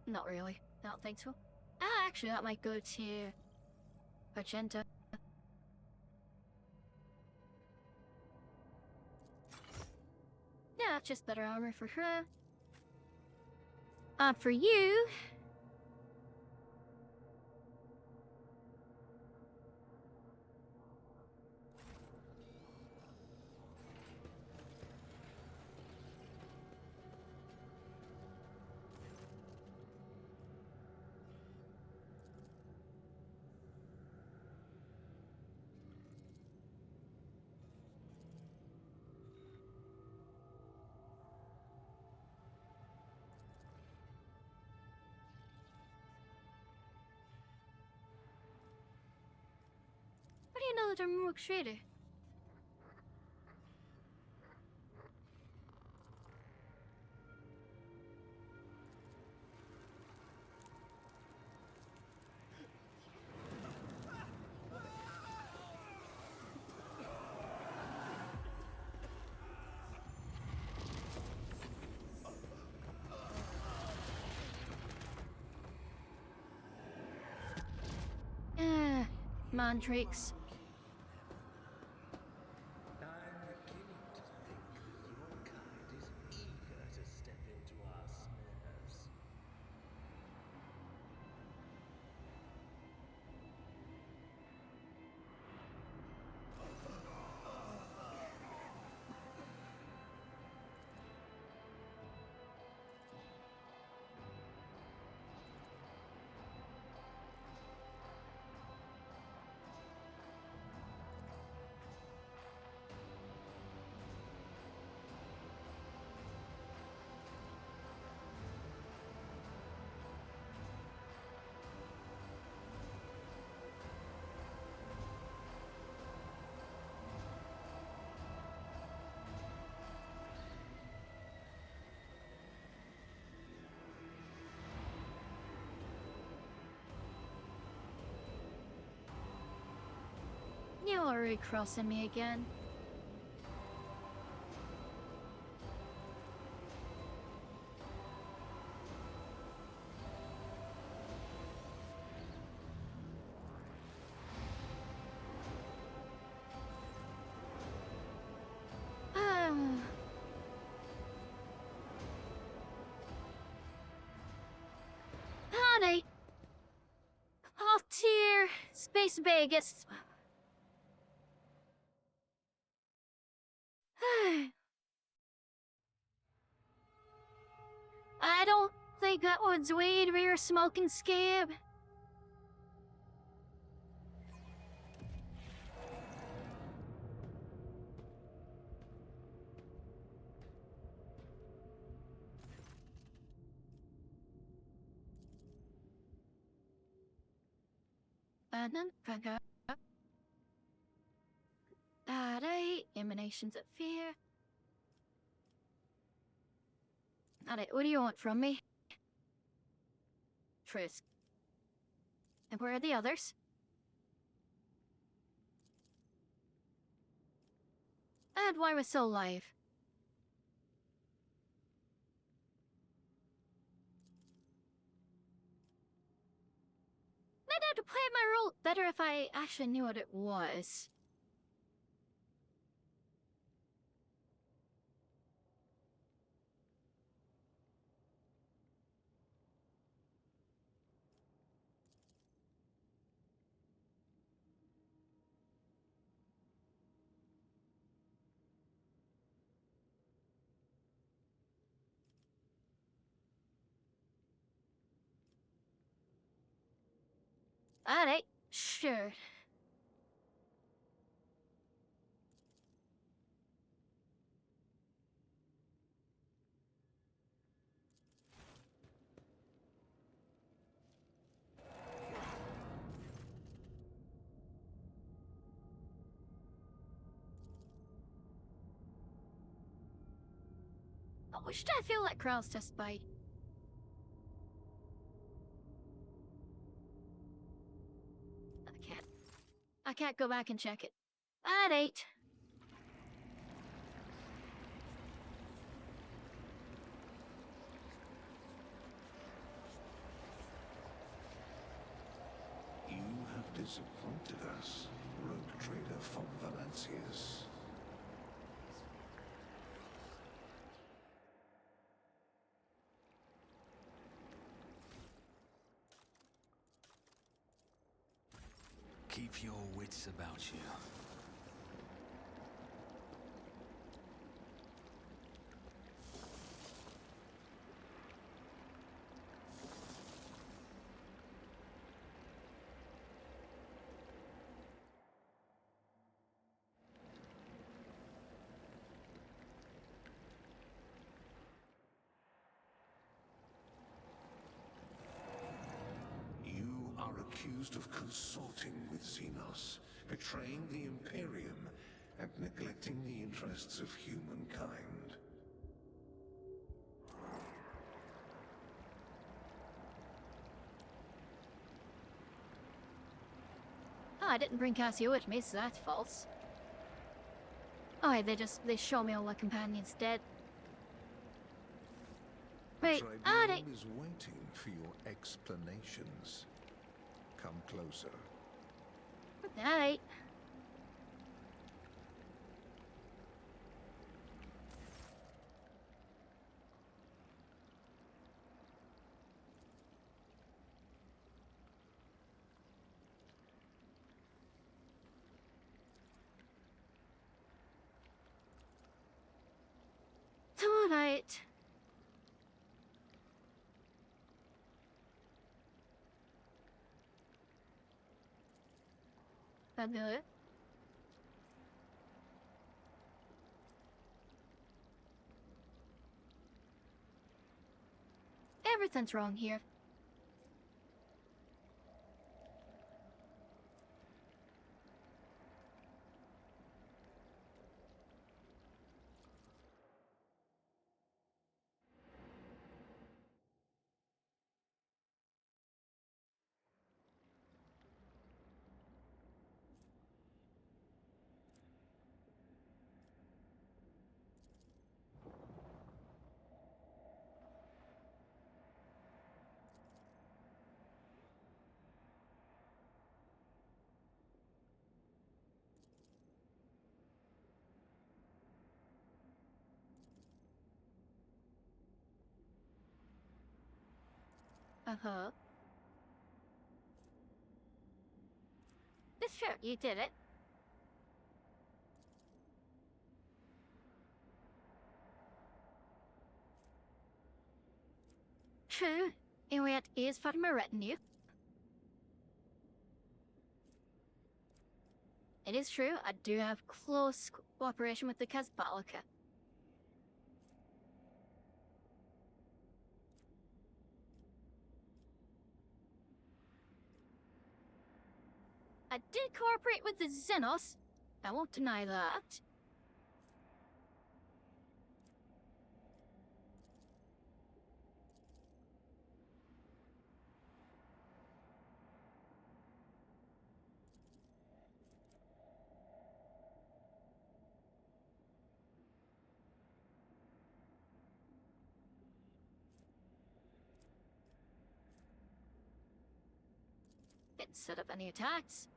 Not really. I don't think so. Ah, actually, that might go to Magenta. Yeah, just better armor for her. For you. What do you know that I'm Rook Trader? Mantrix. I'm beginning to think that your kind is eager to step into our snares. You're recrossing me again. Honey! Oh dear! Space Vegas! I don't think that one's weed rear smoking scab. Alright, emanations of fear. Alright, what do you want from me? Trisk. And where are the others? And why was so alive? I'd have to play my role better if I actually knew what it was. Alright, sure. Oh, should I feel like Krau's test bite? I can't go back and check it. At 8. You have disappointed us, rogue trader von Valancius. Keep your wits about you. Accused of consorting with Xenos, betraying the Imperium, and neglecting the interests of humankind. Oh, I didn't bring Cassio with me, so that's false. Oh, they show me all my companions dead. Wait, The they... Tribunal is waiting for your explanations. Come closer. Night. Alright. That good? Everything's wrong here. Uh-huh. Sure, you did it. True, Iliad is part of my retinue. It is true, I do have close cooperation with the Casbalika. I did cooperate with the Xenos. I won't deny that. Didn't set up any attacks.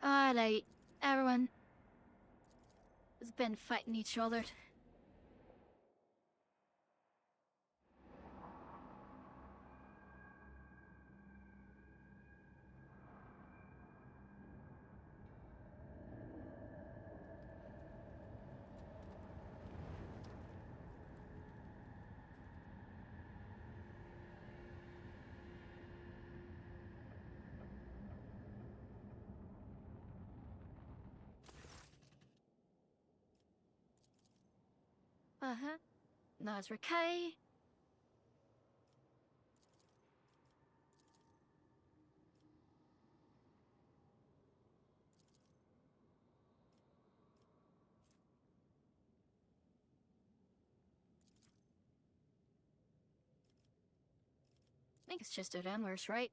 Alright, everyone has been fighting each other. Uh-huh. Nazra K. I think it's just at Amherst, right?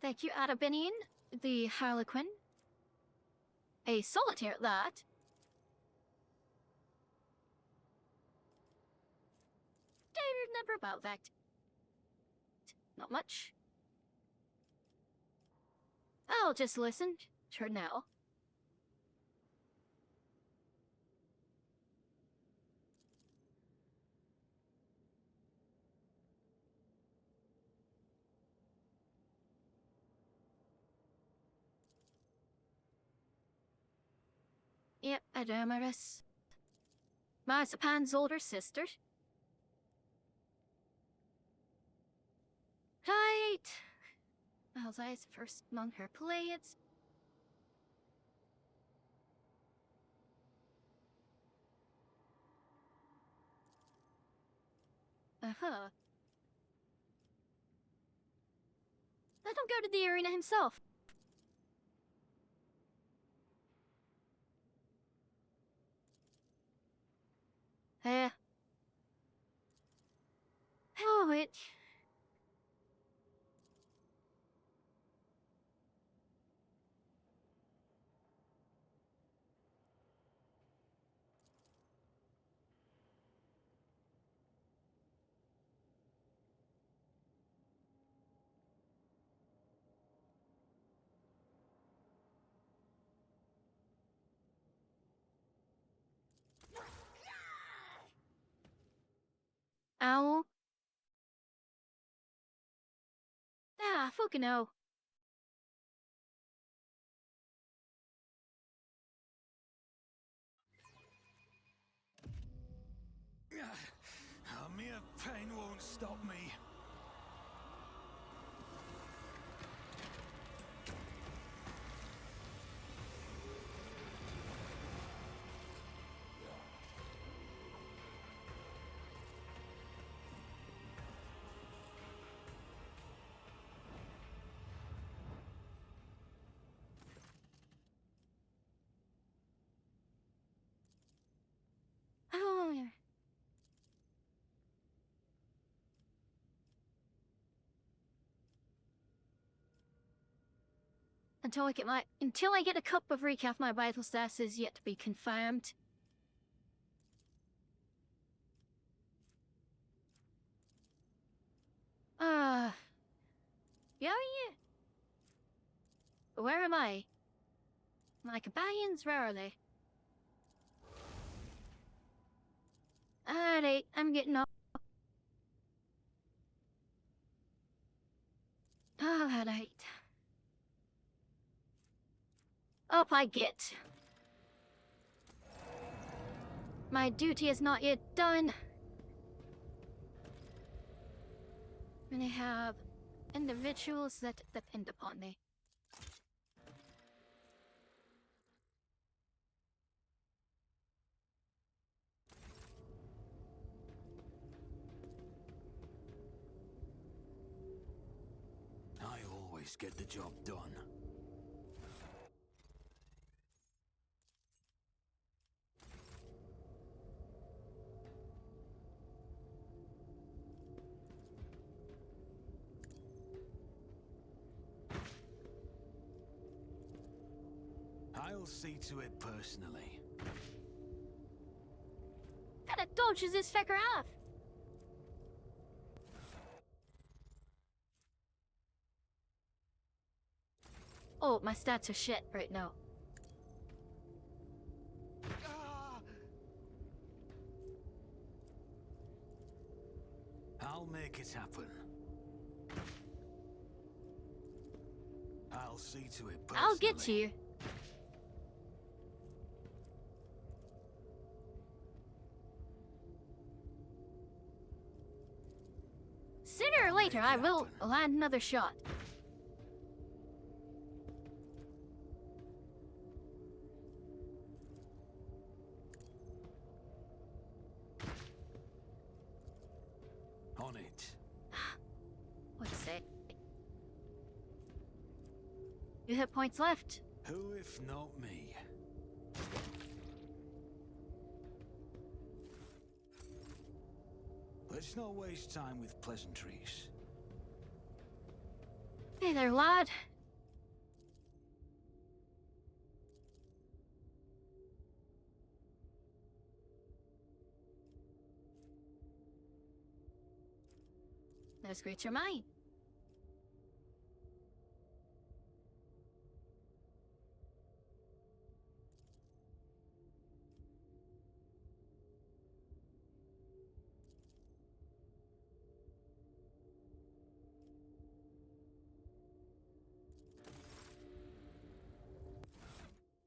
Thank you, Adabinian, the Harlequin. A solitaire at that. Dared never about that. Not much. I'll just listen. Sure now. Yep, Adamaris. Marzipan's older sister. Right. Alzai's first among her players. Uh-huh. Let him go to the arena himself. Oh, it... Ow. Ah, fucking no. Mere pain won't stop me. Oh, yeah. Until I get a cup of recap, my vital status is yet to be confirmed. Yeah. Where am I? My companions, where are they? Alright, I'm getting up. Alright. Up I get. My duty is not yet done. And I have individuals that depend upon me. I always get the job done. I'll see to it personally. What kind of dodge is this fecker have? Oh, my stats are shit right now. I'll make it happen. I'll see to it personally. I'll get to you. Sooner or later, I will land another shot. On it. What's it? 2 hit points left. Who if not me? Let's not waste time with pleasantries. Hey there, lad. Those greats are mine.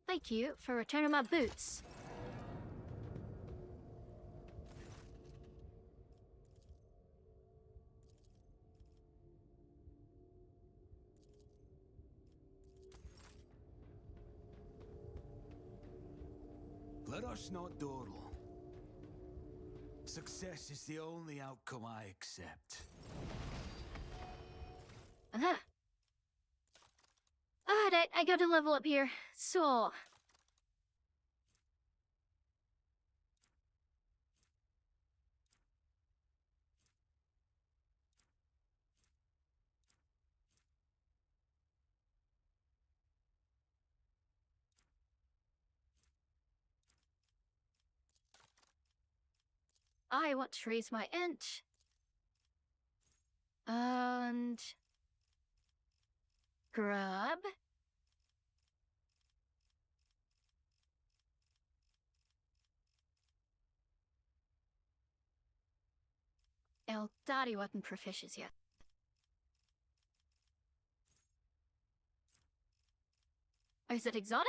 Thank you for returning my boots. Let us not dawdle. Success is the only outcome I accept. Uh-huh. Alright, I got to level up here. So... I want to raise my int. And... grab. Eldari wasn't proficient yet. Is it exotic?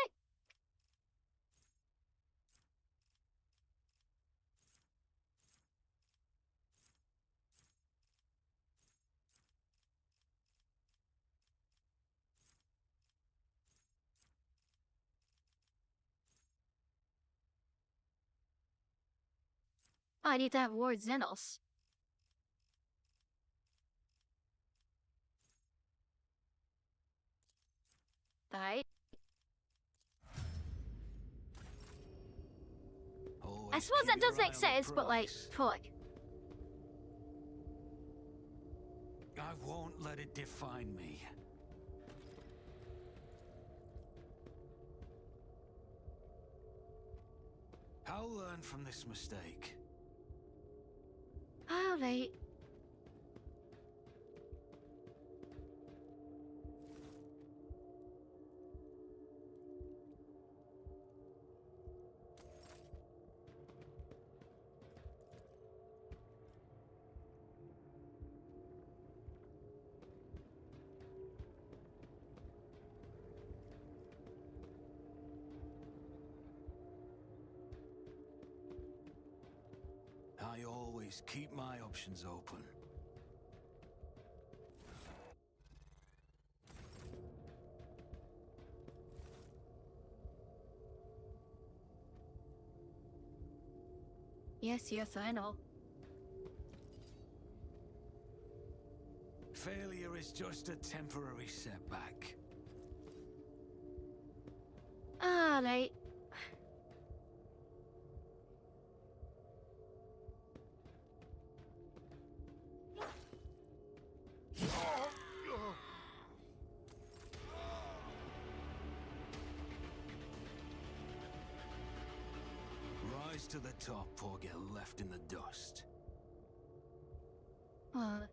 I need to have Ward Xenos. Right? I suppose that does make sense, but like, fuck. I won't let it define me. I'll learn from this mistake. Alright. I always keep my options open. Yes, yes, I know. Failure is just a temporary setback. Alright. Rise to the top or get left in the dust. Don't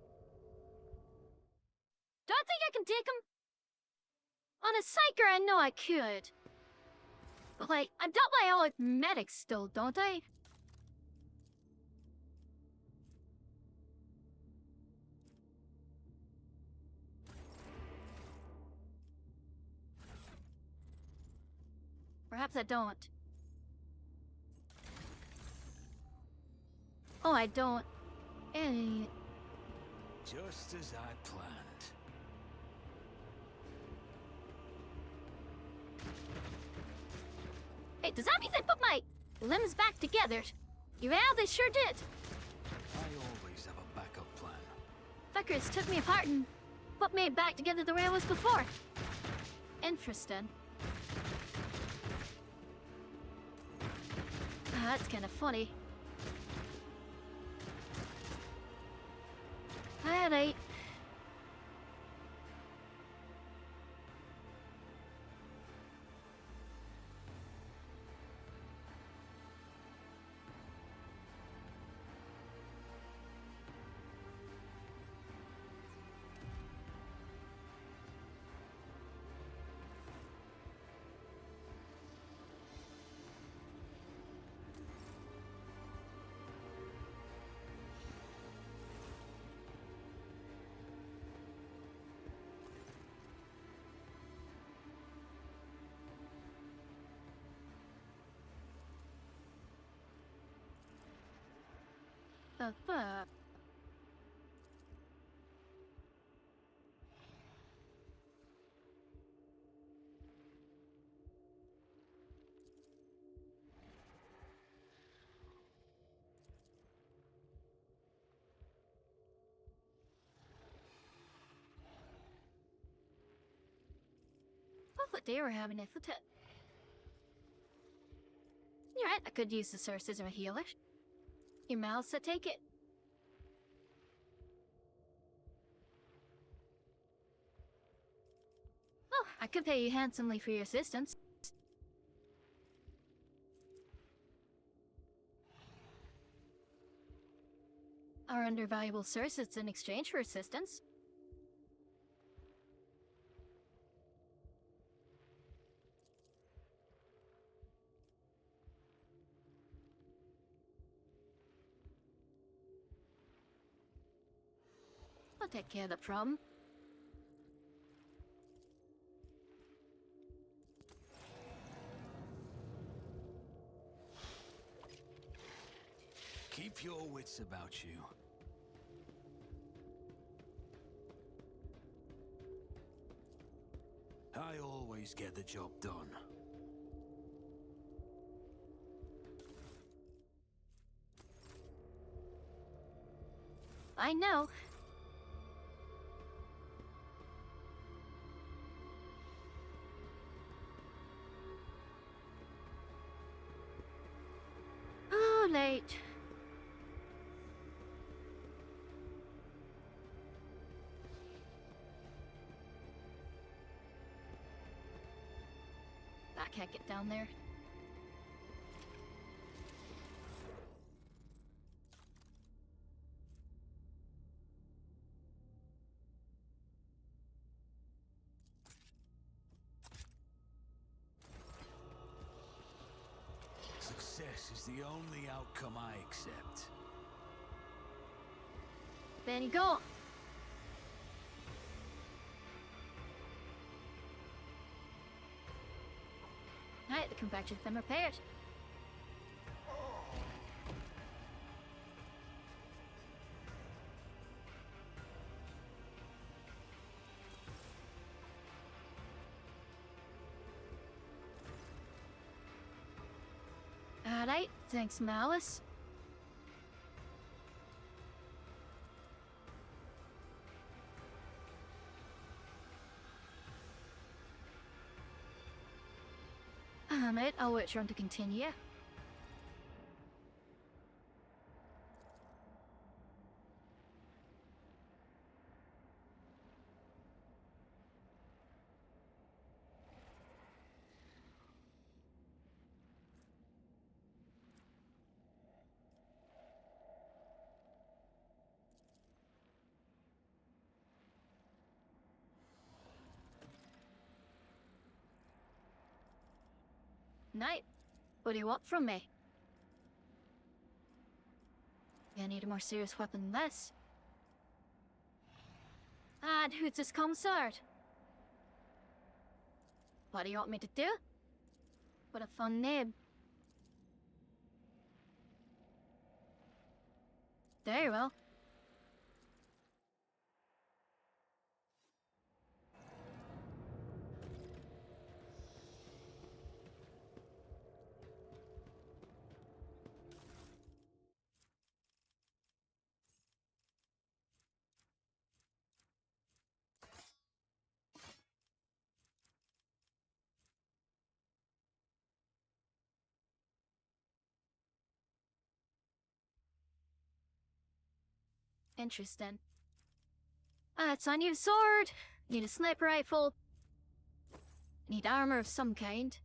think I can take him? On a psyker, I know I could. But like, I'm done by all like medics still, don't I? Perhaps I don't. Oh, I don't. Any. Just as I planned. Hey, does that mean they put my limbs back together? Yeah, they sure did. I always have a backup plan. Fuckers took me apart and put me back together the way I was before. Interesting. That's kind of funny. Alright. The fuck? I thought they were having it for it. You're right, I could use the sources of a healer. Your mouse, so take it. Oh, I could pay you handsomely for your assistance. Or under valuable sources in exchange for assistance. I'll take care of the problem. Keep your wits about you. I always get the job done. I know. Oh, late. I can't get down there. Success is the only outcome I accept. There you go. Right, the confection's been repaired. Alright, thanks, Malice. Mate, I'll wait for him to continue. Knight, what do you want from me? I need a more serious weapon than this. And who's this commissard? What do you want me to do? What a fun name. Very well. Interesting. So I need a sword, need a sniper rifle, need armor of some kind.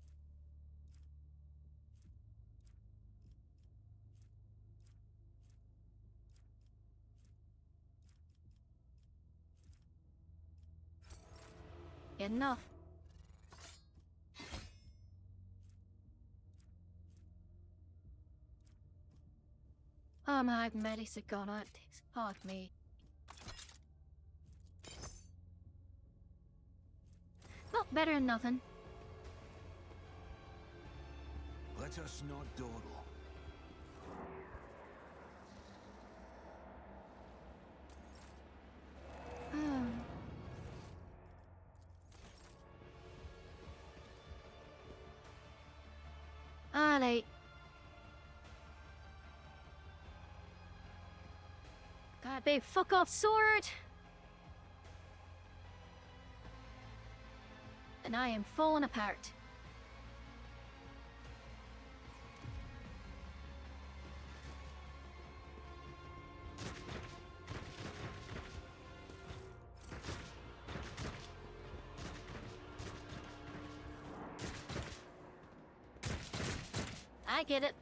Good enough. Oh, my medics are gone out. Fuck me. Well, better than nothing. Let us not dawdle. Really? Got a big fuck off sword. And I am falling apart. I get it.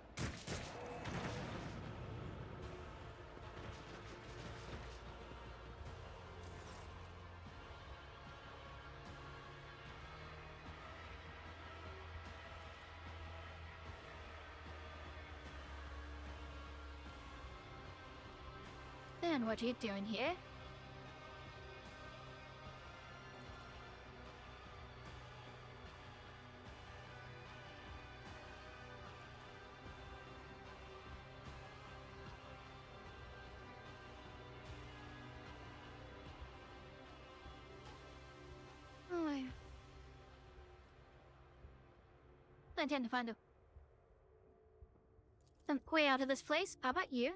Then what are you doing here? Oh, I intend to find a way out of this place. How about you?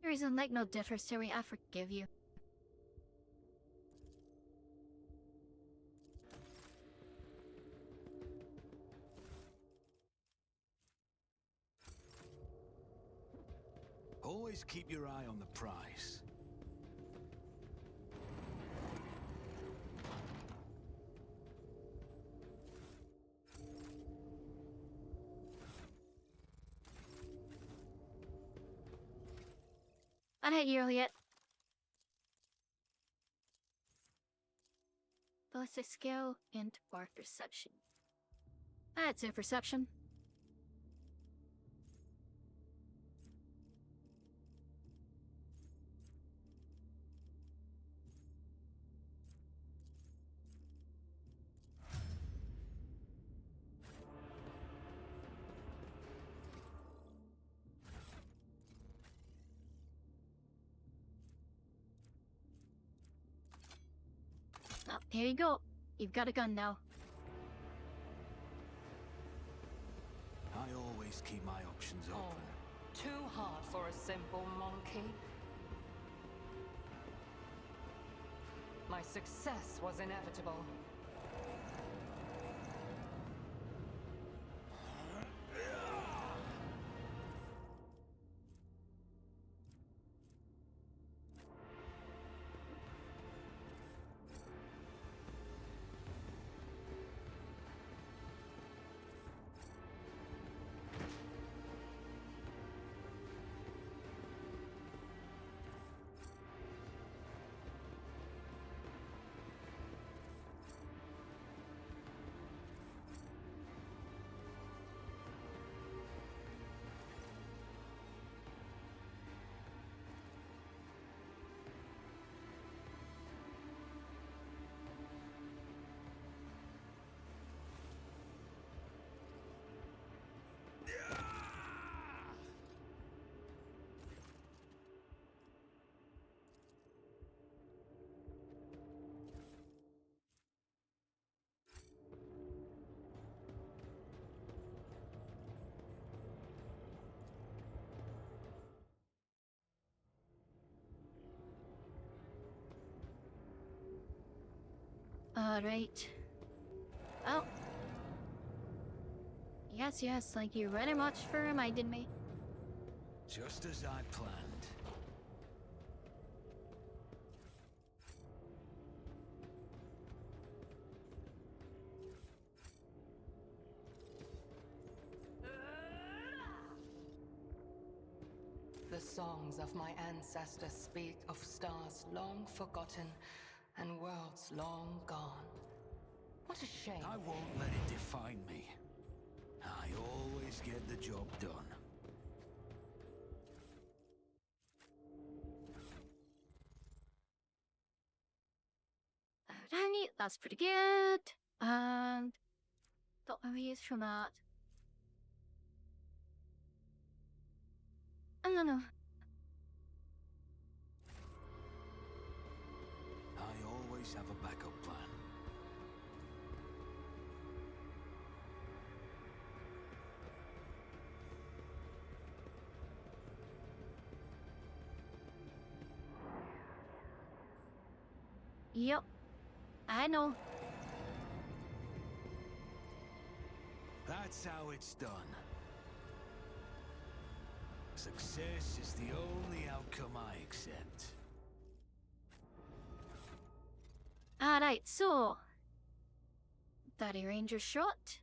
There isn't like no difference, Terry. I forgive you. Always keep your eye on the prize. I hate you yet. Ballistic skill and or perception. That's a perception. Oh, there you go. You've got a gun now. I always keep my options open. Oh, too hard for a simple monkey. My success was inevitable. Alright. Oh. Yes, like you very much reminded me. Just as I planned. The songs of my ancestors speak of stars long forgotten and worlds long gone. What a shame. I won't let it define me. I always get the job done. Alright, that's pretty good. And don't have use from that. I don't know. I always have a backup plan. Yep. I know. That's how it's done. Success is the only outcome I accept. Alright, so Daddy Ranger shot.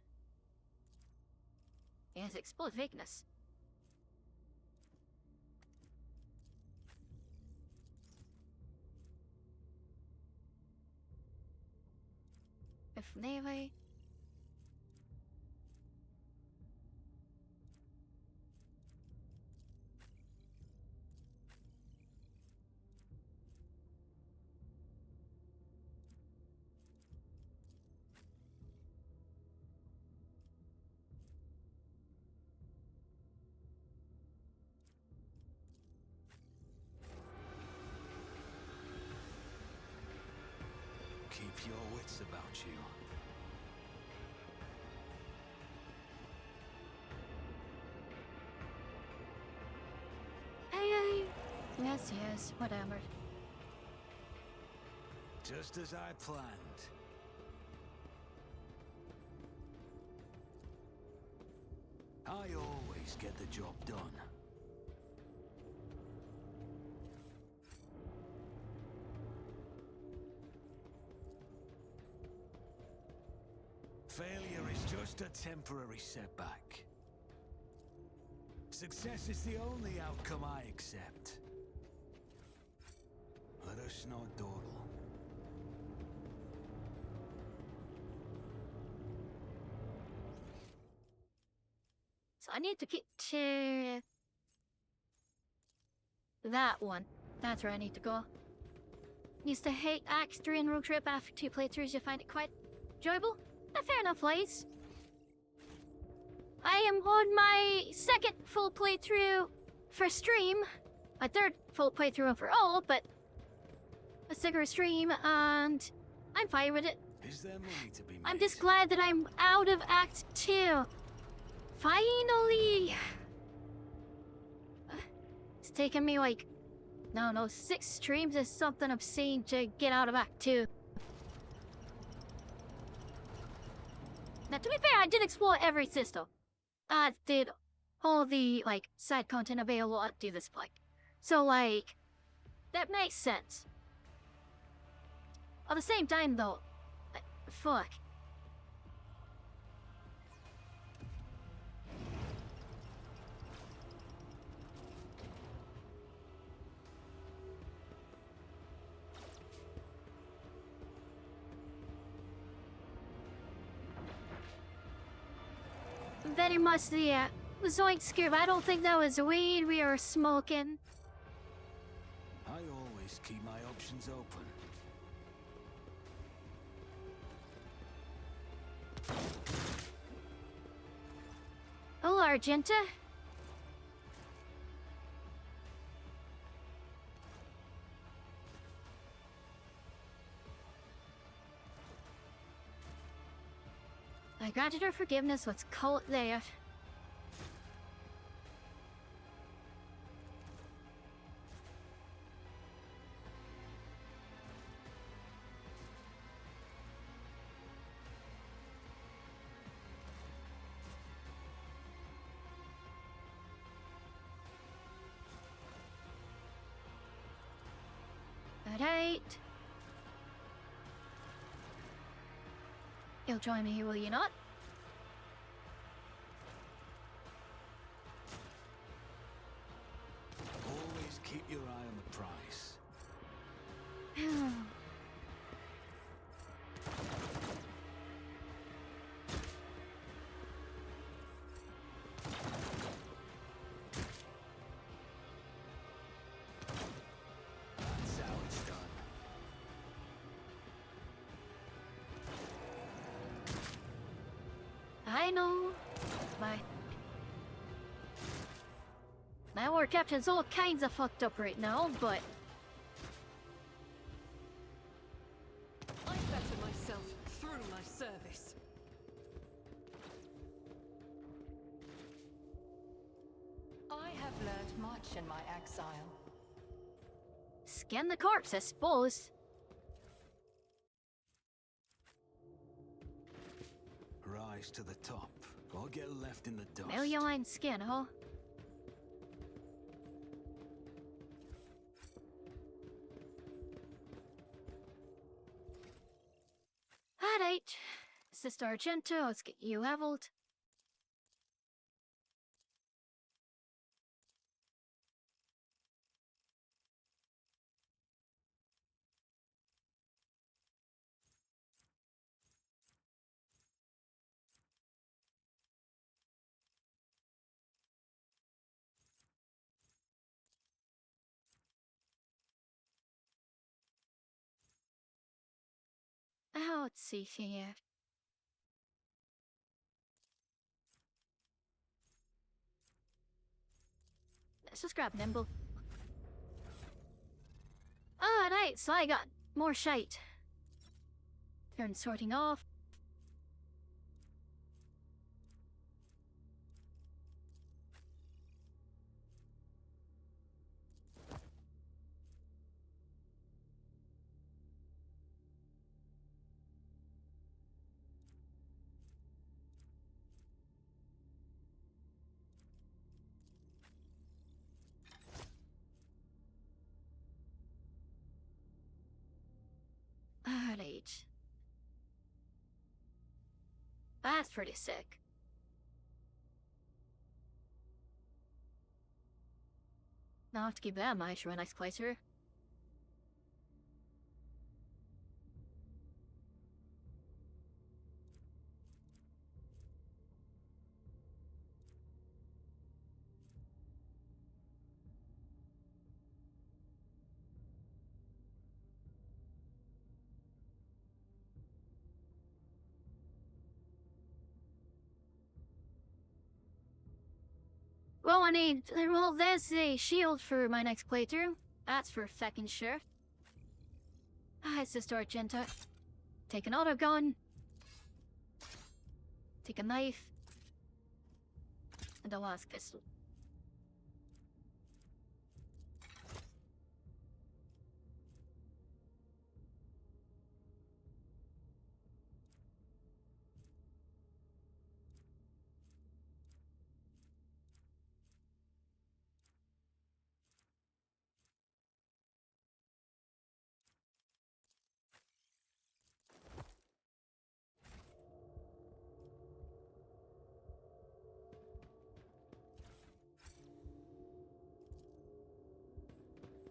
Yes, explode vagueness. If Navy. Keep your wits about you. Hey. Yes, yes, whatever. Just as I planned. I always get the job done. Failure is just a temporary setback. Success is the only outcome I accept. Let us not dawdle. So I need to get to that one. That's where I need to go. Used to hate Act 3 and Road Trip. After 2 playthroughs, you find it quite enjoyable. Fair enough, lads. I am on my 2nd full playthrough for stream. My 3rd full playthrough overall, but a sicker stream, and I'm fine with it. Is there money to be made? I'm just glad that I'm out of Act 2. Finally! It's taken me like, no, 6 streams is something obscene to get out of Act 2. Now, to be fair, I did explore every system. I did all the, like, side content available up to this point. So, like, that makes sense. At the same time, though, fuck. Very much the Zoink Scoop. I don't think that was weed we were smoking. I always keep my options open. Oh, Argenta. I granted her forgiveness, let's call it that. Alright. You'll join me here, will you not? I know. My war captain's all kinds of fucked up right now, but I better myself through my service. I have learned much in my exile. scan the corpse, I suppose. Rise to the top, or get left in the dust. Million skin, huh? Alright. Sister Argento, let's get you leveled. Oh, let's see here. Let's just grab Nimble. Alright, so I got more shite. Turn sorting off. Alright. That's pretty sick. Now I have to keep that in mind for my next playthrough. Well, I need. Well, there's a shield for my next playthrough. That's for fucking sure. Ah, it's Sister Argento. Take an auto gun. Take a knife. And a last pistol.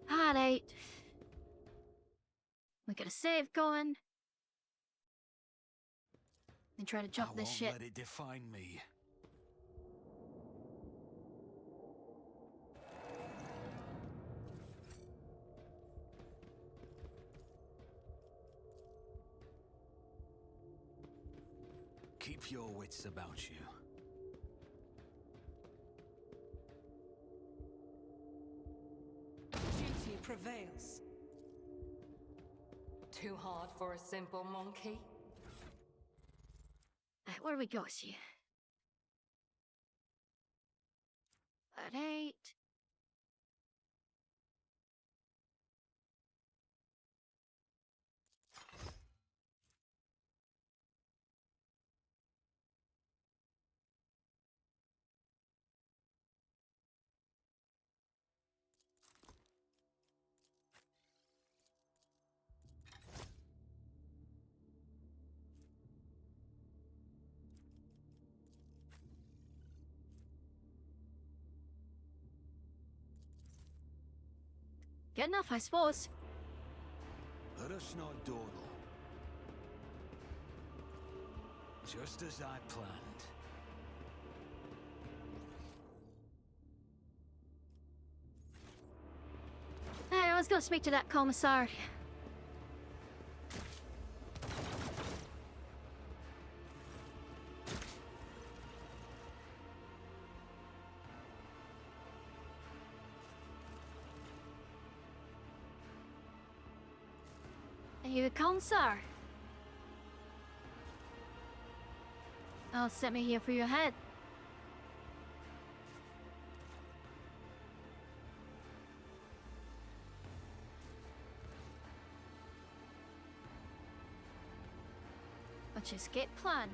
Alright. We got a save going. And try to jump this shit. Let it define me. Keep your wits about you. Duty prevails. Too hard for a simple monkey? Alright, where do we go, see? Alright. Good enough, I suppose. Let us not dawdle. Just as I planned. Alright, let's go speak to that commissar. You Counselor. I'll set me here for your head. What's your escape plan?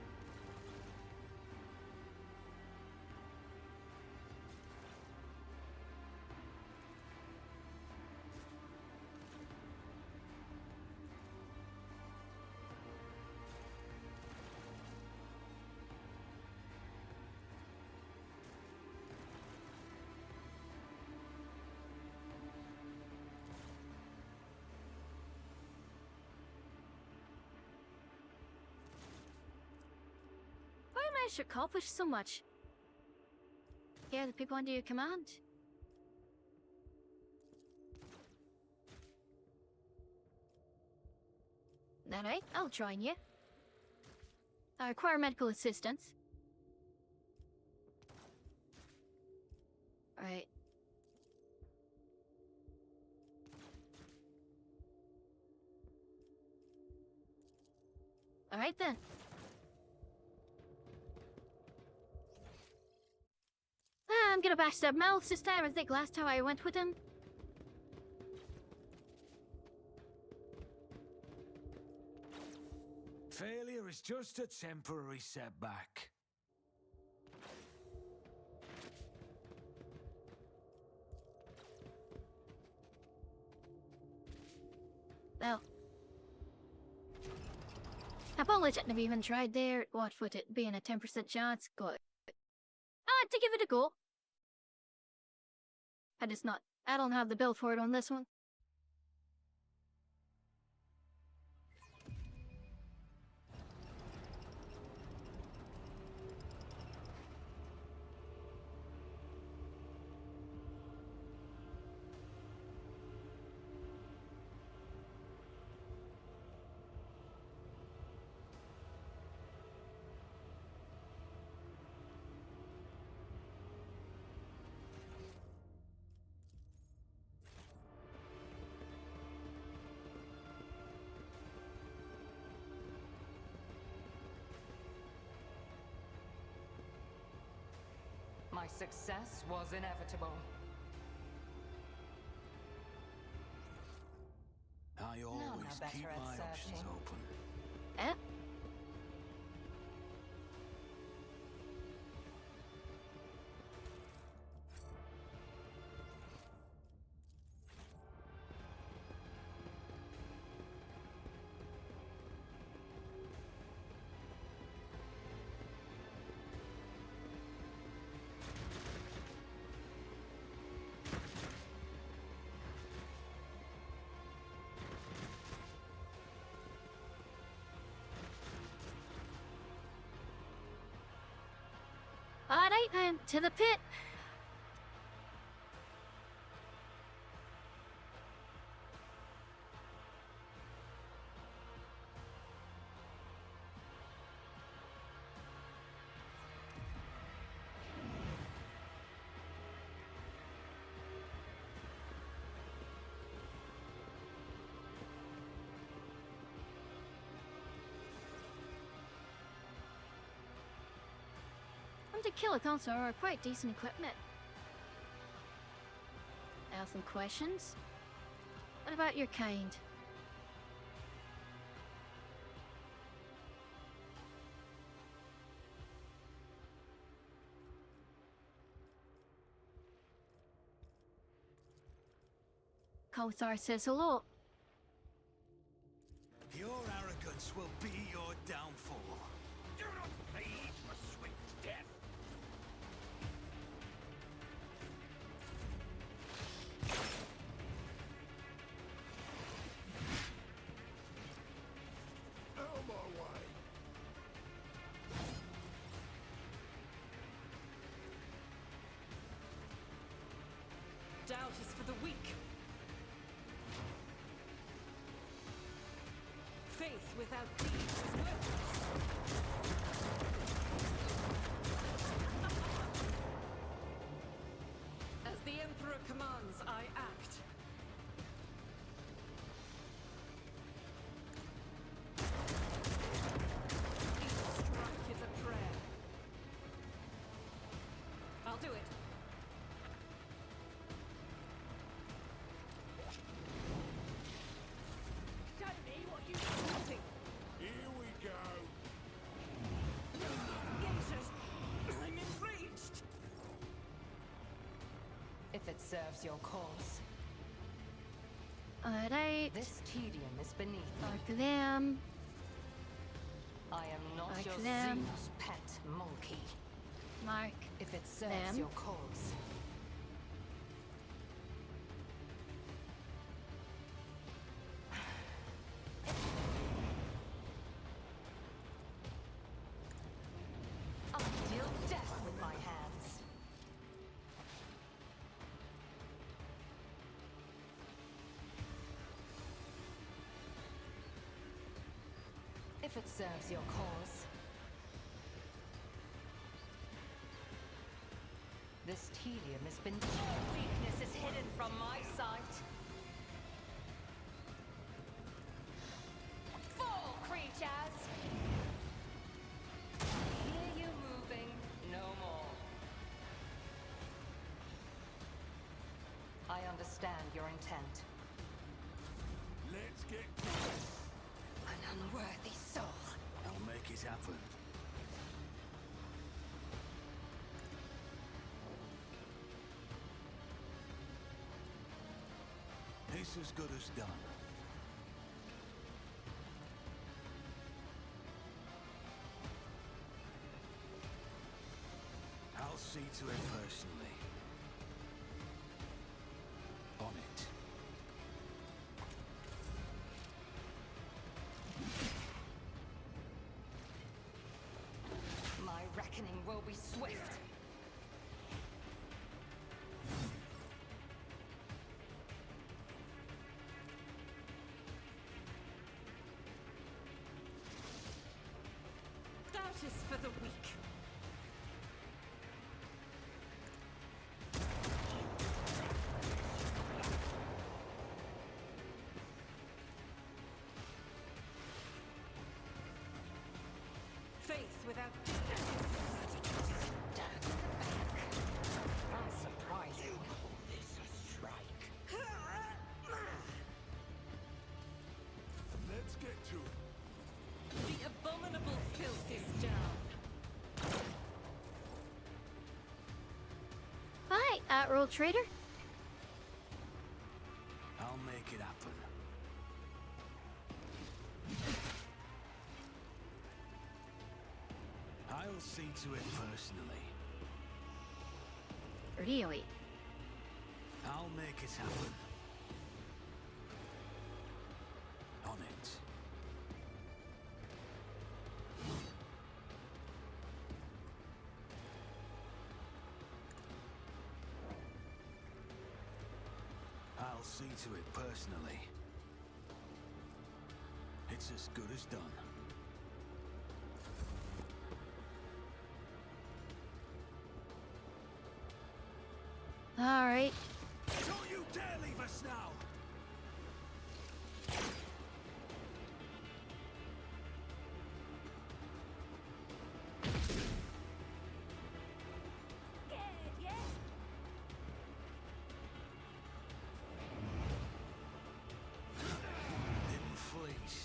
Managed to accomplish so much. Yeah, the people under your command. Alright, I'll join you. I require medical assistance. Alright. Alright then. I'm gonna backstab Mouth this time. I think last time I went with him. Failure is just a temporary setback. Well, I've legitimately even tried there. What would it being a 10% chance? Good. To give it a go. I don't have the build for it on this one. My success was inevitable. I always keep my options open. Eh? Alright, then, to the pit. To kill a console are quite decent equipment. I have some questions. What about your kind? Kothar says hello. Your arrogance will be your downfall. Do not plead for swift death. Out my way. Doubt is for the weak. Faith without deeds is worthless. As the Emperor commands, I act. If it serves your cause. Alright. This tedium is beneath me. Mark them. I am not Mark your them. Xenos pet monkey. Mark If it serves them. your cause. I'll deal death with my hands. If it serves your cause. This tedium has been... No weakness is hidden from my sight. Fall, creatures! Hear you moving, no more. I understand your intent. Let's get An unworthy soul. I'll make it happen. It's as good as done. I'll see to it personally. On it. My reckoning will be swift. Doubt is for the weak. Faith without... That's surprising. This a strike. Let's get to it. The abominable filth is down. Hi, Roll Trader. I'll make it happen. I'll see to it personally. Really? I'll make it happen. On it. I'll see to it personally. It's as good as done. Alright. Don't you dare leave us now! Didn't flinch.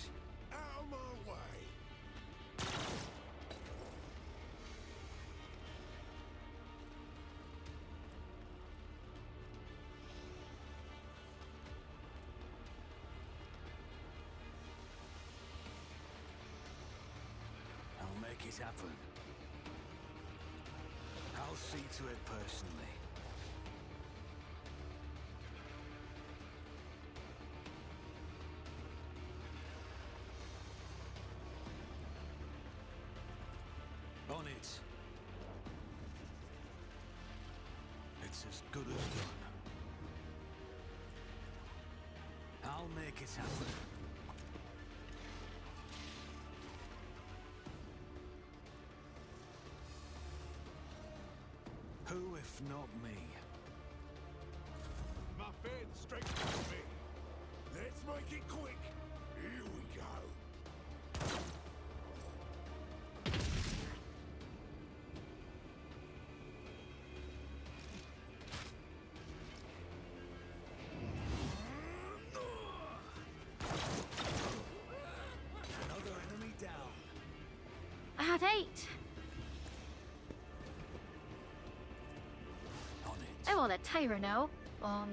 Out of my way! I'll make it happen. I'll see to it personally. On it. It's as good as done. I'll make it happen. Who if not me? My faith strengthens me. Let's make it quick. Here we go. Another enemy down. I had 8. On it. Oh Oh, that Tyra now. I'll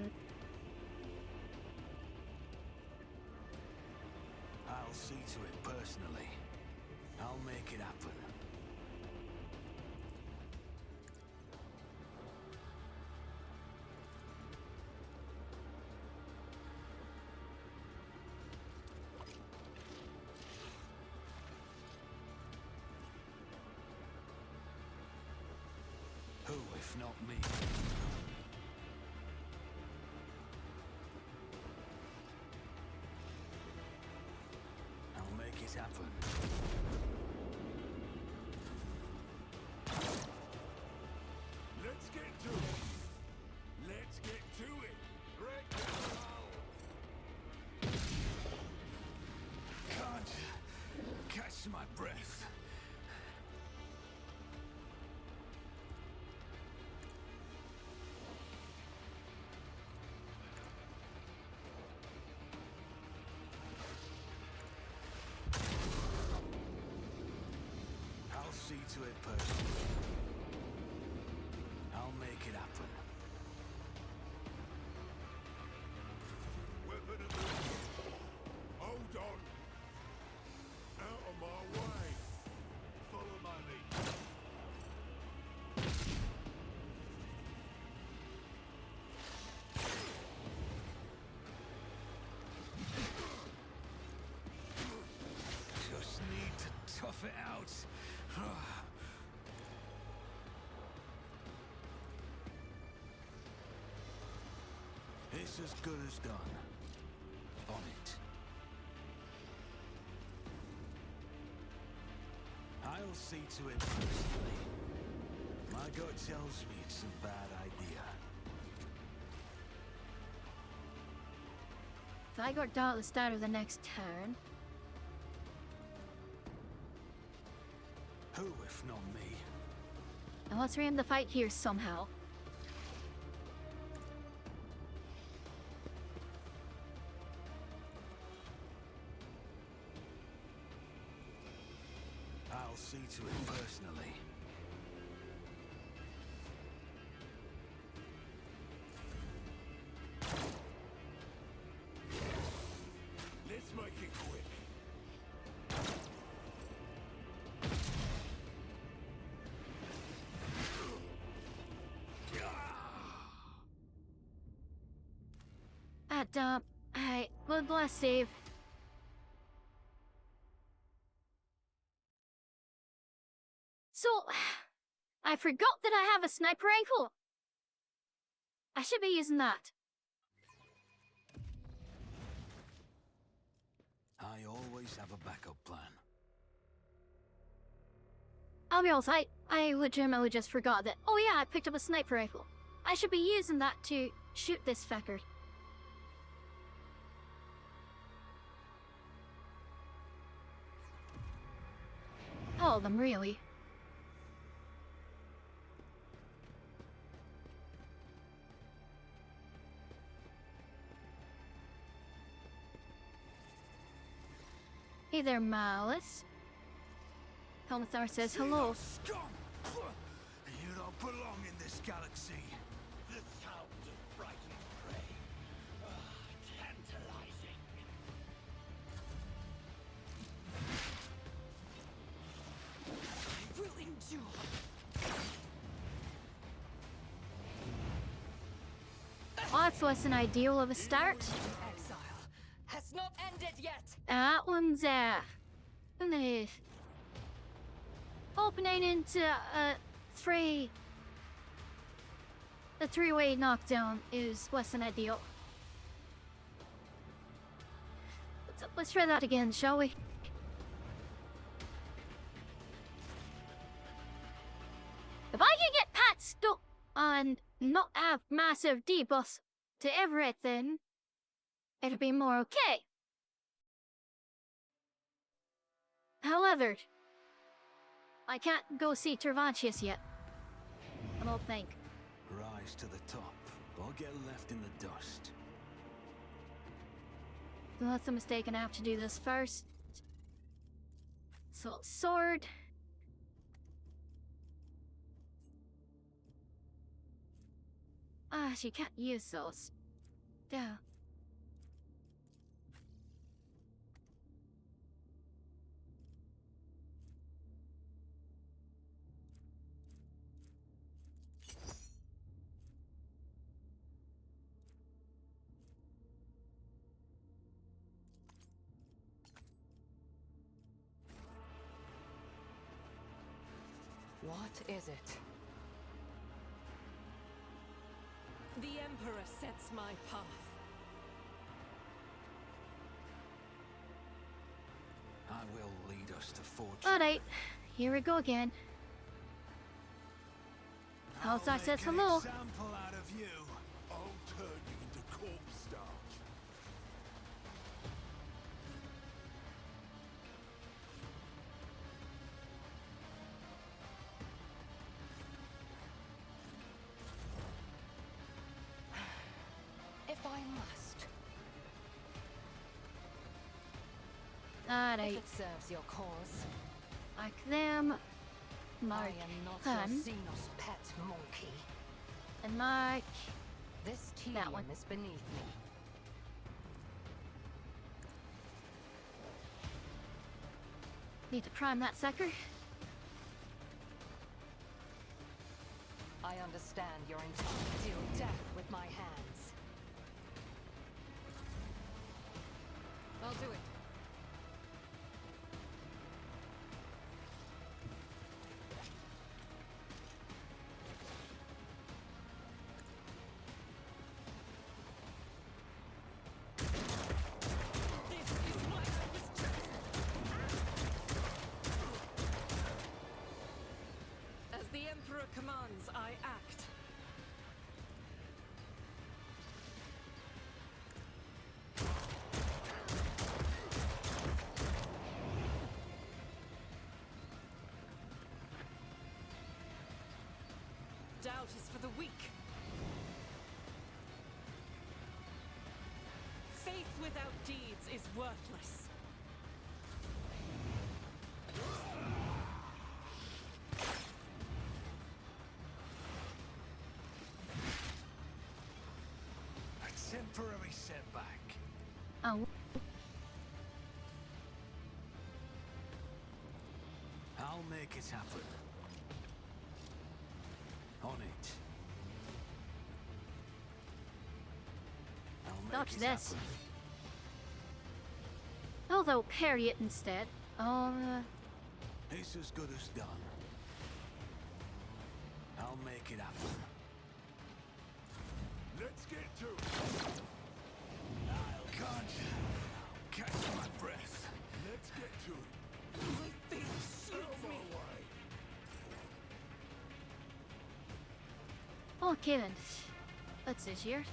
see to it personally. I'll make it happen. Who, if not me? I'll make it happen. Let's get to it. Let's get to it. Right now. Can't catch my breath. I'll see to it personally. I'll make it happen. Weapon of the... Hold on. Out of my way. Follow my lead. Just need to tough it out. It's as good as done. On it. I'll see to it personally. My gut tells me it's a bad idea. Zygarde down at the start of the next turn. Who, if not me? And let's ram the fight here somehow. I'll see to it personally. Let's make it quick. Alright, blood blast save. So, I forgot that I have a sniper rifle. I should be using that. I always have a backup plan. I'll be honest, I legitimately just forgot that. Oh yeah, I picked up a sniper rifle. I should be using that to shoot this fucker. All of them, really. Hey there, Malice. Helmethar says hello. Scum! You don't belong in this galaxy. The sound of frightened prey. Tantalizing. I will endure. Well, that's less than ideal of a start. Exile has not ended yet. That one's opening into a three-way knockdown is less than ideal. Let's try that again, shall we? If I can get Pat stuck and not have massive debuffs to everything, it'll be more okay. However, I can't go see Tervantius yet. I don't think. Rise to the top, or get left in the dust. So that's a mistake, and I have to do this first. So, sword. Ah, she can't use those. Yeah. What is it? The Emperor sets my path. I will lead us to fortune. Alright, here we go again. How's I says hello? Example out of you. I'll turn you into corpse starch. If I must. If Alright, it serves your cause. like them. I Mark am not them. your Xenos pet monkey. And mark This that tedium one. is beneath me. Need to prime that sucker. I understand your intent to deal death with my hands. I'll do it. This is why I was chosen. As the Emperor commands, I act. Doubt is for the weak. Faith without deeds is worthless. A temporary setback. Oh, I'll make it happen. On it. I'll make dodge it this. happen. Oh, they'll parry it instead. It's as good as done. I'll make it happen. Let's get to it. I'll catch my breath. Let's get to it. My faith shields me. okay then. Let's see here.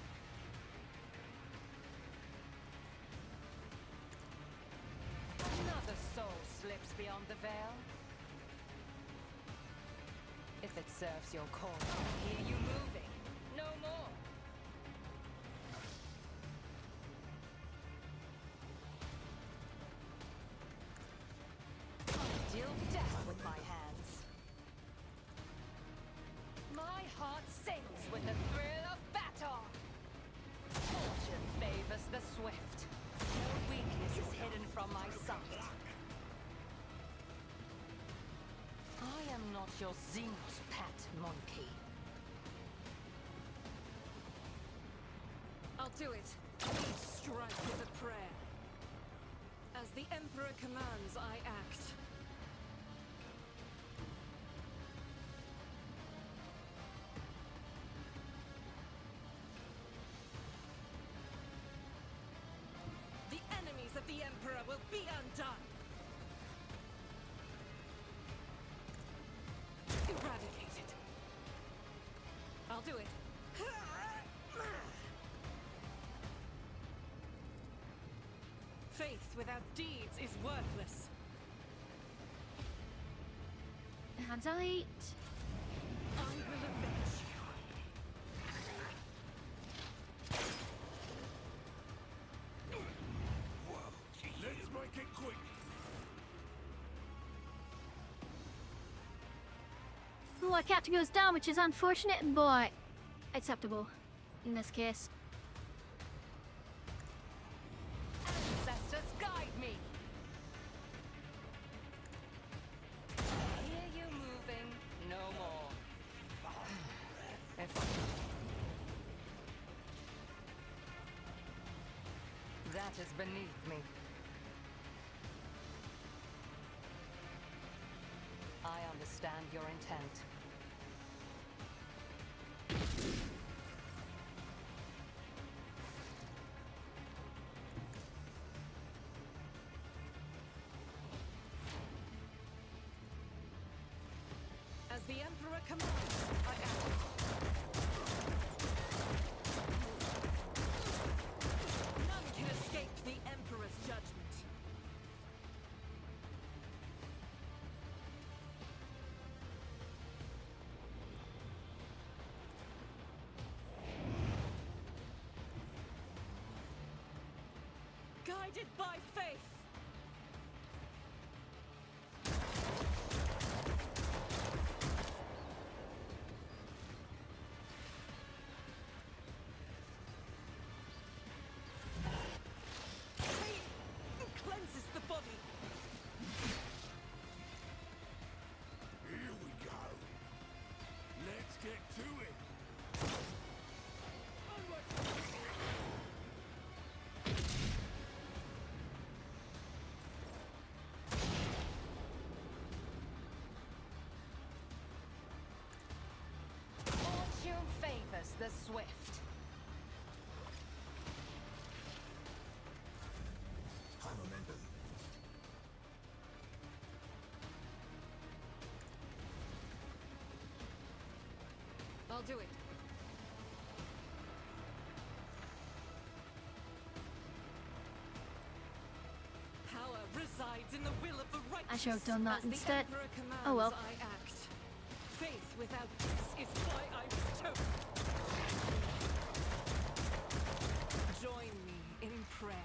Another soul slips beyond the veil. If it serves your cause, I hear you moving. No more. I deal death with my hands. My heart sings with the thrill of battle. Fortune favors the swift. No weakness is hidden from my sight. I am not your Xenos pet monkey. I'll do it. Each strike is a prayer. As the Emperor commands, I act. The enemies of the Emperor will be undone. Eradicated. I'll do it. Faith without deeds is worthless. Hands right. I will avenge you. Let's make it quick. Oh, our captain goes down, which is unfortunate, but acceptable. in this case. Ancestors, guide me! Hear you moving, no more. That is beneath me. I understand your intent. As the Emperor commands, I act. None can escape the Emperor's judgment. Guided by faith. Cleanses the body. Here we go. Let's get to it. Fortune favors the swift. High momentum. I'll do it. Power resides in the will of the righteous. I should have done that As the instead. Emperor commands, Oh well. I act. Faith without this is why I choke. Join me in prayer.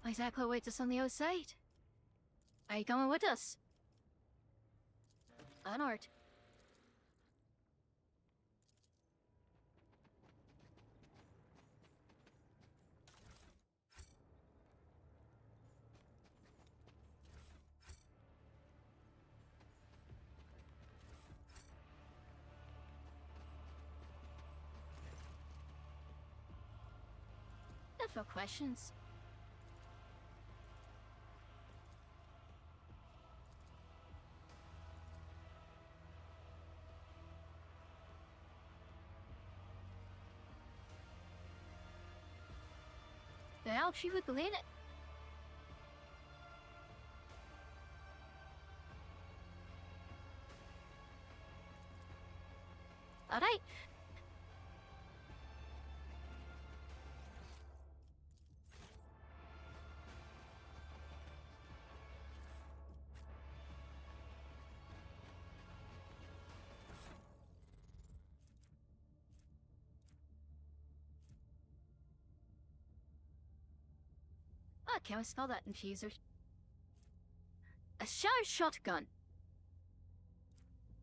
Isaac awaits us on the outside. Are you coming with us? Onward. No for questions. The hell she would believe it. Alright. Okay, I smell that infuser. A shower shotgun.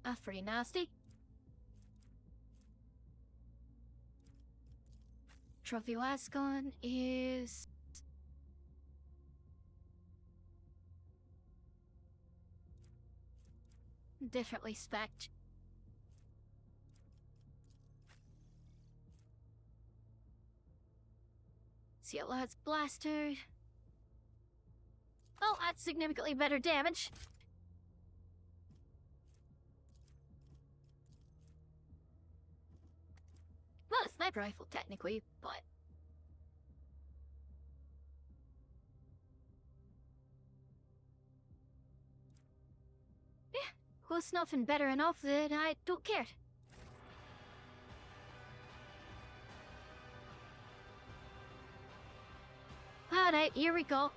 That's pretty nasty. Trophy last gun is... differently spec'd. Seal has blaster. Oh, that's significantly better damage. Not a sniper rifle, technically, but... yeah, close enough and better enough that I don't care. Alright, here we go.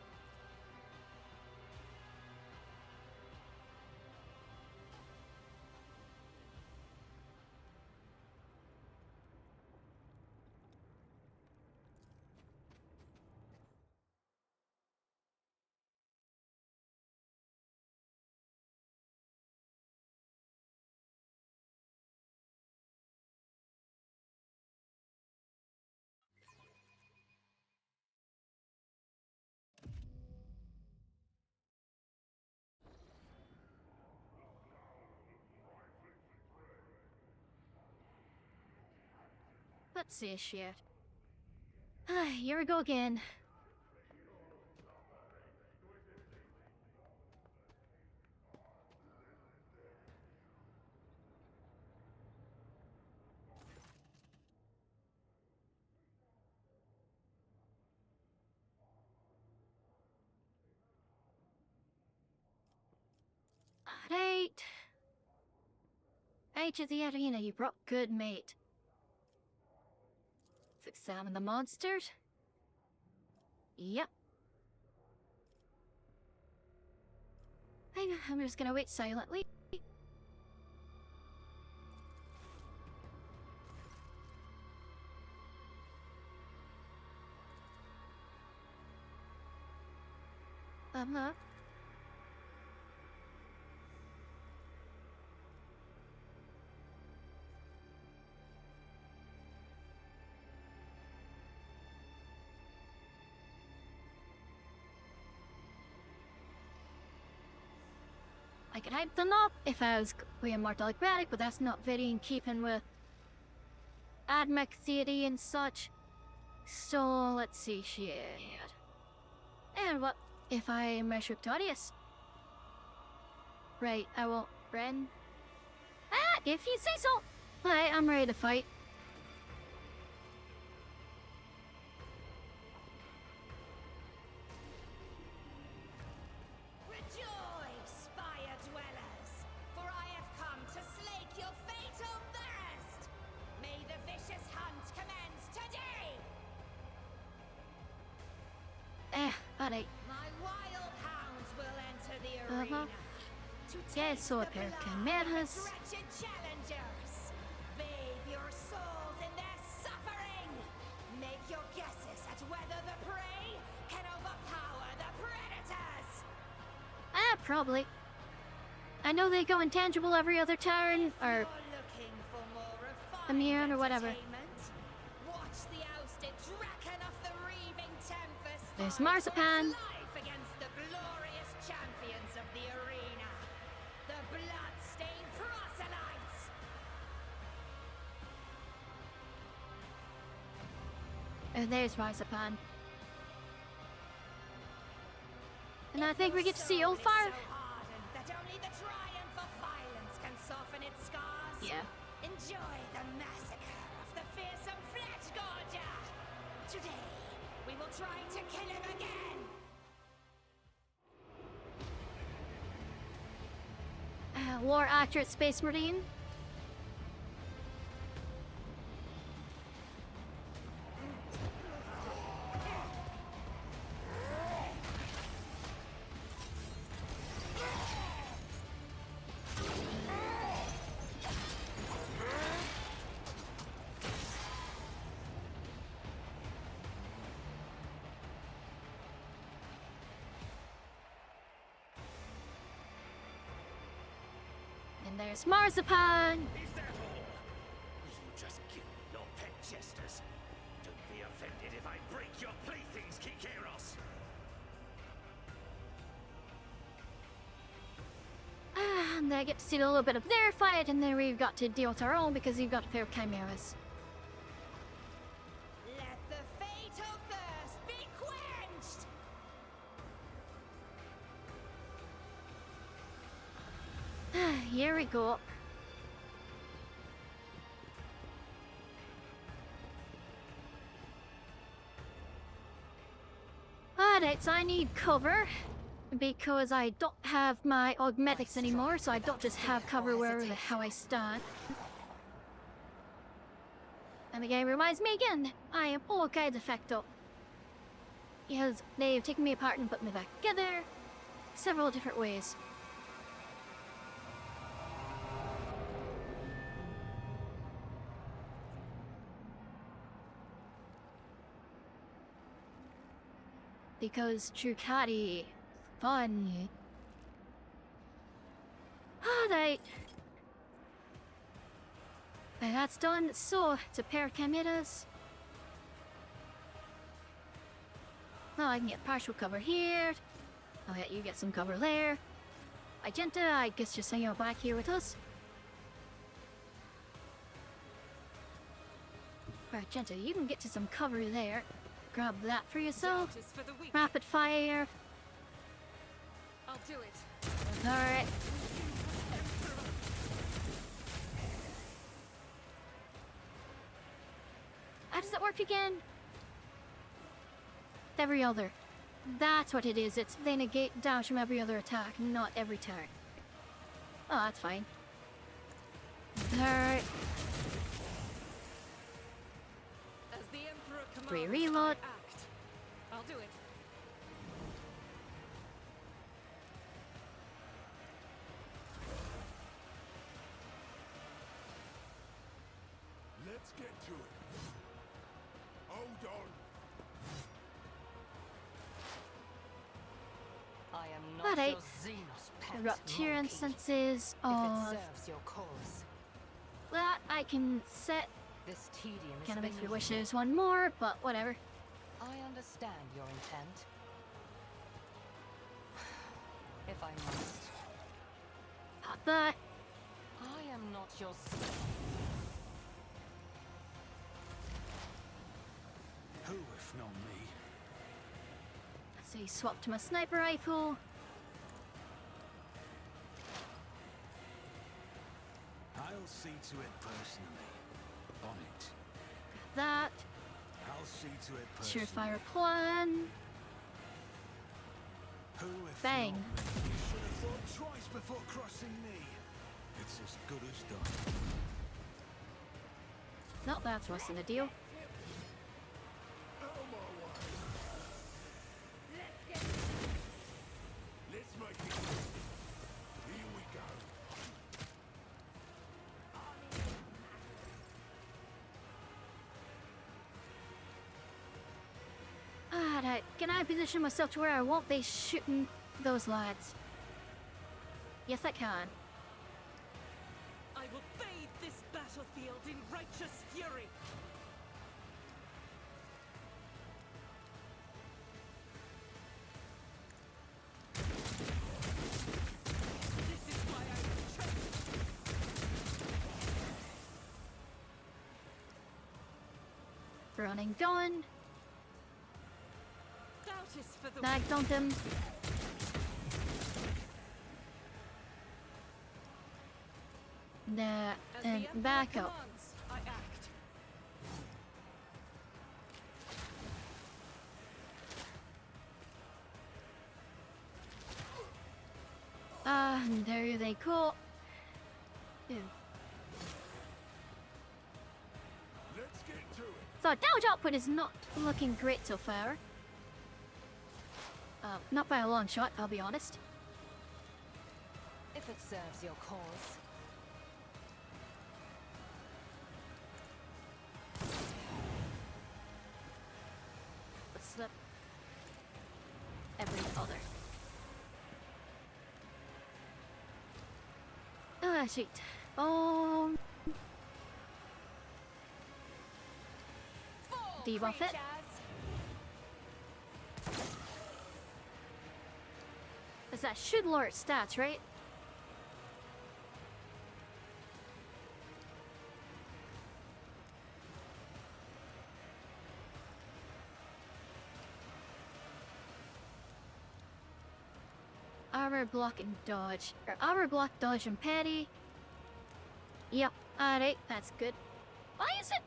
Let's see shit. Here we go again. Alright. Age of the arena, you brought good, mate. Let's examine the monsters. Yep. I'm just gonna wait silently. Uh-huh. I could hype them up if I was way more democratic, but that's not very in keeping with AdMech theory and such. So let's see shit. And what if I measure Claudius? Right, I won't Bren. Ah, if you say so. Alright, I'm ready to fight. Rejoice, Spire Dwellers, for I have come to slake your fatal thirst. May the vicious hunt commence today. Alright. My wild hounds will enter the arena. Yeah, so a pair of chimeras. Wretched challengers, bathe your souls in their suffering. Make your guesses at whether the prey can overpower the predators. Probably. I know they go intangible every other turn, or immune or whatever. Watch the ousted draken of the reaving tempest. There's Marzipan. Life against the glorious champions of the arena, the blood-stained proselytes. And there's Marzipan. And I think we get to see Oldfire. That only the triumph of violence can soften its scars. Yeah. Enjoy the massacre of the fearsome flesh gorger. Today, we will try to kill him again. War actor at Space Marine. And there's Marzipan! Is that all? You just give me your pet jesters. Don't be offended if I break your playthings, Kikeros. And I get to see a little bit of their fight, and then we've got to deal with our own because we've got a pair of chimeras. Let the fatal thirst be quenched. Here we go. Alright, so I need cover because I don't have my augmetics anymore, so I don't just have cover wherever the hell I stand. And the game reminds me again, I am all kinds fucked up. Because they've taken me apart and put me back together several different ways. Because Trucati, fun. Alright. And that's done, so it's a pair of chimeras. Oh, I can get partial cover here. Oh yeah, you get some cover there. Magenta, I guess just hang out back here with us. Right, Genta, you can get to some cover there. Grab that for yourself. Doubt is for the weak. Rapid fire. I'll do it. Alright. How does that work again? Every other. That's what it is. It's they negate dash from every other attack, not every turn. Oh, that's fine. Alright. As the Emperor commands, Reload. I act. I'll do it. Let's get to it. Hold on. I am not Alright. your Xenos pet Erupt here monkey. instances If it of serves your cause. that. I can set This tedium is kind of if your beneath wishes one more, but whatever. I understand your intent. If I must. Pop that. I am not your Who if not me? Let's see, swap to my sniper rifle. I'll see to it personally. On it. That. I'll see to it personally. Surefire plan. Who if Bang. not me? You should have thought twice before crossing me. It's as good as done. No, that's worse than a deal. Let's make it. Here we go. Alright, can I position myself to where I won't be shooting those lads? Yes, I can. I will bathe this battlefield in righteous fury. This is why I retreat. Running done. Doubt is for the Bagged on them. Nah, As the and Emperor back up. commands, I act. And there they go. Ew. Let's get to it. So damage output is not looking great so far. Not by a long shot, I'll be honest. If it serves your cause. Slip. Every other. Ah, sweet. Debuff it. Cause that should lower its stats, right? Armor block and dodge. Or armor block, dodge, and parry. Yep. Alright, that's good. Why is it?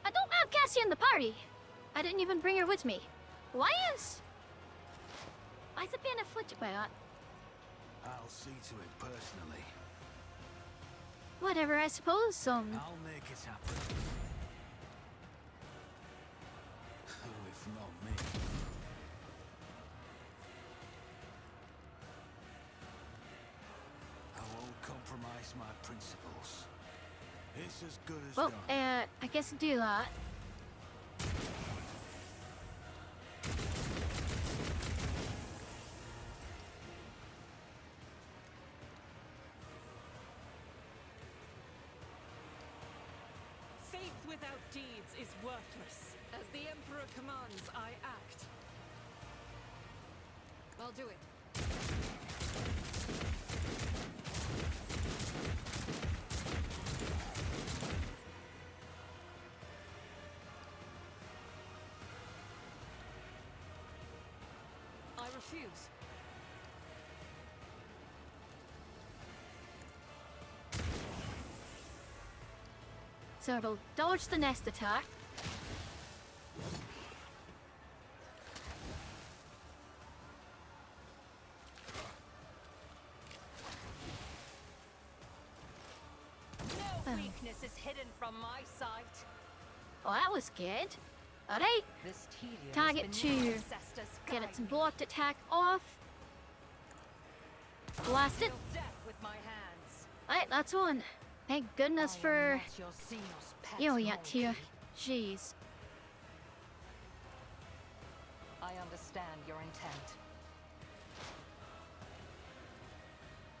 I don't have Cassie in the party. I didn't even bring her with me. Why is it being afflicted by that? I'll see to it personally. Whatever, I suppose. I'll make it happen. Who if not me? I won't compromise my principles. It's as good as Well, done. I guess do that. Faith without deeds is worthless. As the Emperor commands, I act. I'll do it. I refuse. So we'll dodge the nest attack. No weakness is hidden from my sight. Oh, that was good. Alright, This tedium target has been to my ancestors' get its guide me. blocked attack off. Blast it. Deal death with my hands. Alright, that's one. Thank goodness I am for not your Xenos pet Yoyat monkey. here. Jeez. I understand your intent.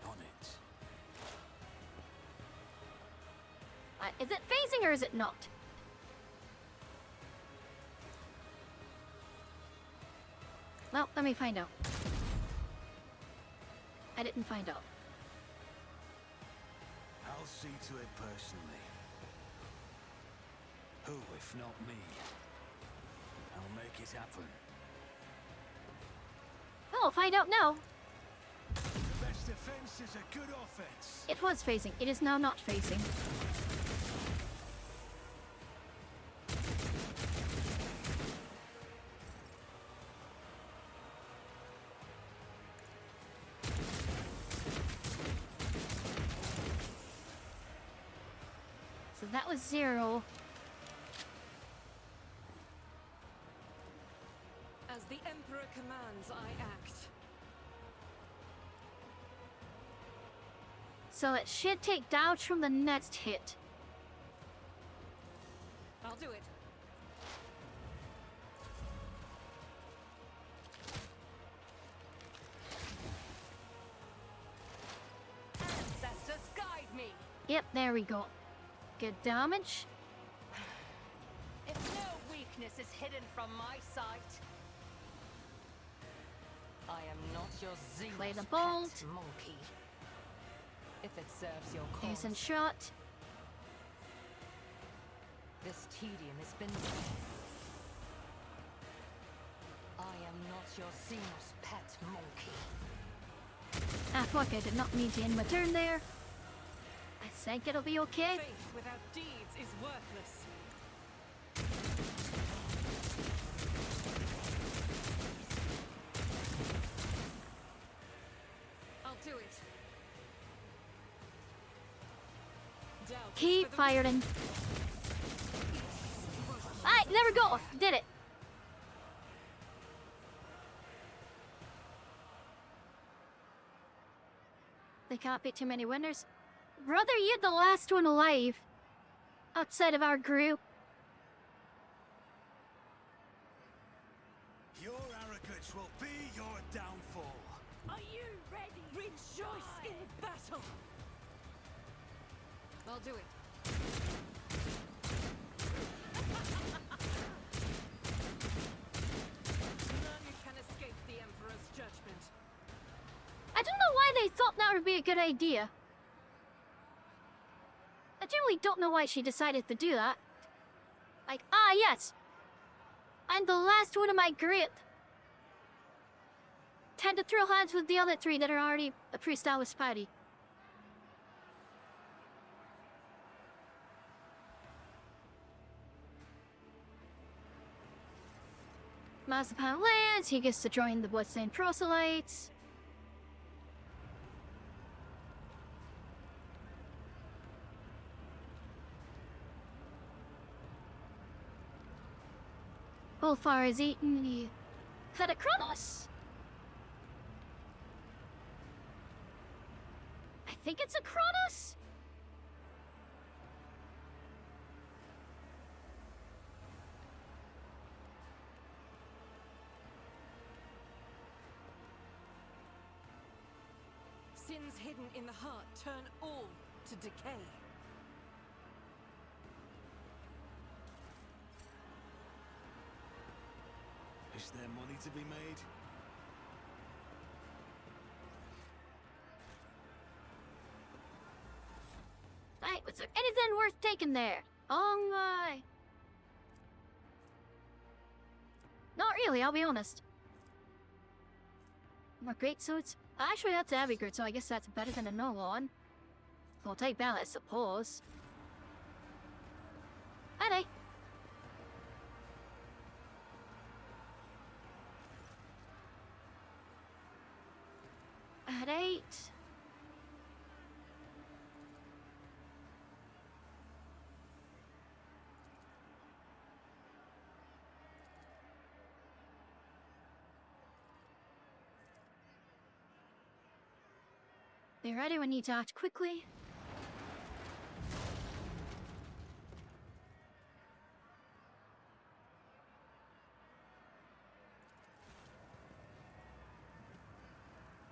On it. Is it phasing or is it not? Well, let me find out. I didn't find out. I'll see to it personally. Who, if not me? I'll make it happen. Oh, I'll find out now. The best defense is a good offense. It was phasing. It is now not phasing. So that was 0. As the Emperor commands, I act. So it should take damage from the next hit. I'll do it. Ancestors guide me. Yep, there we go. Good damage. If no weakness is hidden from my sight, I am not your Play the Xenos bolt. pet monkey. If it serves your There's cause, a shot. this tedium has been. I am not your Xenos pet monkey. Ah, fuck, I did not mean to end my turn there. I think it'll be okay. Faith without deeds is worthless. I'll do it. Doubt is Keep for the firing. Alright, there we go. Did it. There can't be too many winners. Brother, you're the last one alive. Outside of our group. Your arrogance will be your downfall. Are you ready? Rejoice in battle. I'll do it. None can escape the Emperor's judgment. I don't know why they thought that would be a good idea. I generally don't know why she decided to do that. Like, ah, yes. I'm the last one of my group. Tend to throw hands with the other 3 that are already a pre-established party. Mazapan lands, he gets to join the Bloodstained Proselytes. Wolfar is eaten the Catachronos. I think it's a Kronos. Sins hidden in the heart turn all to decay. Is there money to be made? taken there? Oh my. Not really, I'll be honest. More great swords? Actually, that's heavy good, so I guess that's better than a normal one. I'll take that, I suppose. Alright. Alright. They're ready when you need to act quickly.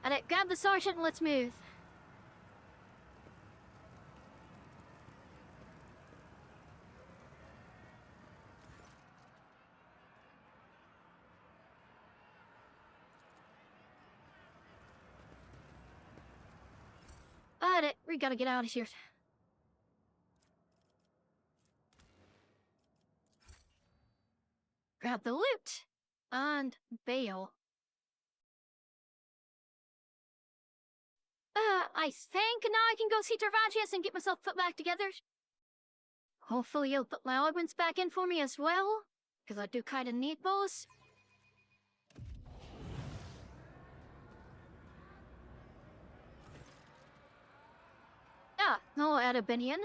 Alright, grab the sergeant and let's move. Alright, we gotta get out of here. Grab the loot and bail. I think now I can go see Tervagius and get myself put back together. Hopefully he'll put my augments back in for me as well, because I do kinda need those. Ah, no Arabinian.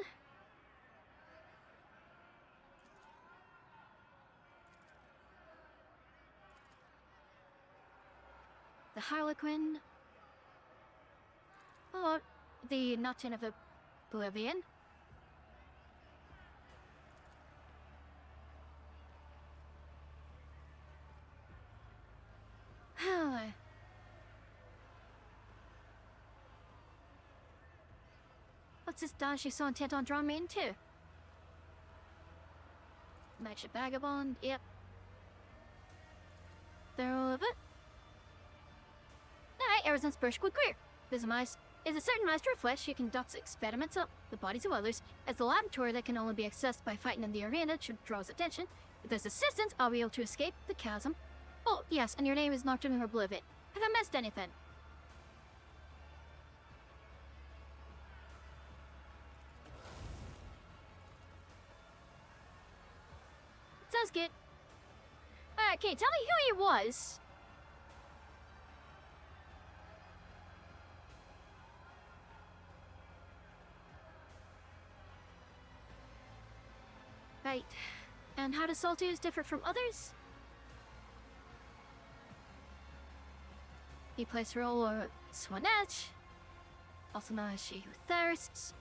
The Harlequin. Oh, the Nuttin of Oblivion. What's this dodge she's so intent on drawing me into? Match a vagabond, yep. Throw of it. Alright, everything's perfectly clear. There's a mouse. Is a certain master of flesh who conducts experiments on the bodies of others as the laboratory that can only be accessed by fighting in the arena should draw his attention. With his assistance, I'll be able to escape the chasm. Oh, yes, and your name is Nocturne Oblivion. Have I missed anything? Sounds good. Okay, tell me who he was. Right. And how does Saltus differ from others? He plays the role of Swanetch, also known as She Who Thirsts.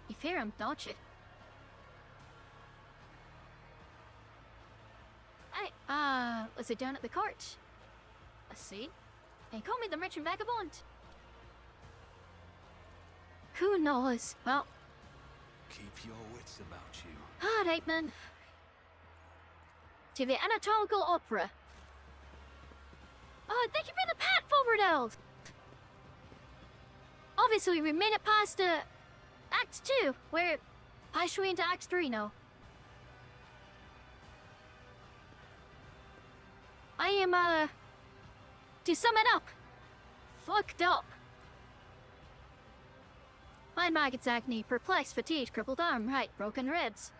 You fear him, don't you? Was it down at the court? I see. They call me the merchant vagabond. Who knows? Well, keep your wits about you. Alright, man. To the Anatomical Opera. Oh, thank you for the pat, forward elf! Obviously, we made it past Act 2, where I should into Act 3 now. I am, to sum it up, fucked up. My maggot's acne, perplexed, fatigued, crippled arm, right, broken ribs.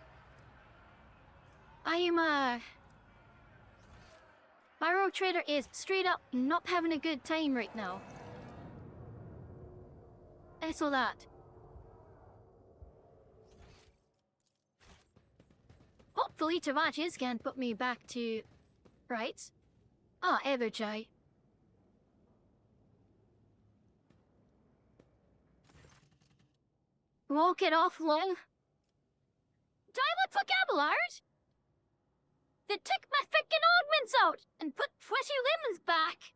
I am, my rogue trader is straight up not having a good time right now. It's all that. Hopefully Tavaches can put me back to rights. Ah, Everjay. Walk it off long. Dialect vocabulary? They took my frickin' augments out and put fleshy limbs back.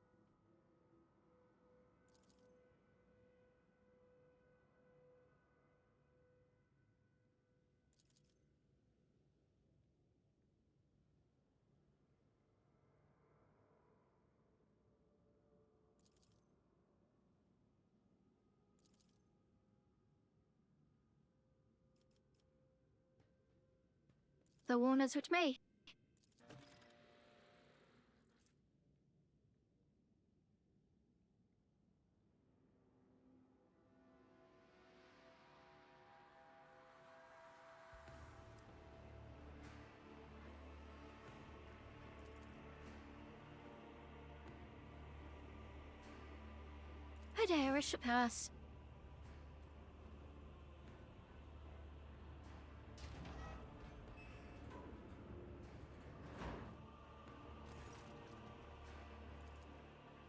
The one is with me. I dare I should pass.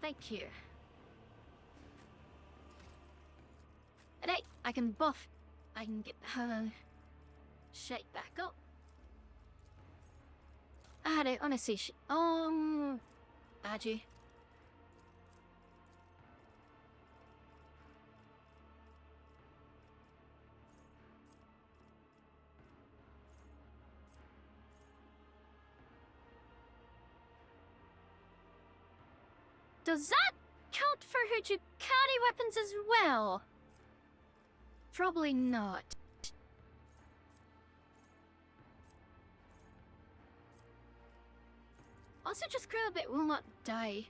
Thank you. And hey, I can buff. I can get her shape back up. I don't honestly. Adgy. Does that count for who to carry weapons as well? Probably not. Also, just grab it will not die.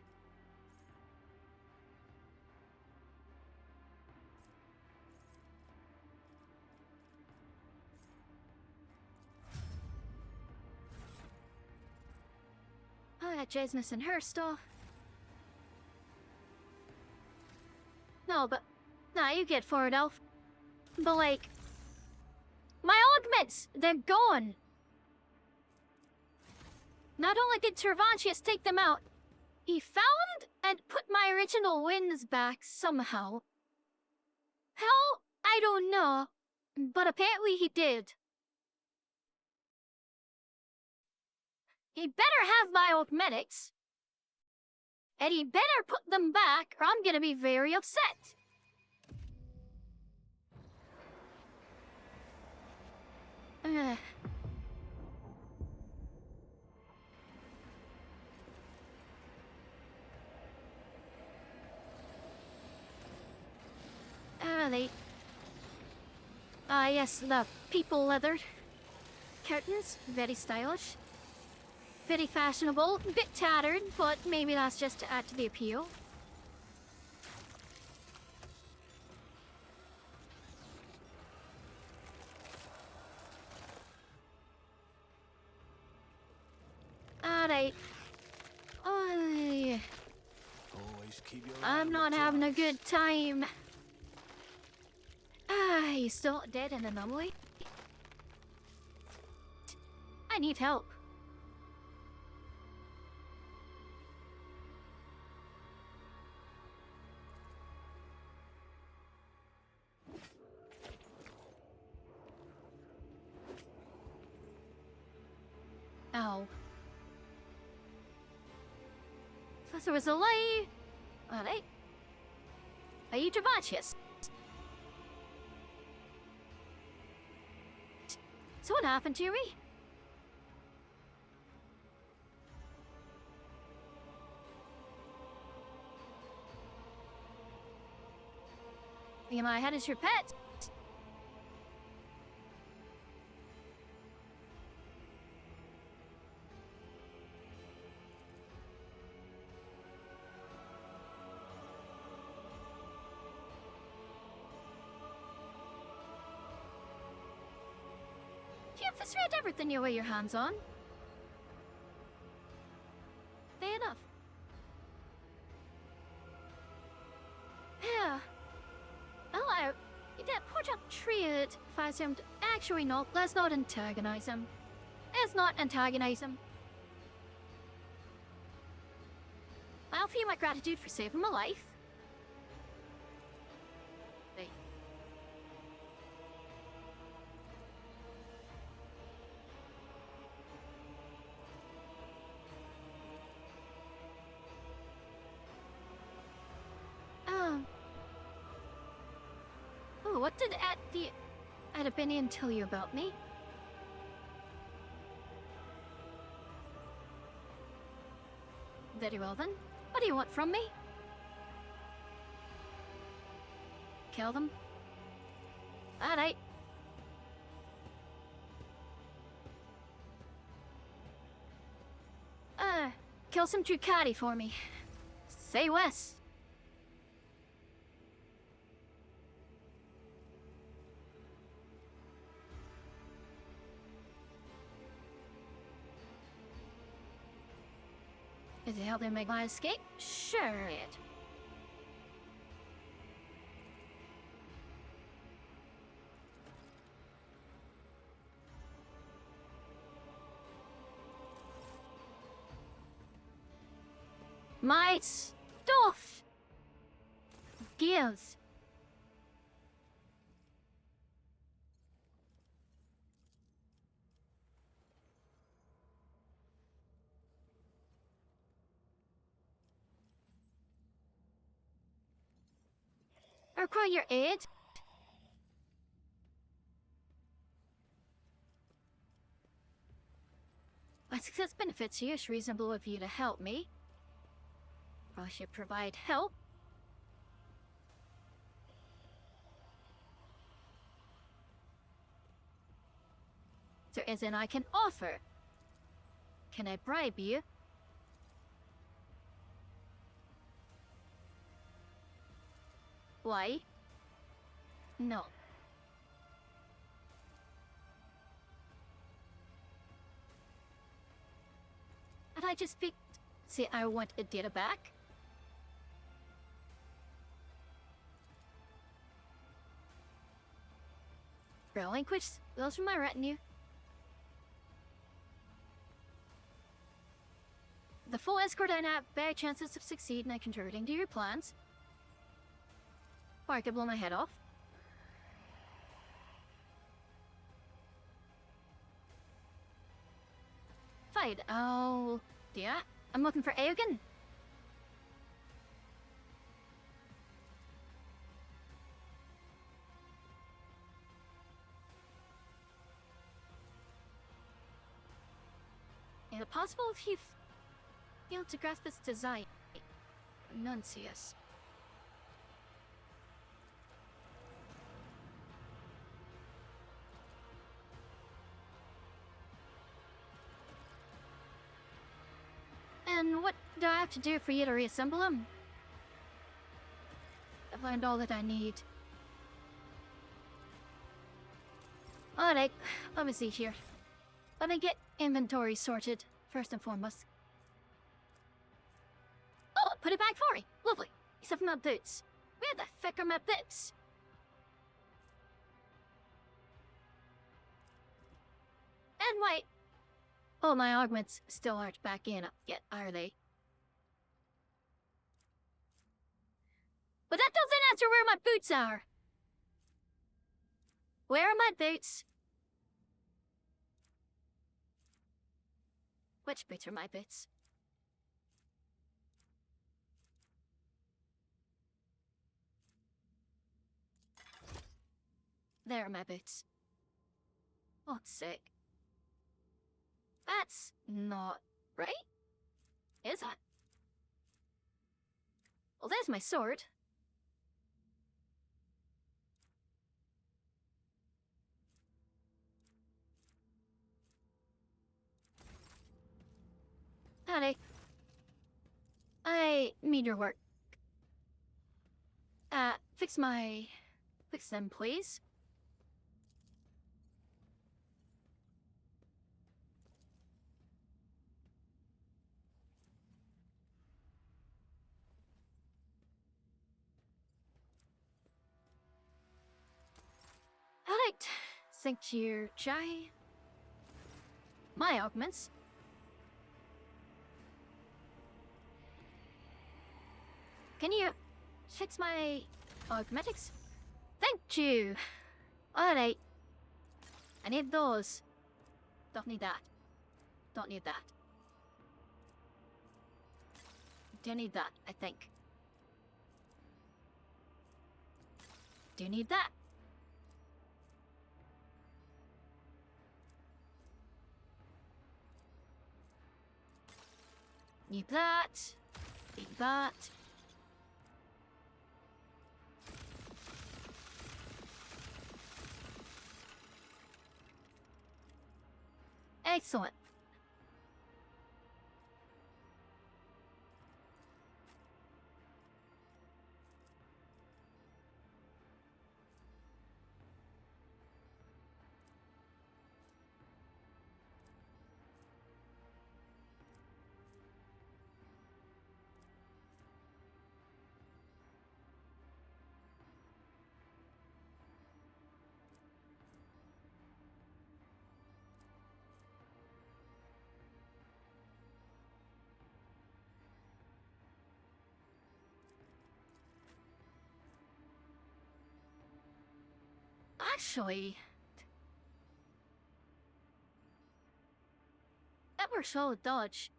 Oh, that Jay's missing her stuff. No, but... Nah, you get for it, Elf. But like... My augments! They're gone! Not only did Cervantius take them out, he found and put my original winds back somehow. How? I don't know. But apparently he did. He better have my augmetics. And he better put them back, or I'm gonna be very upset. Yes, the people leathered. Curtains, very stylish. Very fashionable, bit tattered, but maybe that's just to add to the appeal. Alright. Always keep your eye I'm on not the having a prize. good time. He's still dead in an anomaly? I need help. Ow. Thought there was a lie. Alright. Are you Gervasius? So what happened to me? Am I had as your pet? You've read everything you lay your hands on. Fair enough. Yeah. Hello. That poor chap treated finds him to actually not. Let's not antagonize him. Let's not antagonize him. I'll feel my gratitude for saving my life. Hey. Oh, what did the Adabinian tell you about me? Very well then. What do you want from me? Kill them? Alright. kill some Ducati for me. Say Wes. Is it helping make my escape? Sure it. My stuff gives. I require your aid. My success benefits you. It's reasonable of you to help me. I should provide help. There isn't I can offer. Can I bribe you? Why? No. And I just picked. Say I want a data back. Relinquish those from my retinue. The full escort I have better chances of succeeding at contributing to your plans. Or I could blow my head off. Fine, I'll do that. I'm looking for Aogen. Is it possible if you failed to grasp its design? Nuncius. And what do I have to do for you to reassemble them? I've learned all that I need. Alright, let me see here. Let me get inventory sorted, first and foremost. Oh, put it back for me! Lovely. Except for my boots. Where the feck are my boots? And wait. Oh, my augments still aren't back in yet, are they? But that doesn't answer where my boots are! Where are my boots? Which boots are my boots? There are my boots. Oh, sick. That's not right, is it? Well, there's my sword. Howdy. I need your work. Fix them, please. Alright. Thank you, Jai. My augments. Can you fix my augmetics? Thank you. Alright. I need those. Don't need that. Don't need that. Do need that, I think. Do need that. Need that. Need that. Excellent. Actually, that works well with dodge.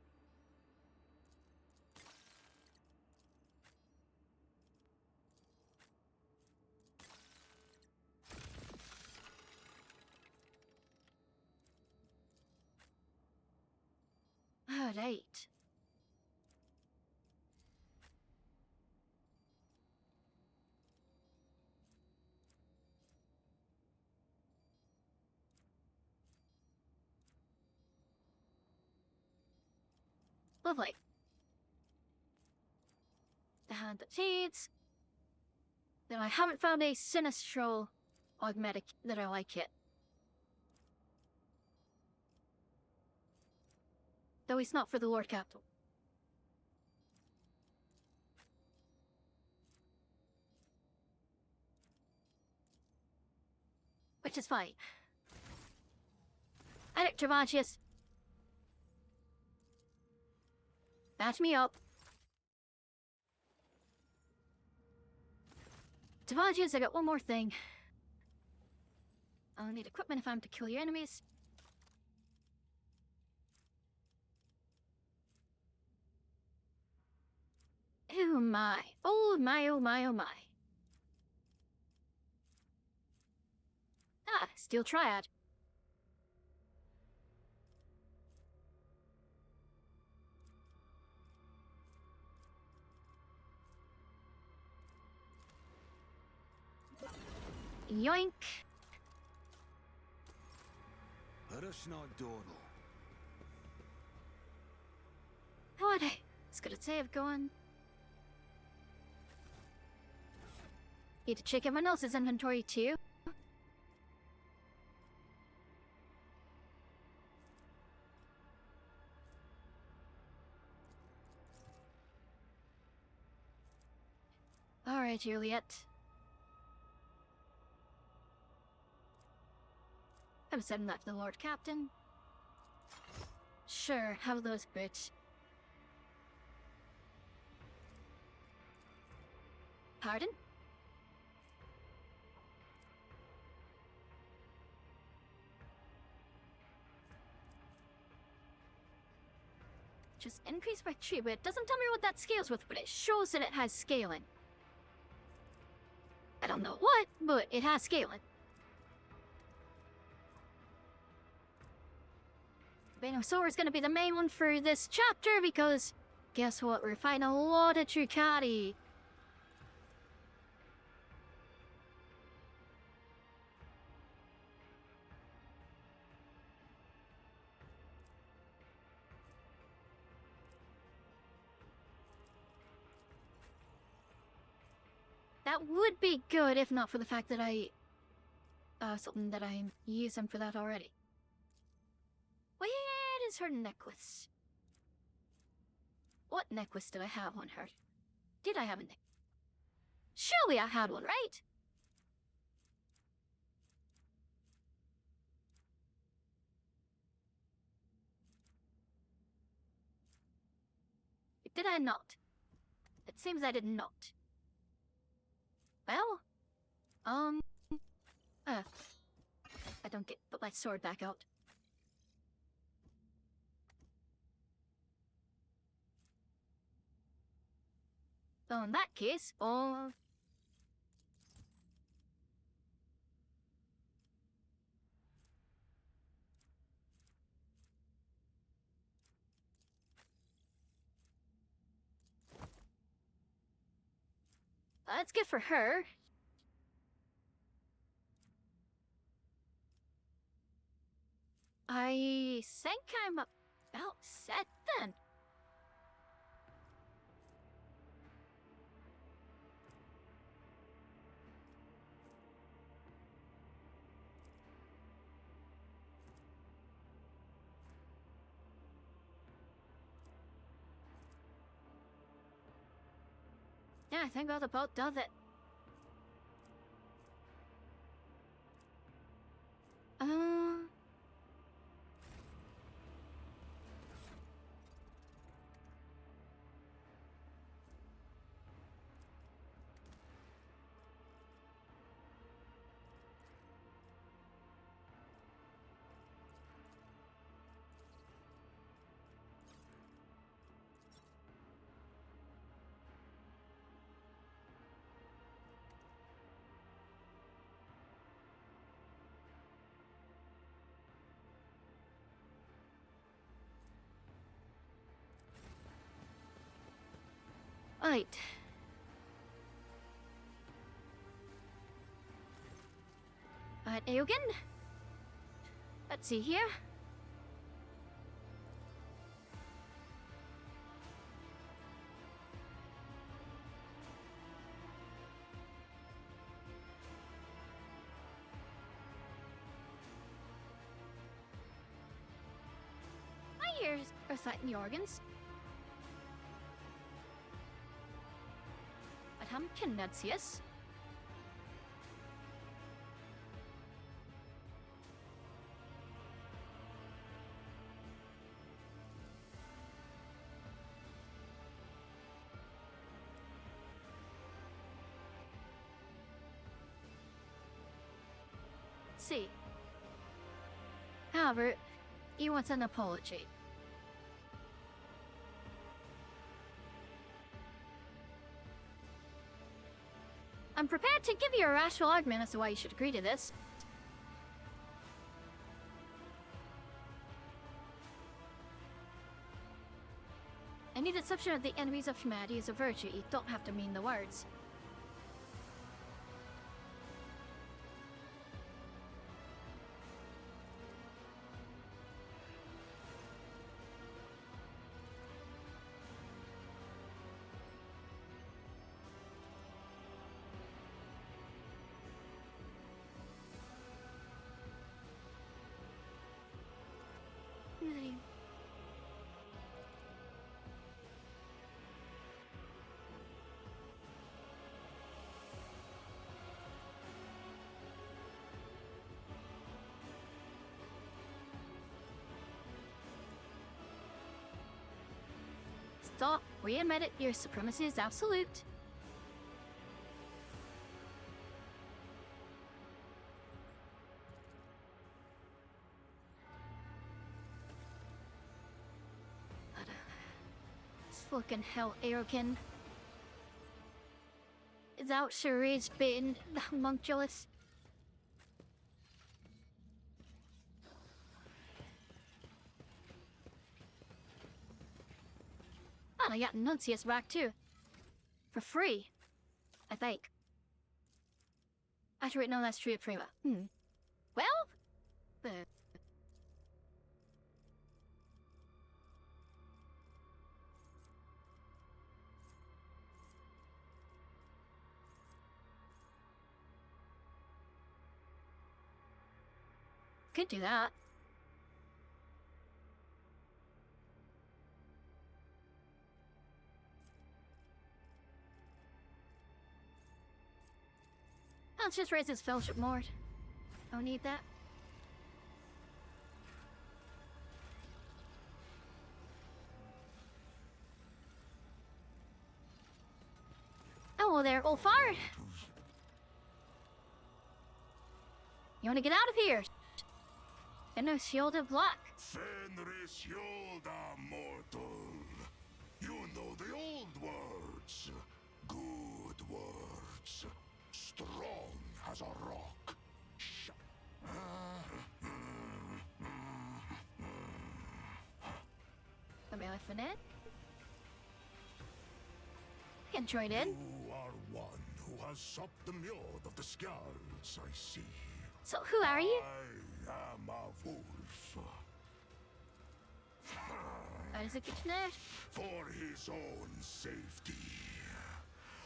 Alright. Lovely. And the seeds. Then I haven't found a sinistral augmetic that I like yet. Though he's not for the Lord Capital. Which is fine. Alright, Travagius. Match me up. Travagius, I got one more thing. I'll need equipment if I'm to kill your enemies. Oh my. Oh my, oh my, oh my. Ah, Steel Triad. Yoink. What? It's gonna save going. Need to check everyone else's inventory too. Alright, Juliet. I'm sending that to the Lord Captain. Sure, have those bits. Pardon? Just increase by 3, but it doesn't tell me what that scales with, but it shows that it has scaling. I don't know what, but it has scaling. Venusaur is gonna be the main one for this chapter because guess what? We're finding a lot of Trucati. That would be good if not for the fact that something that I'm using for that already. Where is her necklace? What necklace do I have on her? Did I have a necklace? Surely I had one, right? Did I not? It seems I did not. Well, I don't get put my sword back out. So in that case, that's good for her. I think I'm about set then. Yeah, I think that about does it. Right. Eogan? Let's see here. I hear reciting the organs. But I'm Kinesius. See. However, he wants an apology. I'm prepared to give you a rational argument as to why you should agree to this. Any deception of the enemies of humanity is a virtue. You don't have to mean the words. Really? Stop. We admit it. Your supremacy is absolute. Fucking hell, Aerokin. Is that charades baiting the homunculus? And I got Nuncius back too. For free. I think. Actually, no, that's true, Prima. Well? Could do that. Let's just raise his fellowship more. Don't need that. Hello there, Ulfar. You wanna get out of here? And no shield of black. Fenris Yolda, mortal. You know the old words. Good words. Strong as a rock. Am I for it? Can join in. You are one who has supped the mute of the scalds, I see. So who are you? I am a wolf. That is a kitchenette. For his own safety.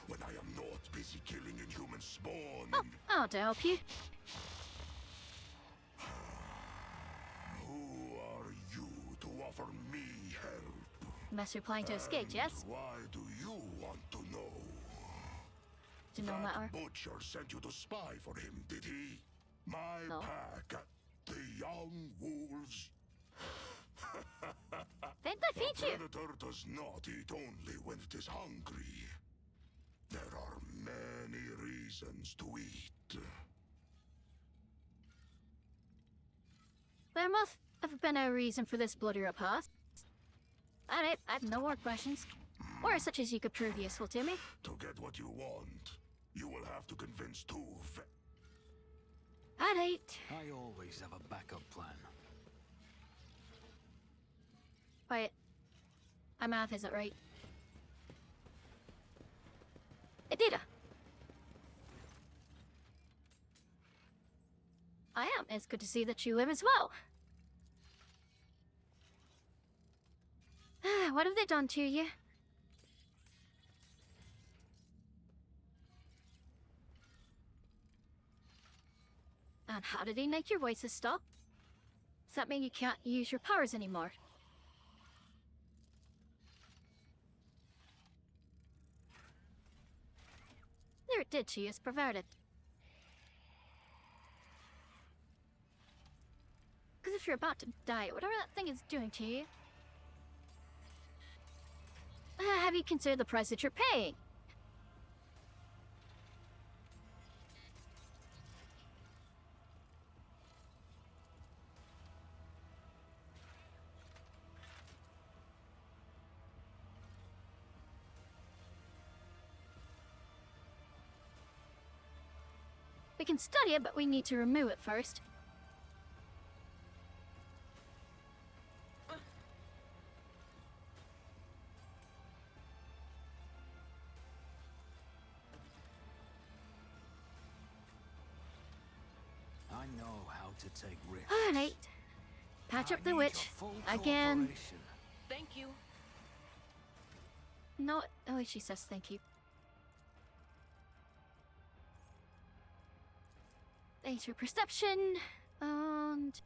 When I am not busy killing inhuman spawn. Oh, I'll help you. Who are you to offer me help? Unless you're planning to escape, yes? Why do you want to know? To know matter. Butcher sent you to spy for him, did he? My pack, the young wolves. Didn't I feed you? The predator does not eat only when it is hungry. There are many reasons to eat. There must have been a reason for this bloody repast. Alright, I have no more questions. Or such as you could prove useful to me. To get what you want, you will have to convince two Alright. I always have a backup plan. Wait. My math isn't right. did. I am. It's good to see that you live as well. What have they done to you? And how did he make your voices stop? Does that mean you can't use your powers anymore? There, it did to you. It's perverted. Because if you're about to die, whatever that thing is doing to you... have you considered the price that you're paying? We can study it, but we need to remove it first. I know how to take risks. Alright. Patch up I the need witch. your full Again. cooperation. Thank you. No, oh, she says thank you. Thanks for perception. And...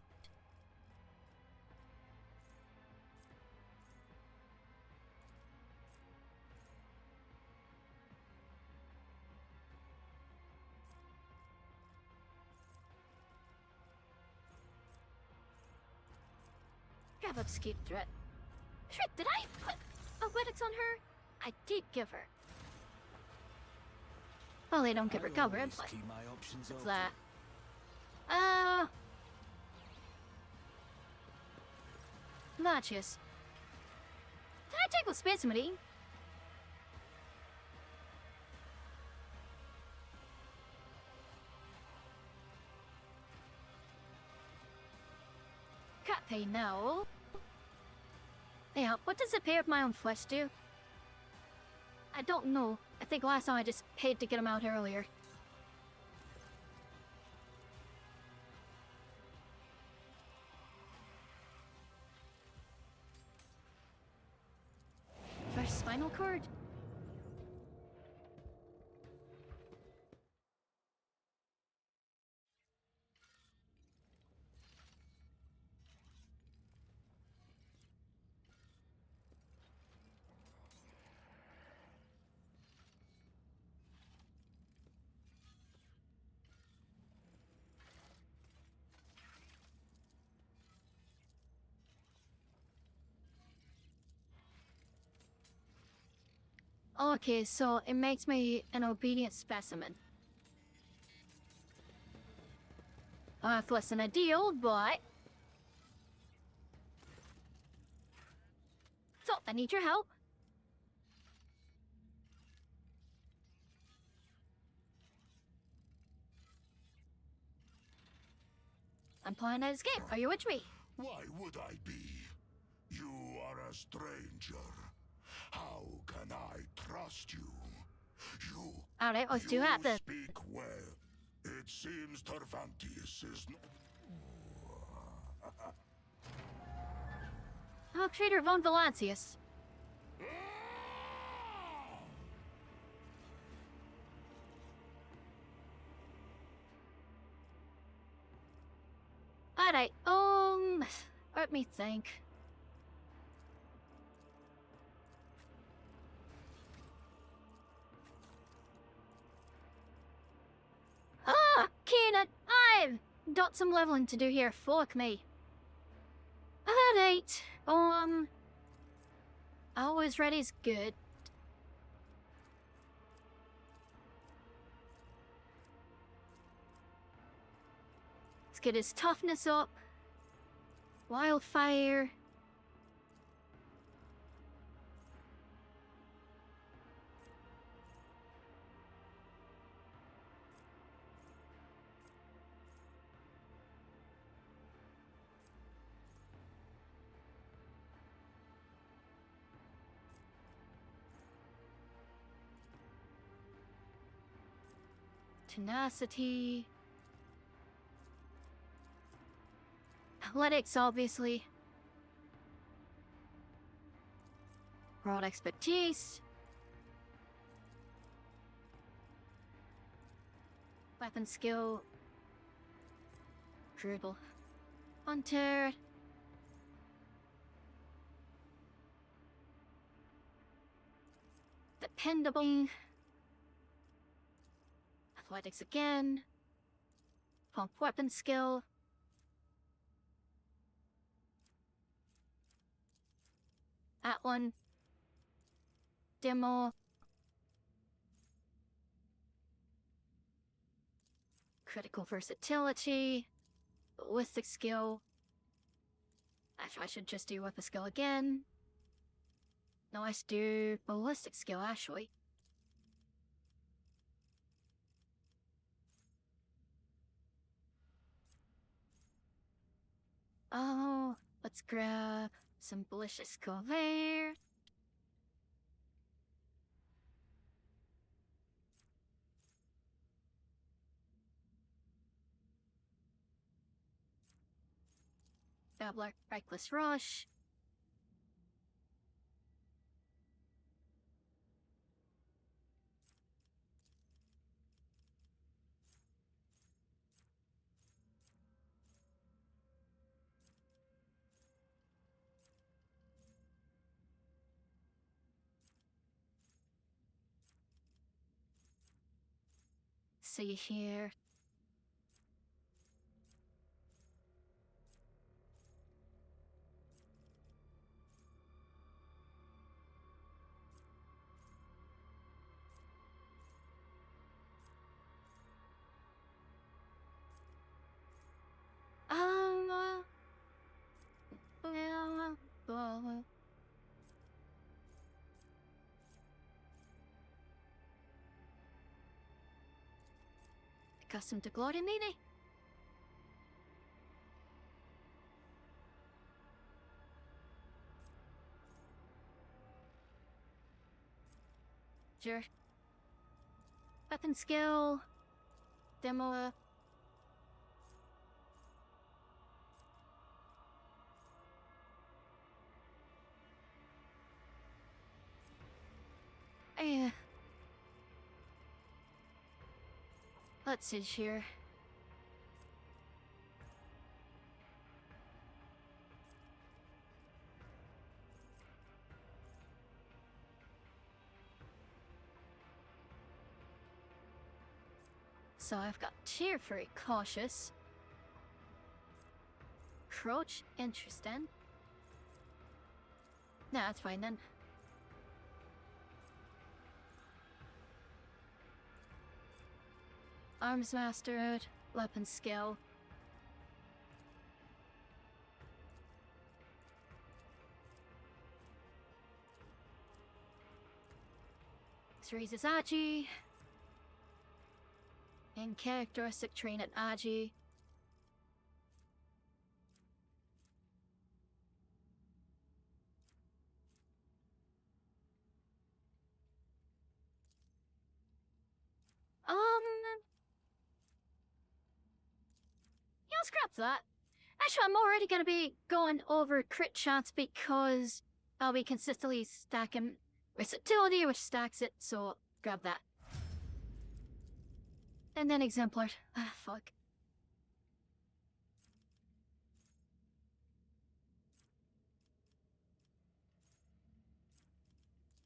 grab up escape threat. Shit, did I put Obedics on her? I did give her. Well, they don't give her cover, always but keep my options what's open. that? Latches. Did I take with Space Marine? Can't pay now. Yeah, what does the pay of my own flesh do? I don't know. I think last time I just paid to get him out earlier. First spinal cord? Okay, so it makes me an obedient specimen. It's less than ideal, but... So, I need your help. I'm planning to escape. Are you with me? Why would I be? You are a stranger. How can I trust you? You... Alright, let's do that then. speak well. It seems Tervantius is Traitor von Valancius. Alright, let me think. Keenan, I've got some leveling to do here, fuck me. Alright, always ready is good. Let's get his toughness up. Wildfire. Tenacity. Athletics, obviously. Broad expertise. Weapon skill. Brutal. Hunter. Dependable. Athletics again. Pump weapon skill. That one. Demo. Critical versatility. Ballistic skill. Actually, I should just do weapon skill again. No, I should do ballistic skill, actually. Oh, let's grab some ballistic skill there. Grab like reckless rush. See here. Accustomed to glory, maybe? Sure. Weapon skill. Demo. Let's see here. So I've got Tear Very Cautious. Crouch, interesting. Nah, that's fine then. Arms mastered, weapon skill. Raises Agi. And characteristic train at Agi. Yeah, scrap that. Actually, I'm already gonna be going over crit shots because I'll be consistently stacking versatility, which stacks it, so grab that. And then exemplar. Ah, fuck.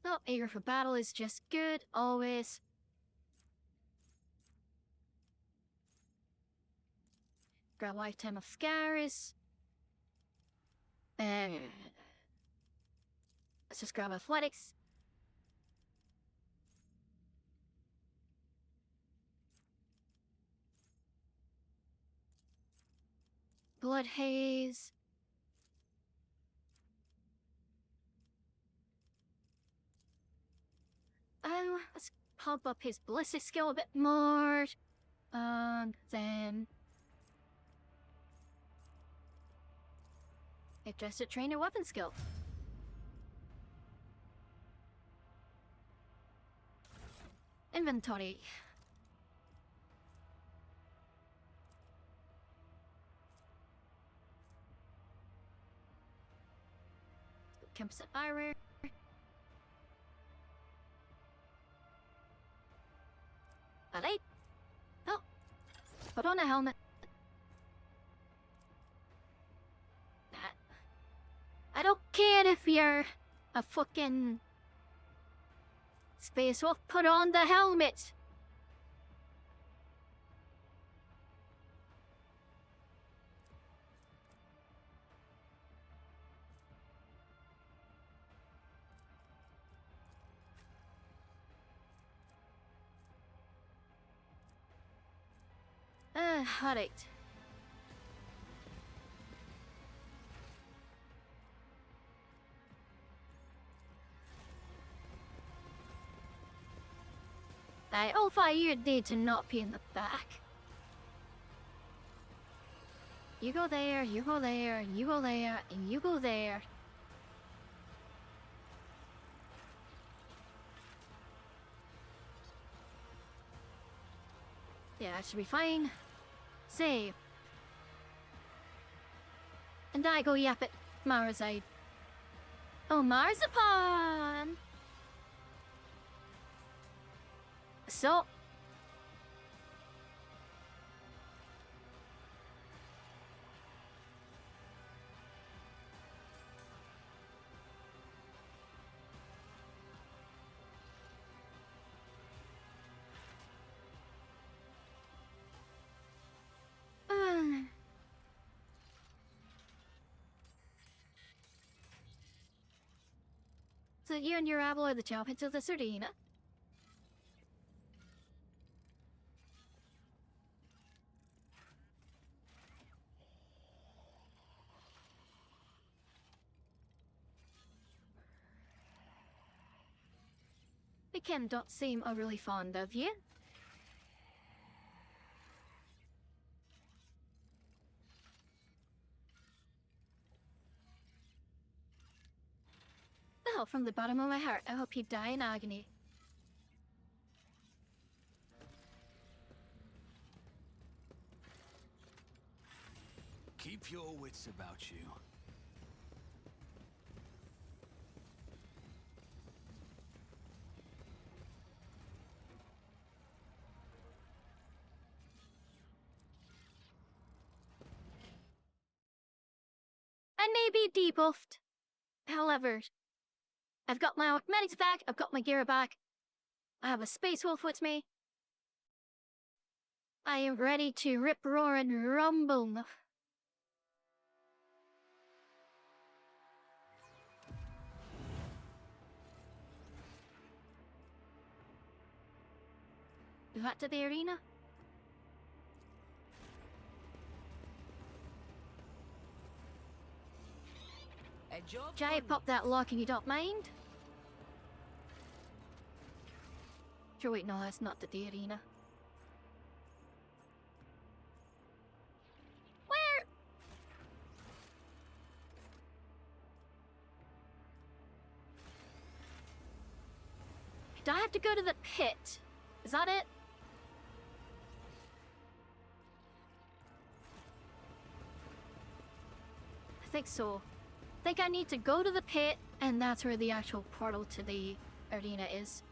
Oh, eager for battle is just good, always. Grab lifetime of scars. Let's just grab athletics. Blood haze. Let's pump up his ballistic skill a bit more. Then adjusted trainer weapon skill. Inventory. 10% armor. Alright. Oh. Put on a helmet. I don't care if you're a fucking space wolf. Put on the helmet. Alright. I'll fire your day to not be in the back. You go there, you go there, you go there, and you go there. Yeah, that should be fine. Save. And I go yap at Marazide. Oh, Marzipan! So... So you and your rabble are the jump into the Sardina. The Ken don't seem overly fond of you. Oh, from the bottom of my heart, I hope you die in agony. Keep your wits about you. I may be debuffed. However, I've got my automatics back, I've got my gear back. I have a space wolf with me. I am ready to rip, roar, and rumble. Back to the arena. Jay, pop that lock and you don't mind? Sure, wait, no, that's not the arena. Where? Do I have to go to the pit? Is that it? I think so. I think I need to go to the pit, and that's where the actual portal to the arena is.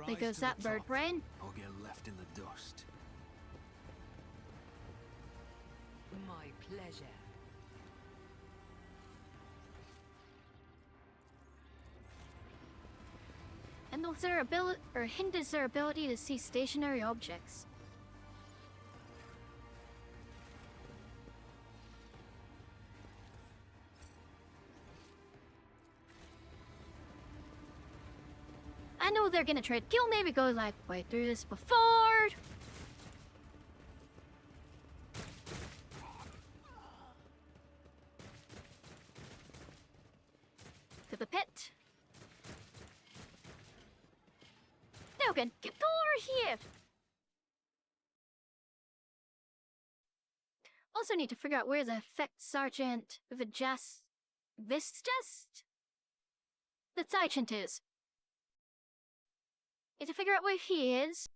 There goes that bird brain. Or get left in the dust. My pleasure. And knows their ability, or hinders their ability to see stationary objects. I know they're gonna try to kill me because I've played through this before. To the pit. Now again, get over here. Also need to figure out where the effect sergeant this the sergeant is. Need to figure out where he is.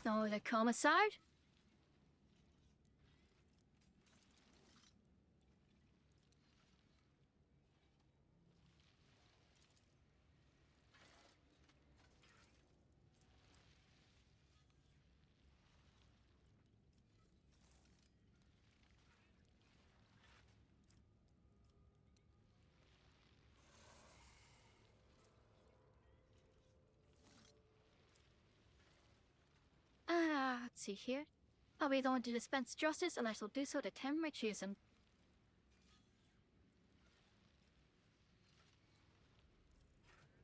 No, the commissar? Let's see here. I'll be the one to dispense justice, and I shall do so to tend my choosing.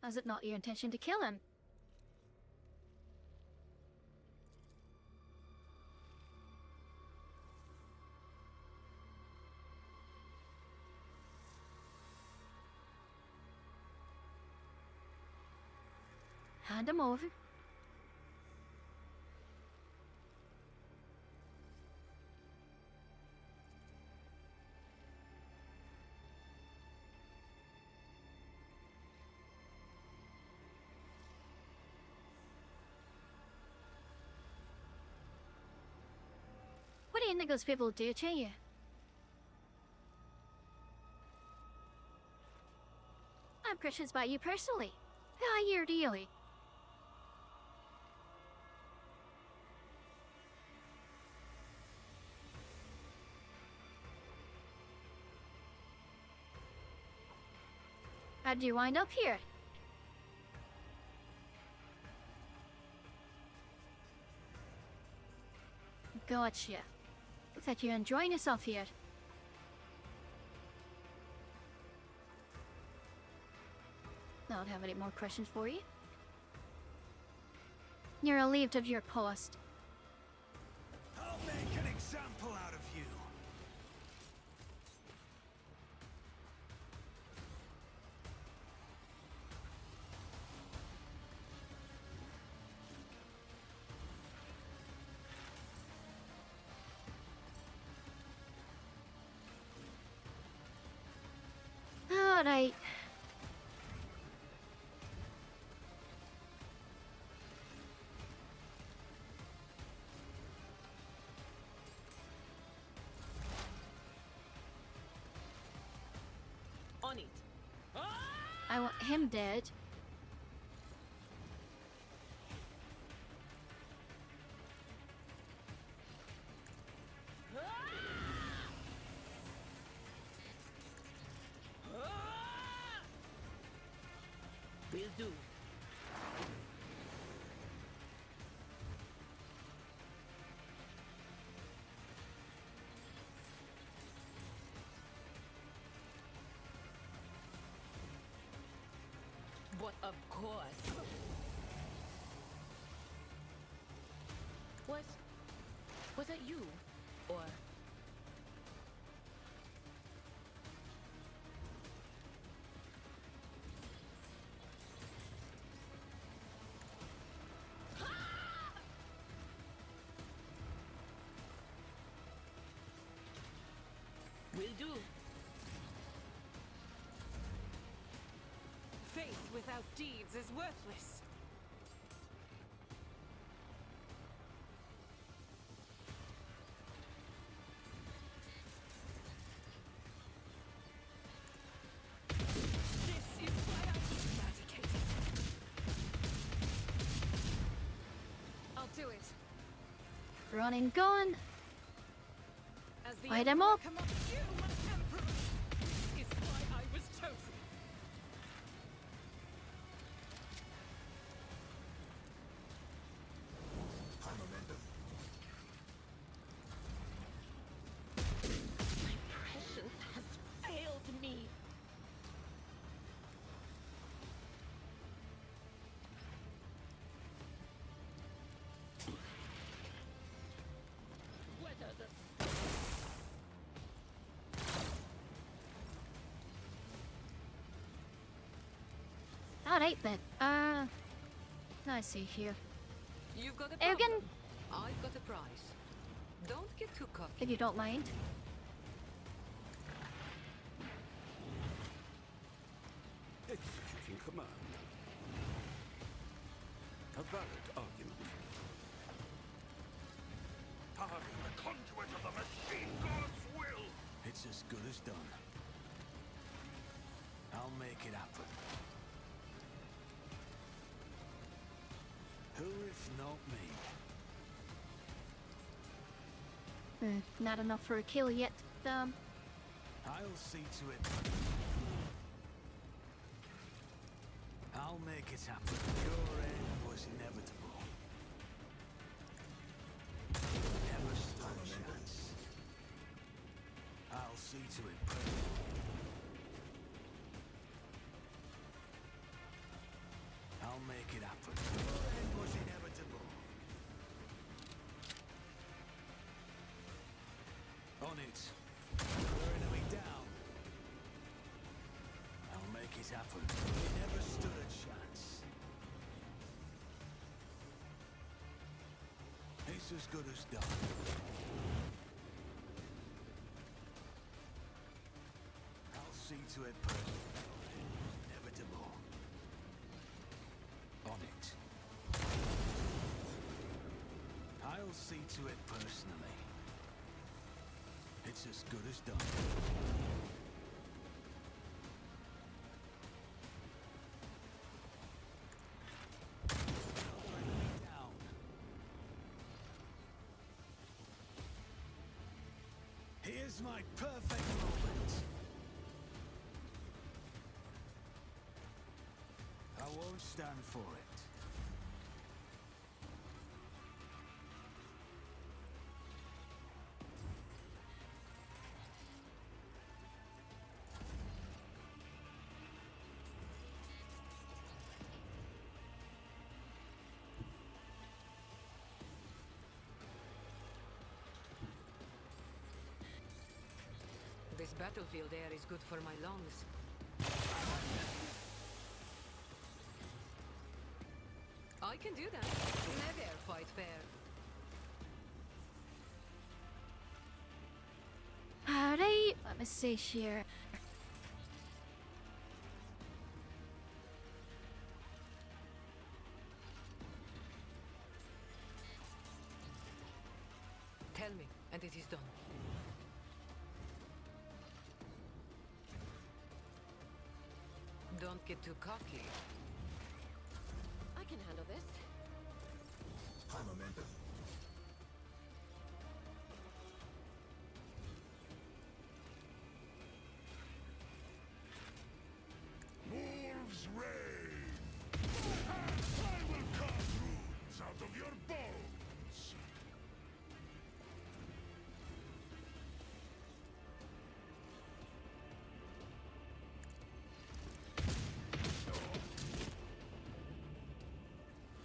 Is it not your intention to kill him? Hand him over. What do you think those people do to you? I'm precious by you personally. How are you really? How'd you wind up here? Gotcha. Looks like you're enjoying yourself here. I don't have any more questions for you. You're relieved of your post. I'll make an example out of you. Alright. On it. I want him dead. Will do. But of course. Was that you? Or will do. Faith without deeds is worthless. This is why I eradicated. I'll do it. Running, gun. As the Light him Emperor up. commands you, my Emperor. This is why I was chosen. my prescience has failed me? Whether the Alright then. I see here. You've got a Again? problem. I've got a prize. Don't get too cocky. If you don't mind. Executing command. A valid argument. as good as done. I'll make it happen. Who if not me? Not enough for a kill yet. I'll see to it. I'll make it happen. Your end was inevitable. Never stood a chance. I'll see to it. I'll make it happen. Your end was inevitable. On it. Your enemy down. I'll make it happen. You never stood a chance. It's as good as done. I'll see to it personally. Inevitable. On it. I'll see to it personally. It's as good as done. Down. Here's my perfect moment. I won't stand for it. This battlefield air is good for my lungs. I can do that. Never fight fair. Alright, let me see here. Tell me, and it is done. Don't get too cocky. I can handle this. High momentum. Wolves reign! I will carve runes out of your bones!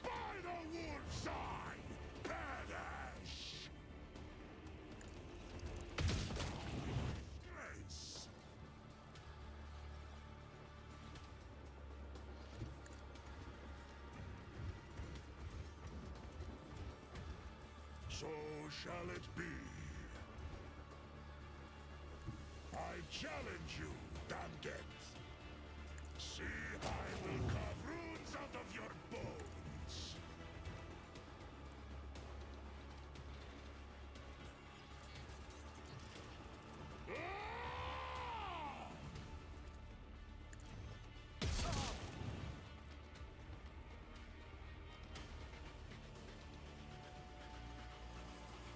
By the wolf's eye! Perish! Grace! So shall it be. I challenge you, Damget. See, I will carve runes out of your bones.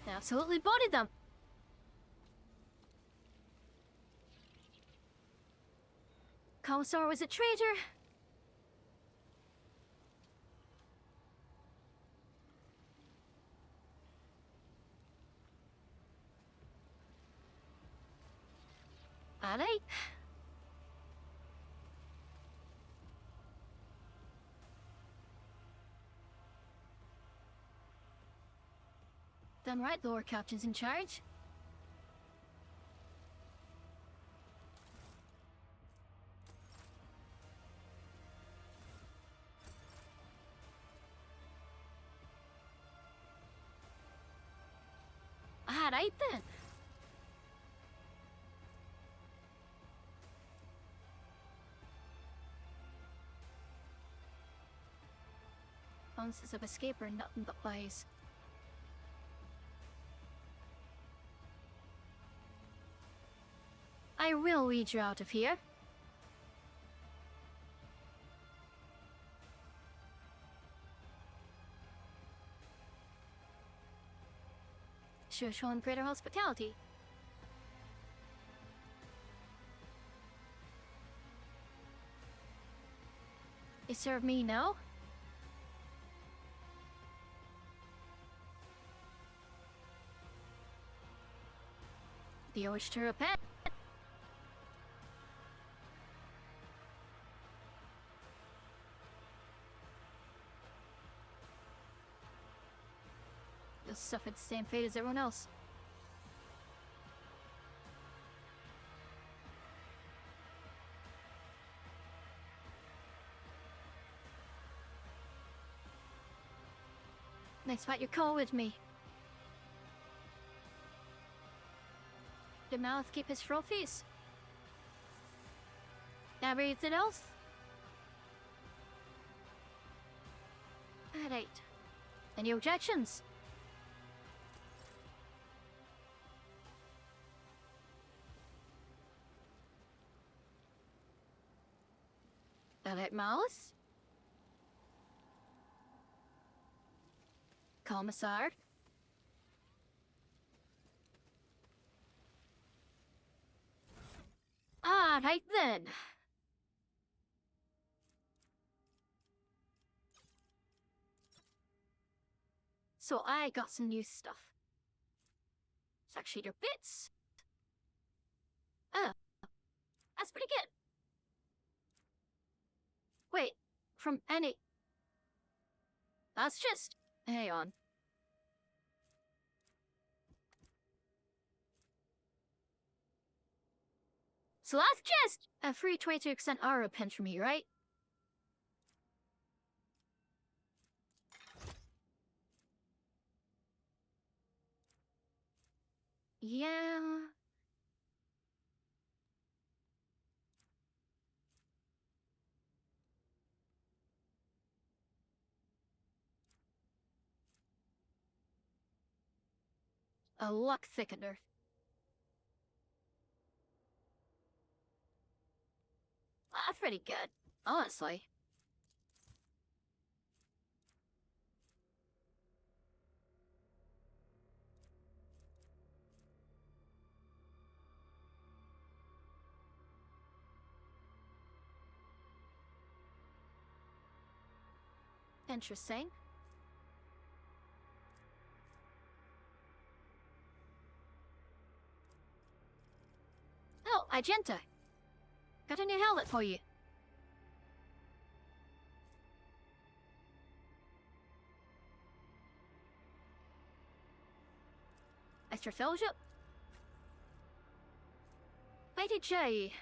Absolutely bodied them. Commissar was a traitor. Alright. Done right, Lord Captain's in charge. Alright then. Ounces of escape are nothing but lies. will lead you out of here. Should have shown greater hospitality. You serve me now? Do you wish to repent? You'll suffer the same fate as everyone else. Next fight your call with me. The mouth keep his trophies. Everything else? Alright. Any objections? Alright, Mouse. Commissar. Alright then. So I got some new stuff. It's actually their bits. Oh, that's pretty good. Wait, from any... That's just... Hang on. So that's just a free 22% aura pin from me, right? Yeah... A luck thickener. That's pretty good, honestly. Interesting. Oh, Agenta. Got a new helmet for you. Extra fellowship? Lady J.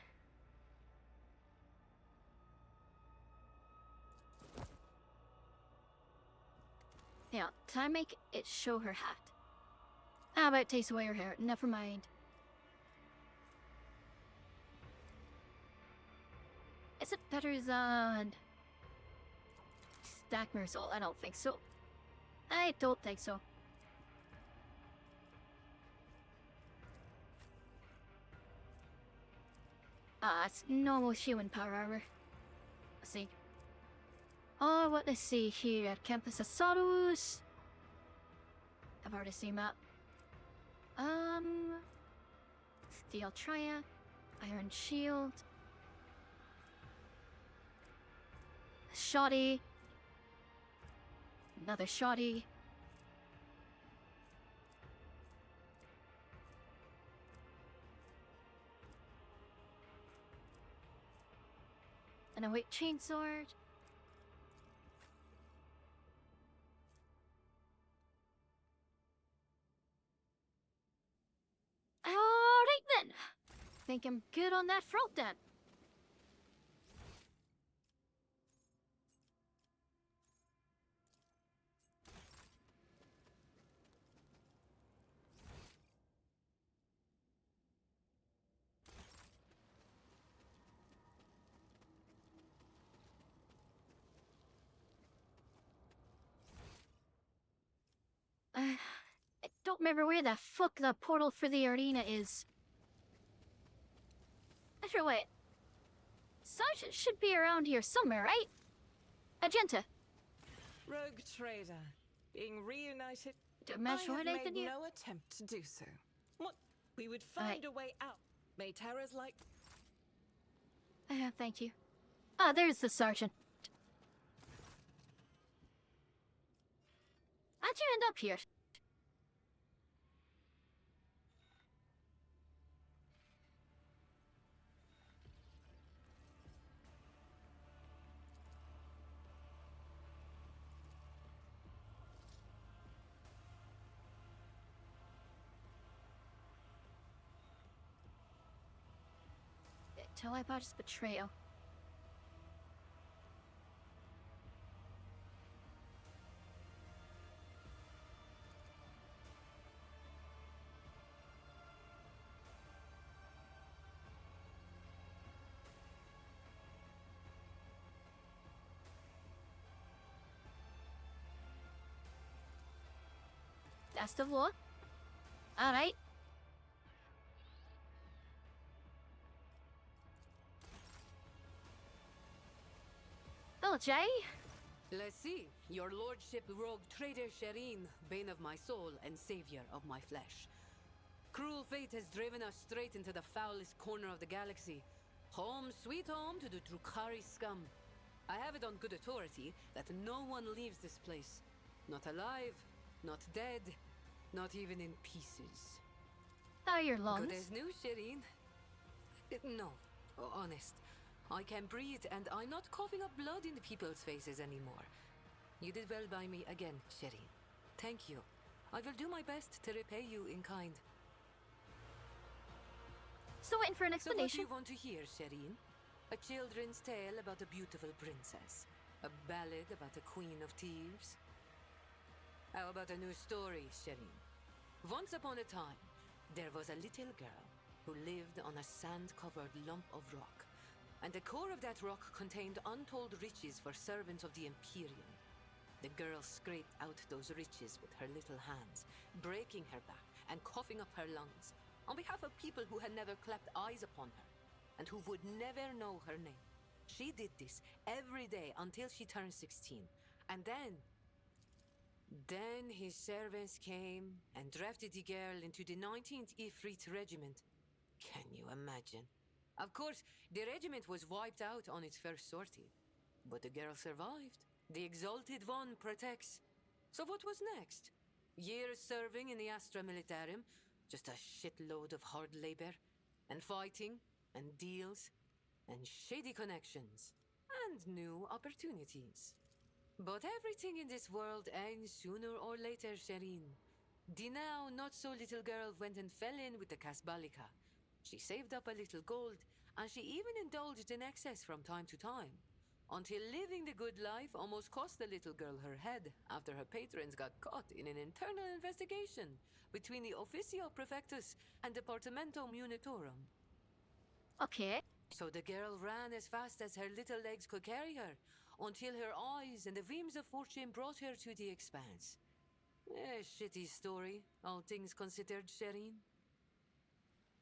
Yeah, time make it show her hat. How about takes away her hair? Never mind. Is it better than... Stack Mirasol? I don't think so. I don't think so. Ah, it's normal human power armor. Let's see. Oh, what let's see here at Campus Asaros. I've already seen that. Steel Tria, Iron Shield, Shoddy, another Shoddy. And a weight chainsword. Alright then. Think I'm good on that front then. I don't remember where the fuck the portal for the arena is. for wit. Sergeant should be around here somewhere, right? Agenta. Rogue trader, being reunited. Don't I mess have with made anything yet. no attempt to do so. What? We would find a way out. May terrors like. Thank you. Ah, there's the sergeant. How'd you end up here? Teleport's betrayal. That's the war. Alright. Oh, Jay. Let's see. Your lordship, rogue trader Shireen, bane of my soul and savior of my flesh. Cruel fate has driven us straight into the foulest corner of the galaxy. Home, sweet home to the Drukhari scum. I have it on good authority that no one leaves this place. Not alive, not dead, not even in pieces. How are your lungs? Good as new, Shireen. No, honest. I can breathe, and I'm not coughing up blood in people's faces anymore. You did well by me again, Shireen. Thank you. I will do my best to repay you in kind. Still waiting for an So what do explanation. you want to hear, Shireen? A children's tale about a beautiful princess? A ballad about a queen of thieves? How about a new story, Shireen? Once upon a time, there was a little girl who lived on a sand-covered lump of rock. And the core of that rock contained untold riches for servants of the Imperium. The girl scraped out those riches with her little hands, breaking her back and coughing up her lungs, on behalf of people who had never clapped eyes upon her, and who would never know her name. She did this every day until she turned 16. And then his servants came and drafted the girl into the 19th Ifrit Regiment. Can you imagine? Of course, the regiment was wiped out on its first sortie. But the girl survived. The Exalted One protects. So what was next? Years serving in the Astra Militarum, just a shitload of hard labor, and fighting, and deals, and shady connections, and new opportunities. But everything in this world ends sooner or later, Shireen. The now not-so-little girl went and fell in with the Kasbalika. She saved up a little gold, and she even indulged in excess from time to time, until living the good life almost cost the little girl her head after her patrons got caught in an internal investigation between the Officio Prefectus and Departamento Munitorum. Okay. So the girl ran as fast as her little legs could carry her, until her eyes and the whims of fortune brought her to the expanse. A shitty story, all things considered, Shireen.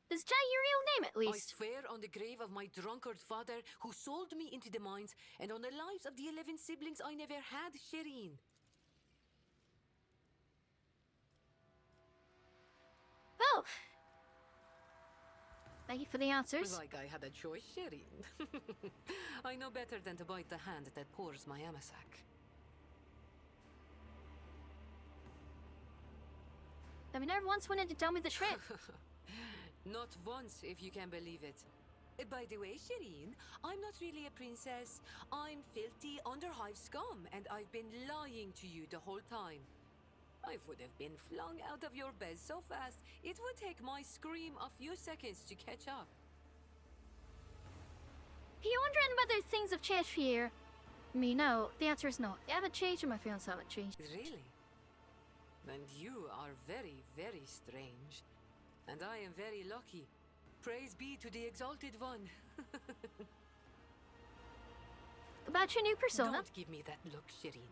Is Jay your real name at least? I swear on the grave of my drunkard father who sold me into the mines, and on the lives of the 11 siblings I never had, Shireen. Oh. Thank you for the answers. Like I had a choice, Shireen. I know better than to bite the hand that pours my amasak. I mean, never once wanted to tell me the truth. Not once, if you can believe it. By the way, Shireen, I'm not really a princess. I'm filthy underhive scum, and I've been lying to you the whole time. I would have been flung out of your bed so fast, it would take my scream a few seconds to catch up. Are you wondering whether things have changed for you? Me, no. The answer is no. They haven't changed and my feelings haven't changed. Really? And you are very, very strange. And I am very lucky. Praise be to the Exalted One. About your new persona? Don't give me that look, Shireen.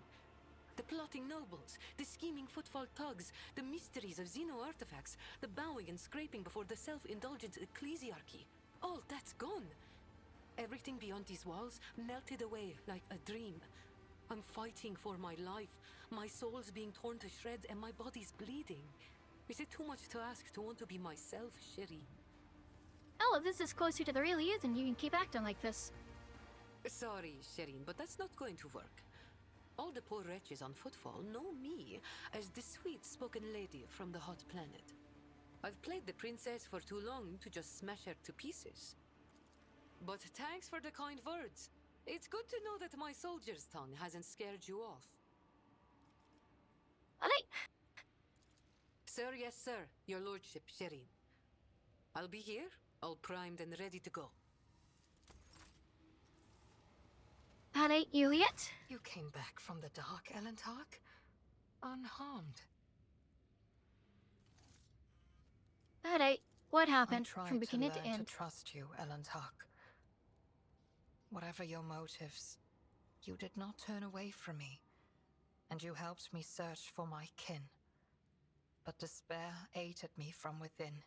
The plotting nobles, the scheming footfall thugs, the mysteries of Xeno artifacts, the bowing and scraping before the self-indulgent ecclesiarchy. All that's gone. Everything beyond these walls melted away like a dream. I'm fighting for my life. My soul's being torn to shreds and my body's bleeding. Is it too much to ask to want to be myself, Shireen? Oh, if this is closer to the real you, then you can keep acting like this. Sorry, Shireen, but that's not going to work. All the poor wretches on Footfall know me as the sweet-spoken lady from the hot planet. I've played the princess for too long to just smash her to pieces. But thanks for the kind words. It's good to know that my soldier's tongue hasn't scared you off. Alright. Sir, yes, sir. Your lordship, Shireen. I'll be here, all primed and ready to go. Alright, Juliet. You came back from the dark, Elentark? Unharmed. Alright, what I happened tried from beginning to to learn end? to trust you, Elentark. Whatever your motives, you did not turn away from me, and you helped me search for my kin. But despair ate at me from within.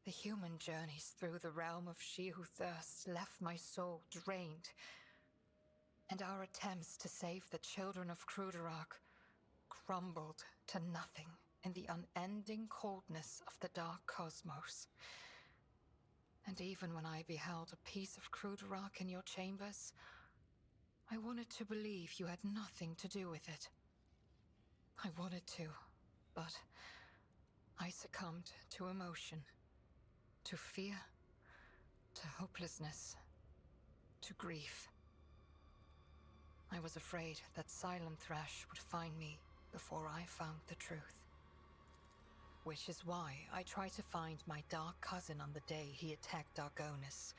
The human journeys through the realm of She Who Thirsts left my soul drained, and our attempts to save the children of Kruderak crumbled to nothing in the unending coldness of the dark cosmos. And even when I beheld a piece of Kruderak in your chambers, I wanted to believe you had nothing to do with it. I wanted to, but I succumbed to emotion, to fear, to hopelessness, to grief. I was afraid that Silent Thrash would find me before I found the truth. Which is why I tried to find my dark cousin on the day he attacked Argonis.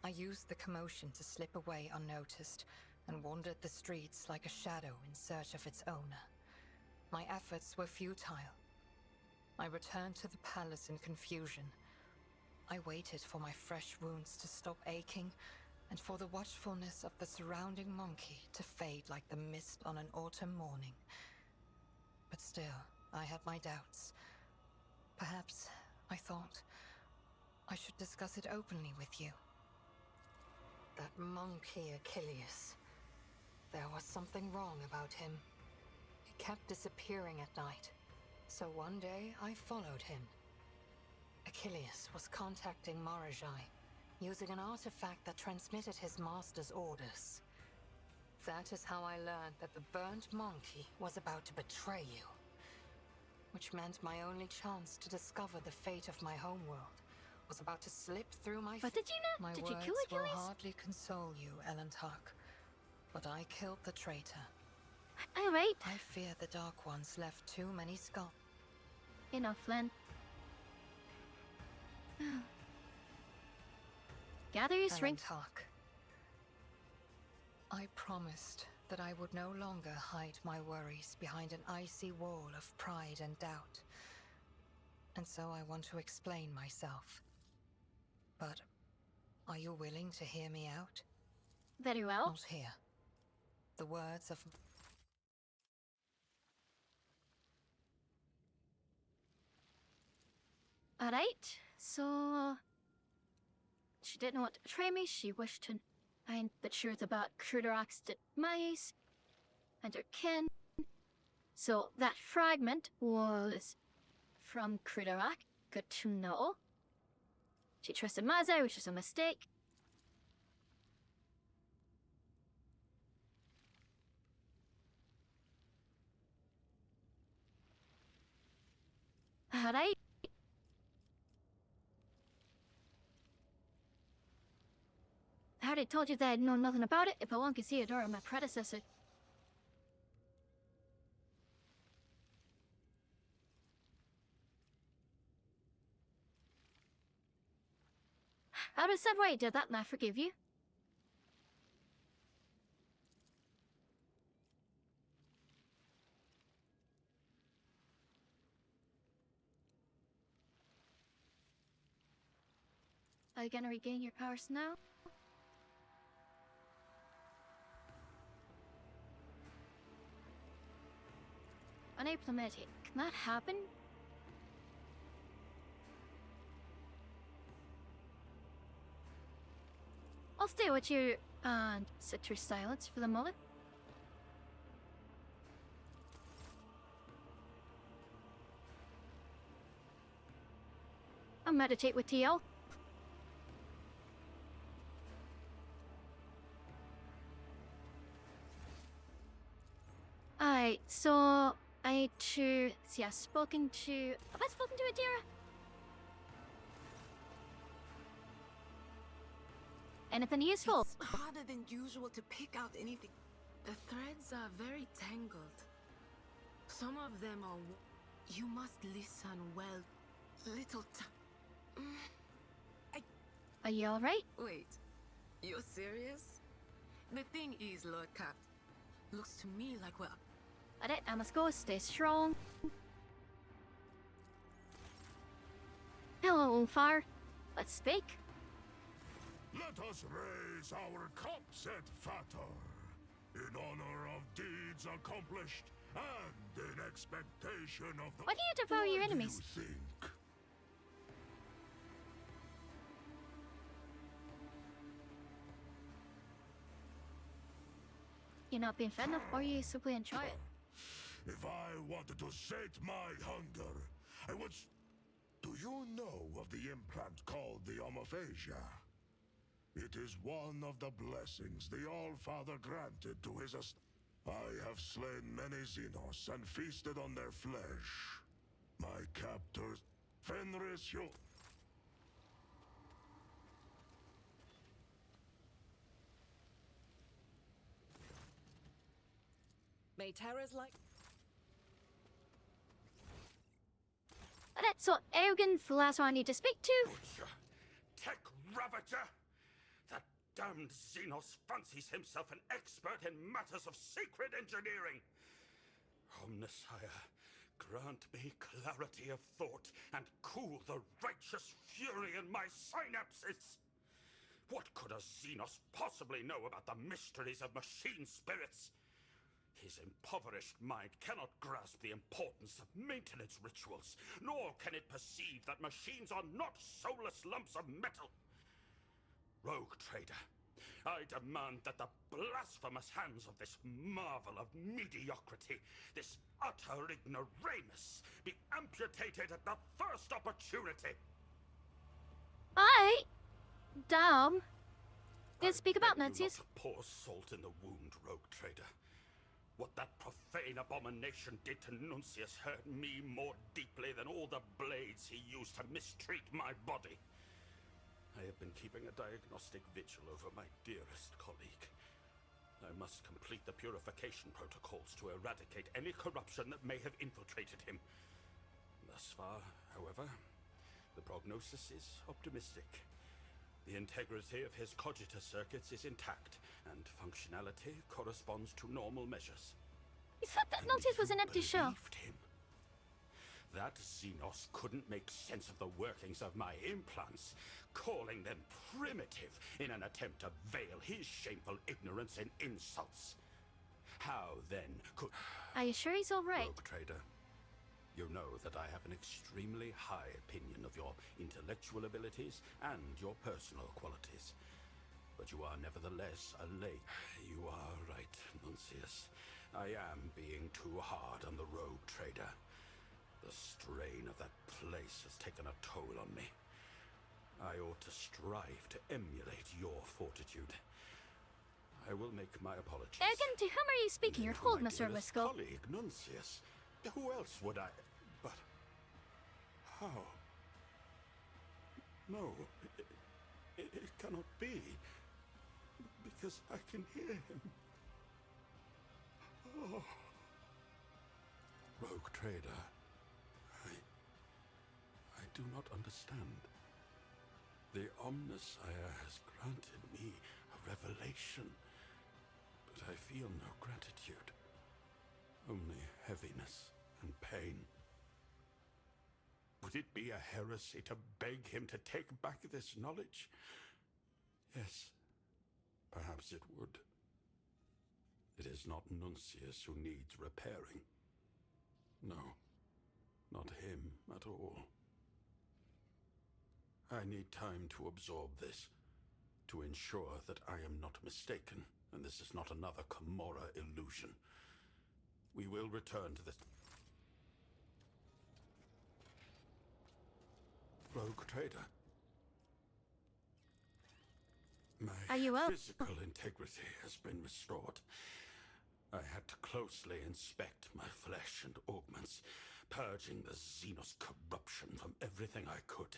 I used the commotion to slip away unnoticed and wandered the streets like a shadow in search of its owner. My efforts were futile. I returned to the palace in confusion. I waited for my fresh wounds to stop aching and for the watchfulness of the surrounding monkey to fade like the mist on an autumn morning. But still, I had my doubts. Perhaps, I thought, I should discuss it openly with you. That monkey Achilles. There was something wrong about him. He kept disappearing at night. So one day, I followed him. Achilles was contacting Marajai, using an artifact that transmitted his master's orders. That is how I learned that the burnt monkey was about to betray you. Which meant my only chance to discover the fate of my homeworld was about to slip through my But did you know? My Did words you kill will Achilles? hardly console you, Elentark. But I killed the traitor. Alright. I fear the Dark Ones left too many scars. Enough, Len. Gather your strength. Elentark. I promised that I would no longer hide my worries behind an icy wall of pride and doubt. And so I want to explain myself. But are you willing to hear me out? Very well. Not here. The words of... Alright, so... She didn't want to betray me, she wished to find the truth about Kruderak's demise and her kin. So that fragment was from Kruderak, good to know. She trusted Mazai, which is a mistake. Alright. I already told you that I'd known nothing about it. It belonged to Theodora, my predecessor. How does that way did that and I forgive you? Are you gonna regain your powers now? Unapolimatic. Can that happen? stay with you and sit through silence for the moment. I'll meditate with TL. Alright, so I need to see. I've spoken to. Have I spoken to Adira? Anything useful? It's harder than usual to pick out anything. The threads are very tangled. Some of them are. You must listen well. Little Are you alright? Wait, you're serious? The thing is, Lord Cap, looks to me like we're. Alright, I must go. Stay strong. Hello, Ulfar. Let's speak. Let us raise our cups at Fator, in honor of deeds accomplished and in expectation of the. Why do you devour your enemies? What do you think? You're not being fed enough, or you simply enjoy it? If I wanted to sate my hunger, I would. Do you know of the implant called the Omophagia? It is one of the blessings the All-Father granted to his I have slain many Xenos and feasted on their flesh. My captors, Fenris, you. May terrors like. Alright, so Eugen's the last one I need to speak to. Butcher! Tech Ravager! That damned Xenos fancies himself an expert in matters of secret engineering! Omnissiah, grant me clarity of thought and cool the righteous fury in my synapses! What could a Xenos possibly know about the mysteries of machine spirits? His impoverished mind cannot grasp the importance of maintenance rituals, nor can it perceive that machines are not soulless lumps of metal. Rogue Trader, I demand that the blasphemous hands of this marvel of mediocrity, this utter ignoramus, be amputated at the first opportunity. Alright. Damn. Let's speak about Beg you Nancy's. not to pour salt in the wound, Rogue Trader. What that profane abomination did to Nuncius hurt me more deeply than all the blades he used to mistreat my body. I have been keeping a diagnostic vigil over my dearest colleague. I must complete the purification protocols to eradicate any corruption that may have infiltrated him. Thus far, however, the prognosis is optimistic. The integrity of his cogita circuits is intact, and functionality corresponds to normal measures. You said that Nancy's was an empty shell. Believed him. That Xenos couldn't make sense of the workings of my implants, calling them primitive in an attempt to veil his shameful ignorance in insults. How then could... Are you sure he's alright? Rogue Trader, you know that I have an extremely high opinion of your intellectual abilities and your personal qualities. But you are nevertheless a late. You are right, Nuncius. I am being too hard on the Rogue Trader. The strain of that place has taken a toll on me. I ought to strive to emulate your fortitude. I will make my apologies. Eugen, to whom are you speaking? You're cold, Mr. Wisco. Colleague, Nuncius. Who else would I... But... How? No, it cannot be. Because I can hear him. Oh. Rogue Trader, I do not understand. The Omnissiah has granted me a revelation, but I feel no gratitude. Only heaviness and pain. Would it be a heresy to beg him to take back this knowledge? Yes, perhaps it would. It is not Nuncius who needs repairing. No, not him at all. I need time to absorb this, to ensure that I am not mistaken, and this is not another Kimura illusion. We will return to this... Rogue trader. Are you My up? physical integrity has been restored. I had to closely inspect my flesh and augments, purging the Xenos corruption from everything I could.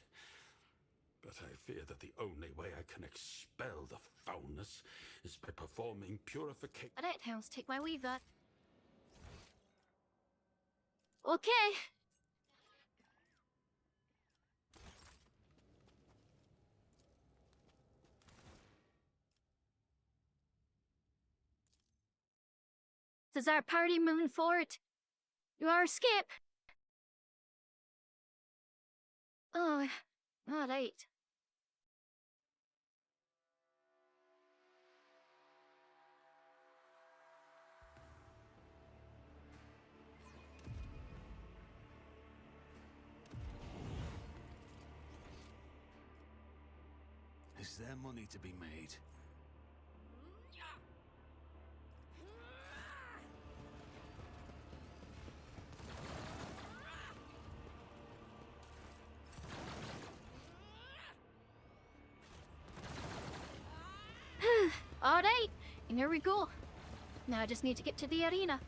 But I fear that the only way I can expel the foulness is by performing purification. Alright, hounds, take my leave that. Okay. This is our party moving forward. You are escape. Oh, alright. Is there money to be made? Alright, and here we go. Now I just need to get to the arena.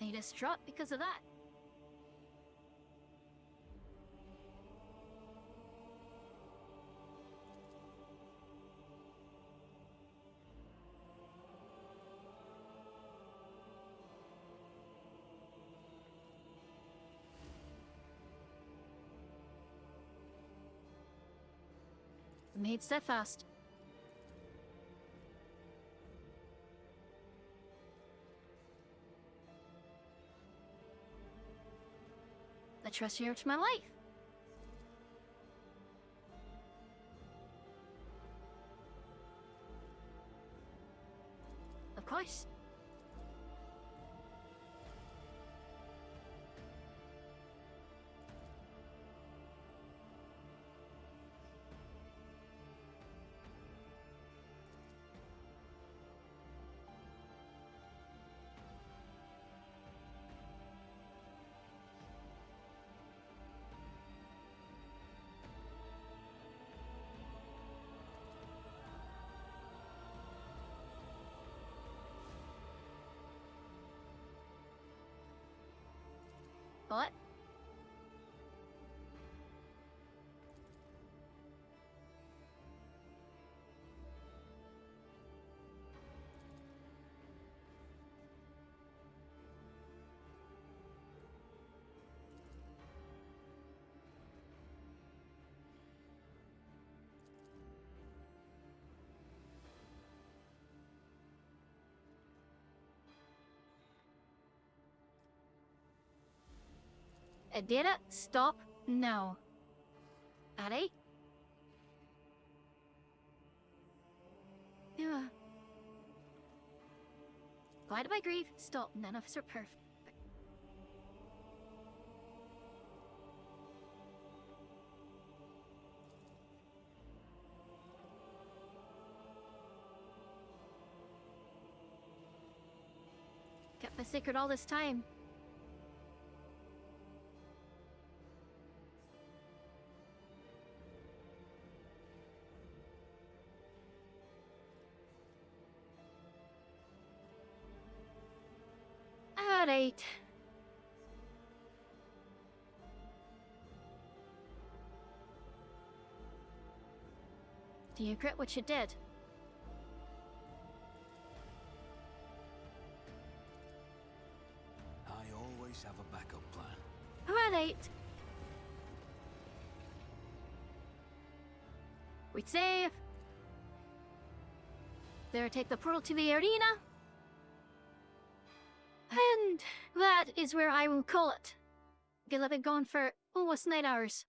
I just dropped because of that. Made steadfast. I trust you to my life. Of course. What? Data stop now. Alright? Yeah. Why do I grieve? Stop. None of us are perfect. Kept my secret all this time. Alright. Do you regret what you did? I always have a backup plan. Alright. We save. There, take the portal to the arena. And that is where I will call it. I've been gone for almost 9 hours.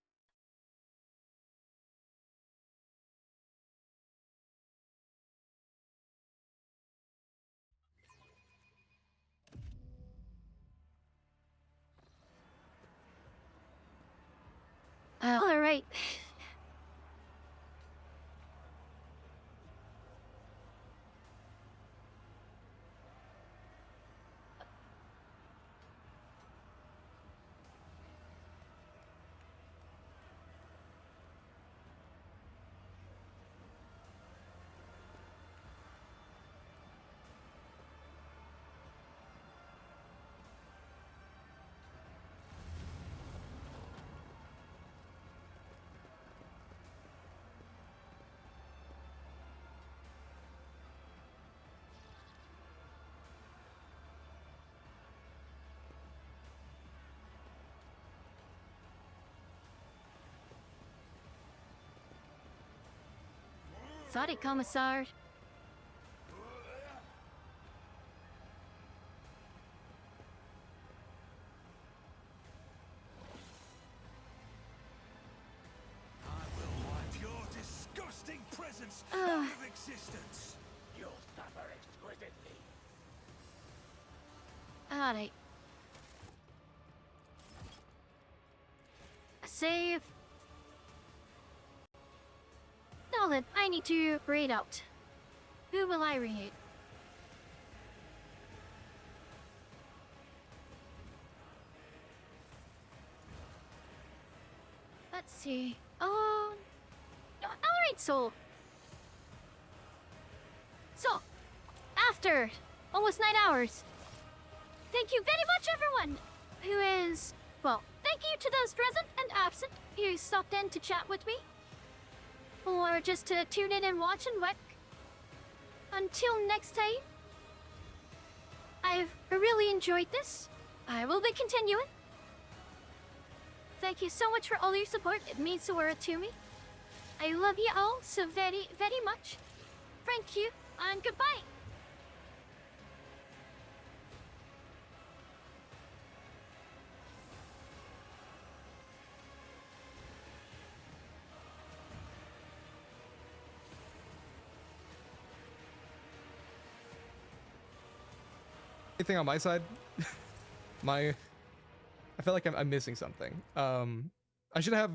Alright. Sorry, Commissar. I will wipe your disgusting presence out of existence. You'll suffer exquisitely. Alright. Save. Now then, I need to raid out. Who will I raid? Let's see. Oh, no, alright, Soul. So, after almost 9 hours, thank you very much, everyone who is, well, thank you to those present and absent who stopped in to chat with me, or just to tune in and watch and work. Until next time, I've really enjoyed this. I will be continuing. Thank you so much for all your support. It means the world to me. I love you all so very, very much. Thank you, and goodbye. Anything on my side? I feel like I'm missing something. I should have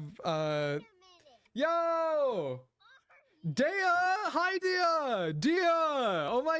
yo! Dea! Hi Dea! Dea! Oh my